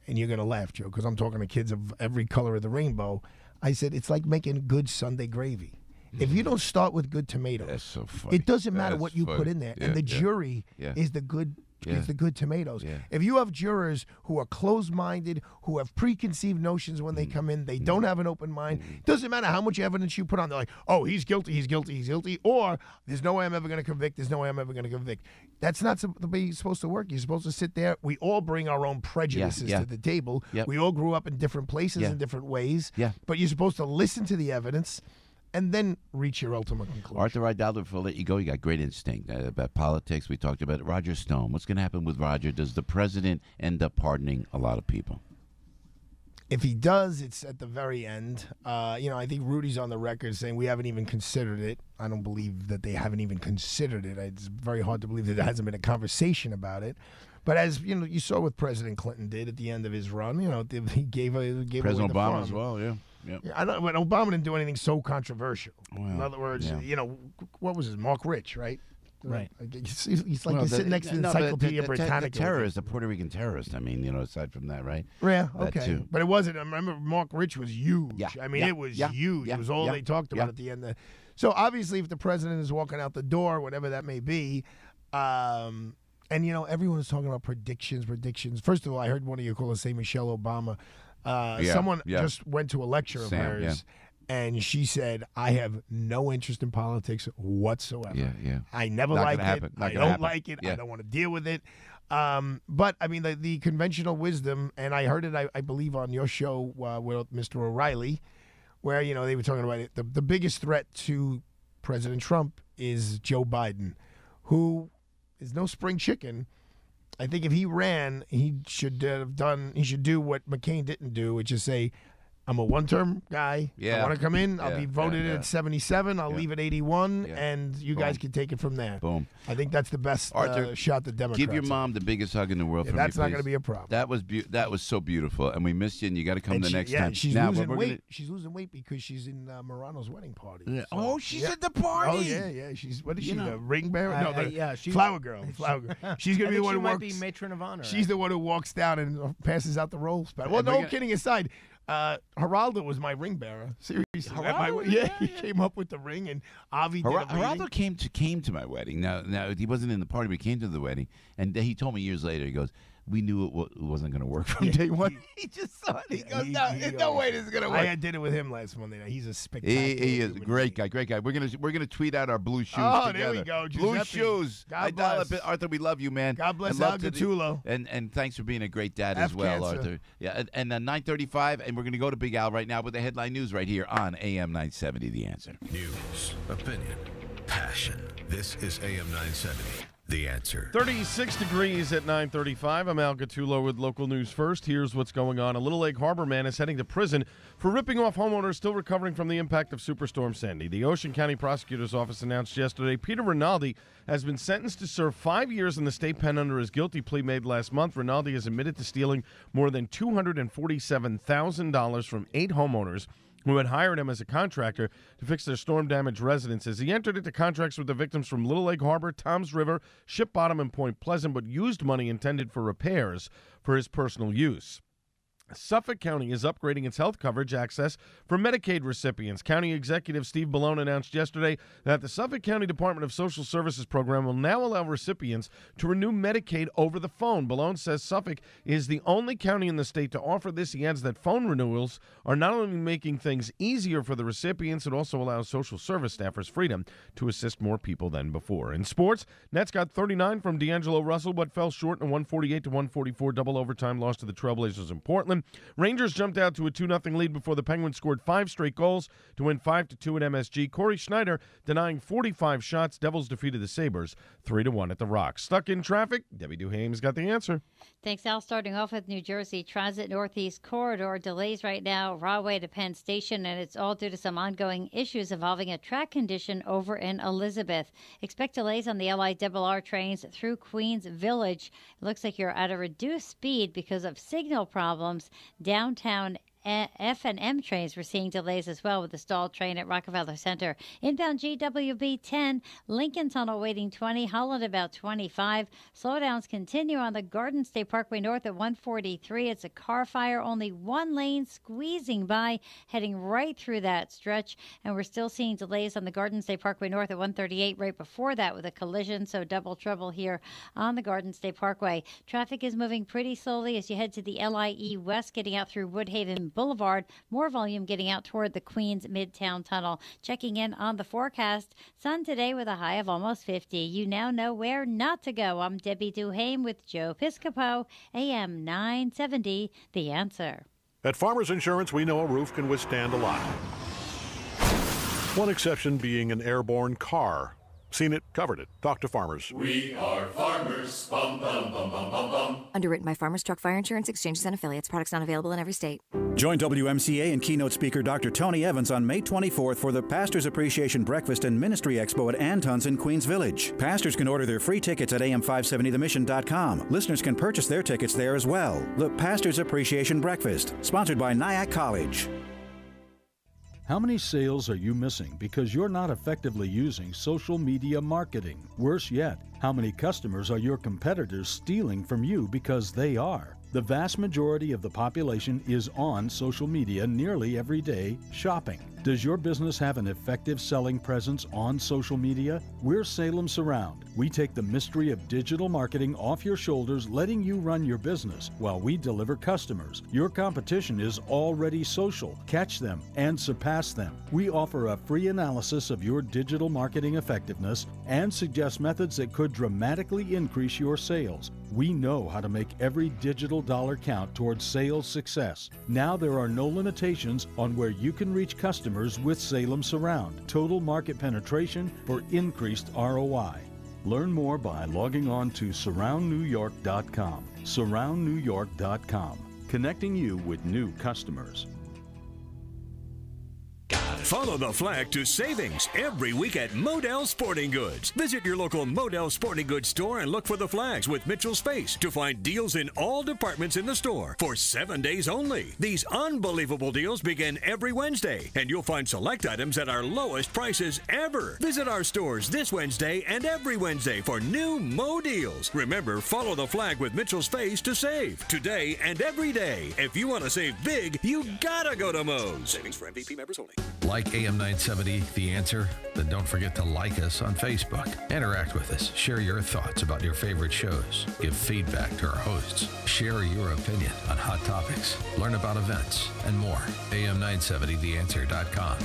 and you're going to laugh, Joe, because I'm talking to kids of every color of the rainbow. I said, it's like making good Sunday gravy. If you don't start with good tomatoes, that's so funny. It doesn't matter what you put in there. And the jury is the good is the good tomatoes. Yeah. If you have jurors who are closed-minded, who have preconceived notions when they come in, they don't have an open mind, it doesn't matter how much evidence you put on. They're like, oh, he's guilty, he's guilty, he's guilty, or there's no way I'm ever going to convict, there's no way I'm ever going to convict. That's not the way you're supposed to work. You're supposed to sit there. We all bring our own prejudices to the table. Yep. We all grew up in different places in different ways. Yeah. But you're supposed to listen to the evidence, and then reach your ultimate conclusion. Arthur Aidala, before I let you go, you got great instinct about politics. We talked about it. Roger Stone. What's going to happen with Roger? Does the president end up pardoning a lot of people? If he does, it's at the very end. I think Rudy's on the record saying we haven't even considered it. I don't believe that they haven't even considered it. It's very hard to believe that there hasn't been a conversation about it. But as you saw what President Clinton did at the end of his run, he gave President away the Obama farm. as well, yeah. I know, but Obama didn't do anything so controversial. Well, in other words, yeah. What was his Mark Rich, right? Right. He's like sitting next to the Encyclopedia Britannica. The terrorist, the Puerto Rican terrorist. I mean, aside from that, right? Yeah, That okay. too. But it wasn't. I remember Mark Rich was huge. Yeah, I mean, yeah, it was yeah, huge. yeah, It was all yeah, they talked about yeah. at the end. So obviously, if the president is walking out the door, whatever that may be, and everyone was talking about predictions. First of all, I heard one of you call her say Michelle Obama. Someone just went to a lecture of hers. And she said, I have no interest in politics whatsoever. Yeah. I never Not liked gonna it. happen. Not I gonna don't happen. like it. Yeah. I don't want to deal with it. But, I mean, the conventional wisdom, and I heard it, I believe, on your show with Mr. O'Reilly, where, they were talking about it. The biggest threat to President Trump is Joe Biden, who is no spring chicken. I think if he ran, he should do what McCain didn't do, which is say, I'm a one-term guy. Yeah. I want to come in. I'll Yeah, be voted in at 77. I'll leave at 81, Yeah. and you guys can take it from there. Boom. I think that's the best Arthur, shot the Democrats give your have. mom the biggest hug in the world for me, That's not please. going to be a problem. That was so beautiful, and we missed you, and you got to come And the next time. she's Now, losing we're weight. gonna- She's losing weight because she's in Morano's wedding party. Yeah. So, Oh, she's yeah. at the party. Oh, yeah. What is she, know. the ring bearer? No, the she's- flower girl. Flower girl. She's going to be the one she who might walks. be matron of honor. She's the one who walks down and passes out the rolls. Well, And we're no, gonna- kidding aside. Geraldo was my ring bearer. Seriously, Geraldo? he came up with the ring, and Avi did a reading. Geraldo came to my wedding. Now he wasn't in the party, but he came to the wedding, and he told me years later. He goes, "We knew it wasn't going to work from day one." He just saw it. He goes, "There's no way this is going to work." I did it with him last Monday night. He's a spectacular. He is a human great guy. We're gonna tweet out our blue shoes Oh, together. there we go. Blue Giuseppe. shoes. God Aidala, bless. Arthur, we love you, man. God bless And love Al to the- Gattulo. And thanks for being a great dad Have as well, cancer. Arthur. Yeah, and 9:35, and we're gonna go to Big Al right now with the headline news right here on AM 970. The Answer. News, opinion, passion. This is AM 970. The Answer. 36 degrees at 9:35. I'm Al Gattulo with local news first. Here's what's going on. A Little Lake Harbor man is heading to prison for ripping off homeowners still recovering from the impact of Superstorm Sandy. The Ocean County Prosecutor's Office announced yesterday Peter Rinaldi has been sentenced to serve 5 years in the state pen under his guilty plea made last month. Rinaldi has admitted to stealing more than $247,000 from 8 homeowners who had hired him as a contractor to fix their storm-damaged residences. He entered into contracts with the victims from Little Lake Harbor, Toms River, Ship Bottom, and Point Pleasant, but used money intended for repairs for his personal use. Suffolk County is upgrading its health coverage access for Medicaid recipients. County Executive Steve Ballone announced yesterday that the Suffolk County Department of Social Services program will now allow recipients to renew Medicaid over the phone. Ballone says Suffolk is the only county in the state to offer this. He adds that phone renewals are not only making things easier for the recipients, it also allows social service staffers freedom to assist more people than before. In sports, Nets got 39 from D'Angelo Russell, but fell short in a 148-144 double overtime loss to the Trailblazers in Portland. Rangers jumped out to a 2-0 lead before the Penguins scored 5 straight goals to win 5-2 at MSG. Corey Schneider denying 45 shots. Devils defeated the Sabres 3-1 at the Rocks. Stuck in traffic? Debbie Duhame's got the answer. Thanks, Al. Starting off with New Jersey Transit Northeast Corridor. Delays right now, Rahway to Penn Station, and it's all due to some ongoing issues involving a track condition over in Elizabeth. Expect delays on the LIRR trains through Queens Village. It looks like you're at a reduced speed because of signal problems. Downtown F&M trains, we're seeing delays as well with the stalled train at Rockefeller Center. Inbound GWB 10, Lincoln Tunnel waiting 20, Holland about 25. Slowdowns continue on the Garden State Parkway North at 143. It's a car fire, only one lane squeezing by, heading right through that stretch. And we're still seeing delays on the Garden State Parkway North at 138 right before that with a collision. So double trouble here on the Garden State Parkway. Traffic is moving pretty slowly as you head to the LIE West, getting out through Woodhaven Boulevard. More volume getting out toward the Queens Midtown Tunnel. Checking in on the forecast. Sun today with a high of almost 50. You now know where not to go. I'm Debbie Duhame with Joe Piscopo, AM 970, The Answer. At Farmers Insurance, we know a roof can withstand a lot. One exception being an airborne car. Seen it, covered it. Talk to farmers. We are farmers. Bum, bum, bum, bum, bum, bum. Underwritten by Farmers Truck Fire Insurance Exchanges and Affiliates. Products not available in every state. Join WMCA and keynote speaker Dr. Tony Evans on May 24th for the Pastors Appreciation Breakfast and Ministry Expo at Anton's in Queens Village. Pastors can order their free tickets at am570themission.com. Listeners can purchase their tickets there as well. The Pastors Appreciation Breakfast, sponsored by Nyack College. How many sales are you missing because you're not effectively using social media marketing? Worse yet, how many customers are your competitors stealing from you because they are? The vast majority of the population is on social media nearly every day shopping. Does your business have an effective selling presence on social media? We're Salem Surround. We take the mystery of digital marketing off your shoulders, letting you run your business while we deliver customers. Your competition is already social. Catch them and surpass them. We offer a free analysis of your digital marketing effectiveness and suggest methods that could dramatically increase your sales. We know how to make every digital dollar count towards sales success. Now there are no limitations on where you can reach customers with Salem Surround. Total market penetration for increased ROI. Learn more by logging on to surroundnewyork.com. Surroundnewyork.com, connecting you with new customers. Follow the flag to savings every week at Modell Sporting Goods. Visit your local Modell Sporting Goods store and look for the flags with Mitchell's face to find deals in all departments in the store for 7 days only. These unbelievable deals begin every Wednesday, and you'll find select items at our lowest prices ever. Visit our stores this Wednesday and every Wednesday for new Mo deals. Remember, follow the flag with Mitchell's face to save today and every day. If you want to save big, you gotta go to Mo's. Savings for MVP members only. Like AM 970, The Answer? Then don't forget to like us on Facebook. Interact with us. Share your thoughts about your favorite shows. Give feedback to our hosts. Share your opinion on hot topics. Learn about events and more. AM970theanswer.com.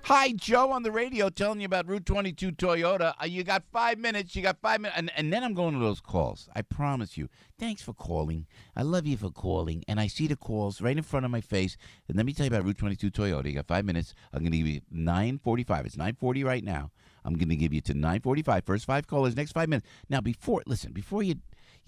Hi, Joe on the radio telling you about Route 22 Toyota. You got 5 minutes. And then I'm going to those calls. I promise you. Thanks for calling. I love you for calling. And I see the calls right in front of my face. And let me tell you about Route 22 Toyota. You got 5 minutes. I'm going to give you 9:45. It's 9:40 right now. I'm going to give you to 9:45. First 5 callers, next 5 minutes. Now, before you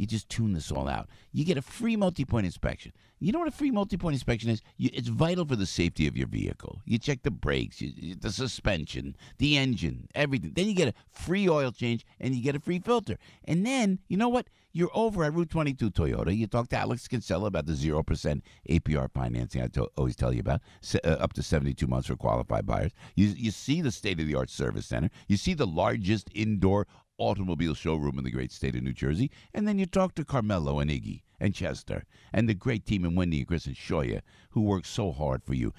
just tune this all out. You get a free multi-point inspection. You know what a free multi-point inspection is? It's vital for the safety of your vehicle. You check the brakes, the suspension, the engine, everything. Then you get a free oil change, and you get a free filter. And then, you know what? You're over at Route 22 Toyota. You talk to Alex Kinsella about the 0% APR financing I always tell you about, up to 72 months for qualified buyers. You see the state-of-the-art service center. You see the largest indoor automobile showroom in the great state of New Jersey, and then you talk to Carmelo and Iggy and Chester and the great team in Wendy and Chris and Shoya who work so hard for you.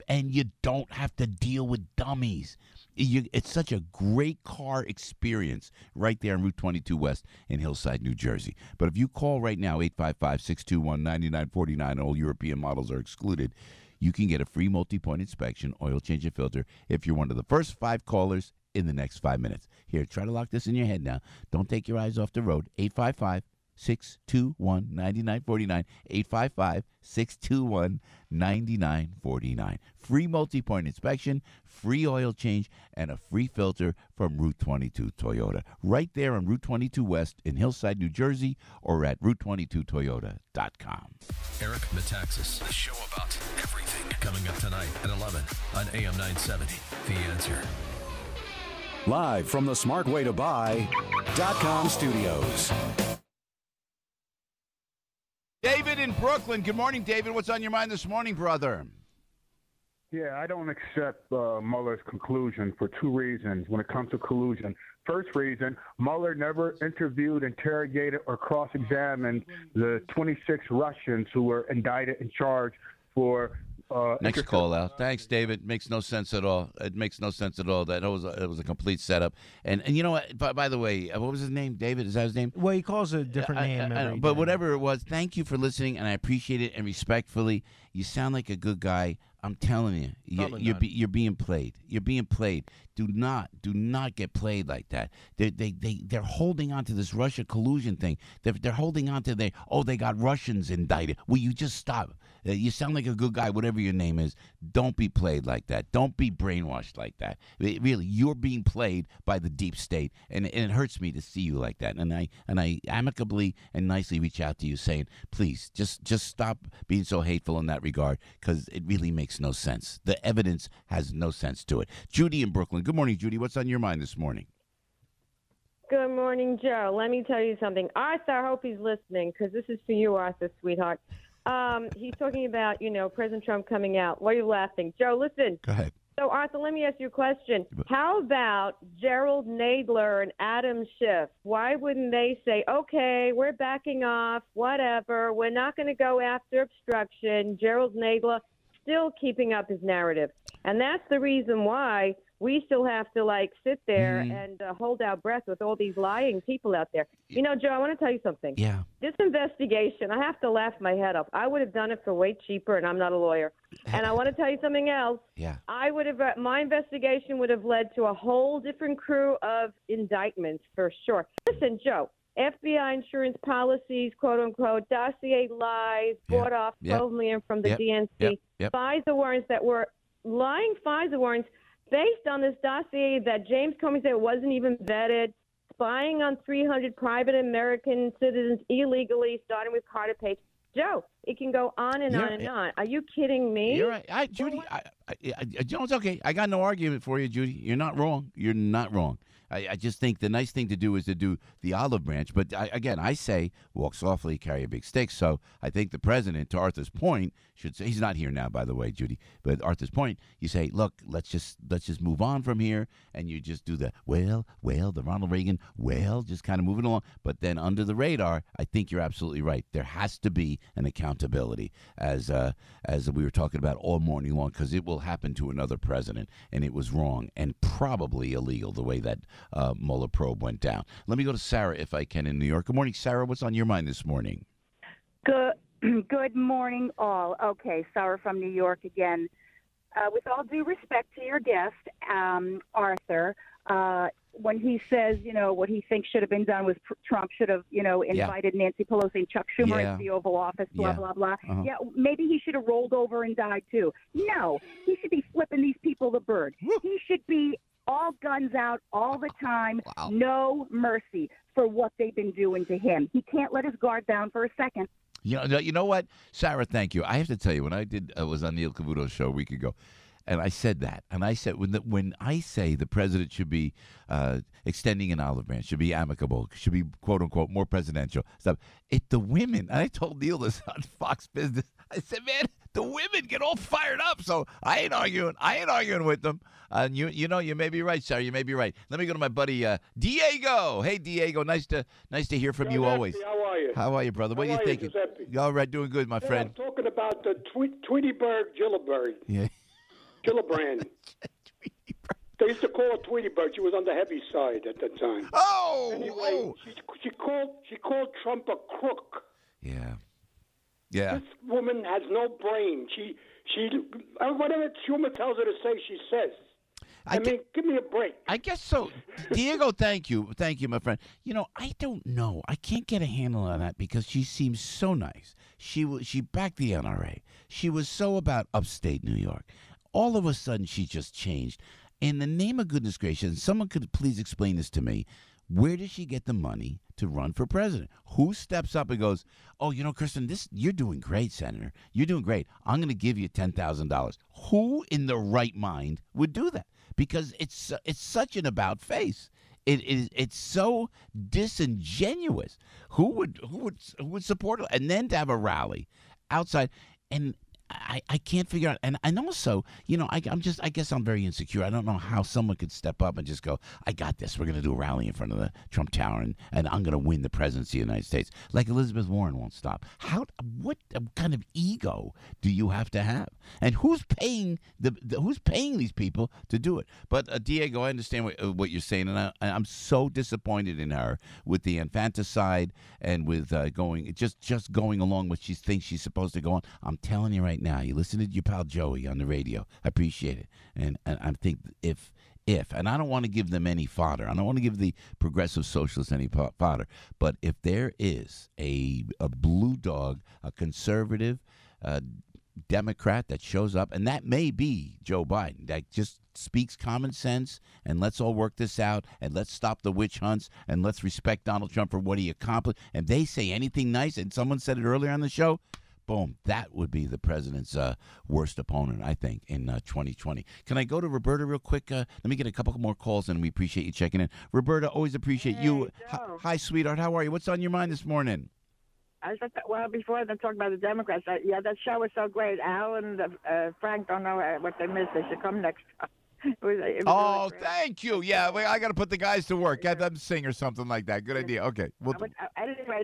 And you don't have to deal with dummies. It's such a great car experience right there on Route 22 West in Hillside, New Jersey. But if you call right now, 855-621-9949, all European models are excluded, you can get a free multi-point inspection, oil change and filter, if you're one of the first 5 callers in the next 5 minutes. Here, try to lock this in your head now. Don't take your eyes off the road. 855-621-9949. 855-621-9949. Free multi-point inspection, free oil change, and a free filter from Route 22 Toyota. Right there on Route 22 West in Hillside, New Jersey, or at route22toyota.com. Eric Metaxas, the show about everything, coming up tonight at 11 on AM 970. The Answer. Live from the smartwaytobuy.com studios. David in Brooklyn. Good morning, David. What's on your mind this morning, brother? Yeah, I don't accept Mueller's conclusion for 2 reasons when it comes to collusion. First reason, Mueller never interviewed, interrogated, or cross-examined the 26 Russians who were indicted and charged for next call out. Thanks, David. Makes no sense at all. It makes no sense at all. It was a complete setup. And you know what? By the way, what was his name? David? Is that his name? Well, he calls it a different name. I know, but whatever it was, thank you for listening, and I appreciate it. And respectfully, you sound like a good guy. I'm telling you're being played. You're being played. Do not get played like that. They're holding on to this Russia collusion thing. They're holding on to they got Russians indicted. Will you just stop? You sound like a good guy, whatever your name is. Don't be played like that. Don't be brainwashed like that. Really, you're being played by the deep state, and it hurts me to see you like that. And I amicably and nicely reach out to you saying, please, just stop being so hateful in that regard, because it really makes no sense. The evidence has no sense to it. Judy in Brooklyn. Good morning, Judy. What's on your mind this morning? Good morning, Joe. Let me tell you something. Arthur, I hope he's listening, because this is for you, Arthur, sweetheart. He's talking about, President Trump coming out. Why are you laughing? Joe, listen. Go ahead. So, Arthur, let me ask you a question. How about Gerald Nadler and Adam Schiff? Why wouldn't they say, okay, we're backing off, whatever, we're not going to go after obstruction. Gerald Nadler still keeping up his narrative. And that's the reason why we still have to, sit there and hold our breath with all these lying people out there. Joe, I want to tell you something. Yeah. This investigation, I have to laugh my head off. I would have done it for way cheaper, and I'm not a lawyer. And I want to tell you something else. Yeah. My investigation would have led to a whole different crew of indictments for sure. Listen, Joe, FBI insurance policies, quote unquote, dossier lies, bought off $12 million from the DNC, FISA warrants that were lying FISA warrants based on this dossier that James Comey said wasn't even vetted, spying on 300 private American citizens illegally, starting with Carter Page. Joe, it can go on and on and on. Are you kidding me? You're right. Judy, it's okay. I got no argument for you, Judy. You're not wrong. You're not wrong. I just think the nice thing to do is to do the olive branch. But I say walk softly, carry a big stick. So I think the president, to Arthur's point, should say, he's not here now, by the way, Judy. But Arthur's point, you say, look, let's just move on from here, and you just do the the Ronald Reagan, just kind of moving along. But then under the radar, I think you're absolutely right. There has to be an accountability, as we were talking about all morning long, because it will happen to another president, and it was wrong and probably illegal the way that Mueller probe went down. Let me go to Sarah, if I can, in New York. Good morning, Sarah. What's on your mind this morning? Good morning, all. Okay, Sarah from New York again. With all due respect to your guest, Arthur, when he says, what he thinks should have been done was Trump should have, invited Nancy Pelosi and Chuck Schumer into the Oval Office, blah, blah, blah. Uh-huh. Yeah, maybe he should have rolled over and died, too. No, he should be flipping these people the bird. He should be all guns out all the time, no mercy for what they've been doing to him. He can't let his guard down for a second. You know what, Sarah? Thank you. I have to tell you, when I was on Neil Cavuto's show a week ago, and I said that, and I said when I say the president should be extending an olive branch, should be amicable, should be quote unquote more presidential stuff. The women, and I told Neil this on Fox Business. I said, man, the women get all fired up. So I ain't arguing with them. You may be right, Sarah. You may be right. Let me go to my buddy Diego. Hey, Diego, nice to hear from you always. How are you? How are you, brother? What are you thinking? Giuseppe? All right, doing good, my friend. I'm talking about the Tweetyberg Gillibrand. Yeah. Gillibrand. They used to call her Tweetyberg. She was on the heavy side at the time. Oh. Anyway, she called Trump a crook. Yeah. Yeah. This woman has no brain. She whatever Schumer tells her to say, she says. I mean, give me a break. I guess so. Diego, thank you, my friend. I don't know. I can't get a handle on that because she seems so nice. She backed the NRA. She was so about upstate New York. All of a sudden, she just changed. In the name of goodness gracious, someone could please explain this to me. Where does she get the money to run for president? Who steps up and goes, oh, Kristen, you're doing great, Senator. You're doing great. I'm going to give you $10,000. Who in the right mind would do that? Because it's such an about face. It's so disingenuous. Who would support it? And then to have a rally outside, and I can't figure out, and also, I guess I'm very insecure. I don't know how someone could step up and just go, I got this. We're going to do a rally in front of the Trump Tower, and I'm going to win the presidency of the United States. Like Elizabeth Warren won't stop. What kind of ego do you have to have? And who's paying who's paying these people to do it? But Diego, I understand what you're saying, and I'm so disappointed in her with the infanticide and with just going along what she thinks she's supposed to go on. I'm telling you right now, you listen to your pal Joey on the radio. I appreciate it, and I think if and I don't want to give them any fodder. I don't want to give the progressive socialists any fodder. But if there is a blue dog, a conservative, Democrat that shows up, and that may be Joe Biden, that just speaks common sense, and let's all work this out, and let's stop the witch hunts, and let's respect Donald Trump for what he accomplished, and they say anything nice, and someone said it earlier on the show, boom, that would be the president's worst opponent, I think, in 2020. Can I go to Roberta real quick? Let me get a couple more calls, and we appreciate you checking in. Roberta, always appreciate you. Hi, sweetheart. How are you? What's on your mind this morning? I thought that, well, before they talk about the Democrats, that show was so great. Al and Frank don't know what they missed. They should come next time. It was really thank you. Yeah, well, I got to put the guys to work. Have them sing or something like that. Good idea. Okay. Anyway,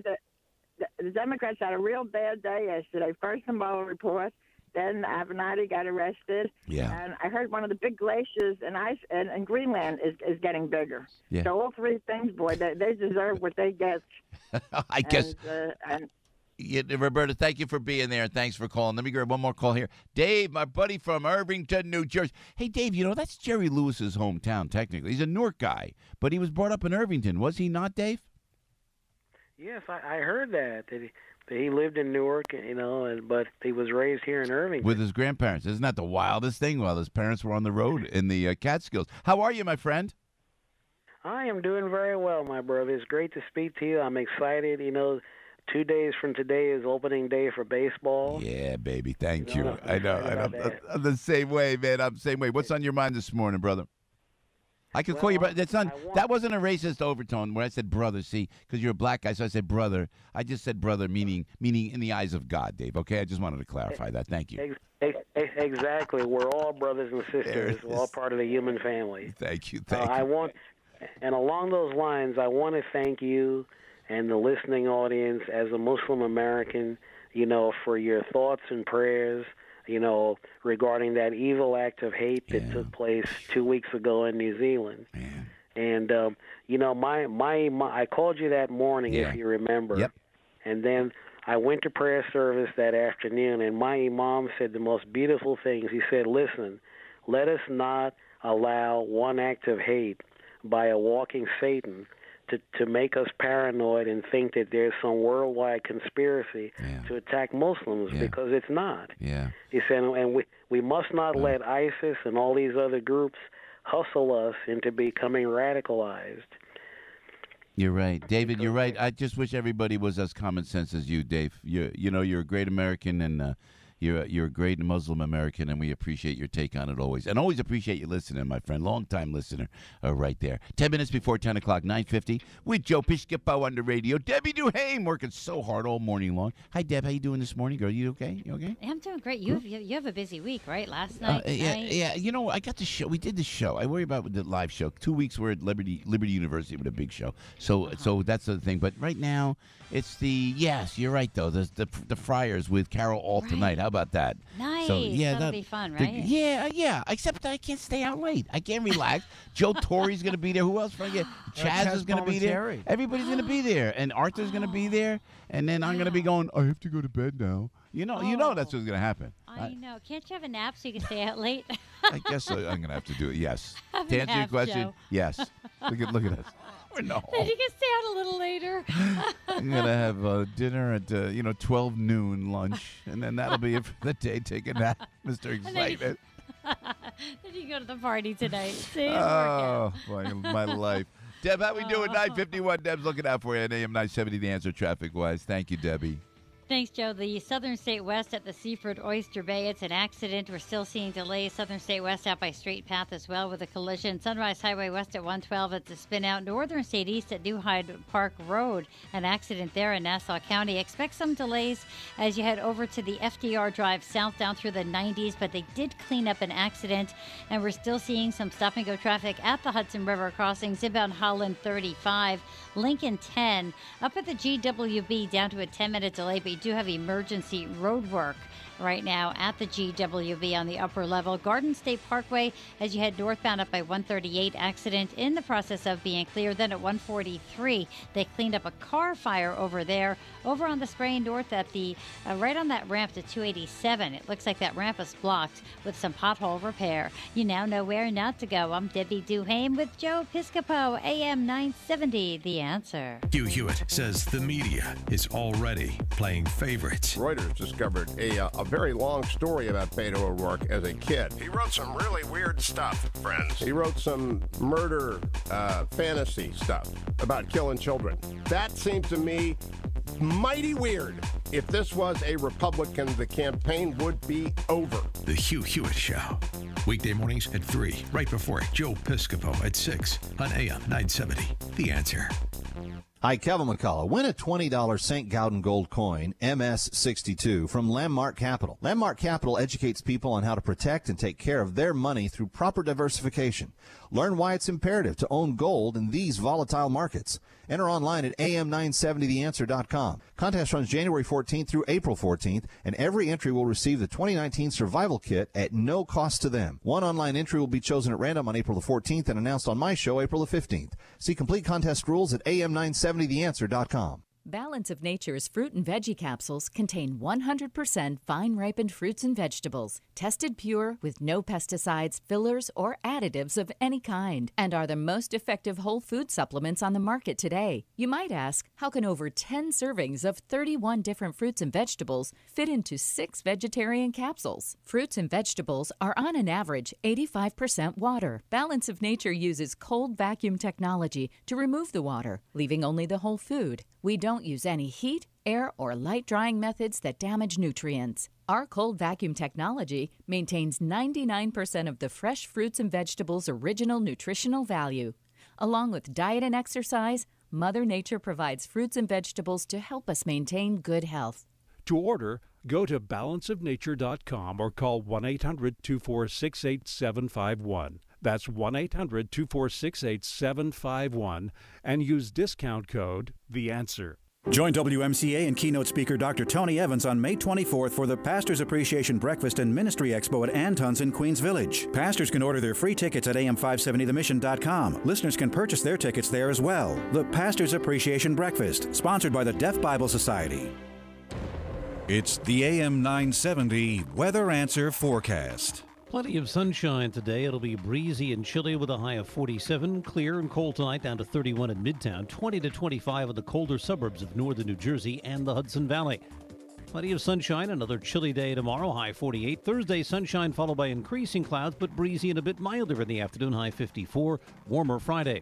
the Democrats had a real bad day yesterday. First, the Mueller report. Then Avenatti got arrested. Yeah. And I heard one of the big glaciers in Greenland is getting bigger. Yeah. So all three things, boy, they deserve what they get. I guess. Yeah, Roberta, thank you for being there, and thanks for calling. Let me grab one more call here. Dave, my buddy from Irvington, New Jersey. Hey, Dave, that's Jerry Lewis's hometown, technically. He's a Newark guy, but he was brought up in Irvington. Was he not, Dave? Yes, I heard that he lived in Newark, but he was raised here in Irvington. With his grandparents. Isn't that the wildest thing? Well, his parents were on the road in the Catskills. How are you, my friend? I am doing very well, my brother. It's great to speak to you. I'm excited. 2 days from today is opening day for baseball. Yeah, baby. Thank you. I know. I'm the same way, man. I'm the same way. What's on your mind this morning, brother? I could call you brother. That wasn't a racist overtone where I said brother, see, because you're a black guy, so I said brother. I just said brother, meaning in the eyes of God, Dave. Okay, I just wanted to clarify that. Thank you. Exactly. We're all brothers and sisters. We're all part of the human family. Thank you. And along those lines, I want to thank you and the listening audience as a Muslim American, for your thoughts and prayers, regarding that evil act of hate that took place 2 weeks ago in New Zealand. And, I called you that morning, if you remember. Yep. And then I went to prayer service that afternoon, and my imam said the most beautiful things. He said, listen, let us not allow one act of hate by a walking Satan to make us paranoid and think that there's some worldwide conspiracy to attack Muslims, because it's not. Yeah. He said, and we must not let ISIS and all these other groups hustle us into becoming radicalized. You're right, David. You're right. I just wish everybody was as common sense as you, Dave. You're a great American, and you're a great Muslim American, and we appreciate your take on it always. And always appreciate you listening, my friend. Long-time listener right there. 10 minutes before 10 o'clock, 9:50, with Joe Piscopo on the radio. Debbie Duhame working so hard all morning long. Hi, Deb. How you doing this morning, girl? You okay? You okay? I'm doing great. You have a busy week, right? Last night? Yeah. I got the show. We did the show. I worry about the live show. 2 weeks we're at Liberty University with a big show. So that's the thing. But right now, it's you're right, though. The Friars with Carol Alt tonight. How about that? Nice. So, that'll be fun, right? Yeah. Except I can't stay out late. I can't relax. Joe Torre's going to be there. Who else? Chaz is going to be there. Everybody's going to be there. And Arthur's going to be there. And then I'm going to be going, I have to go to bed now. You know that's what's going to happen. I know. Can't you have a nap so you can stay out late? I guess I'm going to have to do it, yes. Have to a answer your nap, question, Joe. yes. Look at us. No. Then you can stay out a little later. I'm going to have dinner at 12 noon lunch, and then that'll be it for the day. Take a nap, Mr. Excitement. Then you go to the party tonight. See? Oh, my life. Deb, how we doing? 9:51. Deb's looking out for you on AM 970, The Answer traffic-wise. Thank you, Debbie. Thanks, Joe. The Southern State West at the Seaford Oyster Bay. It's an accident. We're still seeing delays. Southern State West out by Straight Path as well with a collision. Sunrise Highway West at 112. It's a spin out. Northern State East at New Hyde Park Road. An accident there in Nassau County. Expect some delays as you head over to the FDR Drive south down through the 90s, but they did clean up an accident, and we're still seeing some stop-and-go traffic at the Hudson River crossings. Inbound Holland 35, Lincoln 10. Up at the GWB down to a 10-minute delay, but you do have emergency road work right now at the GWB on the upper level. Garden State Parkway as you head northbound up by 138. Accident in the process of being cleared. Then at 143, they cleaned up a car fire over there. Over on the Spray North at the right on that ramp to 287. It looks like that ramp is blocked with some pothole repair. You now know where not to go. I'm Debbie Duhame with Joe Piscopo, AM 970, The Answer. Hugh Hewitt says the media is already playing favorites. Reuters discovered a very long story about Beto O'Rourke as a kid. He wrote some really weird stuff, friends. He wrote some murder fantasy stuff about killing children. That seems to me mighty weird. If this was a Republican, the campaign would be over. The Hugh Hewitt Show. Weekday mornings at 3, right before Joe Piscopo at 6 on AM 970. The Answer. Hi, Kevin McCullough. Win a $20 St. Gaudens Gold coin, MS62, from Landmark Capital. Landmark Capital educates people on how to protect and take care of their money through proper diversification. Learn why it's imperative to own gold in these volatile markets. Enter online at am970theanswer.com. Contest runs January 14th through April 14th, and every entry will receive the 2019 Survival Kit at no cost to them. One online entry will be chosen at random on April the 14th and announced on my show April the 15th. See complete contest rules at am970theanswer.com. Balance of Nature's fruit and veggie capsules contain 100% vine-ripened fruits and vegetables, tested pure with no pesticides, fillers, or additives of any kind, and are the most effective whole food supplements on the market today. You might ask, how can over 10 servings of 31 different fruits and vegetables fit into 6 vegetarian capsules? Fruits and vegetables are on an average 85% water. Balance of Nature uses cold vacuum technology to remove the water, leaving only the whole food. We don't use any heat, air, or light drying methods that damage nutrients. Our cold vacuum technology maintains 99% of the fresh fruits and vegetables' original nutritional value. Along with diet and exercise, Mother Nature provides fruits and vegetables to help us maintain good health. To order, go to balanceofnature.com or call 1-800-246-8751. That's 1-800-246-8751 and use discount code The Answer. Join WMCA and keynote speaker Dr. Tony Evans on May 24th for the Pastors Appreciation Breakfast and Ministry Expo at Anton's in Queens Village. Pastors can order their free tickets at am570themission.com. Listeners can purchase their tickets there as well. The Pastors Appreciation Breakfast, sponsored by the Deaf Bible Society. It's the AM 970 Weather Answer Forecast. Plenty of sunshine today. It'll be breezy and chilly with a high of 47. Clear and cold tonight, down to 31 in Midtown, 20 to 25 in the colder suburbs of northern New Jersey and the Hudson Valley. Plenty of sunshine. Another chilly day tomorrow, high 48. Thursday, sunshine followed by increasing clouds, but breezy and a bit milder in the afternoon, high 54. Warmer Friday.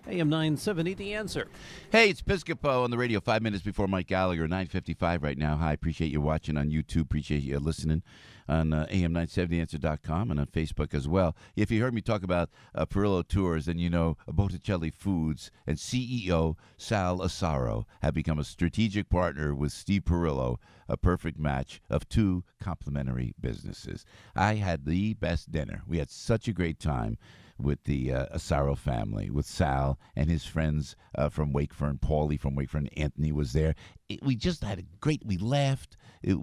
AM 970, The Answer. Hey, it's Piscopo on the radio 5 minutes before Mike Gallagher, 9:55 right now. Hi, appreciate you watching on YouTube. Appreciate you listening on am970theanswer.com and on Facebook as well. If you heard me talk about Perillo Tours, then you know Botticelli Foods and CEO Sal Asaro have become a strategic partner with Steve Perillo, a perfect match of two complementary businesses. I had the best dinner. We had such a great time with the Asaro family, with Sal and his friends from Wakefern. Paulie from Wakefern, Anthony was there. We just had a great, we laughed. There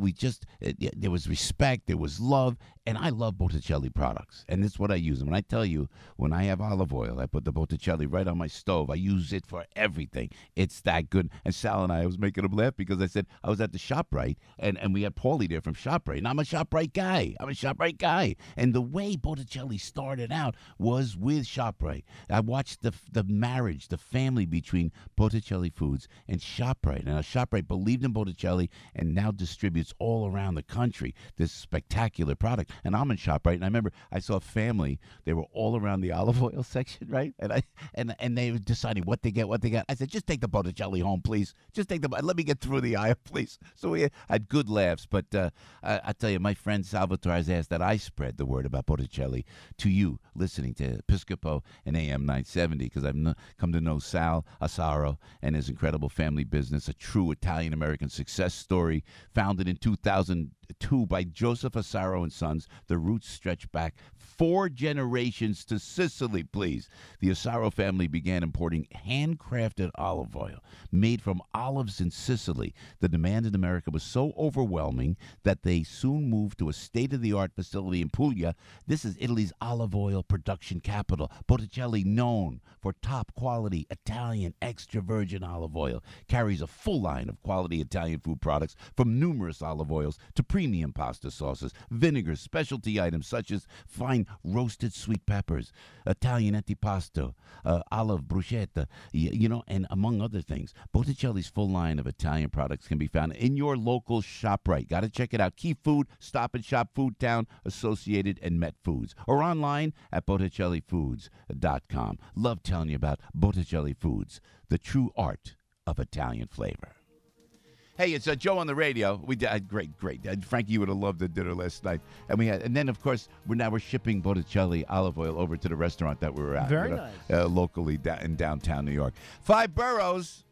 was respect, there was love, and I love Botticelli products. And this is what I use. And when I tell you, when I have olive oil, I put the Botticelli right on my stove. I use it for everything. It's that good. And Sal and I was making him laugh because I said I was at the ShopRite, and we had Paulie there from ShopRite. And I'm a ShopRite guy. And the way Botticelli started out was with ShopRite. I watched the marriage, the family between Botticelli Foods and ShopRite. And ShopRite believed in Botticelli and now distributes all around the country this spectacular product. And I'm in ShopRite, and I remember I saw a family. They were all around the olive oil section, right? And they were deciding what they get. I said, just take the Botticelli home, please. Just take let me get through the aisle, please. So we had good laughs. But I tell you, my friend Salvatore has asked that I spread the word about Botticelli to you, listening to Piscopo and AM 970, because I've come to know Sal Asaro and his incredible family business, a true Italian-American success story founded in 2002 by Joseph Asaro and Sons. The roots stretch back 4 generations to Sicily, please. The Asaro family began importing handcrafted olive oil made from olives in Sicily. The demand in America was so overwhelming that they soon moved to a state-of-the-art facility in Puglia. This is Italy's olive oil production capital. Botticelli, known for top-quality Italian extra virgin olive oil, carries a full line of quality Italian food products, from numerous olive oils to premium premium pasta sauces, vinegars, specialty items such as fine roasted sweet peppers, Italian antipasto, olive bruschetta, and among other things. Botticelli's full line of Italian products can be found in your local ShopRite. Got to check it out. Key Food, Stop and Shop, Food Town, Associated, and Met Foods. Or online at BotticelliFoods.com. Love telling you about Botticelli Foods, the true art of Italian flavor. Hey, it's Joe on the radio. We did great. Frankie, you would have loved the dinner last night. And then of course we're shipping Botticelli olive oil over to the restaurant that we were at. Very nice. Locally in downtown New York. 5 boroughs.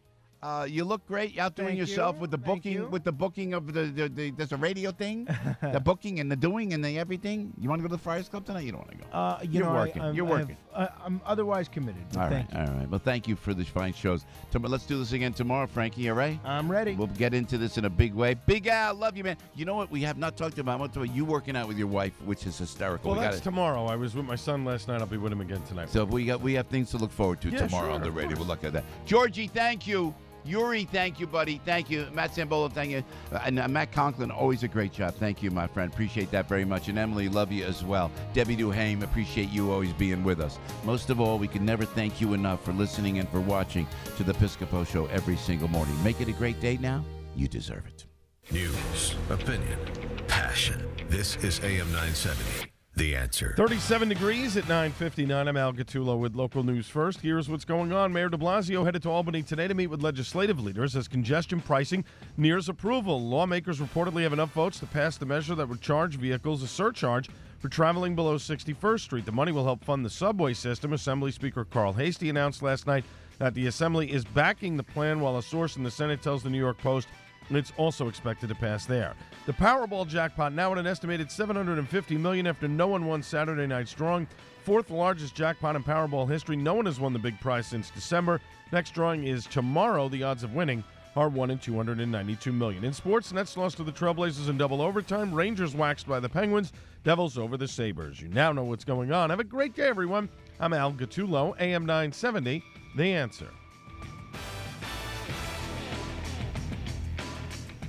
You look great. You're outdoing yourself with the booking. With the booking of the there's a radio thing, the booking and the doing and the everything. You want to go to the Friars Club tonight? You don't want to go. You're working. You're working. I'm otherwise committed. All right. Well, thank you for the fine shows. Let's do this again tomorrow, Frankie. All right? I'm ready. We'll get into this in a big way. Big Al, love you, man. You know what? We have not talked about. I want to talk about you working out with your wife, which is hysterical. Well, that's tomorrow. I was with my son last night. I'll be with him again tonight. So we have things to look forward to tomorrow on the radio. We'll look at that. Georgie, thank you. Yuri, thank you, buddy. Thank you. Matt Zambolo, thank you. And Matt Conklin, always a great job. Thank you, my friend. Appreciate that very much. And Emily, love you as well. Debbie Duhame, appreciate you always being with us. Most of all, we can never thank you enough for listening and for watching to the Piscopo Show every single morning. Make it a great day now. You deserve it. News, opinion, passion. This is AM 970. The Answer. 37 degrees at 9:59. I'm Al Gattullo with local news first. Here's what's going on. Mayor de Blasio headed to Albany today to meet with legislative leaders as congestion pricing nears approval. Lawmakers reportedly have enough votes to pass the measure that would charge vehicles a surcharge for traveling below 61st Street. The money will help fund the subway system. Assembly Speaker Carl Hastie announced last night that the Assembly is backing the plan, while a source in the Senate tells the New York Post it's also expected to pass there. The Powerball jackpot now at an estimated $750 million after no one won Saturday night's drawing. Fourth largest jackpot in Powerball history. No one has won the big prize since December. Next drawing is tomorrow. The odds of winning are 1 in 292 million. In sports, Nets lost to the Trailblazers in double overtime. Rangers waxed by the Penguins. Devils over the Sabres. You now know what's going on. Have a great day, everyone. I'm Al Gattullo, AM 970, The Answer.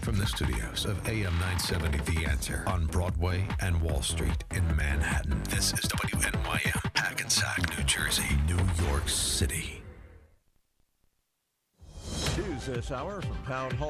From the studios of AM 970 The Answer on Broadway and Wall Street in Manhattan, this is WNYM, Hackensack, New Jersey, New York City. News this hour from Town Hall.